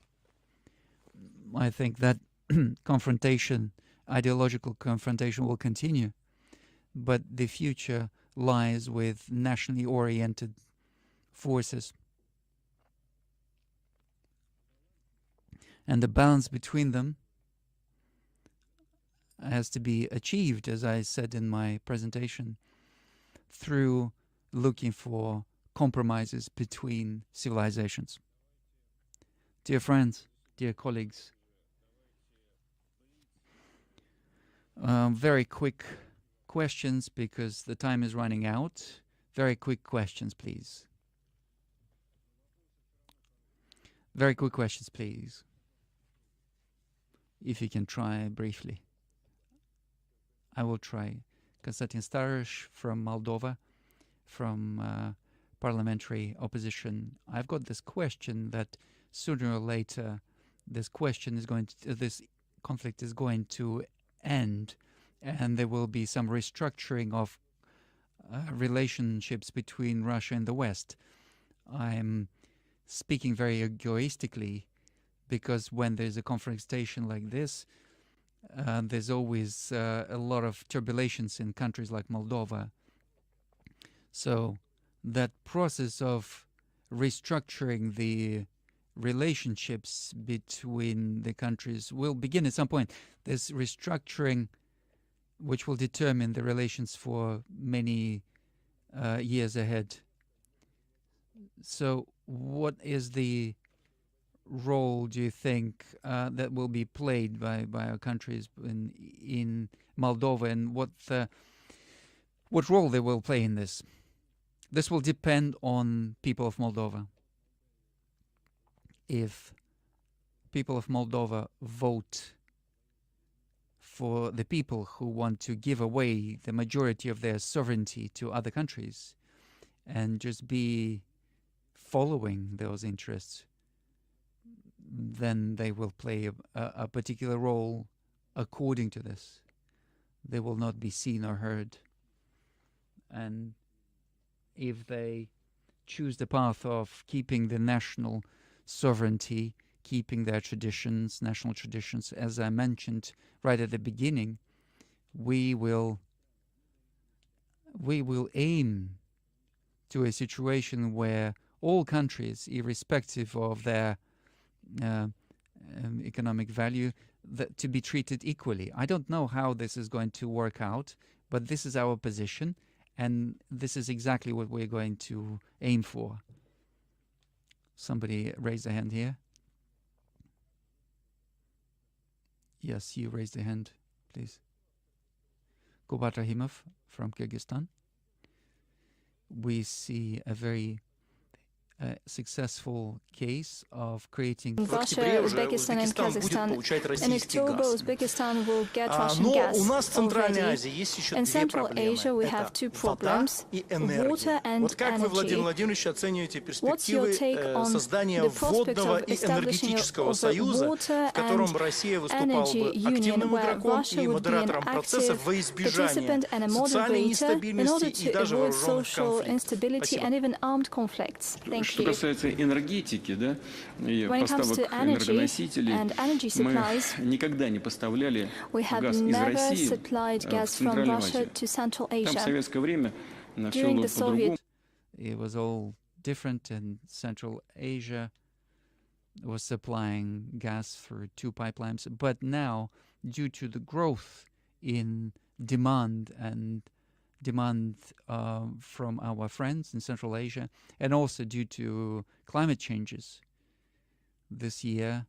I think that confrontation, ideological confrontation, will continue. But the future lies with nationally oriented forces. And the balance between them has to be achieved, as I said in my presentation, through looking for compromises between civilizations. Dear friends, dear colleagues, very quick questions because the time is running out. Very quick questions, please. Very quick questions, please. If you can try briefly. I will try. Konstantin Starosh from Moldova, from parliamentary opposition. I've got this question that sooner or later this conflict is going to end, and there will be some restructuring of relationships between Russia and the West. I'm speaking very egoistically because when there's a confrontation like this, there's always a lot of turbulence in countries like Moldova. So that process of restructuring the relationships between the countries will begin at some point. This restructuring, which will determine the relations for many years ahead. So what is the role, do you think, that will be played by our countries in Moldova, and what role they will play in this? This will depend on people of Moldova. If people of Moldova vote for the people who want to give away the majority of their sovereignty to other countries and just be following those interests, then they will play a particular role according to this. They will not be seen or heard. And if they choose the path of keeping the national sovereignty, keeping their traditions, national traditions, as I mentioned right at the beginning, we will aim to a situation where all countries, irrespective of their economic value, to be treated equally. I don't know how this is going to work out, but this is our position, and this is exactly what we're going to aim for. Somebody raise a hand here. Yes, you raised a hand, please. Kubat Rahimov from Kyrgyzstan. We see a very successful case of creating Russia, Uzbekistan and Kazakhstan. In October, Uzbekistan will get Russian gas already. In Central Asia, we have two problems, water and energy. What's your take on the prospects of establishing a water and energy union where Russia would be an active participant and a moderator in order to avoid social instability and even armed conflicts? Thank you. Что касается энергетики, да, и поставок энергоносителей, мы никогда не поставляли газ из России в Центральную Азию. Там в советское время все было по-другому. It was all different, and Central Asia was supplying gas through 2 pipelines. But now, due to the growth in demand from our friends in Central Asia, and also due to climate changes, this year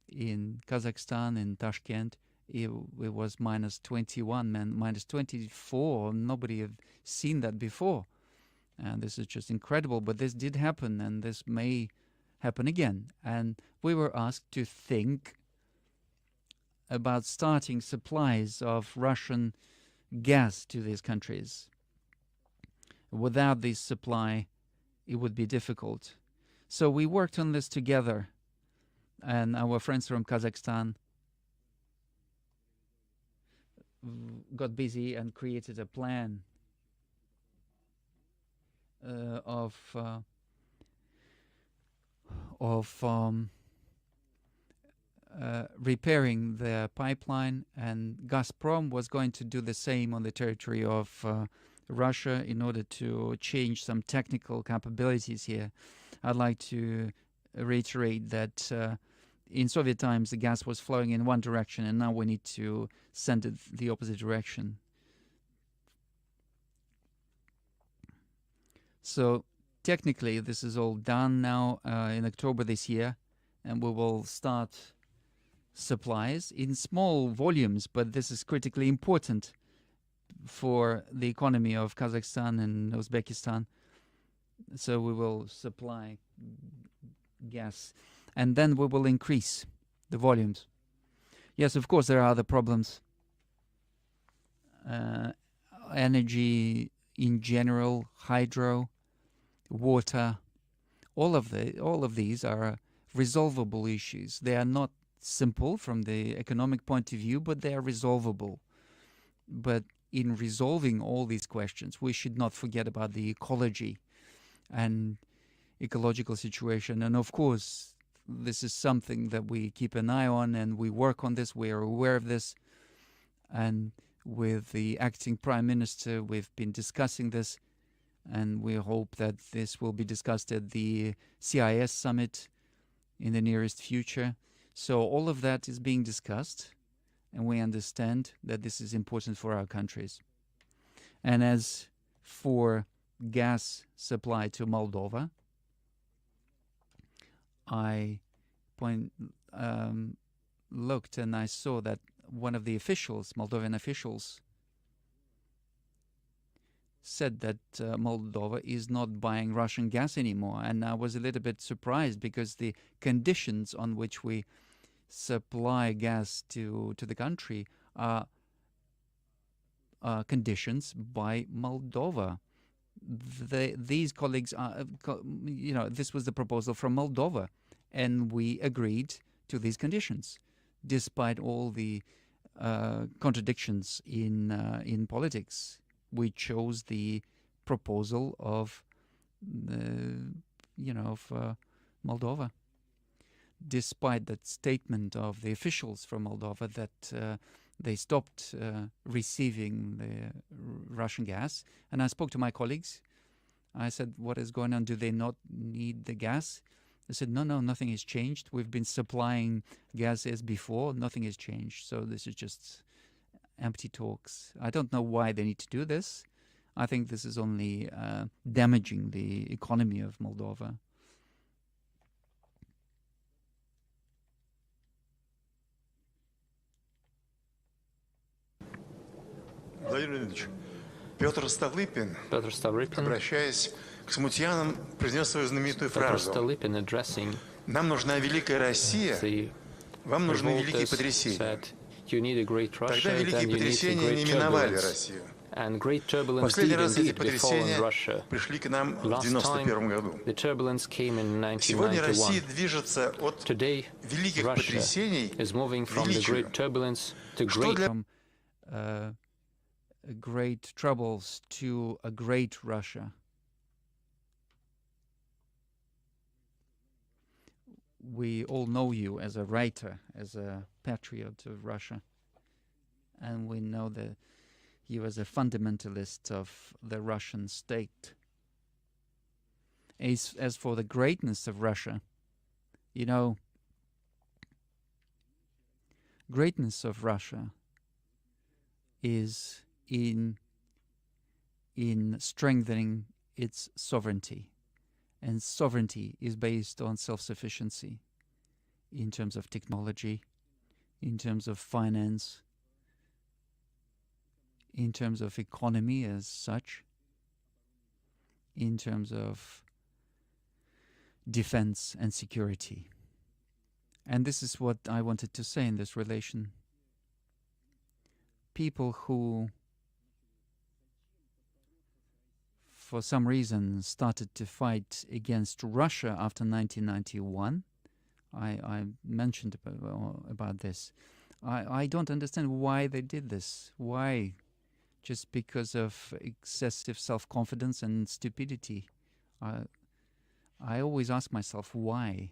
in Kazakhstan, in Tashkent, it was -21 and -24. Nobody had seen that before. And this is just incredible, but this did happen, and this may happen again. And we were asked to think about starting supplies of Russian gas to these countries. Without this supply, it would be difficult. So we worked on this together, and our friends from Kazakhstan got busy and created a plan of repairing the pipeline, and Gazprom was going to do the same on the territory of Russia in order to change some technical capabilities here. I'd like to reiterate that in Soviet times the gas was flowing in one direction, and now we need to send it the opposite direction. So technically this is all done now in October this year, and we will start supplies in small volumes, but this is critically important for the economy of Kazakhstan and Uzbekistan. So we will supply gas, and then we will increase the volumes. Yes, of course, there are other problems. Energy in general, hydro, water, all of these are resolvable issues. They are not simple from the economic point of view, but they are resolvable. But in resolving all these questions, we should not forget about the ecology and ecological situation. And of course, this is something that we keep an eye on, and we work on this. We are aware of this. And with the acting Prime Minister, we've been discussing this, and we hope that this will be discussed at the CIS summit in the nearest future. So all of that is being discussed, and we understand that this is important for our countries. And as for gas supply to Moldova, I looked and I saw that one of the officials, Moldovan officials, said that Moldova is not buying Russian gas anymore. And I was a little bit surprised, because the conditions on which we supply gas to the country are conditions by Moldova. These colleagues are, this was the proposal from Moldova, and we agreed to these conditions, despite all the contradictions in politics. We chose the proposal of Moldova, despite that statement of the officials from Moldova that they stopped receiving the Russian gas. And I spoke to my colleagues. I said, what is going on? Do they not need the gas? They said, no, nothing has changed. We've been supplying gas as before. Nothing has changed. So this is just empty talks. I don't know why they need to do this. I think this is only damaging the economy of Moldova. Владимир Владимирович, Петр Ставлыпин, обращаясь к смутьянам, произнес свою знаменитую фразу: «Нам нужна великая Россия, вам нужны великие потрясения». Тогда великие потрясения не миновали Россию. Последний раз эти потрясения пришли к нам в 1991 году. Сегодня Россия движется от великих потрясений к величию. Что для great troubles to a great Russia. we all know you as a writer, as a patriot of Russia, and we know that you as a fundamentalist of the Russian state. As for the greatness of Russia, you know, greatness of Russia is in strengthening its sovereignty. And sovereignty is based on self-sufficiency in terms of technology, in terms of finance, in terms of economy as such, in terms of defense and security. And this is what I wanted to say in this relation. People who, for some reason, started to fight against Russia after 1991, I mentioned about this. I don't understand why they did this. Why? Just because of excessive self-confidence and stupidity. I always ask myself, why?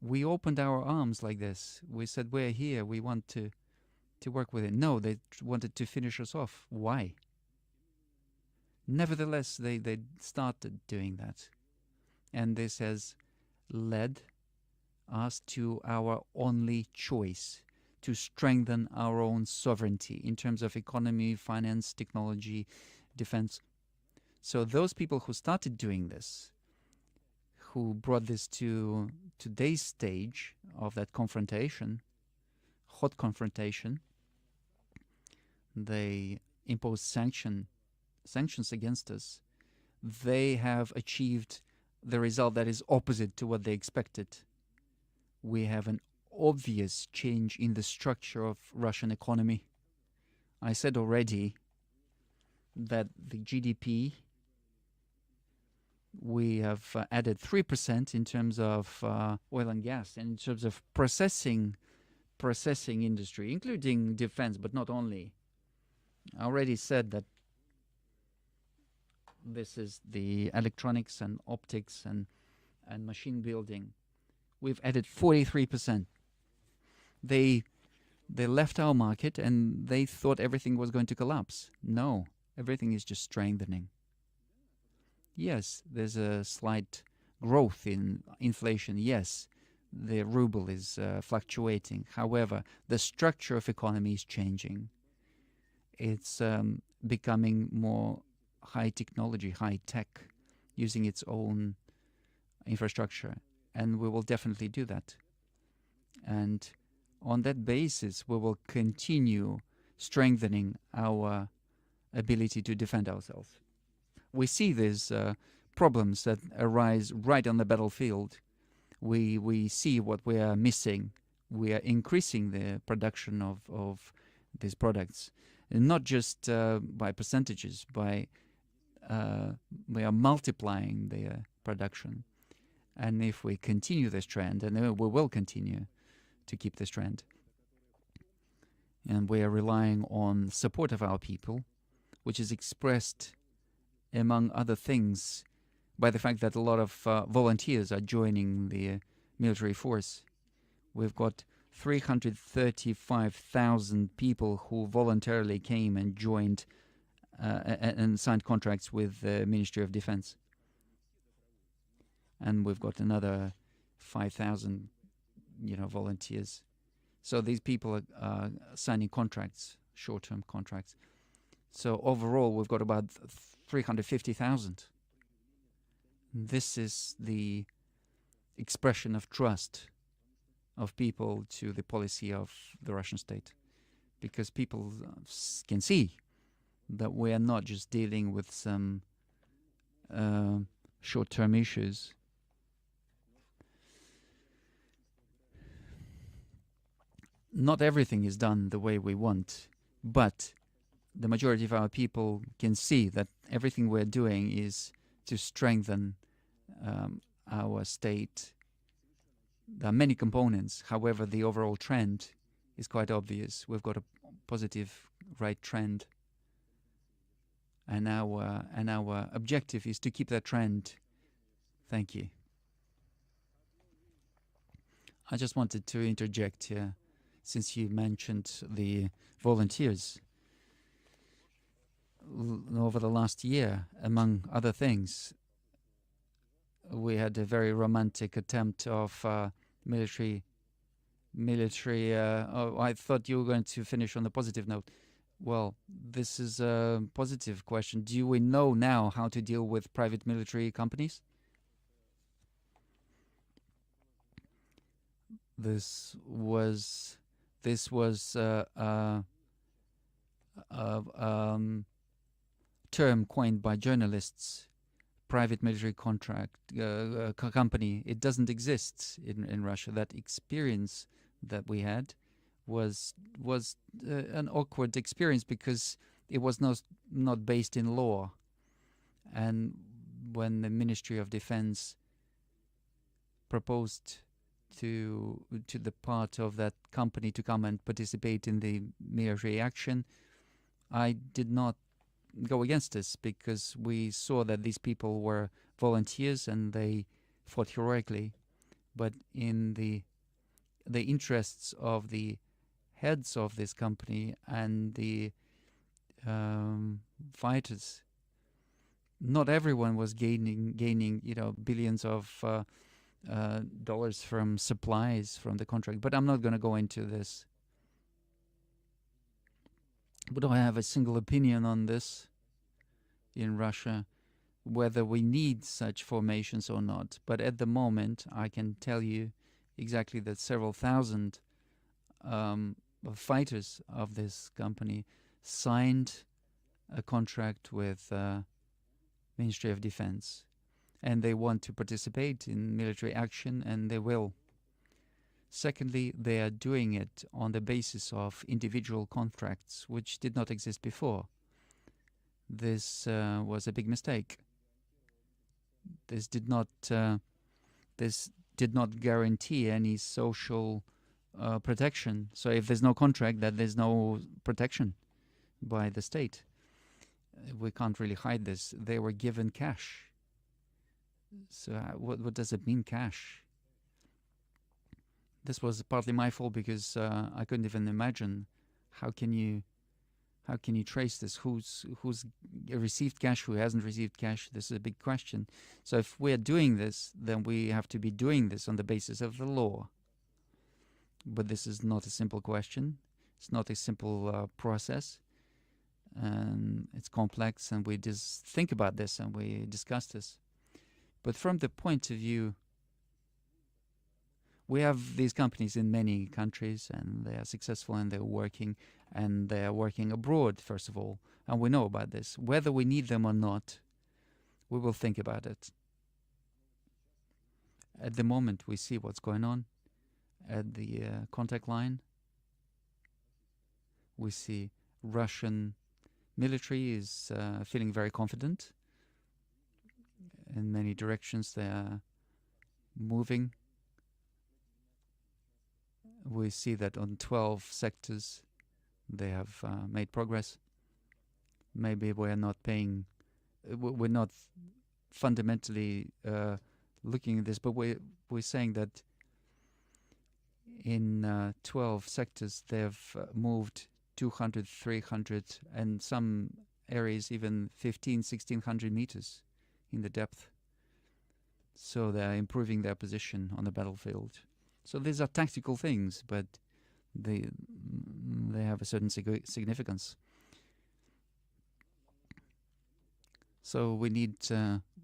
We opened our arms like this. We said, we're here, we want to work with it. No, they wanted to finish us off. Why? Nevertheless, they started doing that. And this has led us to our only choice, to strengthen our own sovereignty in terms of economy, finance, technology, defense. So those people who started doing this, who brought this to today's stage of that confrontation, hot confrontation, they imposed sanctions against us. They have achieved the result that is opposite to what they expected. We have an obvious change in the structure of Russian economy. I said already that the GDP, we have added 3% in terms of oil and gas, and in terms of processing industry, including defense, but not only. I already said that this is the electronics and optics and machine building. We've added 43%. They left our market and they thought everything was going to collapse. No, everything is just strengthening. Yes, there's a slight growth in inflation. Yes, the ruble is fluctuating. However, the structure of economy is changing. It's becoming more high technology, high tech, using its own infrastructure. And we will definitely do that. And on that basis, we will continue strengthening our ability to defend ourselves. We see these problems that arise right on the battlefield. We see what we are missing. We are increasing the production of these products, and not just by percentages. We are multiplying their production. And if we continue this trend, and we will continue to keep this trend, and we are relying on support of our people, which is expressed, among other things, by the fact that a lot of volunteers are joining the military force. We've got 335,000 people who voluntarily came and joined and signed contracts with the Ministry of Defense. And we've got another 5,000, volunteers. So these people are signing contracts, short-term contracts. So overall, we've got about 350,000. This is the expression of trust of people to the policy of the Russian state, because people can see that we are not just dealing with some short-term issues. Not everything is done the way we want, but the majority of our people can see that everything we're doing is to strengthen our state. There are many components. However, the overall trend is quite obvious. We've got a positive right trend, and our objective is to keep that trend. Thank you. I just wanted to interject here, since you mentioned the volunteers. Over the last year, among other things, we had a very romantic attempt of military. Oh, I thought you were going to finish on the positive note. Well, this is a positive question. Do we know now how to deal with private military companies? This was a term coined by journalists. Private military contract company. It doesn't exist in Russia. That experience that we had was an awkward experience because it was not based in law. And when the Ministry of Defense proposed to the part of that company to come and participate in the military action, I did not go against this because we saw that these people were volunteers and they fought heroically. But in the interests of the heads of this company and the fighters, not everyone was gaining billions of dollars from supplies from the contract. But I'm not going to go into this. But I have a single opinion on this in Russia, whether we need such formations or not. But at the moment, I can tell you exactly that several thousand fighters of this company signed a contract with Ministry of Defense, and they want to participate in military action, and they will. Secondly, they are doing it on the basis of individual contracts, which did not exist before. This was a big mistake. This did not guarantee any social protection. So if there's no contract, then there's no protection by the state. We can't really hide this. They were given cash. So what does it mean, cash? This was partly my fault because I couldn't even imagine how can you trace this? Who's received cash, who hasn't received cash? This is a big question. So if we're doing this, then we have to be doing this on the basis of the law. But this is not a simple question. It's not a simple process. And it's complex, and we just think about this and we discuss this. But from the point of view, we have these companies in many countries, and they are successful, and they're working abroad, first of all. And we know about this. Whether we need them or not, we will think about it. At the moment, we see what's going on at the contact line. We see Russian military is feeling very confident. In many directions, they are moving. We see that on 12 sectors they have made progress. Maybe we're not fundamentally looking at this, but we're saying that in 12 sectors they've moved 200, 300, and some areas even 1,600 meters in the depth. So they're improving their position on the battlefield. So these are tactical things, but they have a certain significance. So we need.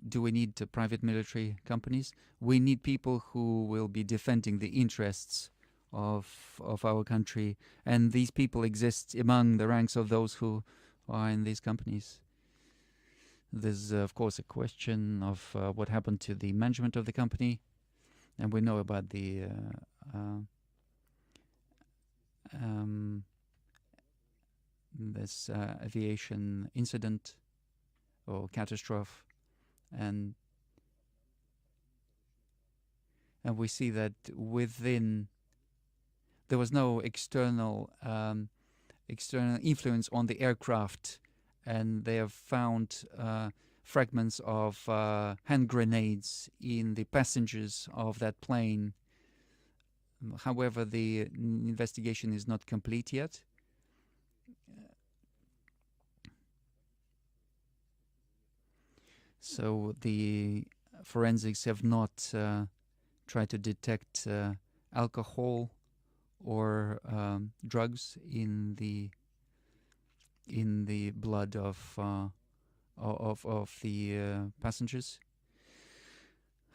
Do we need private military companies? We need people who will be defending the interests of our country, and these people exist among the ranks of those who are in these companies. There's of course a question of what happened to the management of the company. And we know about the this aviation incident or catastrophe, and we see that within there was no external influence on the aircraft, and they have found fragments of hand grenades in the passengers of that plane. However, the investigation is not complete yet. So the forensics have not tried to detect alcohol or drugs in the blood of the passengers.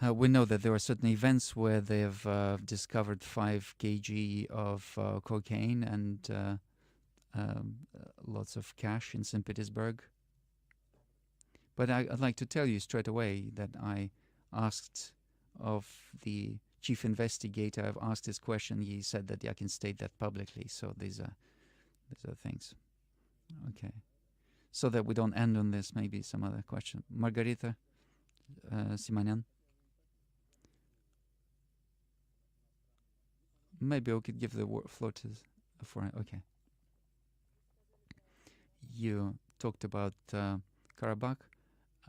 We know that there are certain events where they've discovered 5 kg of cocaine and lots of cash in St. Petersburg. But I'd like to tell you straight away that I asked of the chief investigator, I've asked this question, he said that I can state that publicly. So these are things. Okay. So that we don't end on this, maybe some other question. Margarita Simonyan. Maybe we could give the floor to okay. You talked about Karabakh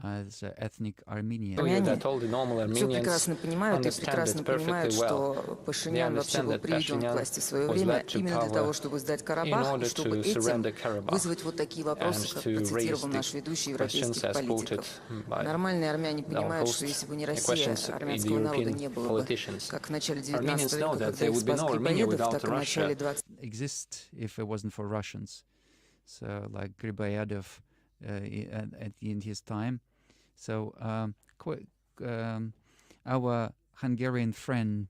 as ethnic Armenian. Все прекрасно понимают и прекрасно понимают, что Пашинян вообще был приведен к власти в свое время именно для того, чтобы сдать Карабах, и чтобы этим вызвать вот такие вопросы, как процитировал наш ведущий европейских политиков. Нормальные армяне понимают, что если бы не Россия, армянского народа не было бы, как в начале 19 века, когда их спас Грибоедов, так и в начале 20 exist if it wasn't for Russians. So like Griboyedov in his time. So our Hungarian friend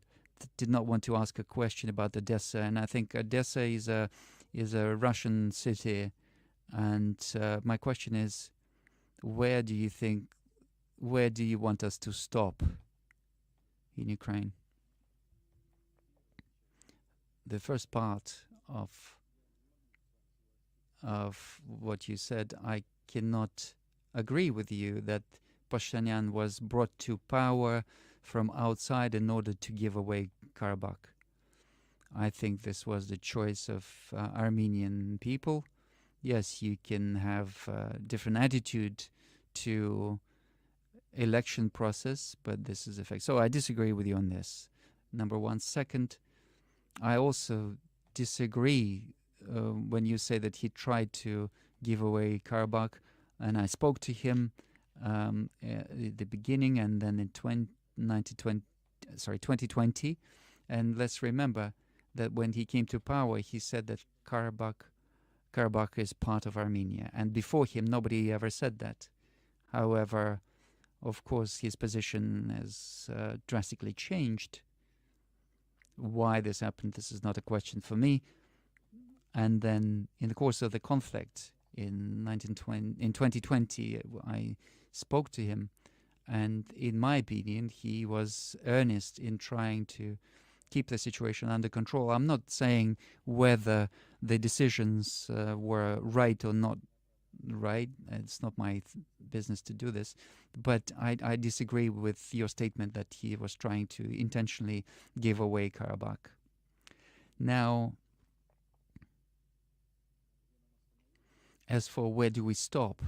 did not want to ask a question about Odessa, and I think Odessa is a Russian city. And my question is, where do you want us to stop in Ukraine? The first part of what you said, I cannot agree with you that Pashinyan was brought to power from outside in order to give away Karabakh. I think this was the choice of Armenian people. Yes, you can have a different attitude to election process, but this is a fact. So I disagree with you on this, number one. Second, I also disagree when you say that he tried to give away Karabakh, and I spoke to him at the beginning and then in 2020, and let's remember that when he came to power, he said that Karabakh is part of Armenia, and before him nobody ever said that. However, of course, his position has drastically changed. Why this happened, this is not a question for me. And then in the course of the conflict in 2020, I spoke to him, and in my opinion, he was earnest in trying to keep the situation under control. I'm not saying whether the decisions were right or not right. It's not my business to do this. But I disagree with your statement that he was trying to intentionally give away Karabakh. Now, as for where do we stop?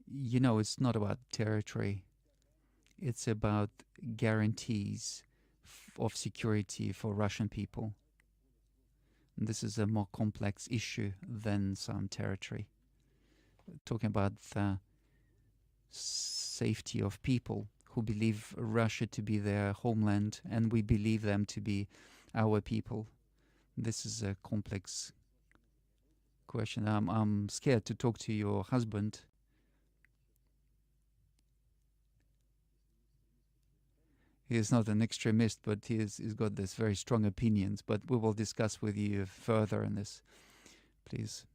You know, it's not about territory. It's about guarantees of security for Russian people. This is a more complex issue than some territory. We're talking about the safety of people who believe Russia to be their homeland, and we believe them to be our people. This is a complex question. I'm scared to talk to your husband. He is not an extremist, but he's got this very strong opinions. But we will discuss with you further on this, please.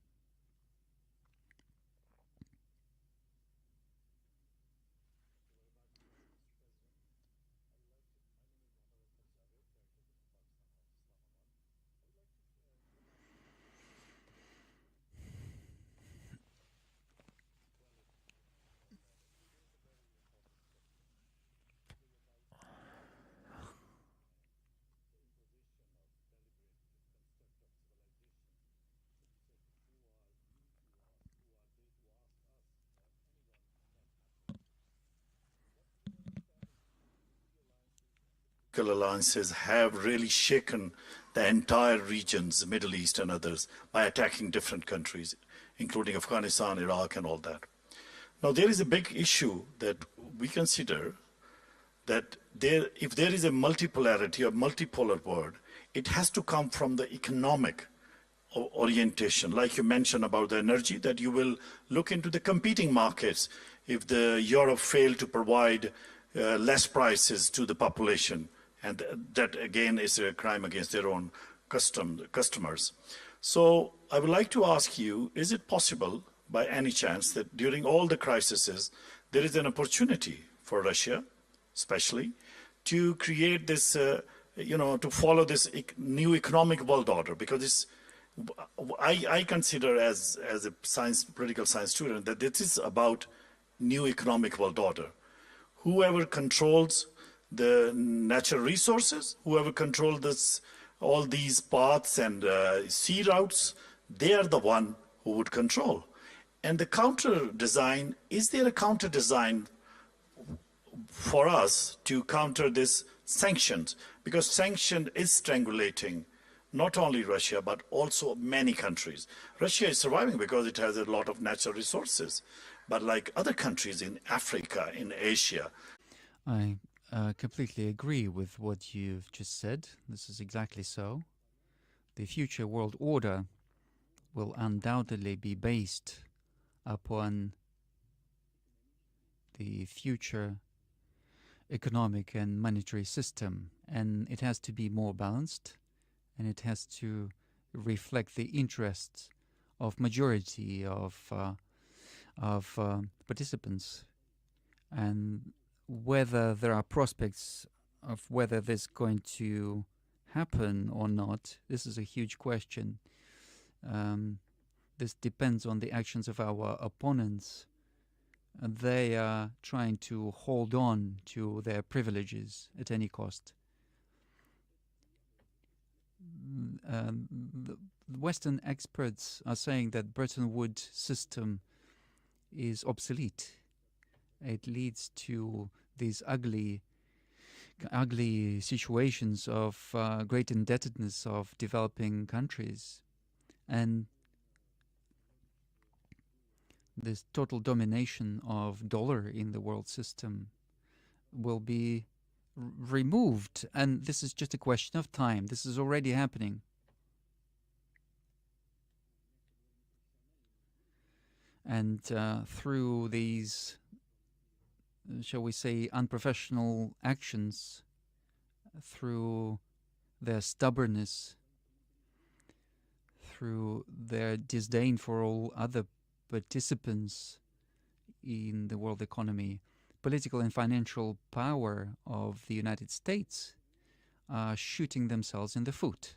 alliances have really shaken the entire regions, Middle East and others, by attacking different countries, including Afghanistan, Iraq, and all that. Now, there is a big issue that we consider that if there is a multipolarity or multipolar world, it has to come from the economic orientation. Like you mentioned about the energy, that you will look into the competing markets if Europe failed to provide less prices to the population. And that, again, is a crime against their own customers. So I would like to ask you, is it possible, by any chance, that during all the crises, there is an opportunity for Russia, especially, to create this, to follow this new economic world order? Because I consider as a political science student that this is about new economic world order. Whoever controls the natural resources, whoever controls all these paths and sea routes, they are the one who would control. And the counter design, is there a counter design for us to counter this sanctions? Because sanction is strangulating not only Russia, but also many countries. Russia is surviving because it has a lot of natural resources. But like other countries in Africa, in Asia. I completely agree with what you've just said. This is exactly so. The future world order will undoubtedly be based upon the future economic and monetary system, and it has to be more balanced, and it has to reflect the interests of majority of participants, and whether there are prospects of whether this is going to happen or not. This is a huge question. This depends on the actions of our opponents. They are trying to hold on to their privileges at any cost. The Western experts are saying that Bretton Woods system is obsolete. It leads to these ugly situations of great indebtedness of developing countries, and this total domination of dollar in the world system will be removed, and this is just a question of time. This is already happening. And through these, shall we say, unprofessional actions, through their stubbornness, through their disdain for all other participants in the world economy, political and financial power of the United States are shooting themselves in the foot.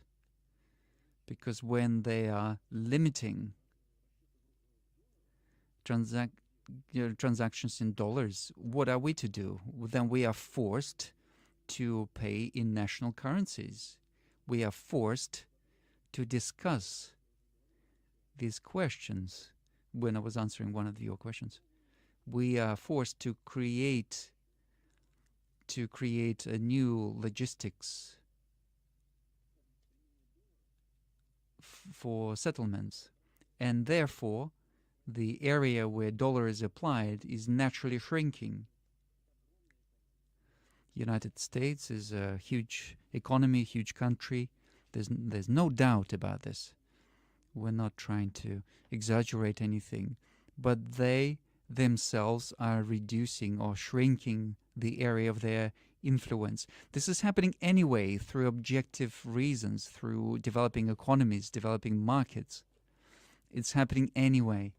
Because when they are limiting transactions in dollars, what are we to do? Then we are forced to pay in national currencies. We are forced to discuss these questions. When I was answering one of your questions, we are forced to create a new logistics for settlements, and therefore the area where dollar is applied is naturally shrinking. United States is a huge economy, huge country. There's no doubt about this. We're not trying to exaggerate anything, but they themselves are reducing or shrinking the area of their influence. This is happening anyway through objective reasons, through developing economies, developing markets. It's happening anyway.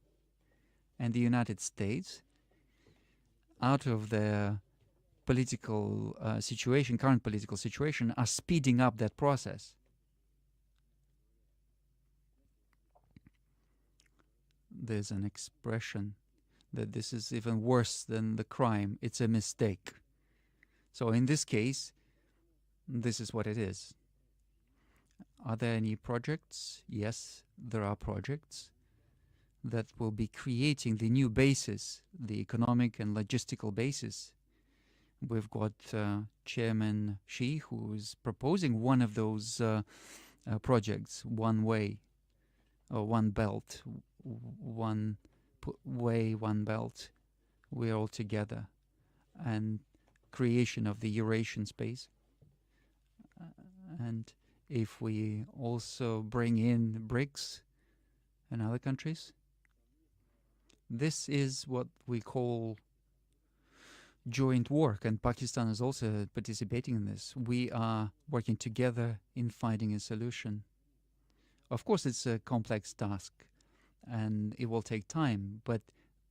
And the United States, out of their political situation, current political situation, are speeding up that process. There's an expression that this is even worse than the crime. It's a mistake. So in this case, this is what it is. Are there any projects? Yes, there are projects that will be creating the new basis, the economic and logistical basis, We've got Chairman Xi, who is proposing one of those projects, one way, or one belt, one way, one belt. We're all together, and creation of the Eurasian space. And if we also bring in BRICS and other countries, this is what we call joint work, and Pakistan is also participating in this. We are working together in finding a solution. Of course, it's a complex task, and it will take time, but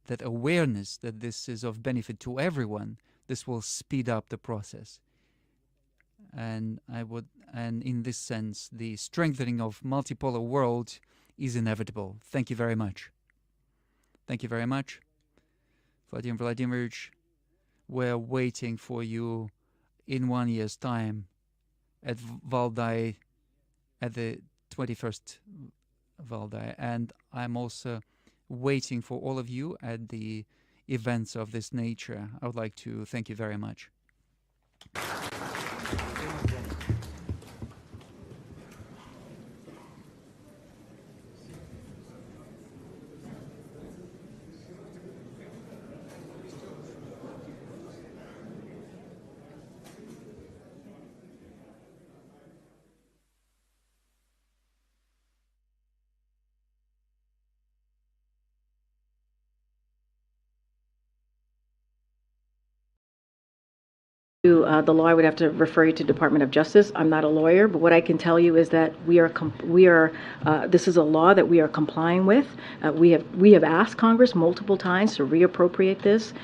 that awareness that this is of benefit to everyone, this will speed up the process. And in this sense, the strengthening of multipolar world is inevitable. Thank you very much. Thank you very much. Vladimir Vladimirovich, we're waiting for you in 1 year's time at Valdai, at the 21st Valdai. And I'm also waiting for all of you at the events of this nature. I would like to thank you very much. The law, I would have to refer you to Department of Justice. I'm not a lawyer, but what I can tell you is that this is a law that we are complying with. We have asked Congress multiple times to reappropriate this.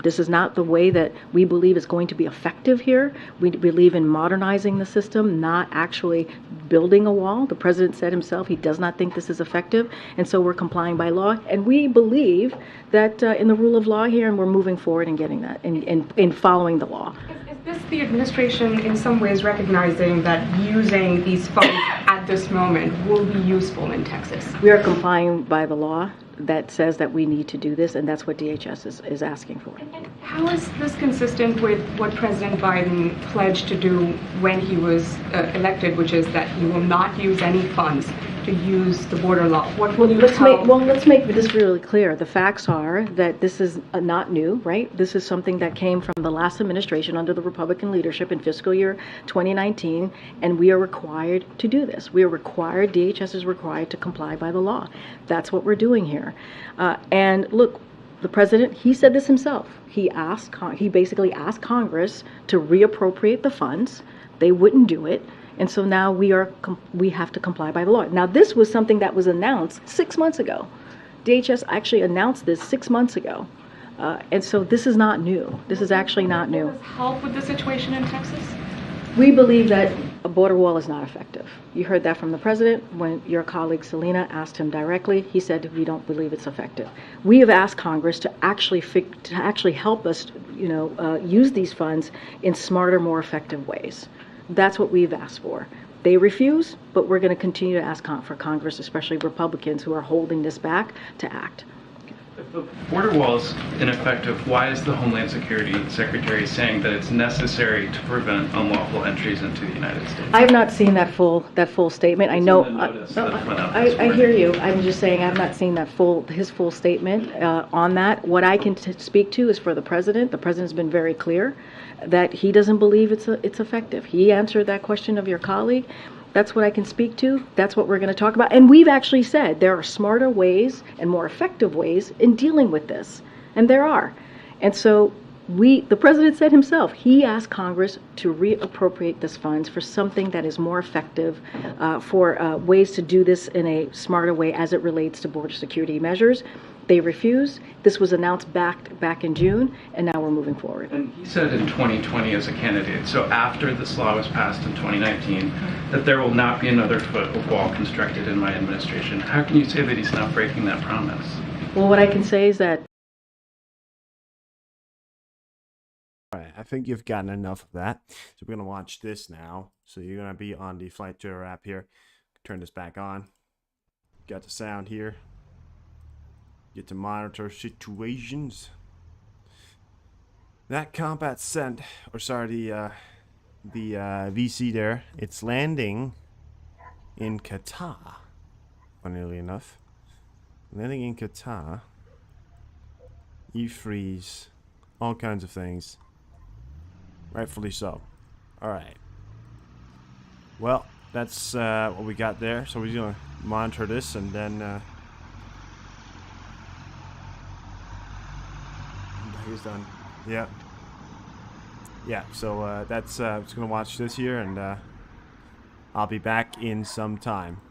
This is not the way that we believe is going to be effective here. We believe in modernizing the system, not actually building a wall. The president said himself he does not think this is effective, and so we're complying by law. And we believe that in the rule of law here, and we're moving forward and getting that, in following the law. Is this the administration in some ways recognizing that using these funds at this moment will be useful in Texas? We are complying by the law that says that we need to do this, and that's what DHS is asking for. And how is this consistent with what President Biden pledged to do when he was elected, which is that he will not use any funds to use the border law? What will you tell? Let's make this really clear. The facts are that this is not new, right? This is something that came from the last administration under the Republican leadership in fiscal year 2019, and we are required to do this. We are required, DHS is required to comply by the law. That's what we're doing here. And look, the president, he said this himself. He basically asked Congress to reappropriate the funds. They wouldn't do it. And so now we have to comply by the law. Now, this was something that was announced 6 months ago. DHS actually announced this 6 months ago. And so this is not new. This is actually not new. Does this help with the situation in Texas? We believe that a border wall is not effective. You heard that from the president when your colleague Selena asked him directly. He said we don't believe it's effective. We have asked Congress to actually help us, use these funds in smarter, more effective ways. That's what we've asked for. They refuse, but we're going to continue to ask for Congress, especially Republicans who are holding this back, to act. If the border wall is ineffective, why is the Homeland Security Secretary saying that it's necessary to prevent unlawful entries into the United States? I have not seen that full statement. I know. I hear you. I'm just saying I've not seen his full statement on that. What I can speak to is for the president. The president's been very clear that he doesn't believe it's effective. He answered that question of your colleague. That's what I can speak to. That's what we're going to talk about. And we've actually said there are smarter ways and more effective ways in dealing with this. And there are. And so the president said himself, he asked Congress to reappropriate this funds for something that is more effective, for ways to do this in a smarter way as it relates to border security measures. They refused. This was announced back in June, and now we're moving forward. And he said in 2020 as a candidate, so after this law was passed in 2019, that there will not be another foot of wall constructed in my administration. How can you say that he's not breaking that promise? Well, what I can say is that. All right, I think you've gotten enough of that. So we're going to watch this now. So you're going to be on the Flight Tour app here. Turn this back on. Got the sound here. Get to monitor situations. That combat sent, or sorry, the VC there, it's landing in Qatar, funnily enough. Landing in Qatar. E-freeze. All kinds of things. Rightfully so. Alright. Well, that's what we got there. So we're going to monitor this and then... he's done. Yeah. Yeah, so that's... I'm just going to watch this here and I'll be back in some time.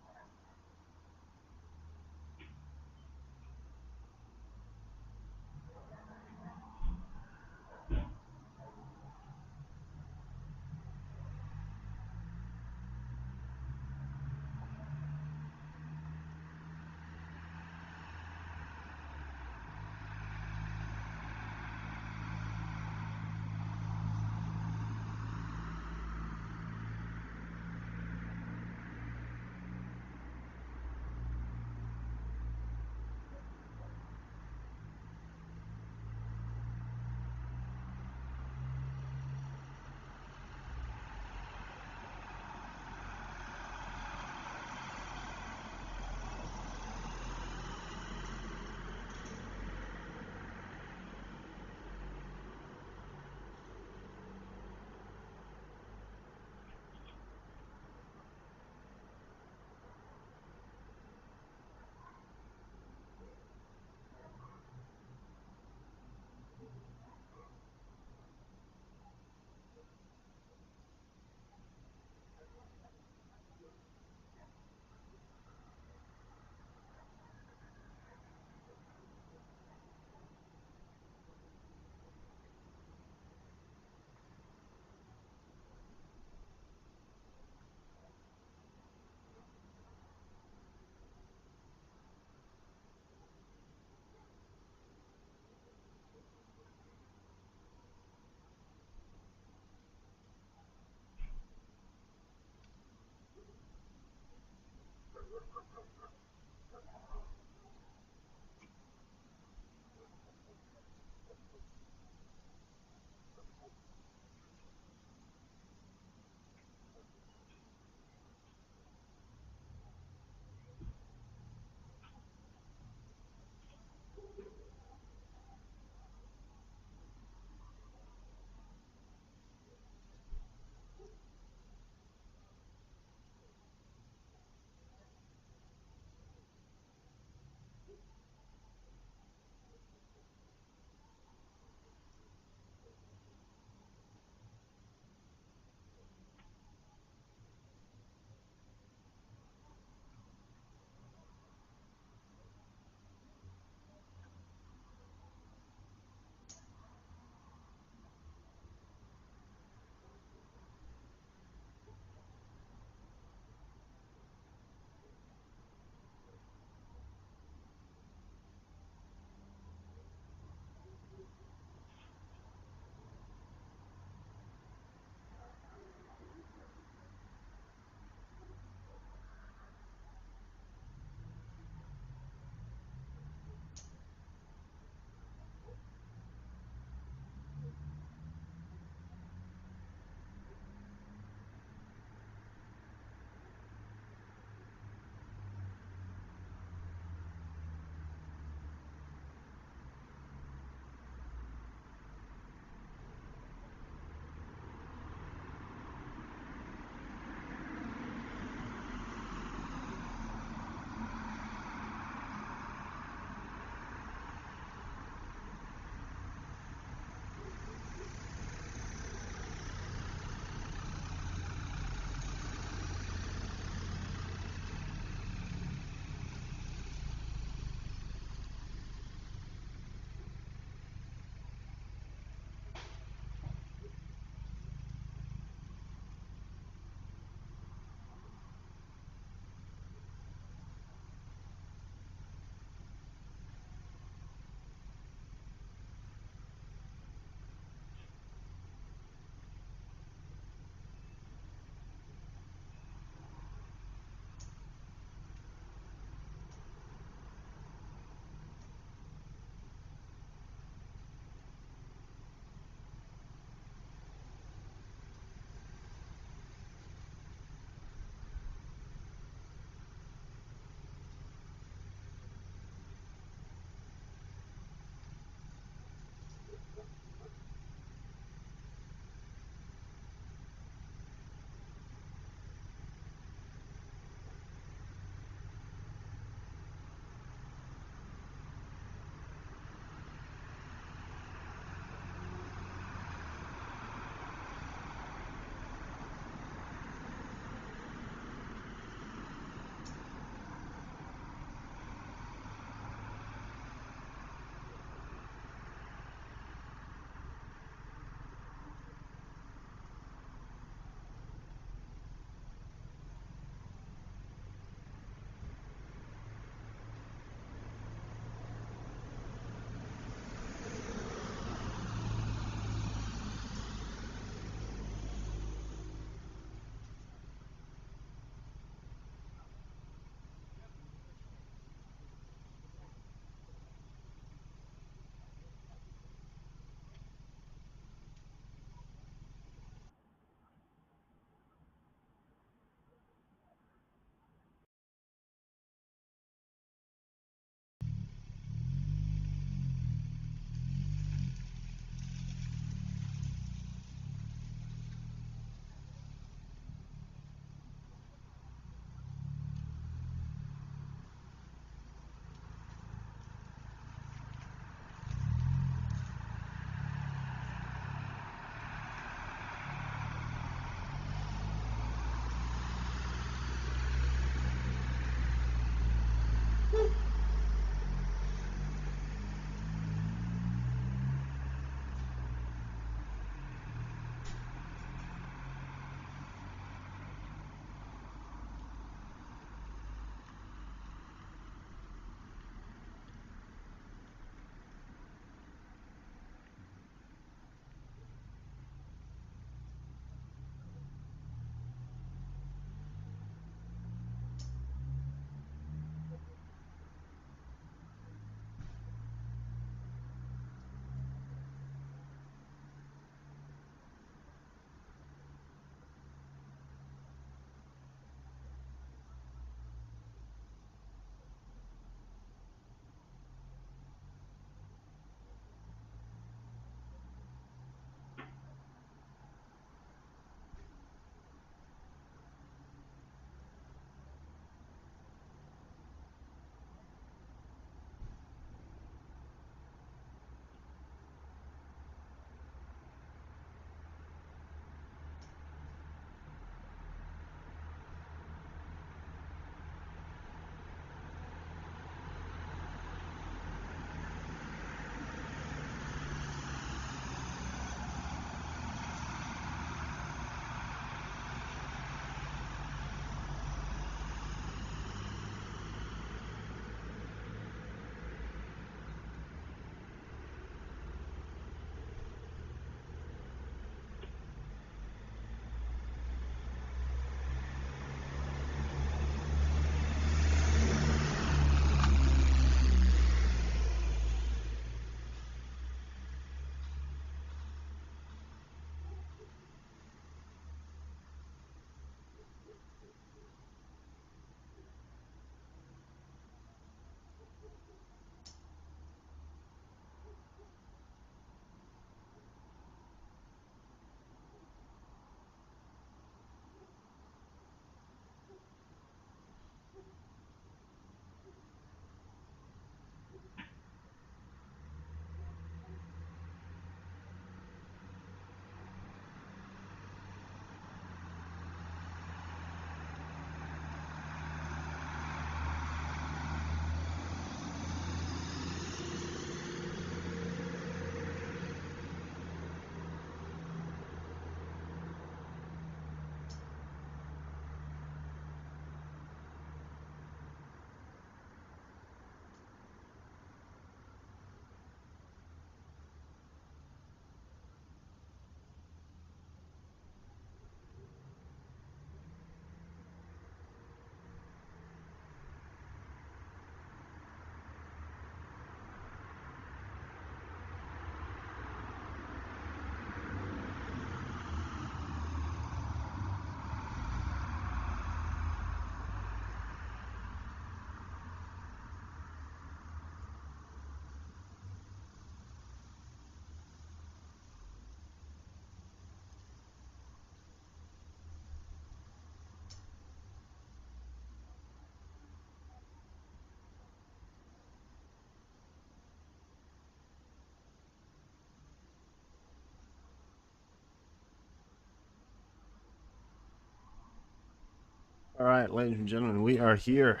All right, ladies and gentlemen, we are here.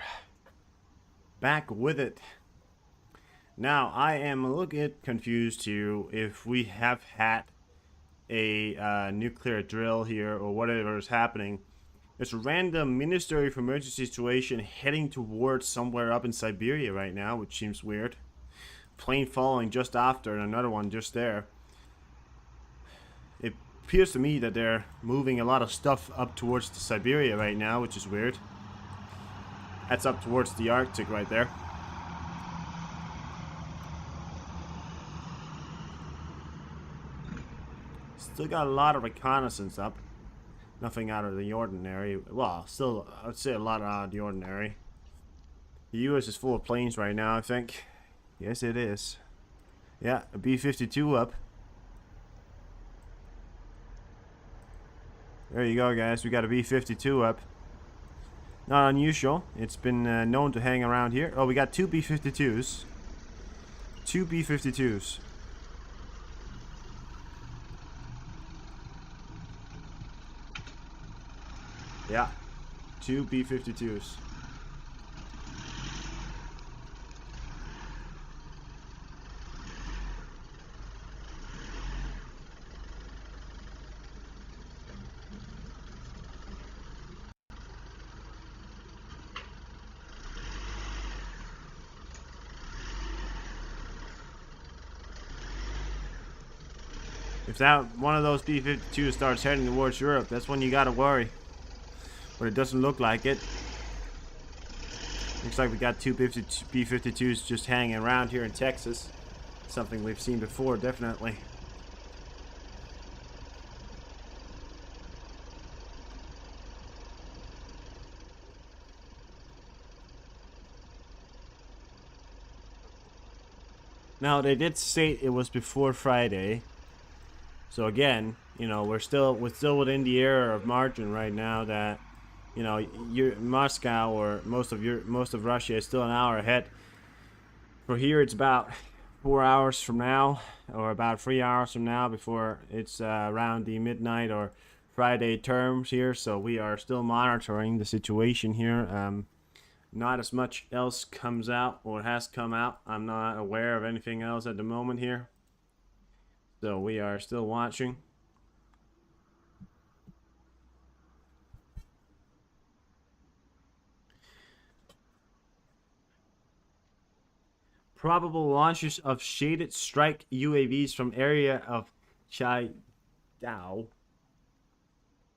Back with it. Now, I am a little bit confused to if we have had a nuclear drill here or whatever is happening. There's a random Ministry for Emergency Situation heading towards somewhere up in Siberia right now, which seems weird. Plane following just after and another one just there. It appears to me that they're moving a lot of stuff up towards the Siberia right now, which is weird. That's up towards the Arctic right there. Still got a lot of reconnaissance up. Nothing out of the ordinary. Well, still, I would say a lot out of the ordinary. The U.S. is full of planes right now, I think. Yes, it is. Yeah, a B-52 up. There you go, guys. We got a B-52 up. Not unusual. It's been known to hang around here. Oh, we got two B-52s. Two B-52s. Yeah. Two B-52s. If that one of those B-52s starts heading towards Europe, that's when you gotta worry. But it doesn't look like it. Looks like we got two B-52s just hanging around here in Texas. Something we've seen before, definitely. Now, they did state it was before Friday. So again, you know, we're still within the error of margin right now that, you know, Moscow or most of Russia is still an hour ahead. For here, it's about 4 hours from now, or about 3 hours from now, before it's around the midnight or Friday terms here. So we are still monitoring the situation here. Not as much else comes out or has come out. I'm not aware of anything else at the moment here. So we are still watching. Probable launches of shaded strike UAVs from area of Chaidao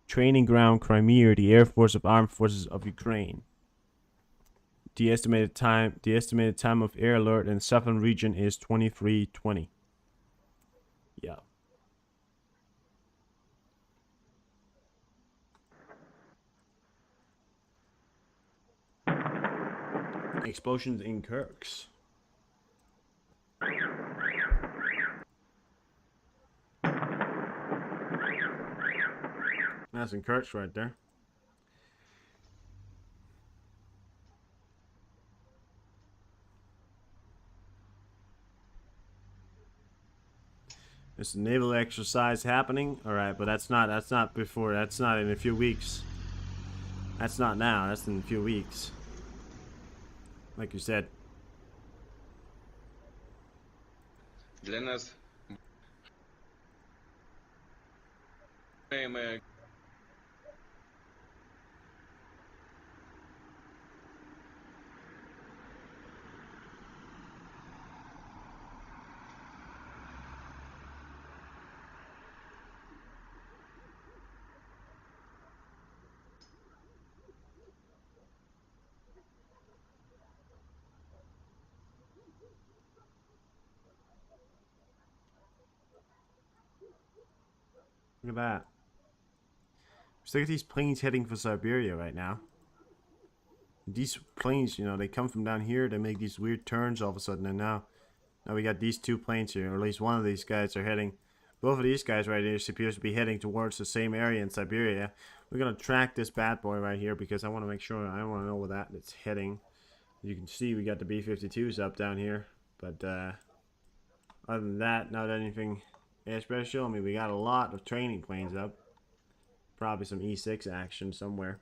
training ground Crimea, the Air Force of Armed Forces of Ukraine. The estimated time of air alert in the southern region is 23:20. Yeah. Explosions in Kirks. That's in Kirks right there. There's a naval exercise happening. All right, but that's not before. That's not in a few weeks. That's not now. That's in a few weeks. Like you said. Для нас Look at that. Just look at these planes heading for Siberia right now. These planes, you know, they come from down here. They make these weird turns all of a sudden. And now we got these two planes here. Or at least one of these guys are heading. Both of these guys right here appears to be heading towards the same area in Siberia. We're going to track this bad boy right here because I want to make sure. I want to know where it's heading. You can see we got the B-52s up down here. But other than that, not anything special. I mean, we got a lot of training planes up. Probably some E6 action somewhere.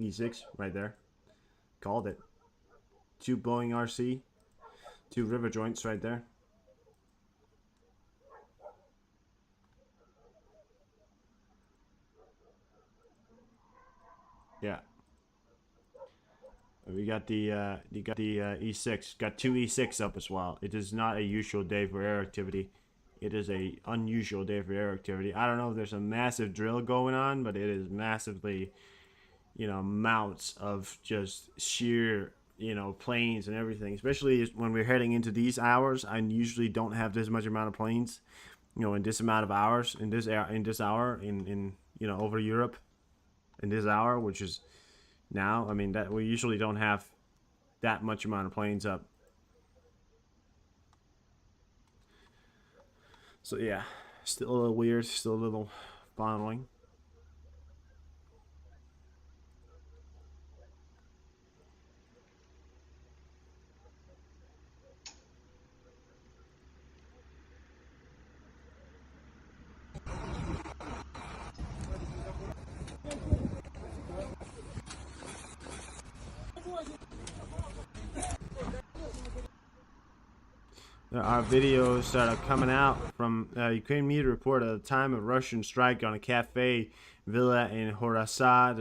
E6 right there. Called it. 2 Boeing RC. 2 river joints right there. Yeah. We got the E6. Got 2 E6 up as well. It is not a usual day for air activity. It is a unusual day for air activity. I don't know if there's a massive drill going on, but it is massively, you know, amounts of just sheer, you know, planes and everything. Especially when we're heading into these hours. I usually don't have this much amount of planes, you know, in this amount of hours in this hour in you know, over Europe in this hour, which is now. I mean, that we usually don't have that much amount of planes up. So yeah, still a little weird, still a little fondling. There are videos that are coming out from Ukraine media report at the time of Russian strike on a cafe villa in Horasa.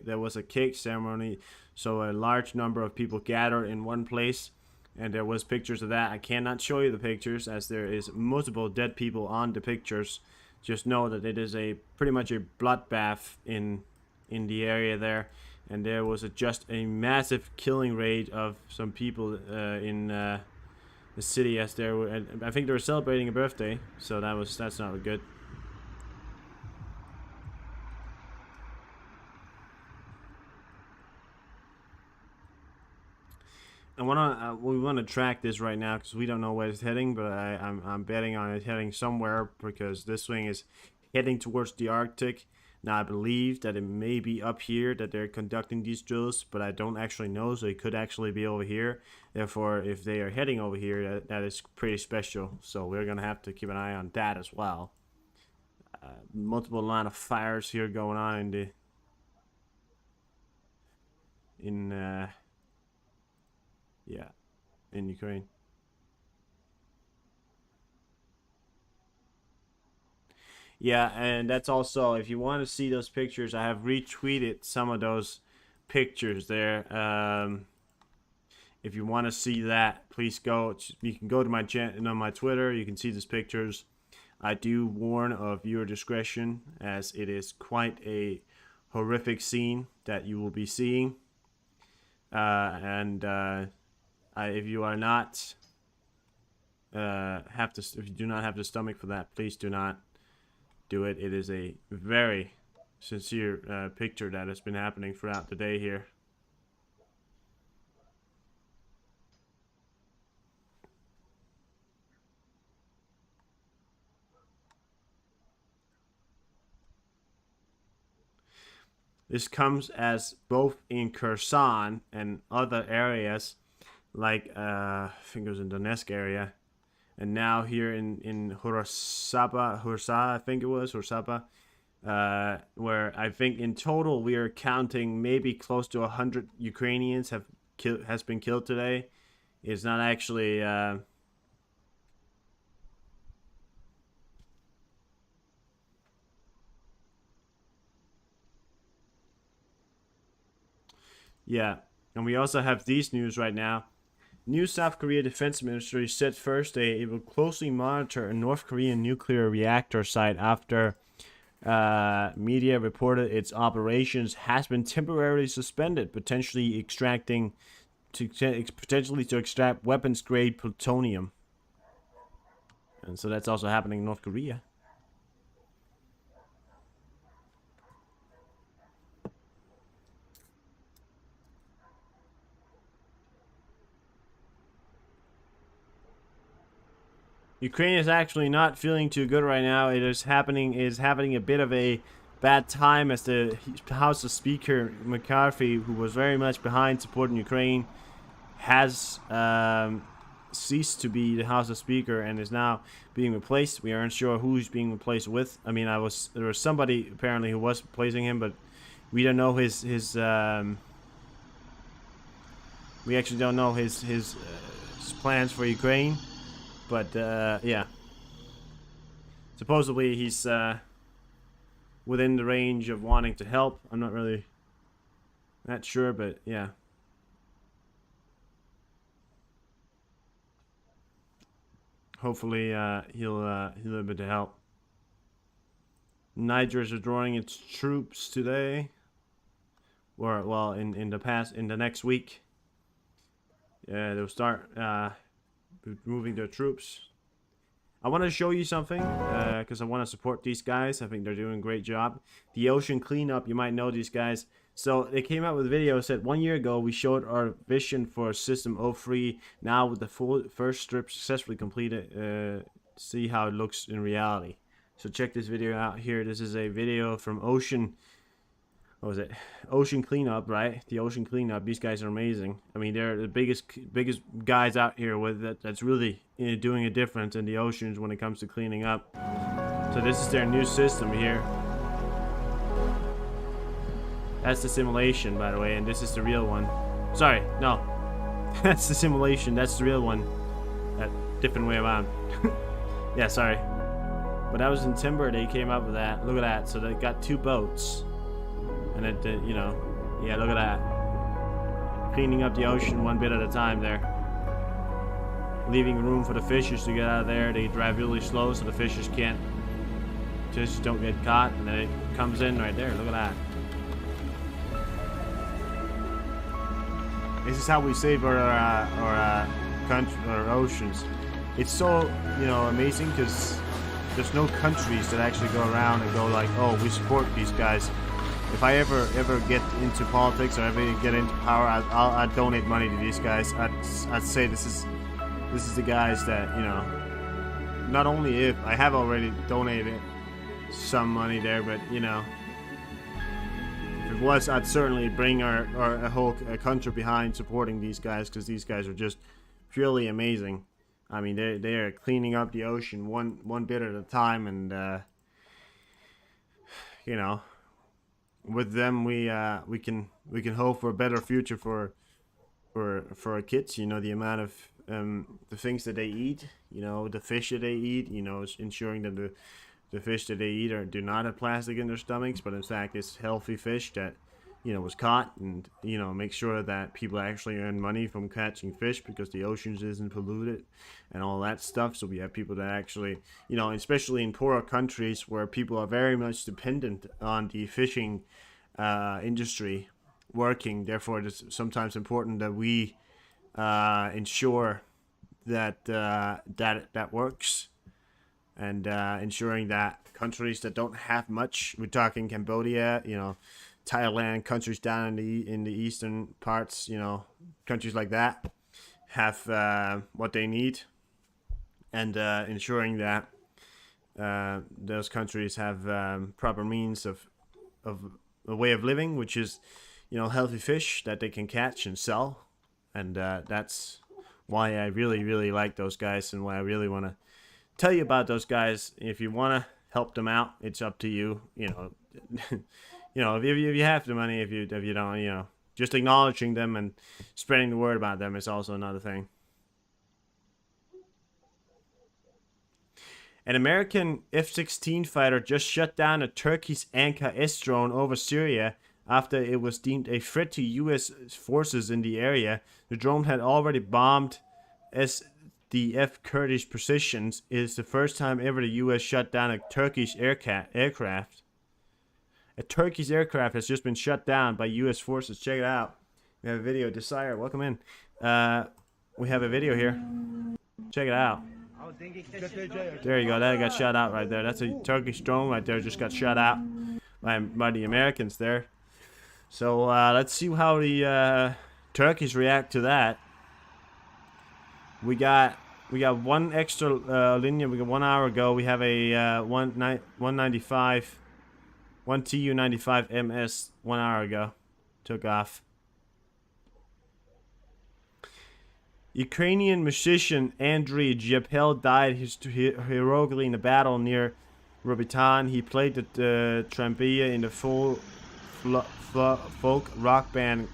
There was a cake ceremony, so a large number of people gathered in one place, and there was pictures of that. I cannot show you the pictures as there is multiple dead people on the pictures. Just know that it is pretty much a bloodbath in the area there, and there was just a massive killing rate of some people in the city as there were, and I think they were celebrating a birthday, so that's not good. We want to track this right now because we don't know where it's heading, but I'm betting on it heading somewhere because this thing is heading towards the Arctic. Now I believe that it may be up here that they're conducting these drills, but I don't actually know, so it could actually be over here. Therefore, if they are heading over here, that is pretty special. So we're gonna have to keep an eye on that as well. Multiple line of fires here going on in Ukraine. Yeah, and that's also, if you want to see those pictures, I have retweeted some of those pictures there. If you want to see that, please go. You can go to my my Twitter. You can see these pictures. I do warn of viewer discretion, as it is quite a horrific scene that you will be seeing. If you are not if you do not have the stomach for that, please do not do it. It is a very sincere picture that has been happening throughout the day here. This comes as both in Kherson and other areas, like I think it was in Donetsk area, and now here in Horsa, I think it was Horsapa, where I think in total we are counting maybe close to 100 Ukrainians has been killed today. It's not actually. Yeah, and we also have these news right now. New South Korea Defense Ministry said Thursday it will closely monitor a North Korean nuclear reactor site after media reported its operations has been temporarily suspended, potentially to extract weapons-grade plutonium. And so that's also happening in North Korea. Ukraine is actually not feeling too good right now. It is having a bit of a bad time as the House of Speaker McCarthy, who was very much behind supporting Ukraine, has ceased to be the House of Speaker and is now being replaced. We aren't sure who he's being replaced with. I mean, there was somebody apparently who was replacing him, but We don't know his we actually don't know his plans for Ukraine, but yeah, supposedly he's within the range of wanting to help. I'm not really that sure, but yeah. Hopefully he'll be able to help. Niger is withdrawing its troops today, or well, in the next week. They'll start moving their troops. I want to show you something because I want to support these guys. I think they're doing a great job. The ocean cleanup, you might know these guys. So they came out with a video, said 1 year ago we showed our vision for System 03. Now with the first strip successfully completed, see how it looks in reality. So check this video out here. This is a video from Ocean. What was it? Ocean Cleanup, right? The Ocean Cleanup. These guys are amazing. I mean, they're the biggest guys out here with that's really doing a difference in the oceans when it comes to cleaning up. So this is their new system here. That's the simulation, by the way, and this is the real one. Sorry, no. That's the simulation. That's the real one. That different way around. Yeah, sorry. But that was in Timber. They came up with that. Look at that. So they got 2 boats. And it, you know, yeah, look at that. Cleaning up the ocean one bit at a time there. Leaving room for the fishes to get out of there. They drive really slow so the fishes just don't get caught. And then it comes in right there. Look at that. This is how we save our country, our oceans. It's so, you know, amazing because there's no countries that actually go around and go like, oh, we support these guys. If I ever get into politics or ever get into power, I'd donate money to these guys. I'd say this is the guys that, you know, not only if I have already donated some money there, but you know, if it was, I'd certainly bring our whole country behind supporting these guys because these guys are just purely amazing. I mean, they are cleaning up the ocean one bit at a time, and you know, with them we can hope for a better future for our kids. You know, the amount of the things that they eat, you know, the fish that they eat, you know, ensuring that the fish that they eat do not have plastic in their stomachs, but in fact it's healthy fish that, you know, was caught, and you know, make sure that people actually earn money from catching fish because the oceans isn't polluted and all that stuff. So we have people that actually, you know, especially in poorer countries where people are very much dependent on the fishing industry working. Therefore, it is sometimes important that we ensure that that works, and ensuring that countries that don't have much, we're talking Cambodia, you know, Thailand, countries down in the eastern parts, you know, countries like that have what they need, and ensuring that those countries have proper means of a way of living, which is, you know, healthy fish that they can catch and sell, and that's why I really like those guys, and why I really want to tell you about those guys. If you want to help them out, it's up to you. You know. You know, if you have the money, if you don't, you know, just acknowledging them and spreading the word about them is also another thing. An American F-16 fighter just shut down a Turkish Anka-S drone over Syria after it was deemed a threat to U.S. forces in the area. The drone had already bombed SDF Kurdish positions. It is the first time ever the U.S. shut down a Turkish aircraft. A Turkish aircraft has just been shut down by U.S. forces. Check it out. We have a video. Desire, welcome in. We have a video here. Check it out. There you go. That got shot out right there. That's a Turkish drone right there. Just got shot out by the Americans there. So let's see how the Turkish react to that. We got one extra linear. We got 1 hour ago. We have a 195. One Tu-95 MS 1 hour ago. Took off. Ukrainian musician Andriy Jepel died heroically in a battle near Robitan. He played the trombia in the folk rock band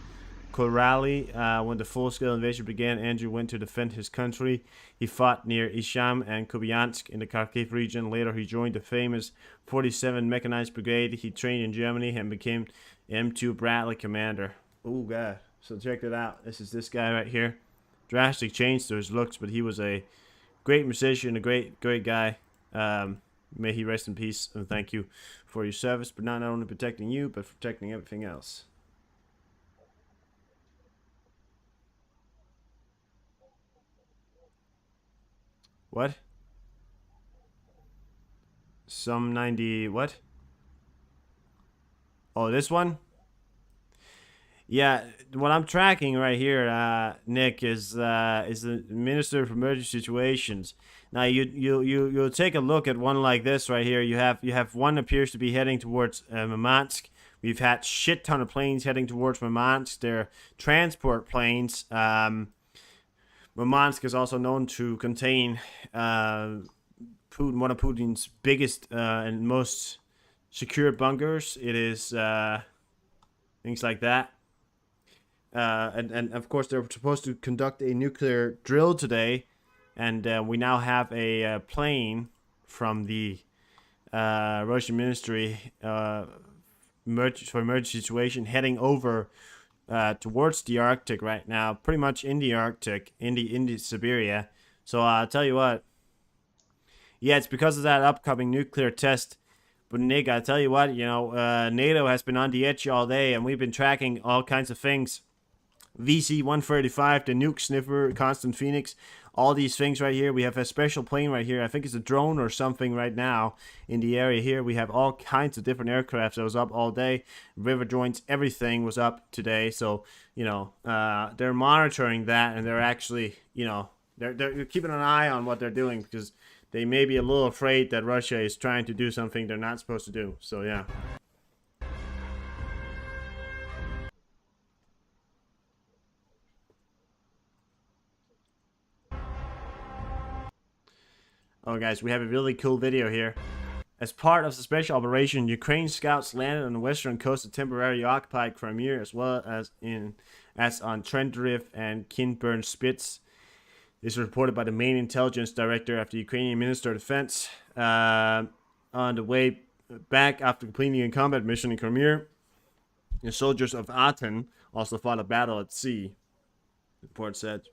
Korali. When the full-scale invasion began, Andrew went to defend his country. He fought near Isham and Kupiansk in the Kharkiv region. Later, he joined the famous 47 Mechanized Brigade. He trained in Germany and became M2 Bradley commander. Oh, God. So check it out. This is this guy right here. Drastic change to his looks, but he was a great musician, a great guy. May he rest in peace, and thank you for your service, but not only protecting you, but protecting everything else. What? Some 90 what? Oh, this one? Yeah, what I'm tracking right here, Nick, is the Minister for Emergency Situations. Now you'll take a look at one like this right here. You have one appears to be heading towards Murmansk. We've had shit ton of planes heading towards Murmansk. They're transport planes. Murmansk is also known to contain one of Putin's biggest and most secure bunkers. It is things like that. And of course, they're supposed to conduct a nuclear drill today, and we now have a plane from the Russian Ministry for Emergency Situation heading over towards the Arctic right now, pretty much in the Arctic, in the Siberia. So I'll tell you what, yeah, it's because of that upcoming nuclear test. But Nick, I tell you what, NATO has been on the edge all day, and we've been tracking all kinds of things. wc-135, the nuke sniffer, Constant Phoenix, all these things right here. We have a special plane right here. I think it's a drone or something right now in the area here. We have all kinds of different aircrafts that was up all day. River joints, everything was up today. So, they're monitoring that, and they're actually, they're keeping an eye on what they're doing, because they may be a little afraid that Russia is trying to do something they're not supposed to do. So, yeah. Oh, guys, we have a really cool video here. As part of the special operation, Ukraine scouts landed on the western coast of temporarily occupied Crimea, as well as on Trendriv and Kinburn Spits. This is reported by the main intelligence director of the Ukrainian Minister of Defense. On the way back after completing a combat mission in Crimea, the soldiers of Aten also fought a battle at sea, the report said.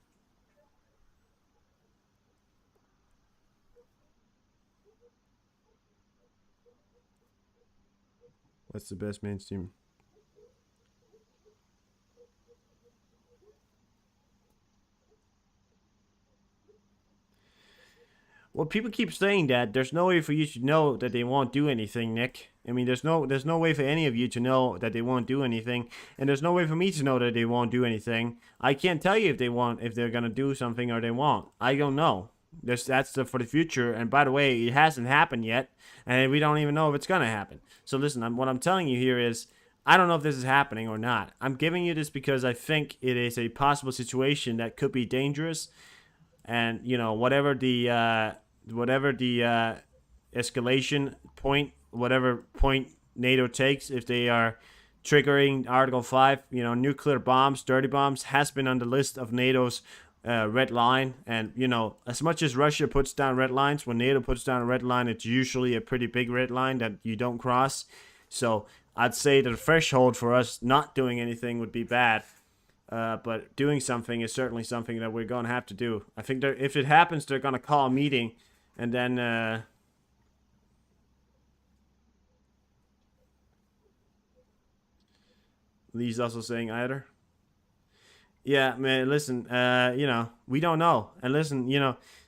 What's the best mainstream? Well, people keep saying that. There's no way for you to know that they won't do anything, Nick. I mean, there's no way for any of you to know that they won't do anything, and there's no way for me to know that they won't do anything. I can't tell you if they're gonna do something or they won't. I don't know. That's for the future. And by the way, it hasn't happened yet, and we don't even know if it's gonna happen. So listen, what I'm telling you here is, I don't know if this is happening or not. I'm giving you this because I think it is a possible situation that could be dangerous, and whatever the escalation point, whatever point NATO takes, if they are triggering Article 5, nuclear bombs, dirty bombs, has been on the list of NATO's red line. And, as much as Russia puts down red lines, when NATO puts down a red line, it's usually a pretty big red line that you don't cross. So I'd say that the threshold for us not doing anything would be bad. But doing something is certainly something that we're going to have to do. I think if it happens, they're going to call a meeting, and then Lee's also saying either. Yeah, man, listen, we don't know. And listen,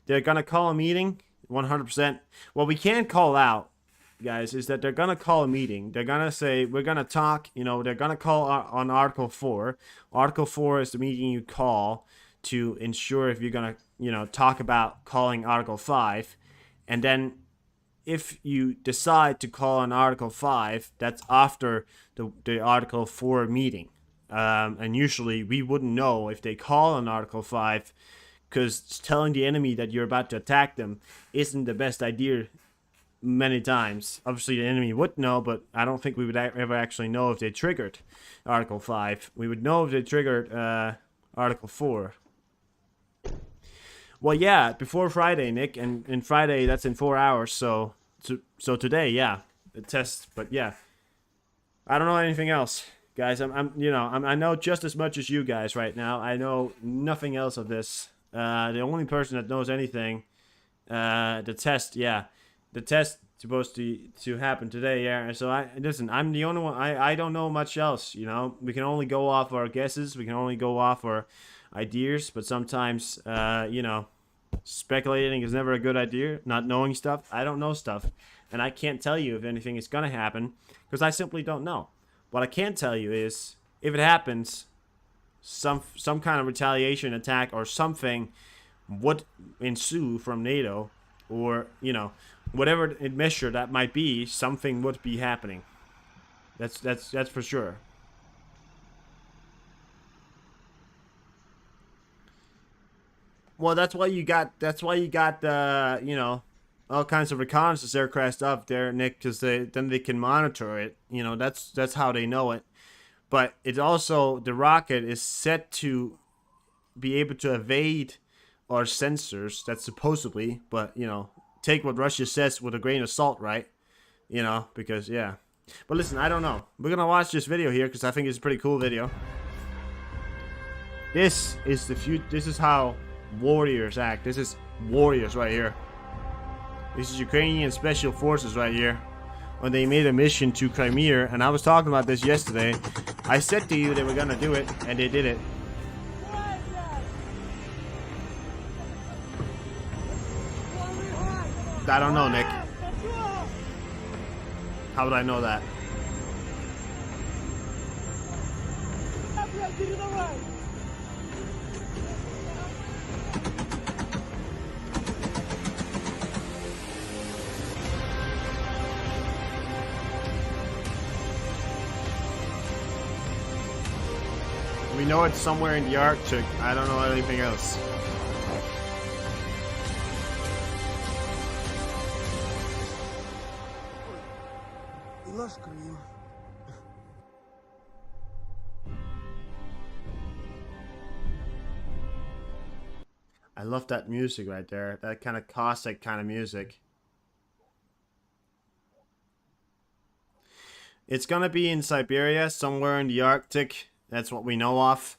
they're going to call a meeting 100%. What we can't call out, guys, is that they're going to call a meeting. They're going to say, we're going to talk, they're going to call on Article 4. Article 4 is the meeting you call to ensure if you're going to, talk about calling Article 5. And then if you decide to call on Article 5, that's after the Article 4 meeting. And usually we wouldn't know if they call on Article 5, because telling the enemy that you're about to attack them isn't the best idea many times. Obviously, the enemy would know, but I don't think we would ever actually know if they triggered Article 5. We would know if they triggered Article 4. Well, yeah, before Friday, Nick, and Friday, that's in 4 hours, so today, yeah, the test, but yeah. I don't know anything else, guys. I know just as much as you guys right now. I know nothing else of this. The only person that knows anything, the test, yeah. The test supposed to happen today, yeah. So I'm the only one. I don't know much else. We can only go off our guesses. We can only go off our ideas. But sometimes, speculating is never a good idea. Not knowing stuff. I don't know stuff, and I can't tell you if anything is gonna happen because I simply don't know. What I can tell you is if it happens, some kind of retaliation attack or something would ensue from NATO, or whatever measure that might be, something would be happening. That's for sure. Well, that's why you got all kinds of reconnaissance aircraft up there, Nick, because then they can monitor it. That's how they know it. But it's also, the rocket is set to be able to evade our sensors. That's supposedly, but take what Russia says with a grain of salt, right? Because yeah. But listen, I don't know. We're gonna watch this video here because I think it's a pretty cool video. This is This is how warriors act. This is warriors right here. This is Ukrainian special forces right here. When they made a mission to Crimea, and I was talking about this yesterday. I said to you they were gonna do it, and they did it. I don't know, Nick. How would I know that? We know it's somewhere in the Arctic. I don't know anything else. I love that music right there. That kind of Cossack kind of music. It's gonna be in Siberia, somewhere in the Arctic. That's what we know of.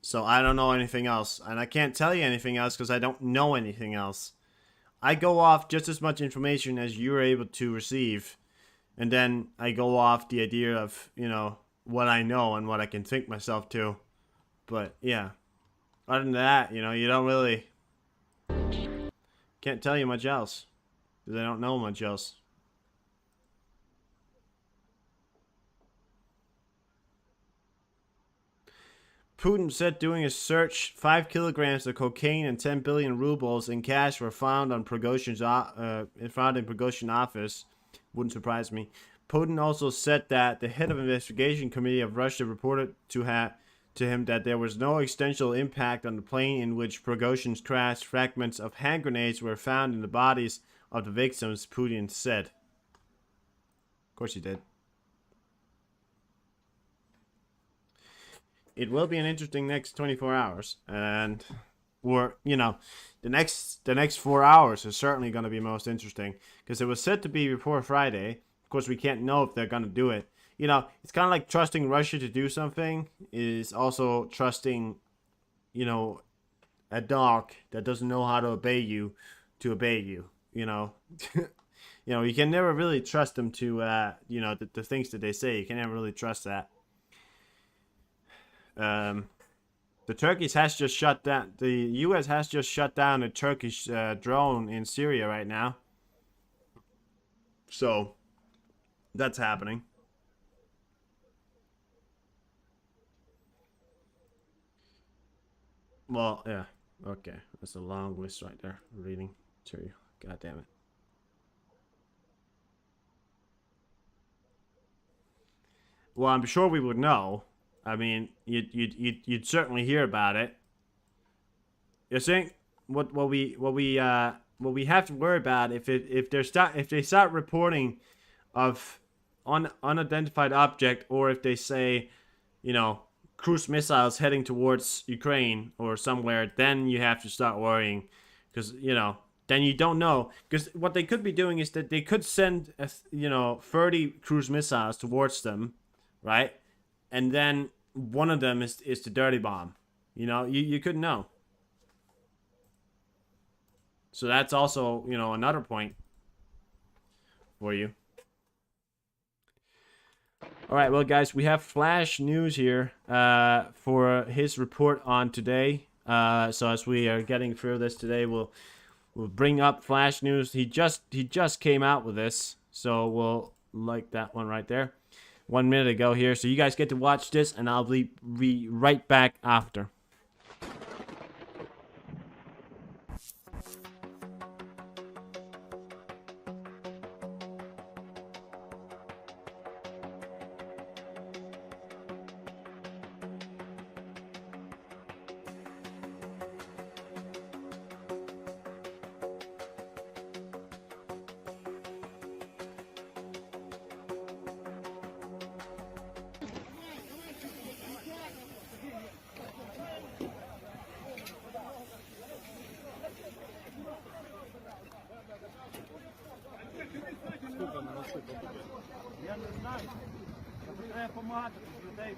So I don't know anything else. And I can't tell you anything else because I don't know anything else. I go off just as much information as you're able to receive. And then I go off the idea of, what I know and what I can think myself to. But, yeah. Other than that, you don't really... Can't tell you much else. Because I don't know much else. Putin said during a search, 5 kilograms of cocaine and 10 billion rubles in cash were found in Prigozhin's office. Wouldn't surprise me. Putin also said that the head of investigation committee of Russia reported to him that there was no extensional impact on the plane in which Prigozhin's crashed. Fragments of hand grenades were found in the bodies of the victims, Putin said. Of course he did. It will be an interesting next 24 hours, and the next 4 hours is certainly going to be most interesting because it was said to be before Friday. Of course, we can't know if they're going to do it. It's kind of like trusting Russia to do something is also trusting, a dog that doesn't know how to obey you to obey you. You can never really trust them to, the things that they say. You can never really trust that. The Turkish has just shut down. The U.S. has just shut down a Turkish drone in Syria right now. So that's happening. Well, yeah. Okay, that's a long list right there. Reading to you. God damn it. Well, I'm sure we would know. I mean, you'd certainly hear about it. You think what we what we have to worry about if they start reporting of unidentified object, or if they say, you know, cruise missiles heading towards Ukraine or somewhere, then you have to start worrying, because, you know, then you don't know. Because what they could be doing is that they could send 30 cruise missiles towards them, right? And then one of them is the dirty bomb. You know, you couldn't know. So that's also, you know, another point for you. All right, well, guys, we have flash news here for his report on today. So as we are getting through this today, we'll bring up flash news. He just came out with this, so we'll like that one right there. 1 minute ago here, so you guys get to watch this, and I'll be right back after. Я не знаю. Треба допомагати людей.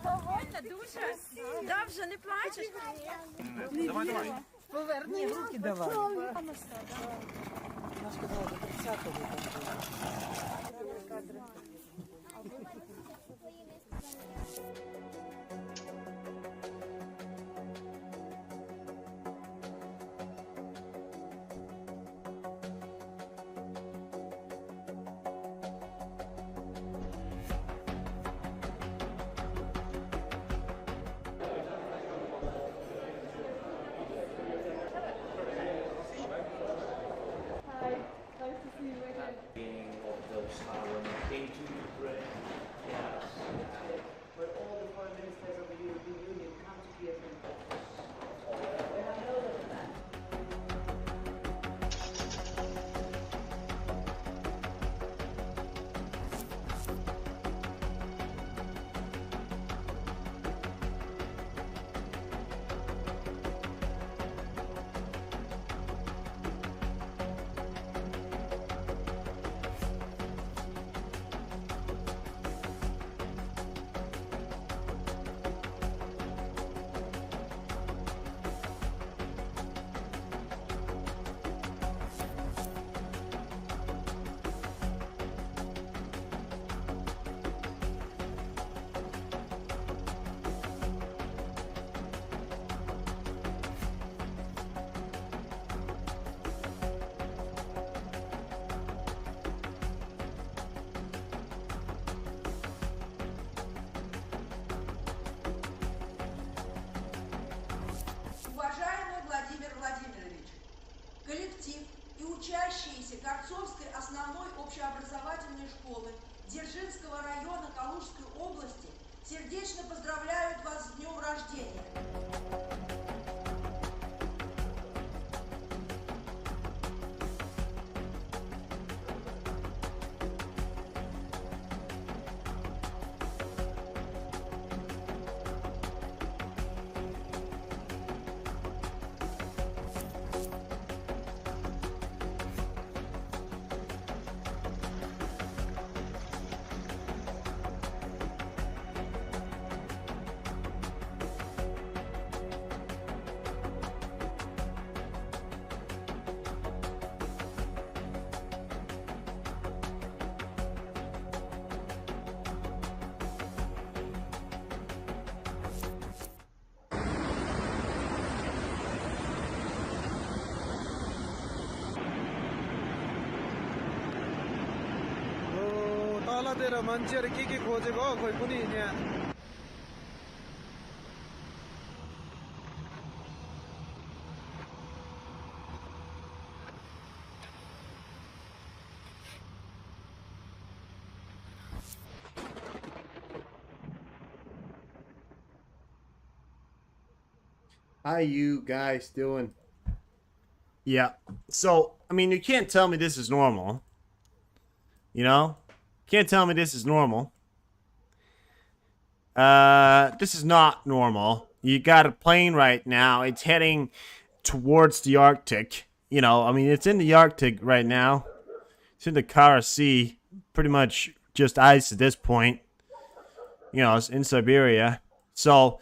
Довольна дуже? Да, вже не плачеш? Давай, давай. Поверни руки давай. When he came to Ukraine, yes. But all the prime ministers коллектив и учащиеся Горцовской основной общеобразовательной школы Дзержинского района Калужской области сердечно поздравляют вас с днем рождения. तलतिर मान्छेहरु के खोजेको हो खोइ पनि यहाँ How you guys doing? Yeah. So, I mean, you can't tell me this is normal. You know? Can't tell me this is normal. This is not normal. You got a plane right now. It's heading towards the Arctic. You know, I mean, it's in the Arctic right now. It's in the Kara Sea. Pretty much just ice at this point. You know, it's in Siberia. So,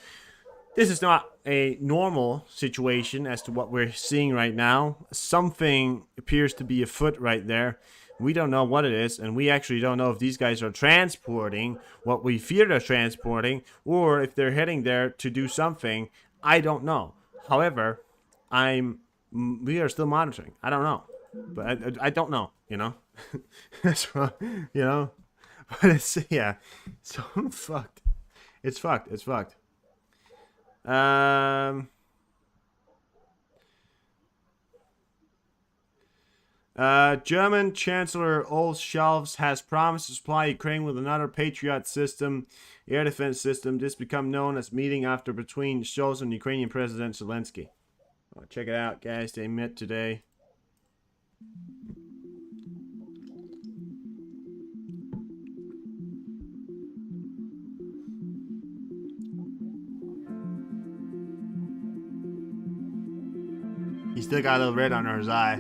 this is not a normal situation as to what we're seeing right now. Something appears to be afoot right there. We don't know what it is, and we actually don't know if these guys are transporting what we fear they're transporting, or if they're heading there to do something. I don't know. However, we are still monitoring. I don't know, but I don't know. You know, that's wrong. You know, but it's so fucked. It's fucked. It's fucked. German Chancellor Olaf Scholz has promised to supply Ukraine with another Patriot system, air defense system. This become known as meeting after between Scholz and Ukrainian President Zelensky. Oh, check it out, guys. They met today. He's still got a little red under his eye.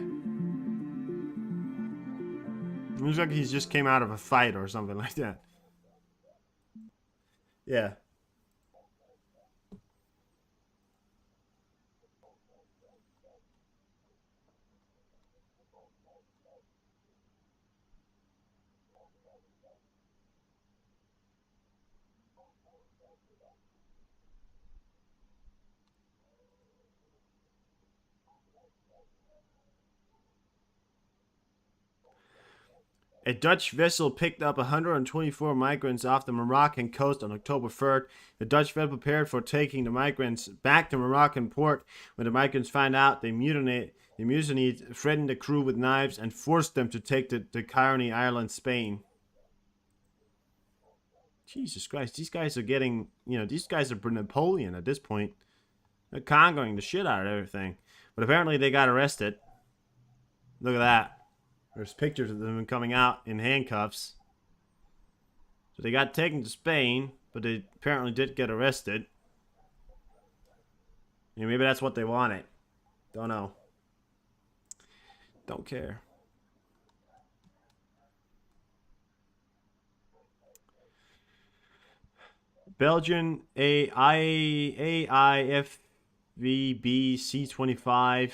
Looks like he just came out of a fight or something like that. Yeah. A Dutch vessel picked up 124 migrants off the Moroccan coast on October 3rd. The Dutch vessel prepared for taking the migrants back to Moroccan port. When the migrants found out, they mutinied, threatened the crew with knives, and forced them to take the Carney Island, Spain. Jesus Christ, these guys are getting, these guys are Napoleon at this point. They're conquering the shit out of everything. But apparently they got arrested. Look at that. There's pictures of them coming out in handcuffs. So they got taken to Spain, but they apparently did get arrested. Maybe that's what they wanted. Don't know. Don't care. Belgian AIFVB C-25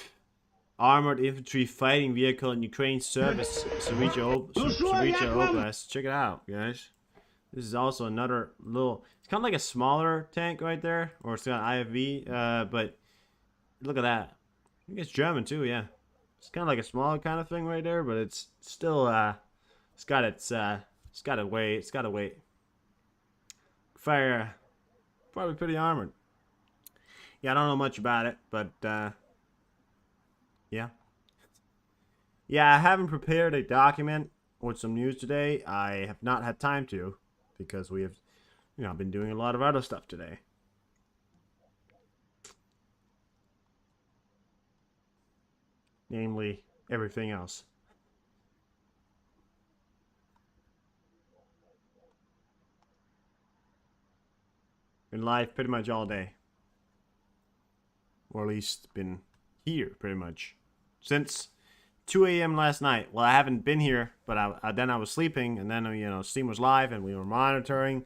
armored infantry fighting vehicle in Ukraine service Syriza Oblast. Check it out, guys. This is also another little... It's kind of like a smaller tank right there. Or it's got IFV. But look at that. I think it's German too, yeah. It's kind of like a smaller kind of thing right there. But it's still... It's got a weight. Fire... Probably pretty armored. Yeah, I don't know much about it. But... yeah. Yeah, I haven't prepared a document with some news today. I have not had time to, because we have, been doing a lot of other stuff today. Namely, everything else. Been live pretty much all day. Or at least been here pretty much. Since 2 a.m. last night. Well, I haven't been here, but then I was sleeping, and then, Steam was live, and we were monitoring.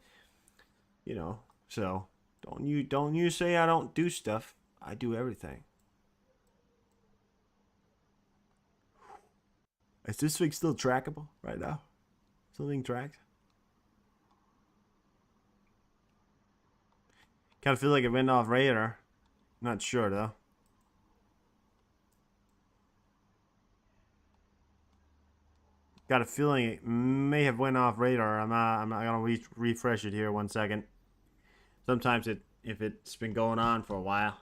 So don't you say I don't do stuff. I do everything. Is this thing still trackable right now? Still being tracked? Kind of feel like it went off radar. Not sure though. Got a feeling it may have went off radar. I'm not gonna refresh it here 1 second. Sometimes if it's been going on for a while.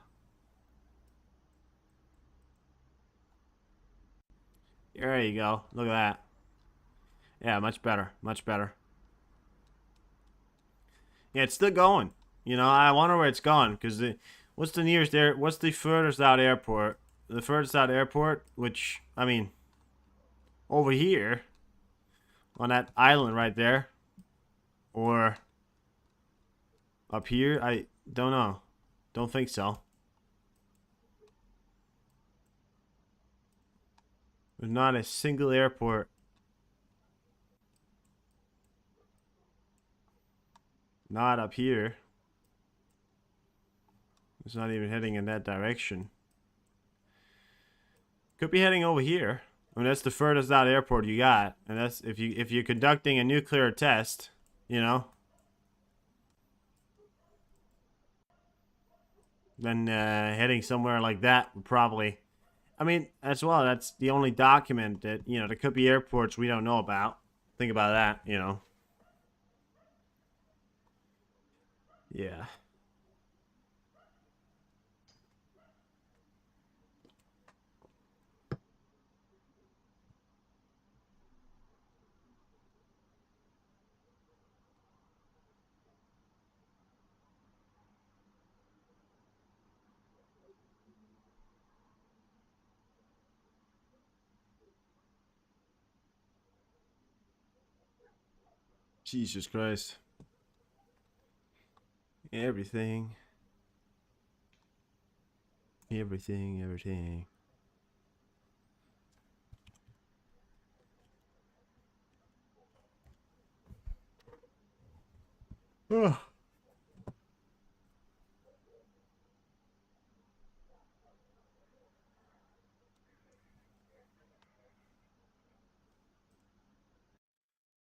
There you go. Look at that. Yeah, much better. Much better. Yeah, it's still going. I wonder where it's going, because what's the nearest what's the furthest out airport? The furthest out airport, which, I mean, over here on that island right there, or up here, I don't know. Don't think so. There's not a single airport. Not up here. It's not even heading in that direction. Could be heading over here. I mean, that's the furthest out airport you got, and that's if you're conducting a nuclear test, then heading somewhere like that would probably. I mean, as well, that's the only document that there could be airports we don't know about. Think about that, Yeah. Jesus Christ. Everything. Everything. Ugh.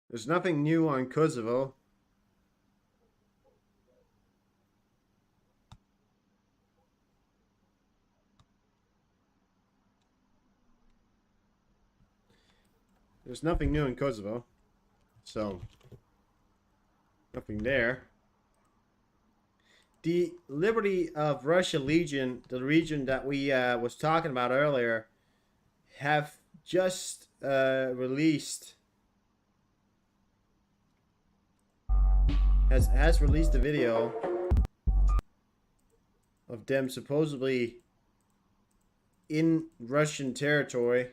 There's nothing new on Kosovo. There's nothing new in Kosovo. So, nothing there. The Liberty of Russia Legion, the region that we was talking about earlier, have just released has released a video of them supposedly in Russian territory.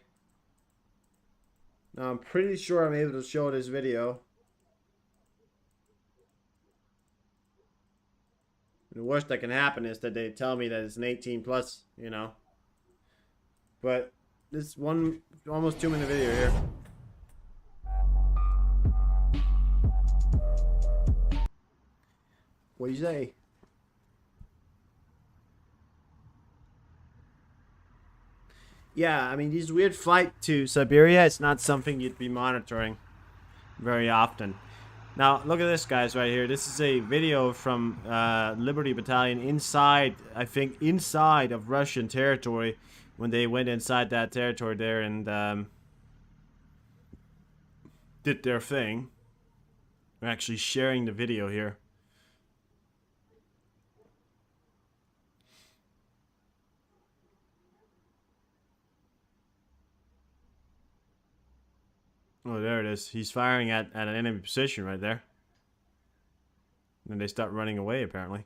Now I'm pretty sure I'm able to show this video. The worst that can happen is that they tell me that it's an 18 plus, But this one almost 2-minute video here. What do you say? Yeah, I mean, these weird flight to Siberia, it's not something you'd be monitoring very often. Now, look at this, guys, right here. This is a video from Liberty Battalion inside, I think, inside of Russian territory, when they went inside that territory there and did their thing. We're actually sharing the video here. Oh, there it is. He's firing at an enemy position right there. And they start running away, apparently.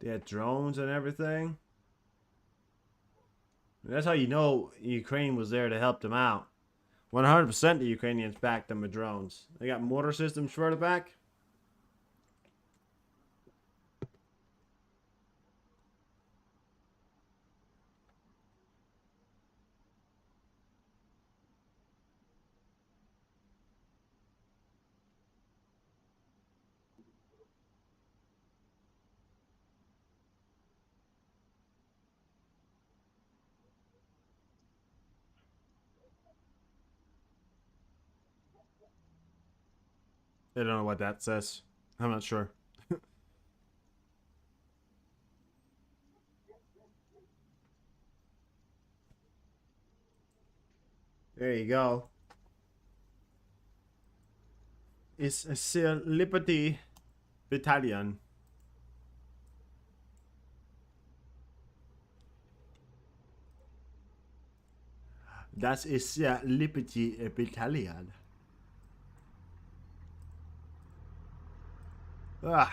They had drones and everything. That's how you know Ukraine was there to help them out. 100% the Ukrainians backed them with drones. They got mortar systems further back. I don't know what that says. I'm not sure. There you go. It's a Liberty Battalion. Das ist ja Liberty Battalion. Ah.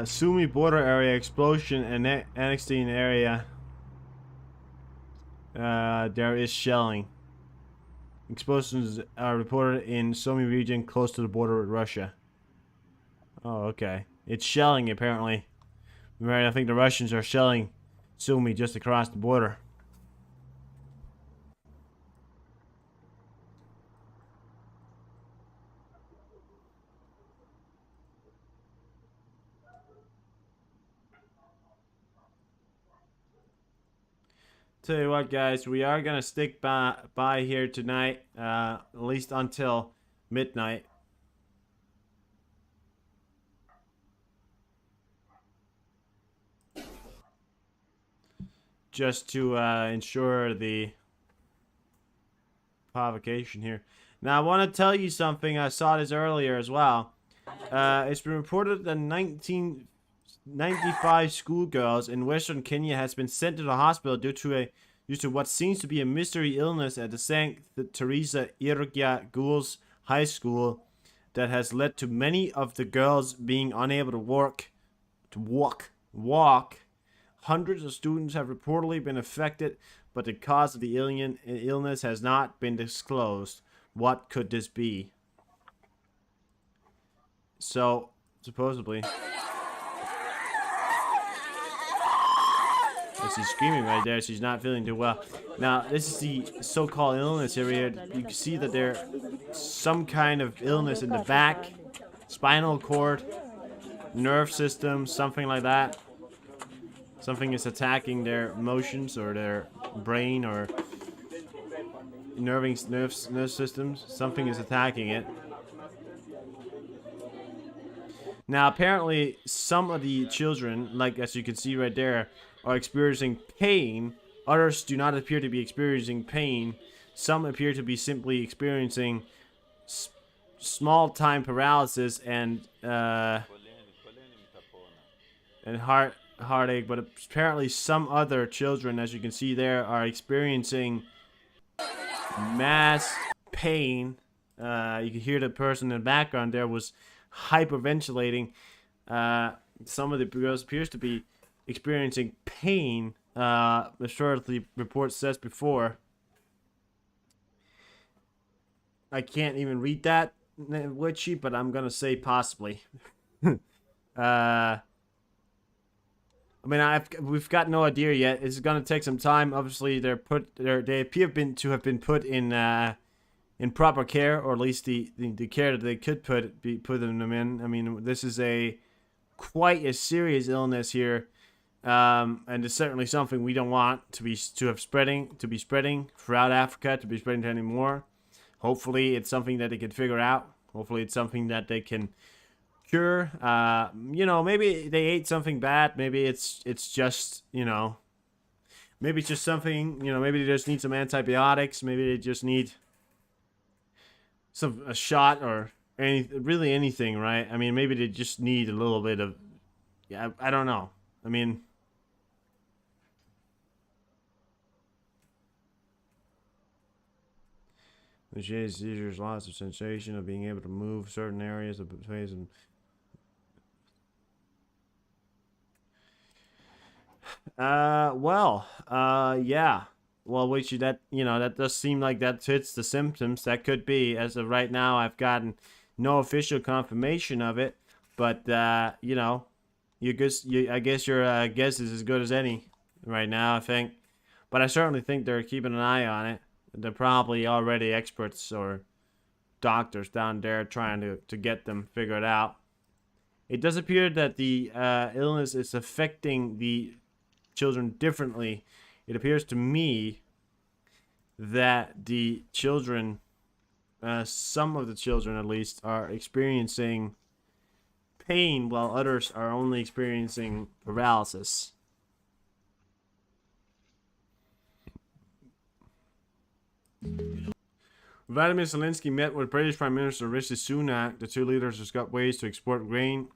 Sumy border area explosion and annexing area. There is shelling. Explosions are reported in Sumy region close to the border with Russia. Oh, okay. It's shelling apparently. I think the Russians are shelling Sumy just across the border. Tell you what, guys, we are gonna stick by here tonight, at least until midnight. Just to ensure the provocation here. Now, I want to tell you something. I saw this earlier as well. It's been reported that 1995 schoolgirls in western Kenya has been sent to the hospital due to what seems to be a mystery illness at the St. Teresa Irgia Girls High School that has led to many of the girls being unable to walk. Hundreds of students have reportedly been affected, but the cause of the illness has not been disclosed. What could this be? So, supposedly... She's screaming right there. She's not feeling too well. Now, this is the so-called illness here. You can see that there's some kind of illness in the back, spinal cord, nerve system, something like that. Something is attacking their emotions or their brain or nerve systems. Something is attacking it. Now, apparently, some of the children, like as you can see right there, are experiencing pain. Others do not appear to be experiencing pain. Some appear to be simply experiencing small time paralysis and heartache. But apparently, some other children, as you can see there, are experiencing mass pain. You can hear the person in the background there was hyperventilating. Some of the girls appears to be experiencing pain, as sure as the report says before. I can't even read that witchy, but I'm gonna say possibly. I mean, we've got no idea yet. It's gonna take some time. Obviously, they appear to have been put in proper care, or at least the care that they could put them in. I mean, this is quite a serious illness here. And it's certainly something we don't want to be spreading throughout Africa, to be spreading to any more. Hopefully, it's something that they can figure out. Hopefully, it's something that they can cure. You know, maybe they ate something bad. Maybe it's just, you know, maybe it's just something, you know, maybe they just need some antibiotics. Maybe they just need a shot or really anything, right? I mean, maybe they just need a little bit of, yeah, I don't know. I mean, the seizures, loss of sensation of being able to move certain areas of the face and yeah. Well, which that, you know, that does seem like that fits the symptoms. That could be. As of right now, I've gotten no official confirmation of it, but you know, I guess your guess is as good as any right now, I think. But I certainly think they're keeping an eye on it. They're probably already experts or doctors down there trying to get them figured out. It does appear that the illness is affecting the children differently. It appears to me that the children, some of the children at least, are experiencing pain while others are only experiencing paralysis. Vladimir Zelensky met with British Prime Minister Rishi Sunak. The two leaders discussed ways to export grain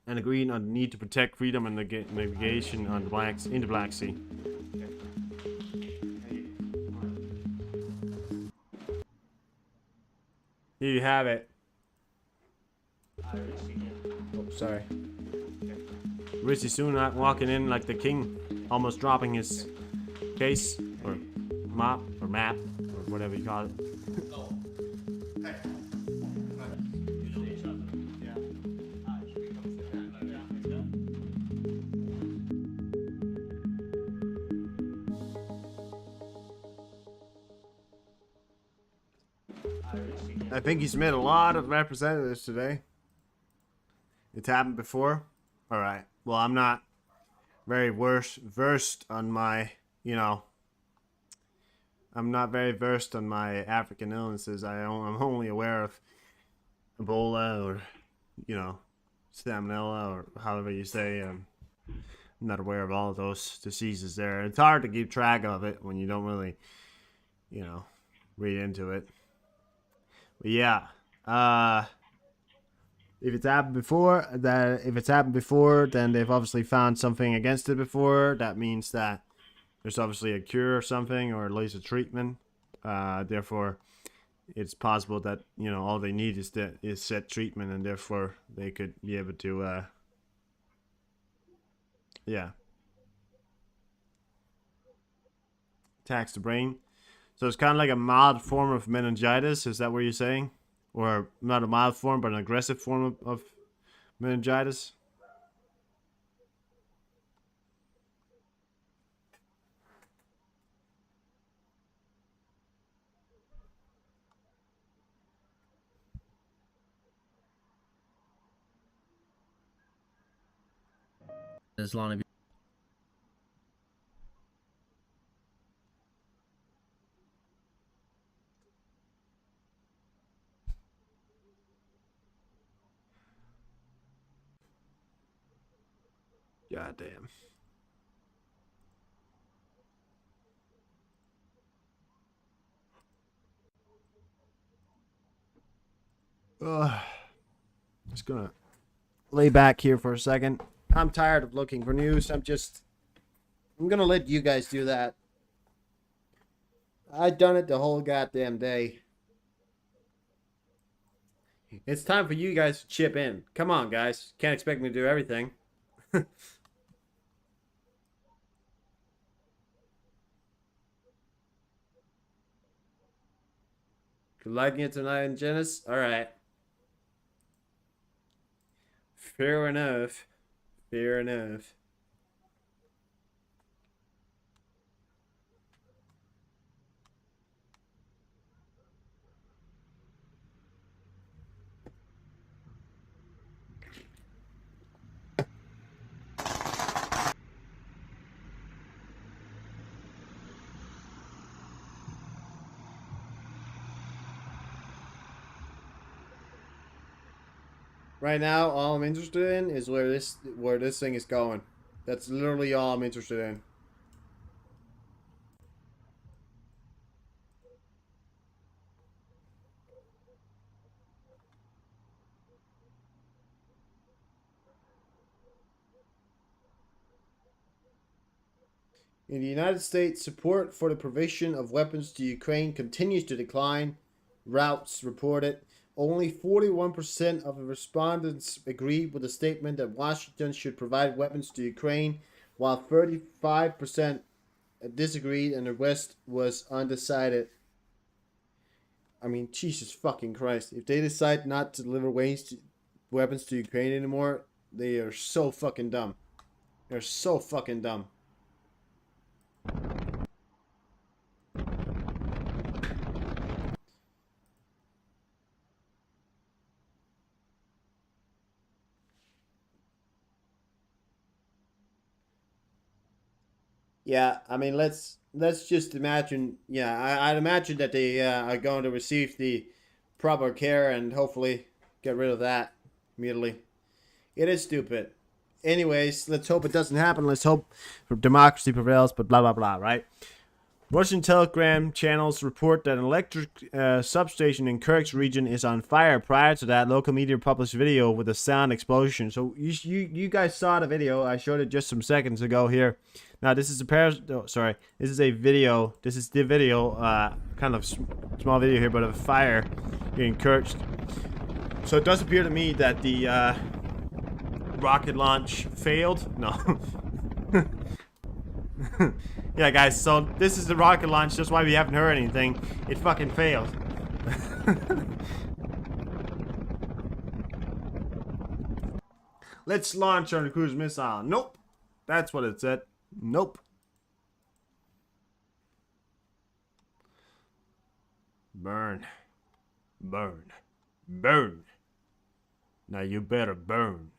and agreed on the need to protect freedom and navigation on in the Black Sea. Here you have it. Oh, sorry. Rishi Sunak walking in like the king, almost dropping his case or map or whatever you call it. I think he's met a lot of representatives today. It's happened before. All right. Well, I'm not very versed on my, you know, I'm not very versed on my African illnesses. I'm only aware of Ebola or, you know, salmonella or however you say. I'm not aware of all of those diseases there. It's hard to keep track of it when you don't really, you know, read into it. But yeah, if it's happened before, then they've obviously found something against it before. That means that there's obviously a cure or something, or at least a treatment. Therefore, it's possible that, you know, all they need is set treatment, and therefore they could be able to, yeah, tax the brain. So it's kind of like a mild form of meningitis. Is that what you're saying? Or not a mild form, but an aggressive form of meningitis? As long as God damn. Just gonna lay back here for a second. I'm tired of looking for news. I'm gonna let you guys do that. I've done it the whole goddamn day. It's time for you guys to chip in. Come on, guys. Can't expect me to do everything. Liking it tonight, Janice? Alright. Fair enough. Fair enough. Right now, all I'm interested in is where this thing is going. That's literally all I'm interested in. In the United States, support for the provision of weapons to Ukraine continues to decline. Routes reported only 41% of the respondents agreed with the statement that Washington should provide weapons to Ukraine, while 35% disagreed and the rest was undecided. I mean, Jesus fucking Christ. If they decide not to deliver weapons to Ukraine anymore, they are so fucking dumb. They're so fucking dumb. Yeah, I mean, let's just imagine. Yeah, I'd imagine that they are going to receive the proper care and hopefully get rid of that immediately. It is stupid. Anyways, let's hope it doesn't happen. Let's hope democracy prevails, but blah, blah, blah, right? Russian Telegram channels report that an electric substation in Kirk's region is on fire. Prior to that, local media published video with a sound explosion. So you guys saw the video. I showed it just some seconds ago here. Now this is this is a video. This is the video, kind of small video here, but of a fire in Kirk. So it does appear to me that the rocket launch failed. No. Yeah, guys, so this is the rocket launch. That's why we haven't heard anything. It fucking failed. Let's launch our cruise missile. Nope. That's what it said. Nope. Burn. Burn. Burn. Now you better burn.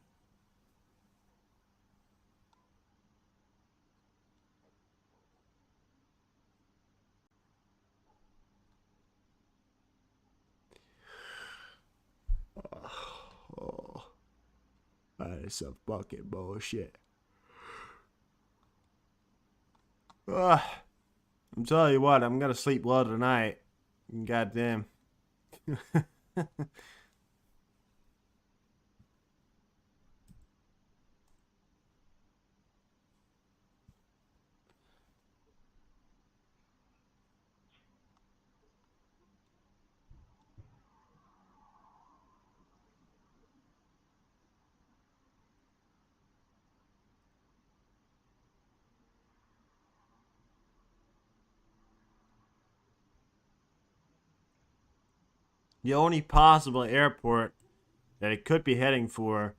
Oh, that is some fucking bullshit. I'm telling you what, I'm gonna sleep well tonight. Goddamn. The only possible airport that it could be heading for,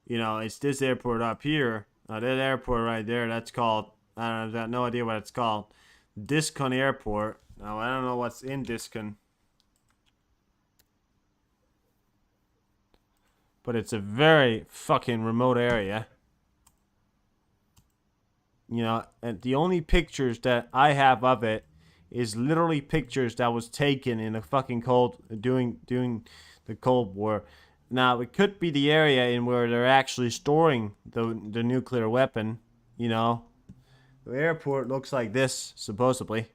you know, it's this airport up here. That airport right there, that's called, I have no idea what it's called. Discon Airport. Now, I don't know what's in Discon. But it's a very fucking remote area. You know, and the only pictures that I have of it is literally pictures that was taken in a fucking during the Cold War. Now, it could be the area in where they're actually storing the nuclear weapon, you know. The airport looks like this, supposedly.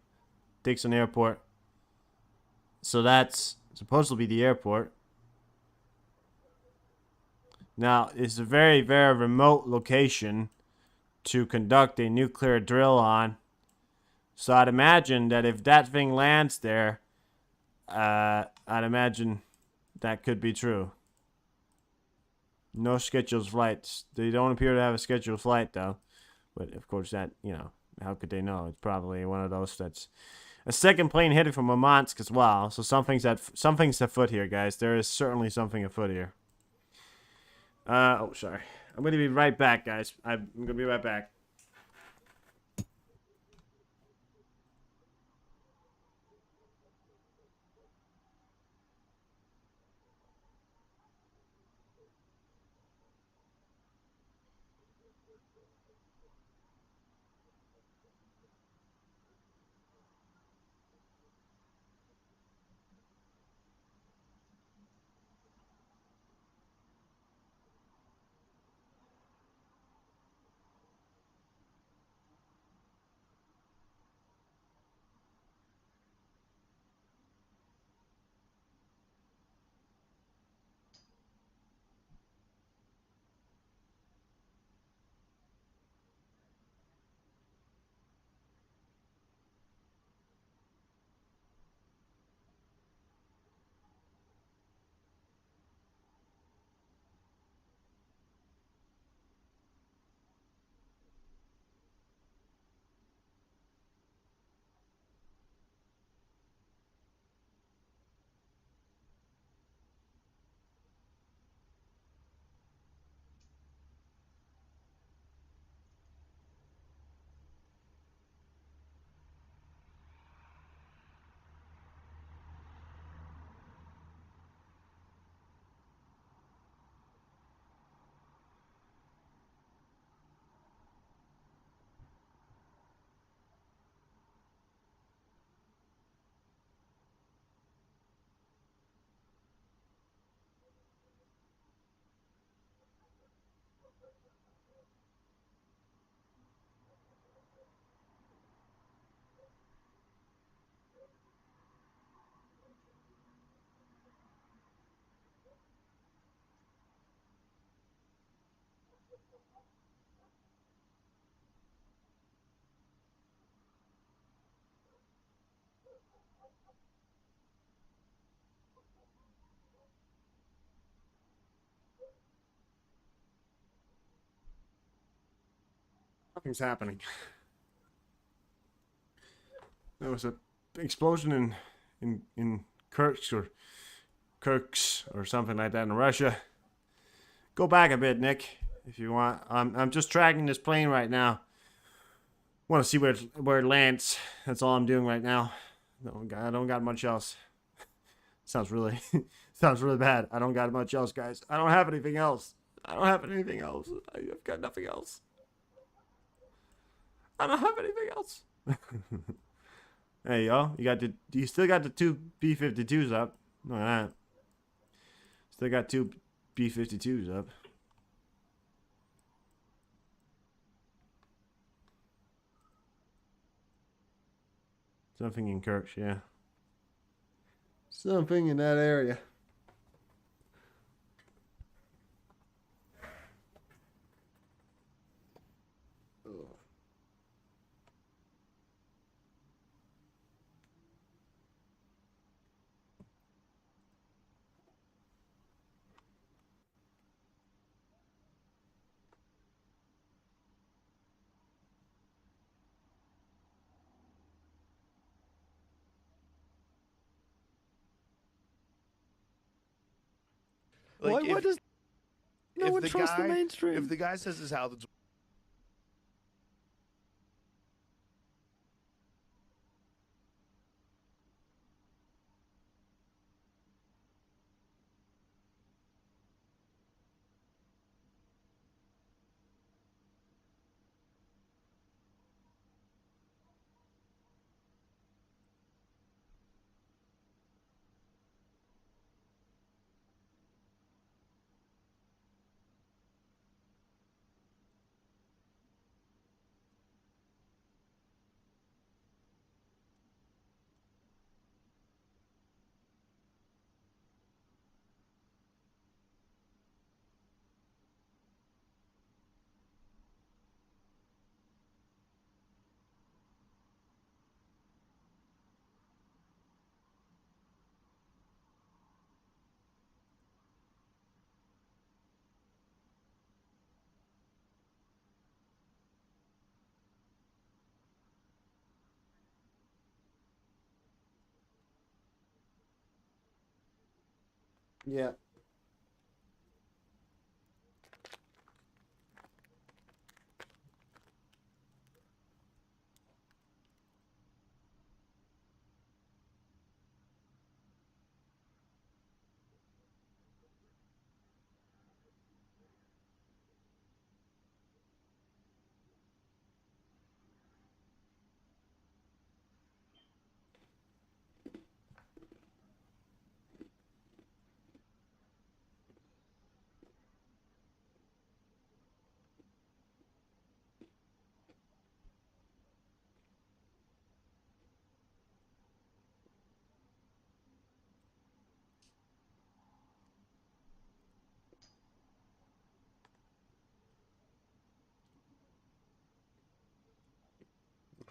Dixon Airport. So that's supposed to be the airport. Now, it's a very, very remote location to conduct a nuclear drill on. So I'd imagine that if that thing lands there, I'd imagine that could be true. No scheduled flights. They don't appear to have a scheduled flight, though. But, of course, that, you know, how could they know? It's probably one of those that's... A second plane headed from Murmansk as well. So something's afoot here, guys. There is certainly something afoot here. Oh, sorry. I'm going to be right back, guys. I'm going to be right back. Nothing's happening. There was a explosion in Kirks or something like that in Russia. Go back a bit, Nick, if you want. I'm just tracking this plane right now. Want to see where it lands. That's all I'm doing right now. I don't got much else. Sounds really bad. I don't got much else, guys. I don't have anything else. I've got nothing else. I don't have anything else. There you go. You still got the 2 B-52s up. Look at that. Still got 2 B-52s up. Something in Kirks, yeah. Something in that area. Like Why does no if one the trust the guy- mainstream? If the guy says his health is Yeah.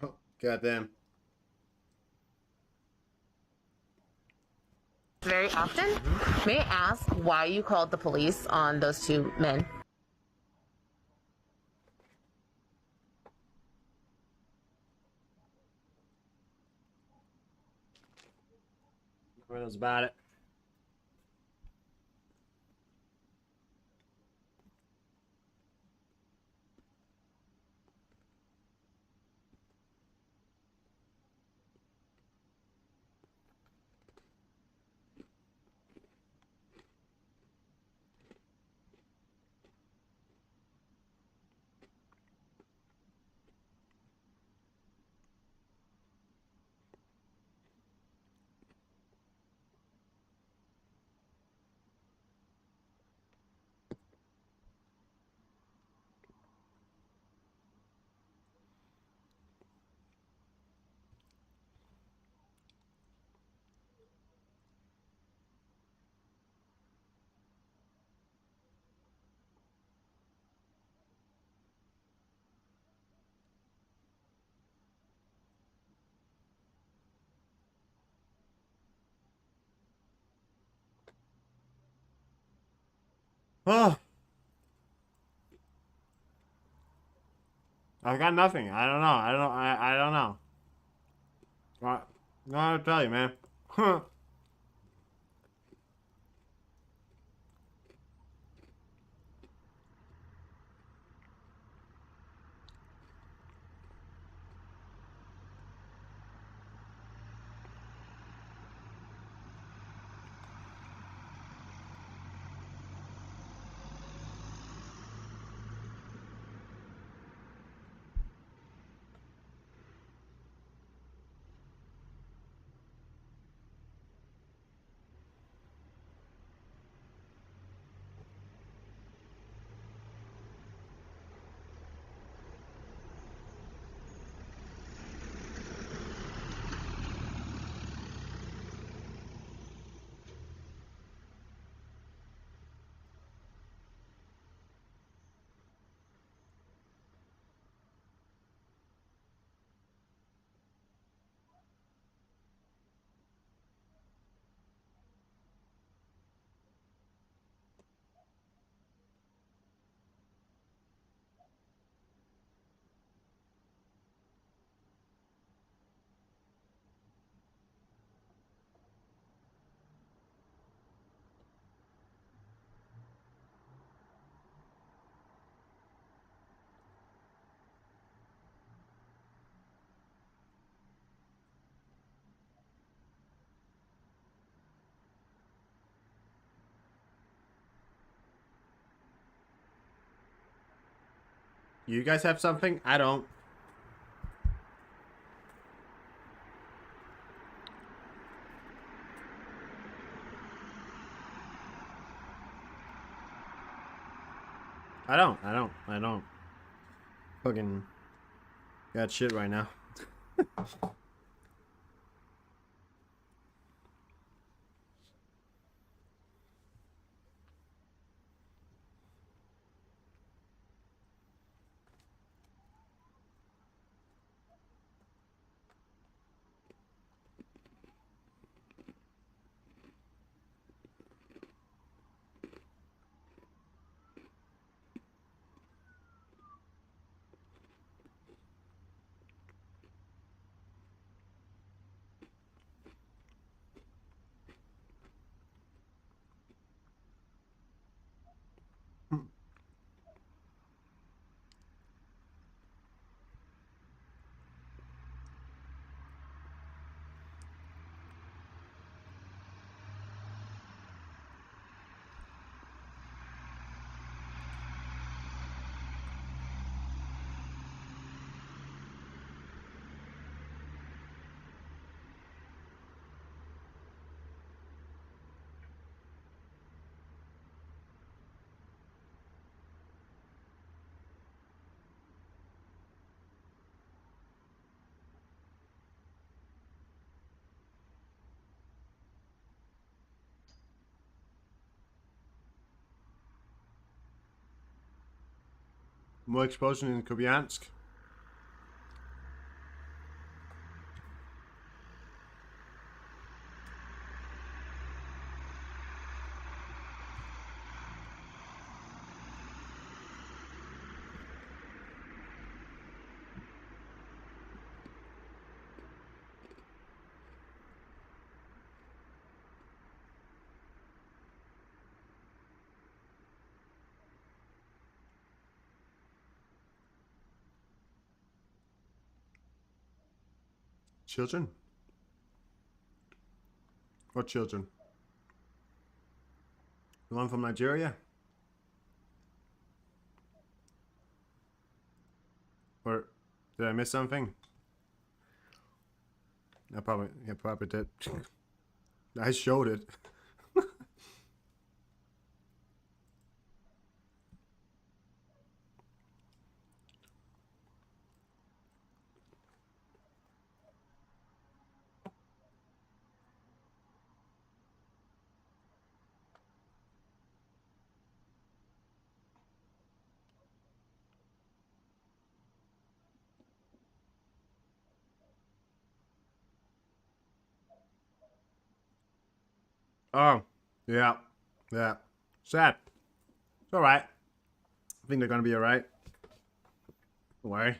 Oh, goddamn. Very often. May I ask why you called the police on those 2 men? What else about it? Oh. I got nothing. I don't know. I don't know. I don't know how to tell you, man. Huh. You guys have something? I don't. I don't. Fucking got shit right now. More explosion in Kupiansk. Children? What children? The one from Nigeria? Or did I miss something? I probably did. I showed it. Oh, yeah. Yeah. Sad. It's alright. I think they're gonna be alright. Don't worry.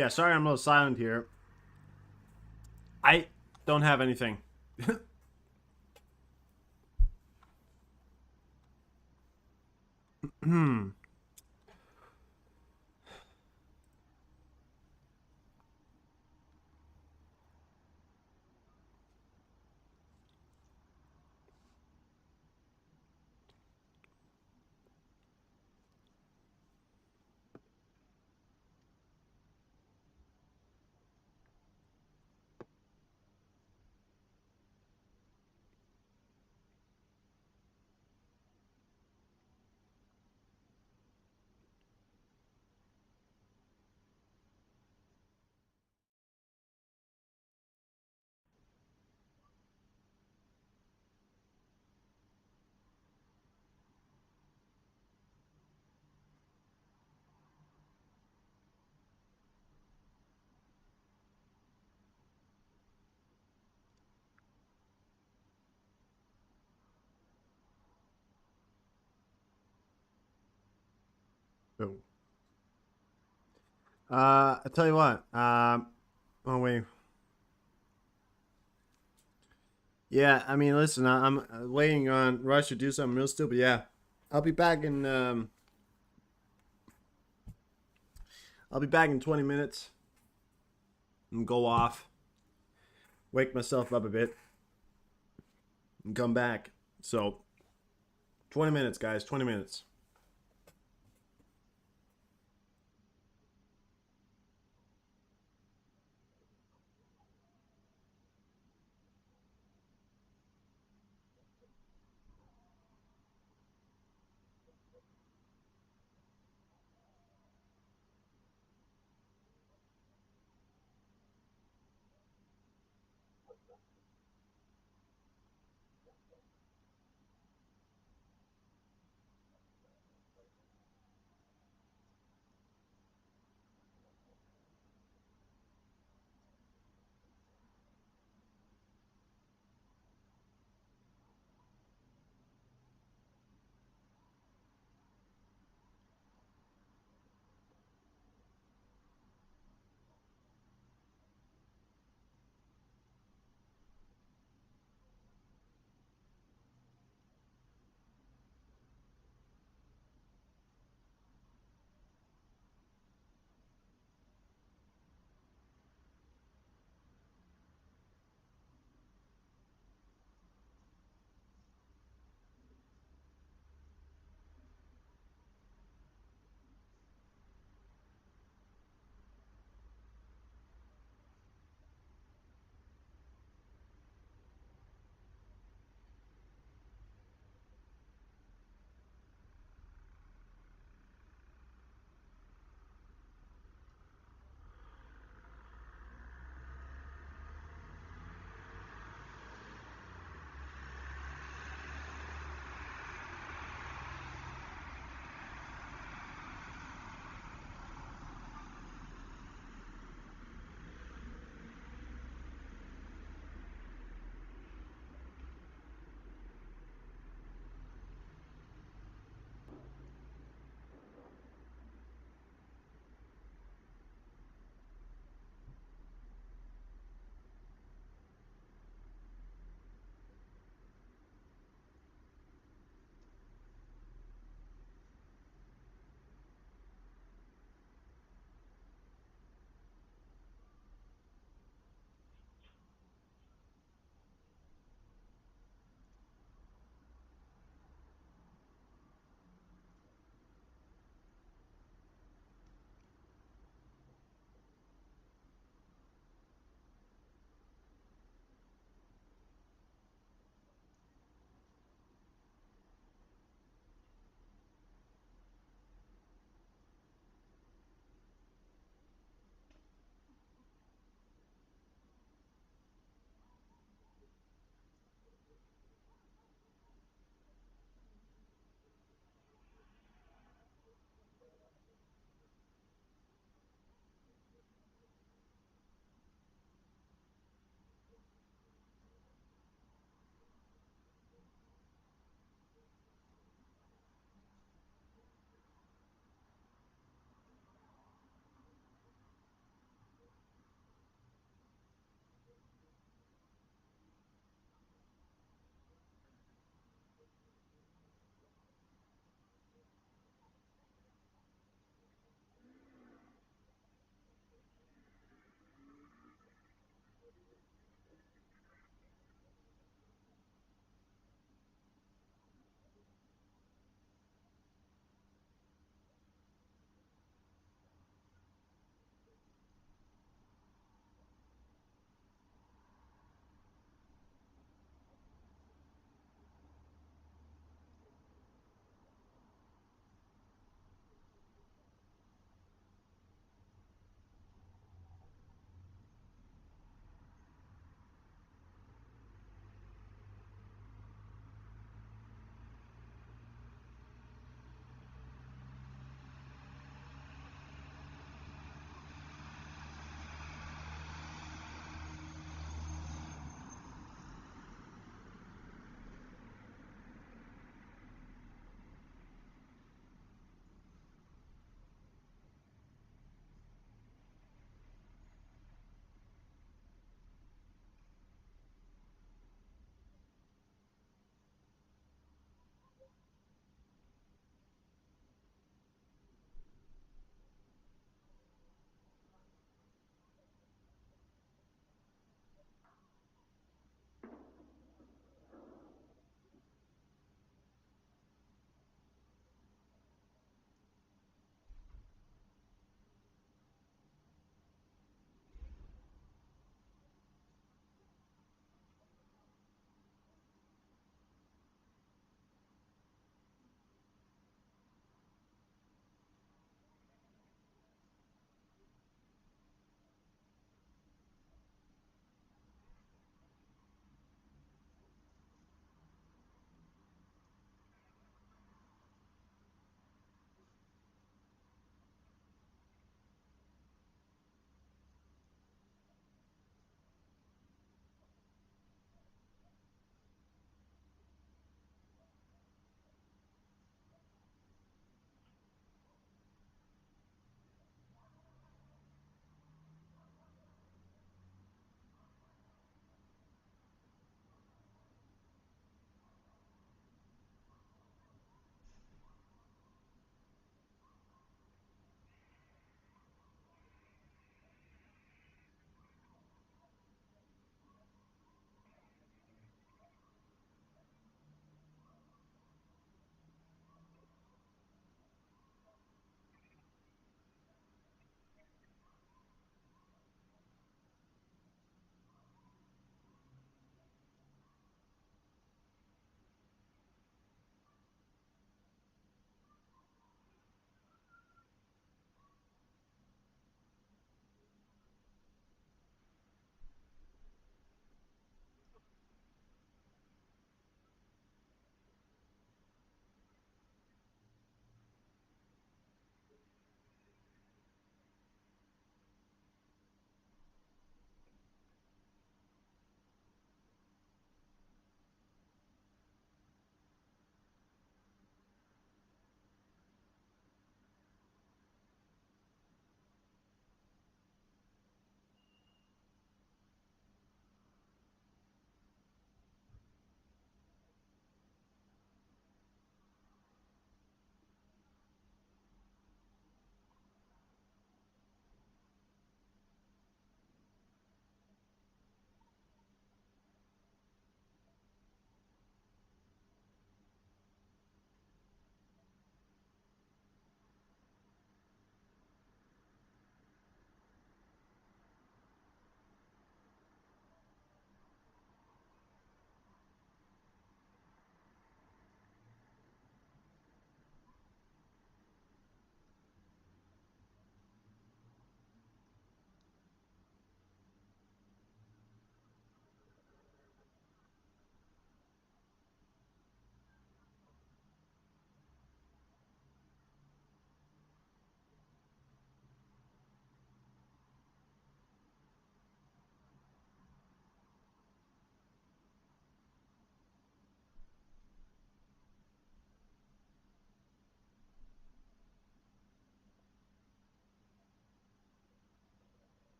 Yeah, sorry I'm a little silent here. I don't have anything. Oh. I tell you what. Oh wait. Yeah, I mean, listen, I'm waiting on Rush to do something real stupid. Yeah, I'll be back in. I'll be back in 20 minutes. And go off. Wake myself up a bit. And come back. So, 20 minutes, guys. 20 minutes.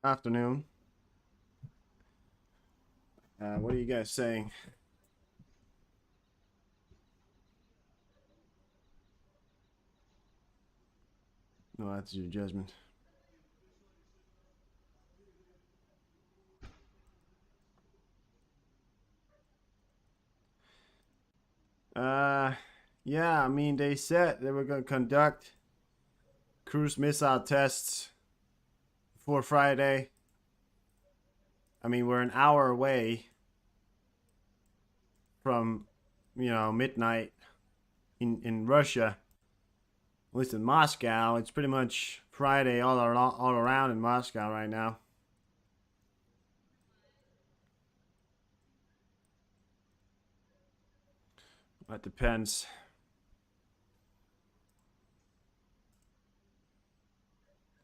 Afternoon. What are you guys saying? No, that's your judgment. Yeah, I mean, they said they were going to conduct cruise missile tests for Friday. I mean, we're an hour away from, midnight in Russia. At least in Moscow. It's pretty much Friday all around in Moscow right now. That depends.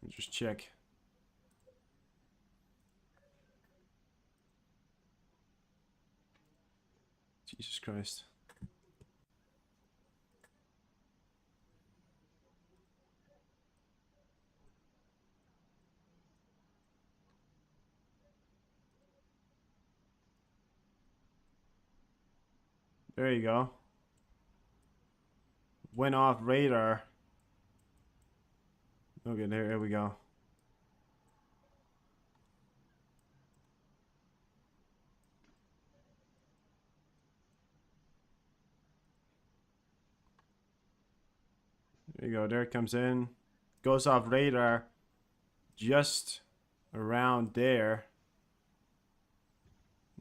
Let me just check. Jesus Christ. There you go. Went off radar. Okay, there we go. There you go. There it comes in. Goes off radar just around there.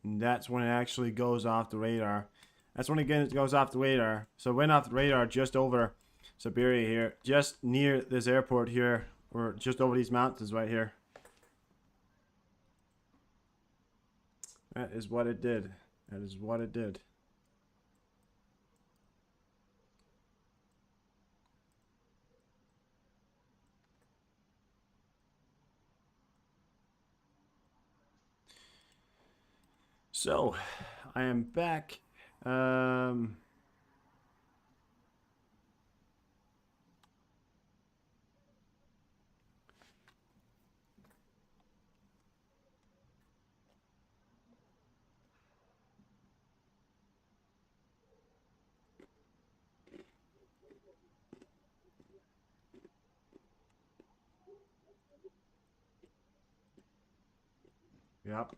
And that's when it actually goes off the radar. That's when it goes off the radar. So it went off the radar just over Siberia here. Just near this airport here. Or just over these mountains right here. That is what it did. That is what it did. So, I am back. Yep.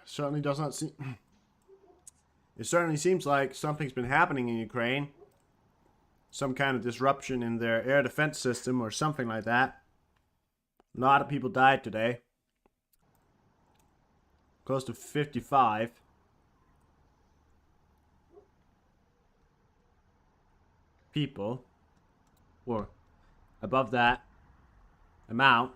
Certainly does not seem. It certainly seems like something's been happening in Ukraine. Some kind of disruption in their air defense system or something like that. A lot of people died today. Close to 55. People. Or above that amount.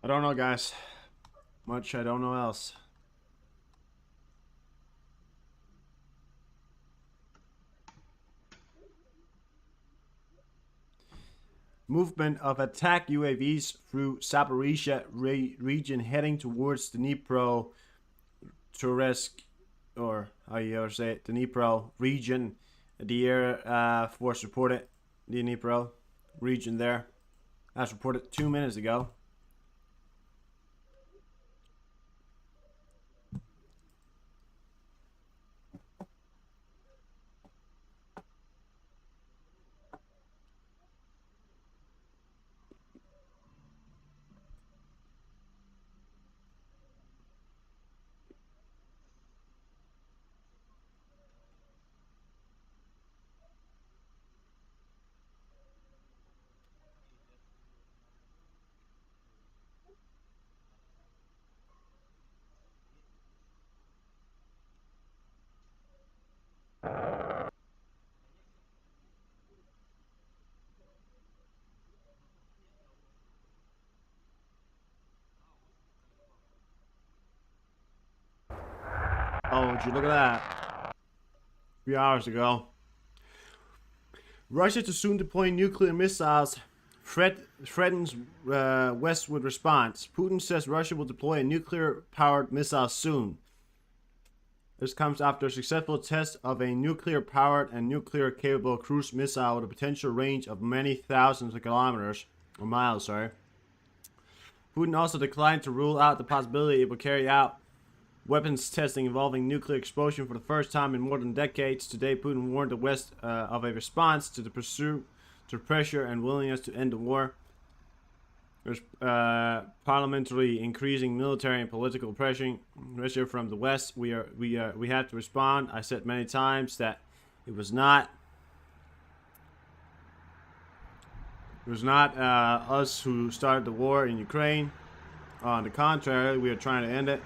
I don't know, guys. Much I don't know else. Movement of attack UAVs through Zaporizhia region heading towards the Dnipro Turesk, or how you ever say it, the Dnipro region. The Air Force reported the Dnipro region there. As reported 2 minutes ago. Oh, would you look at that? 3 hours ago. Russia to soon deploy nuclear missiles threatens West with response. Putin says Russia will deploy a nuclear-powered missile soon. This comes after a successful test of a nuclear-powered and nuclear-capable cruise missile with a potential range of many thousands of kilometers, or miles, sorry. Putin also declined to rule out the possibility it will carry out weapons testing involving nuclear explosion for the first time in more than decades. Today, Putin warned the West of a response to the pursuit, to pressure and willingness to end the war. There's parliamentary increasing military and political pressure from the West. We have to respond. I said many times that it was not us who started the war in Ukraine. On the contrary, we are trying to end it.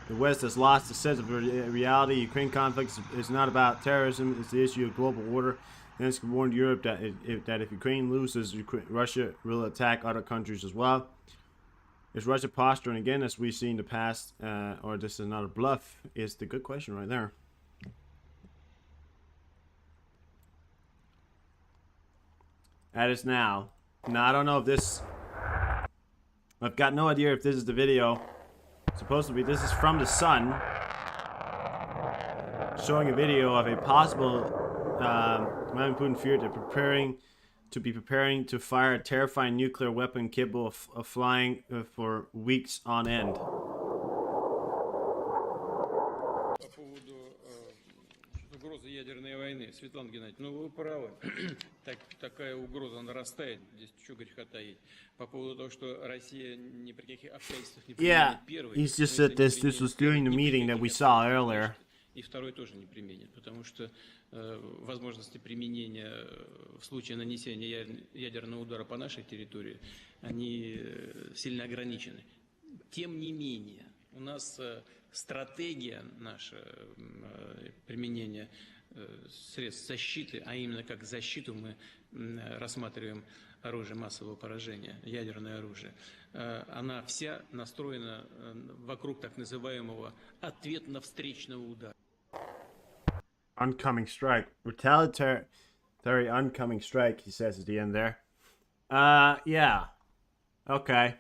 The West has lost a sense of reality. Ukraine conflict is not about terrorism. It's the issue of global order. Zelensky warned Europe that if Ukraine loses, Russia will attack other countries as well. Is Russia posturing again as we've seen in the past, or this is another bluff? Is the good question right there. That is now. Now, I don't know if this... I've got no idea if this is the video. Supposed to be. This is from the Sun, showing a video of a possible Vladimir Putin feared they're preparing to fire a terrifying nuclear weapon capable of flying for weeks on end. Угроза ядерной войны. Светлана Геннадьевна, ну вы правы. Такая угроза нарастает. Здесь что греха таить. По поводу того, что Россия ни при каких обстоятельствах не применит первый. He's just said this was during the meeting that we saw earlier. И второй тоже не применит, потому что возможности применения в случае нанесения ядерного удара по нашей территории, они сильно ограничены. Тем не менее, у нас стратегия наша применения средств защиты, а именно как защиту мы рассматриваем оружие массового поражения, ядерное оружие, она вся настроена вокруг так называемого ответно-встречного удара. Oncoming strike. Retaliatory oncoming strike, he says at the end there. Yeah. Okay.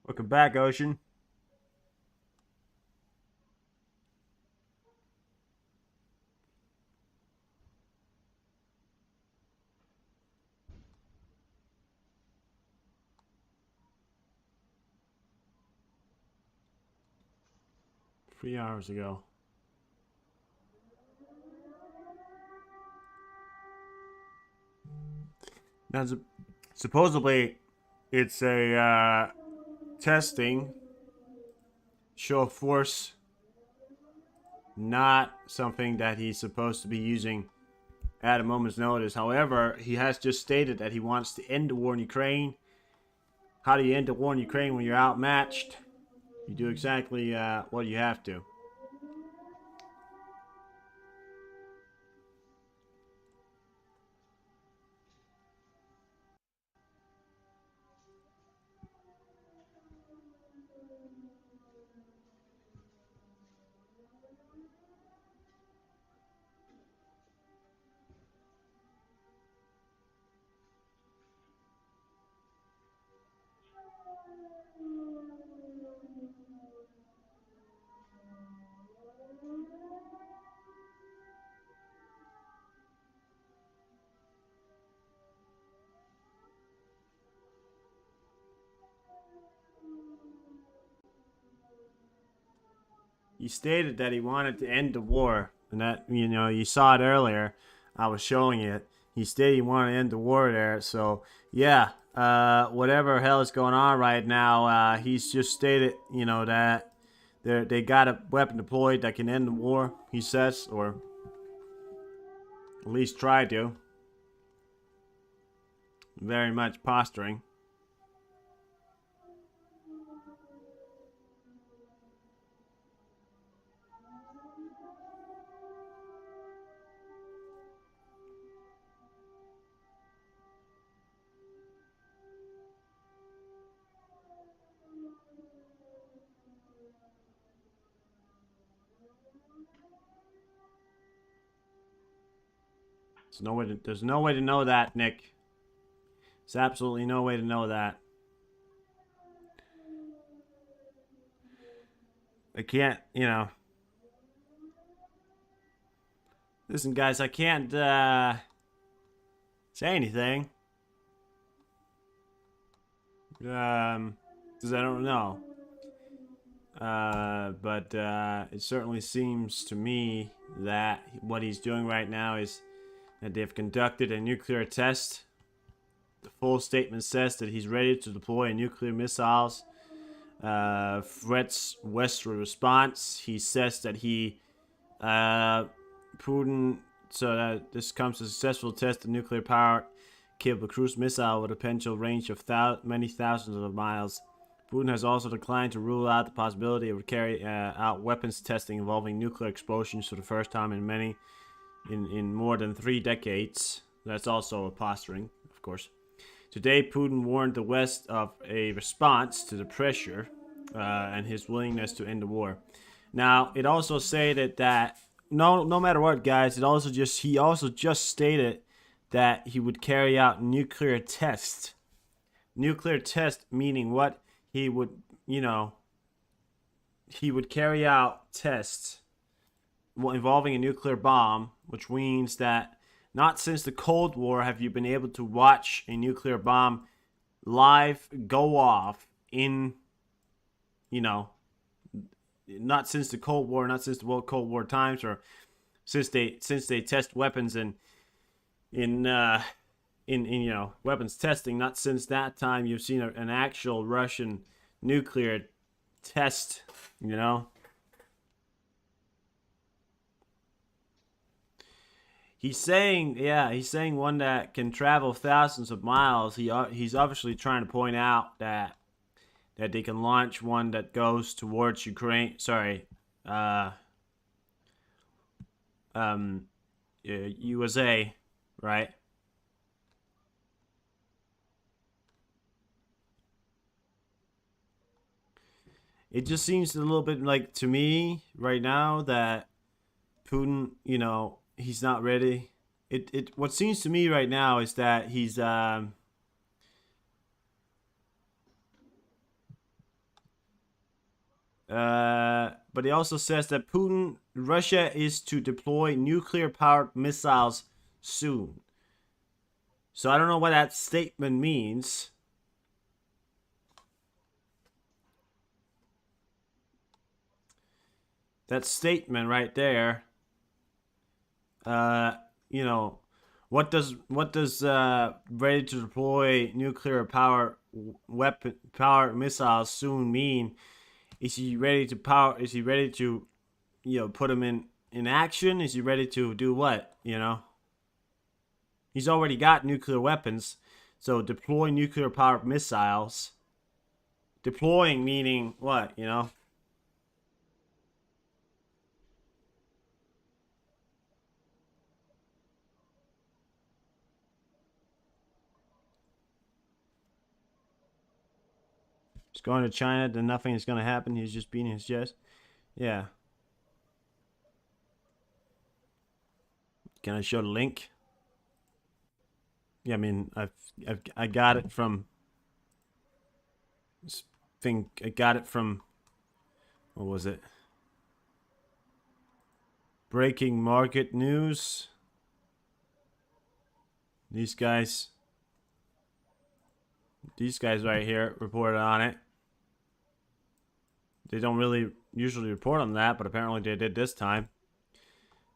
Welcome back, Ocean. Three hours ago. Now, supposedly, it's a testing, show of force, not something that he's supposed to be using at a moment's notice. However, he has just stated that he wants to end the war in Ukraine. How do you end the war in Ukraine when you're outmatched? You do exactly what you have to. He stated that he wanted to end the war, and that, you know, you saw it earlier. I was showing it. He stated he wanted to end the war there. So yeah, whatever hell is going on right now, he's just stated, you know, that they got a weapon deployed that can end the war. He says, or at least try to. Very much posturing. There's no way to know that, Nick. There's absolutely no way to know that. I can't, you know. Listen, guys, I can't say anything. Because I don't know. But it certainly seems to me that what he's doing right now is that they've conducted a nuclear test. The full statement says that he's ready to deploy nuclear missiles. Threats westward response. He says that Putin, so that this comes to a successful test of nuclear powered capable cruise missile with a potential range of many thousands of miles. Putin has also declined to rule out the possibility of carry out weapons testing involving nuclear explosions for the first time in more than 3 decades. That's also a posturing, of course. Today, Putin warned the West of a response to the pressure and his willingness to end the war. Now, it also stated that no matter what, guys, he also just stated that he would carry out nuclear tests. Nuclear test meaning what? He would, he would carry out tests involving a nuclear bomb, which means that not since the Cold War have you been able to watch a nuclear bomb live go off in, not since the Cold War, not since the Cold War times, or since they test weapons in weapons testing. Not since that time you've seen an actual Russian nuclear test. He's saying one that can travel thousands of miles. He's obviously trying to point out that they can launch one that goes towards Ukraine. USA, right? It just seems a little bit like, to me right now, that Putin, he's not ready. What seems to me right now is that he's but he also says that Russia is to deploy nuclear-powered missiles soon. So I don't know what that statement means. That statement right there. What does ready to deploy nuclear power missiles soon mean? Is he ready to put them in action? Is he ready to do what? He's already got nuclear weapons, so deploy nuclear powered missiles. Deploying meaning what? He's going to China, then nothing is going to happen. He's just beating his chest. Yeah. Can I show the link? Yeah, I mean, I got it from. I got it from. What was it? Breaking Market News. These guys right here reported on it. They don't really usually report on that, but apparently they did this time.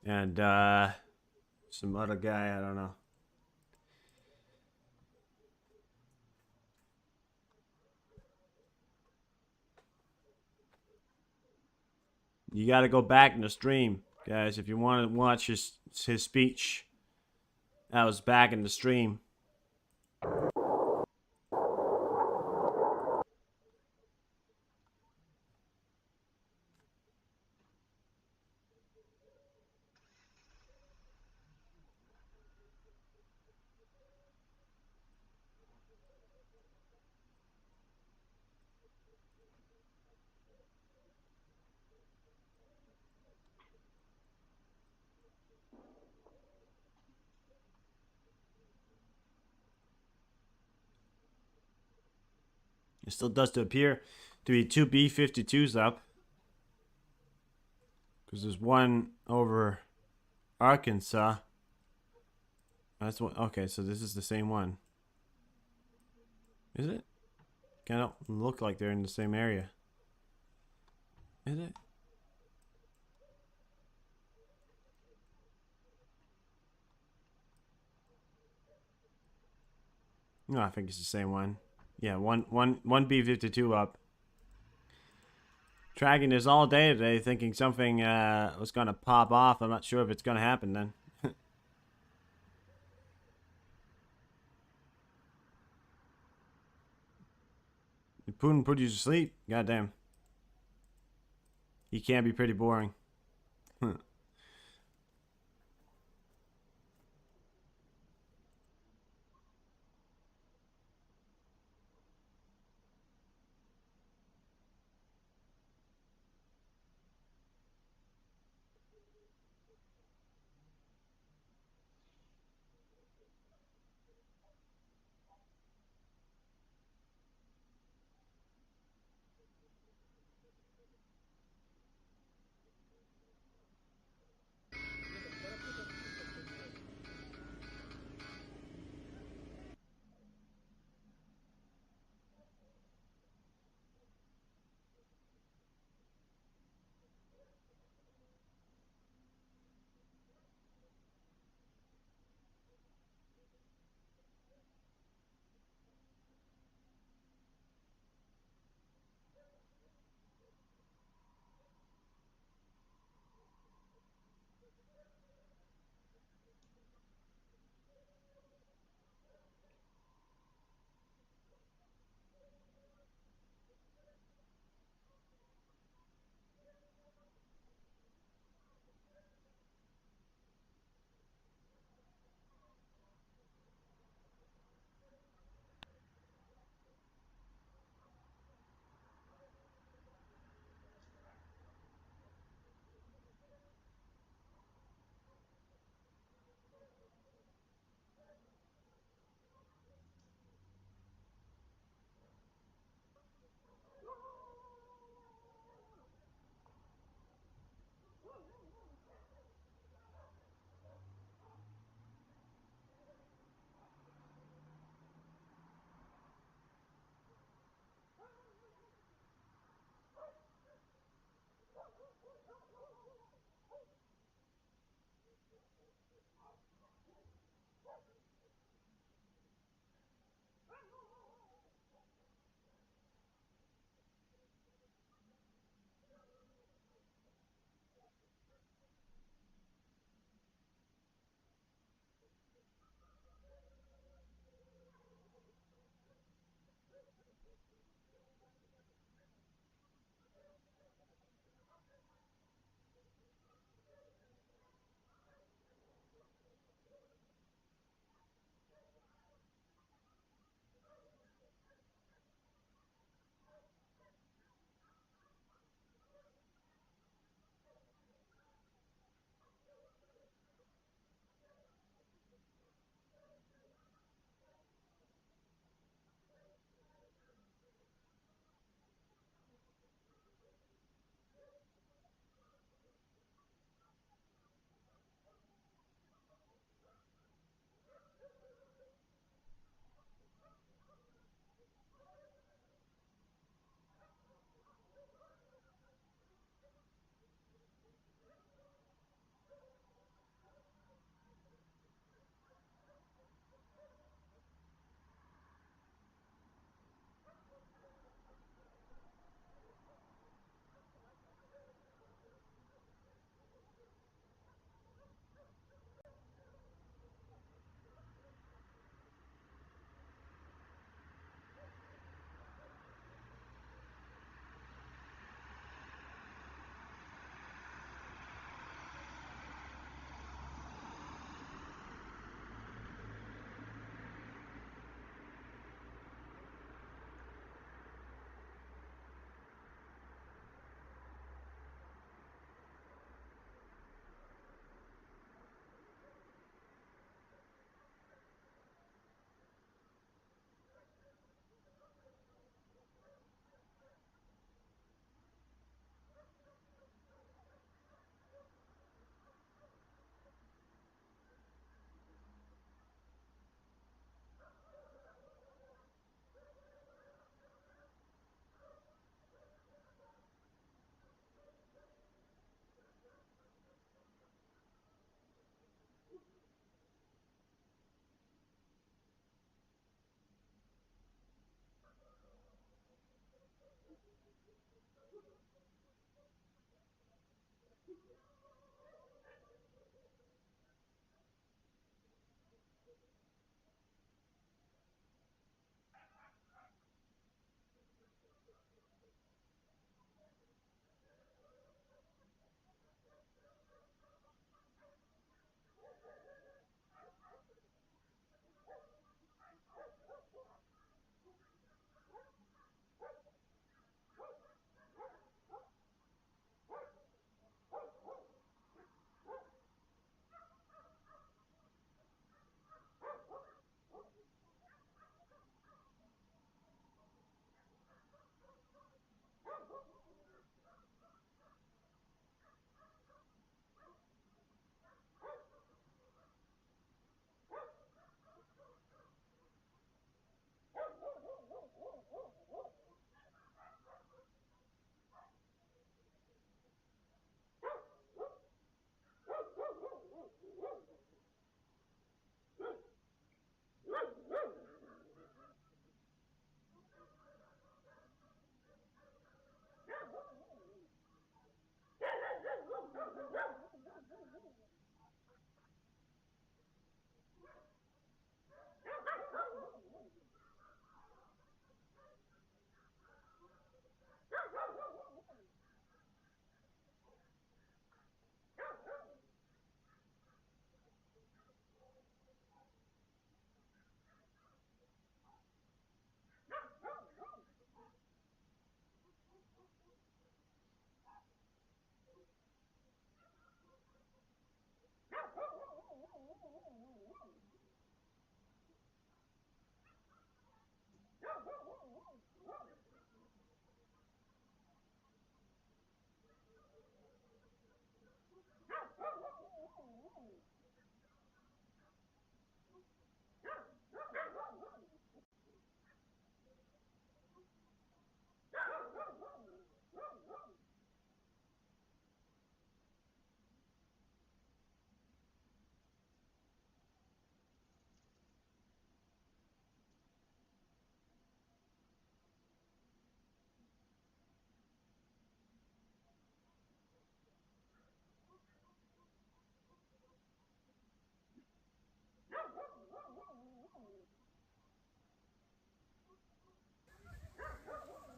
And some other guy, I don't know. You got to go back in the stream, guys, if you want to watch his speech. That was back in the stream. It still does appear to be 2 B-52s up. Because there's one over Arkansas. That's one. Okay, so this is the same one. Is it? Kind of look like they're in the same area. Is it? No, I think it's the same one. Yeah, one B-52 up. Tracking this all day today, thinking something was gonna pop off. I'm not sure if it's gonna happen then. Putin put you to sleep. Goddamn. He can be pretty boring.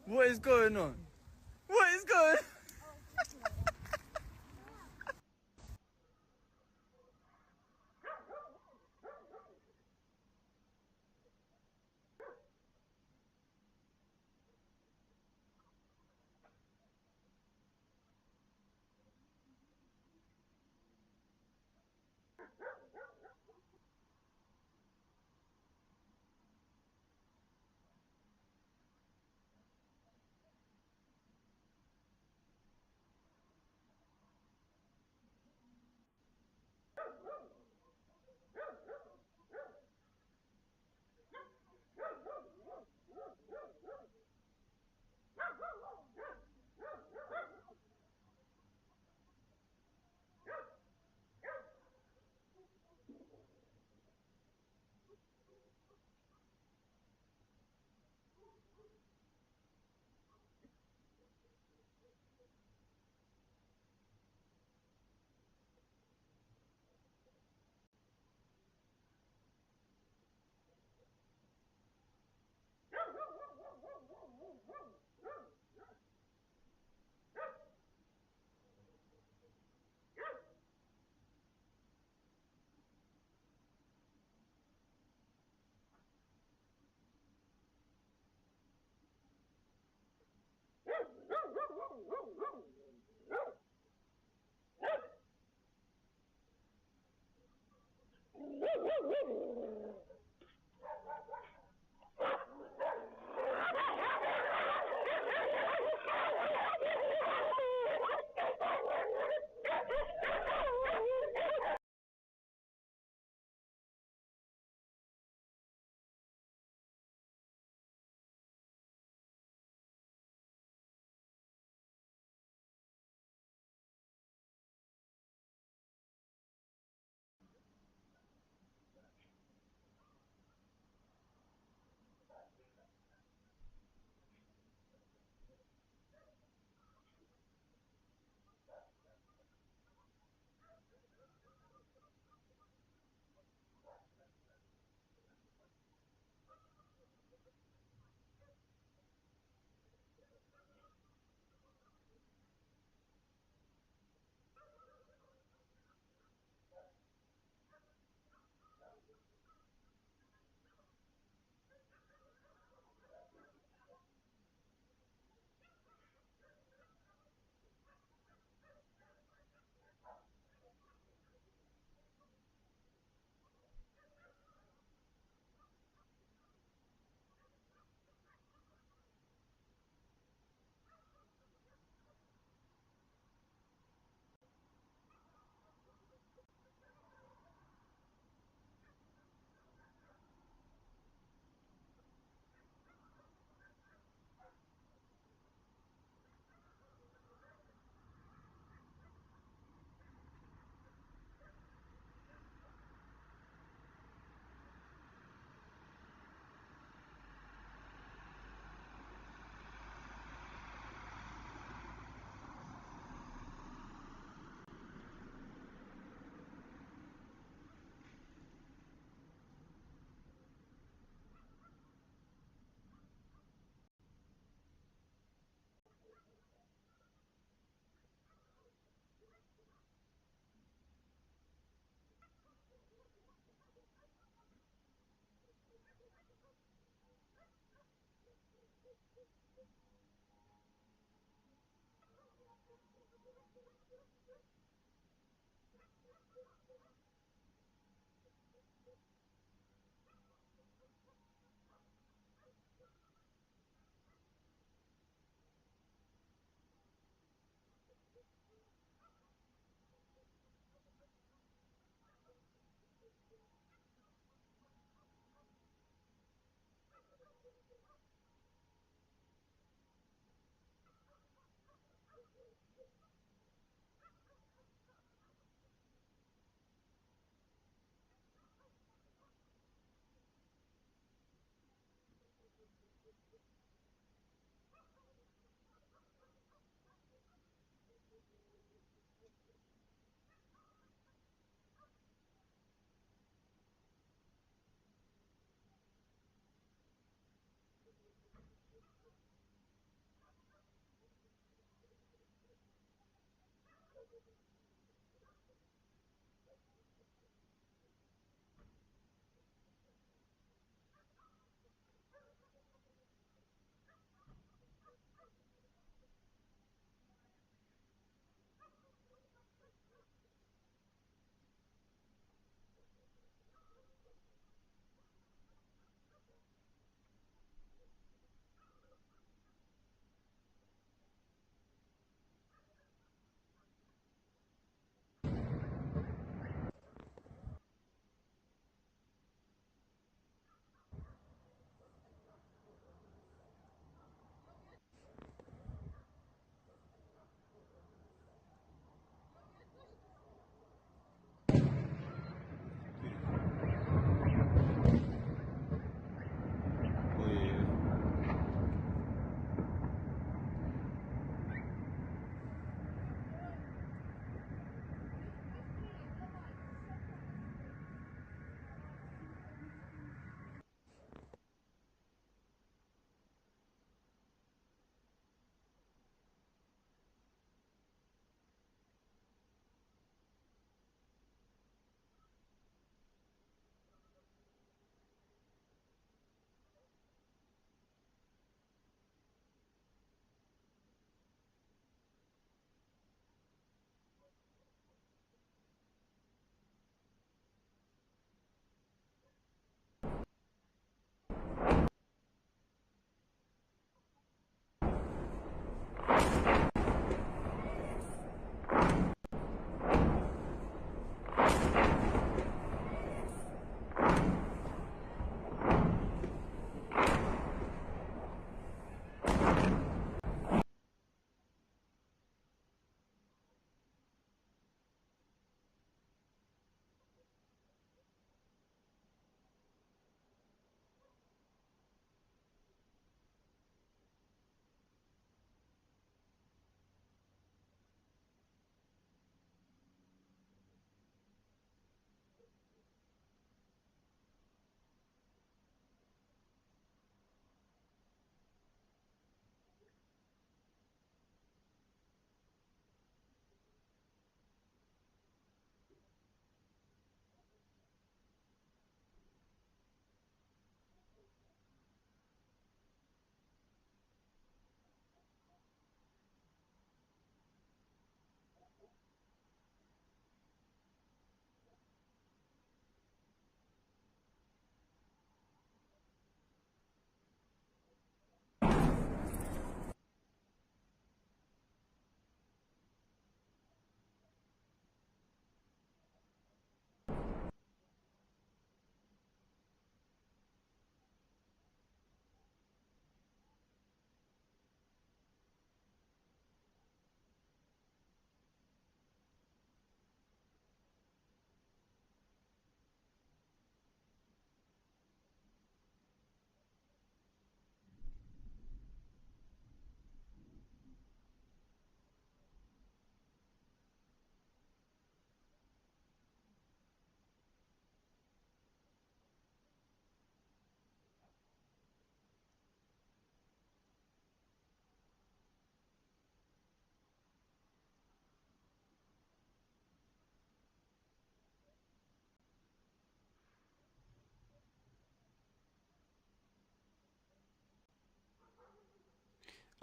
What is going on? What is going on?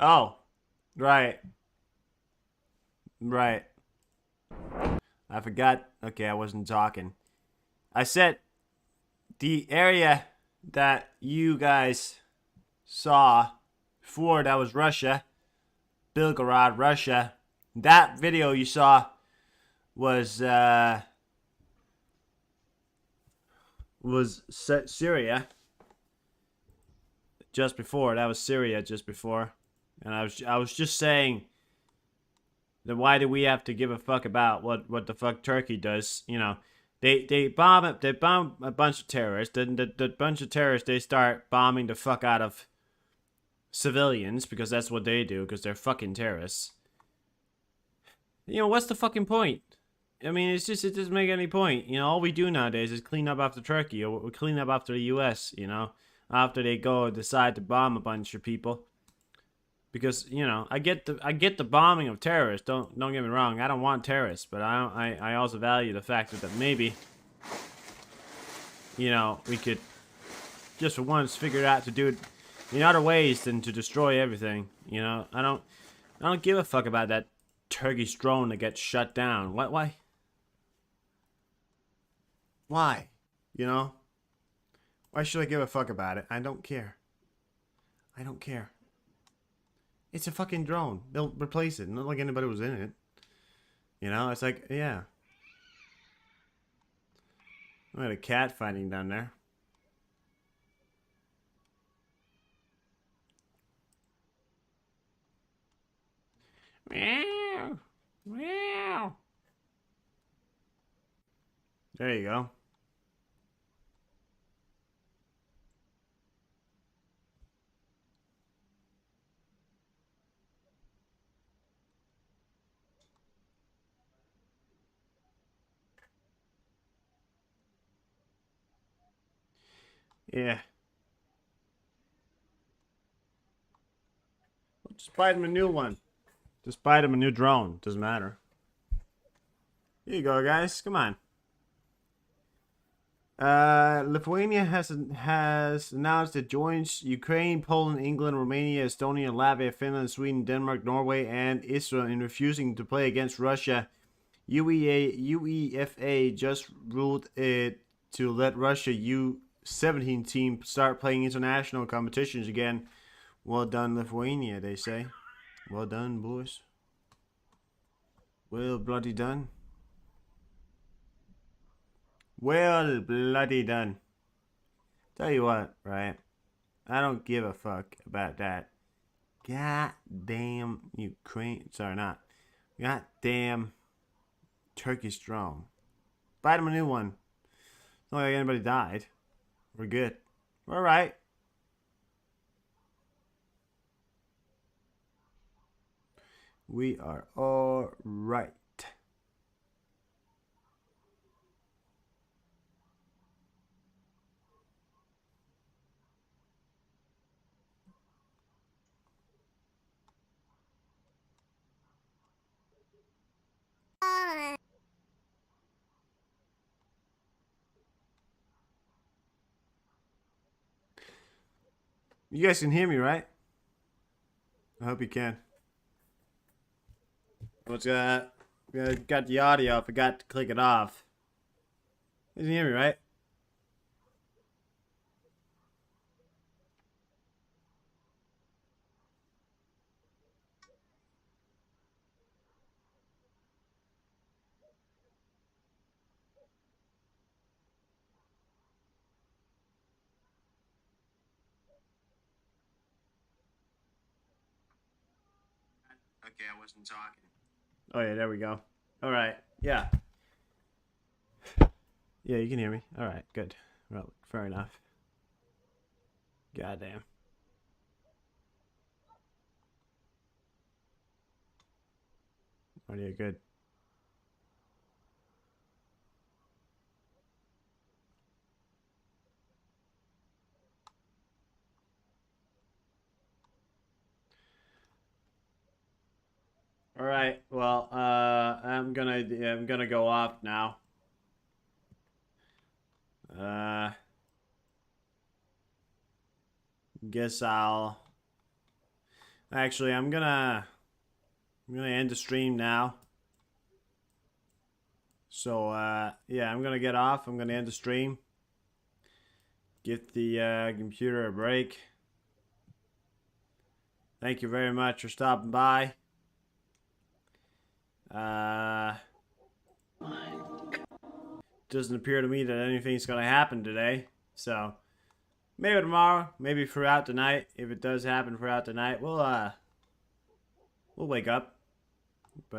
Oh, right. Right. I forgot. Okay, I wasn't talking. I said the area that you guys saw before, that was Russia. Belgorod, Russia. That video you saw was Syria. Just before. That was Syria just before. And I was just saying that why do we have to give a fuck about what the fuck Turkey does? You know, they bomb a bunch of terrorists. The bunch of terrorists, they start bombing the fuck out of civilians because that's what they do, because they're fucking terrorists. You know, what's the fucking point? I mean, it doesn't make any point. You know, all we do nowadays is clean up after Turkey, or we clean up after the US, you know, after they decide to bomb a bunch of people. Because, you know, I get the bombing of terrorists. Don't get me wrong. I don't want terrorists, but I also value the fact that maybe, you know, we could just for once figure out to do it in other ways than to destroy everything. You know, I don't give a fuck about that Turkish drone that gets shut down. Why? Why? You know? Why should I give a fuck about it? I don't care. I don't care. It's a fucking drone. They'll replace it. Not like anybody was in it. You know? It's like, yeah. I had a cat fighting down there. Meow. Meow. There you go. Yeah. Just buy them a new one. Just buy them a new drone. Doesn't matter. Here you go, guys. Come on. Lithuania has announced it joins Ukraine, Poland, England, Romania, Estonia, Latvia, Finland, Sweden, Denmark, Norway, and Israel in refusing to play against Russia. UEFA just ruled it to let Russia U17 team start playing international competitions again. Well done, Lithuania, they say. Well done, boys. Well bloody done. Well bloody done. Tell you what, right? I don't give a fuck about that. Goddamn Ukraine. Sorry, not. Goddamn Turkish drone. Buy them a new one. It's not like anybody died. We're good. We're alright. We are alright. You guys can hear me, right? I hope you can. What's got the audio? I forgot to click it off. You can hear me, right? Okay, I wasn't talking. Oh yeah, there we go. All right, yeah. Yeah, you can hear me. All right, good. Well, fair enough. Goddamn. Audio good. All right. Well, I'm gonna go off now. Guess I'll Actually, I'm gonna end the stream now. So, yeah, I'm gonna get off. I'm gonna end the stream. Give the computer a break. Thank you very much for stopping by. Doesn't appear to me that anything's gonna happen today. So, maybe tomorrow, maybe throughout the night. If it does happen throughout the night, we'll wake up.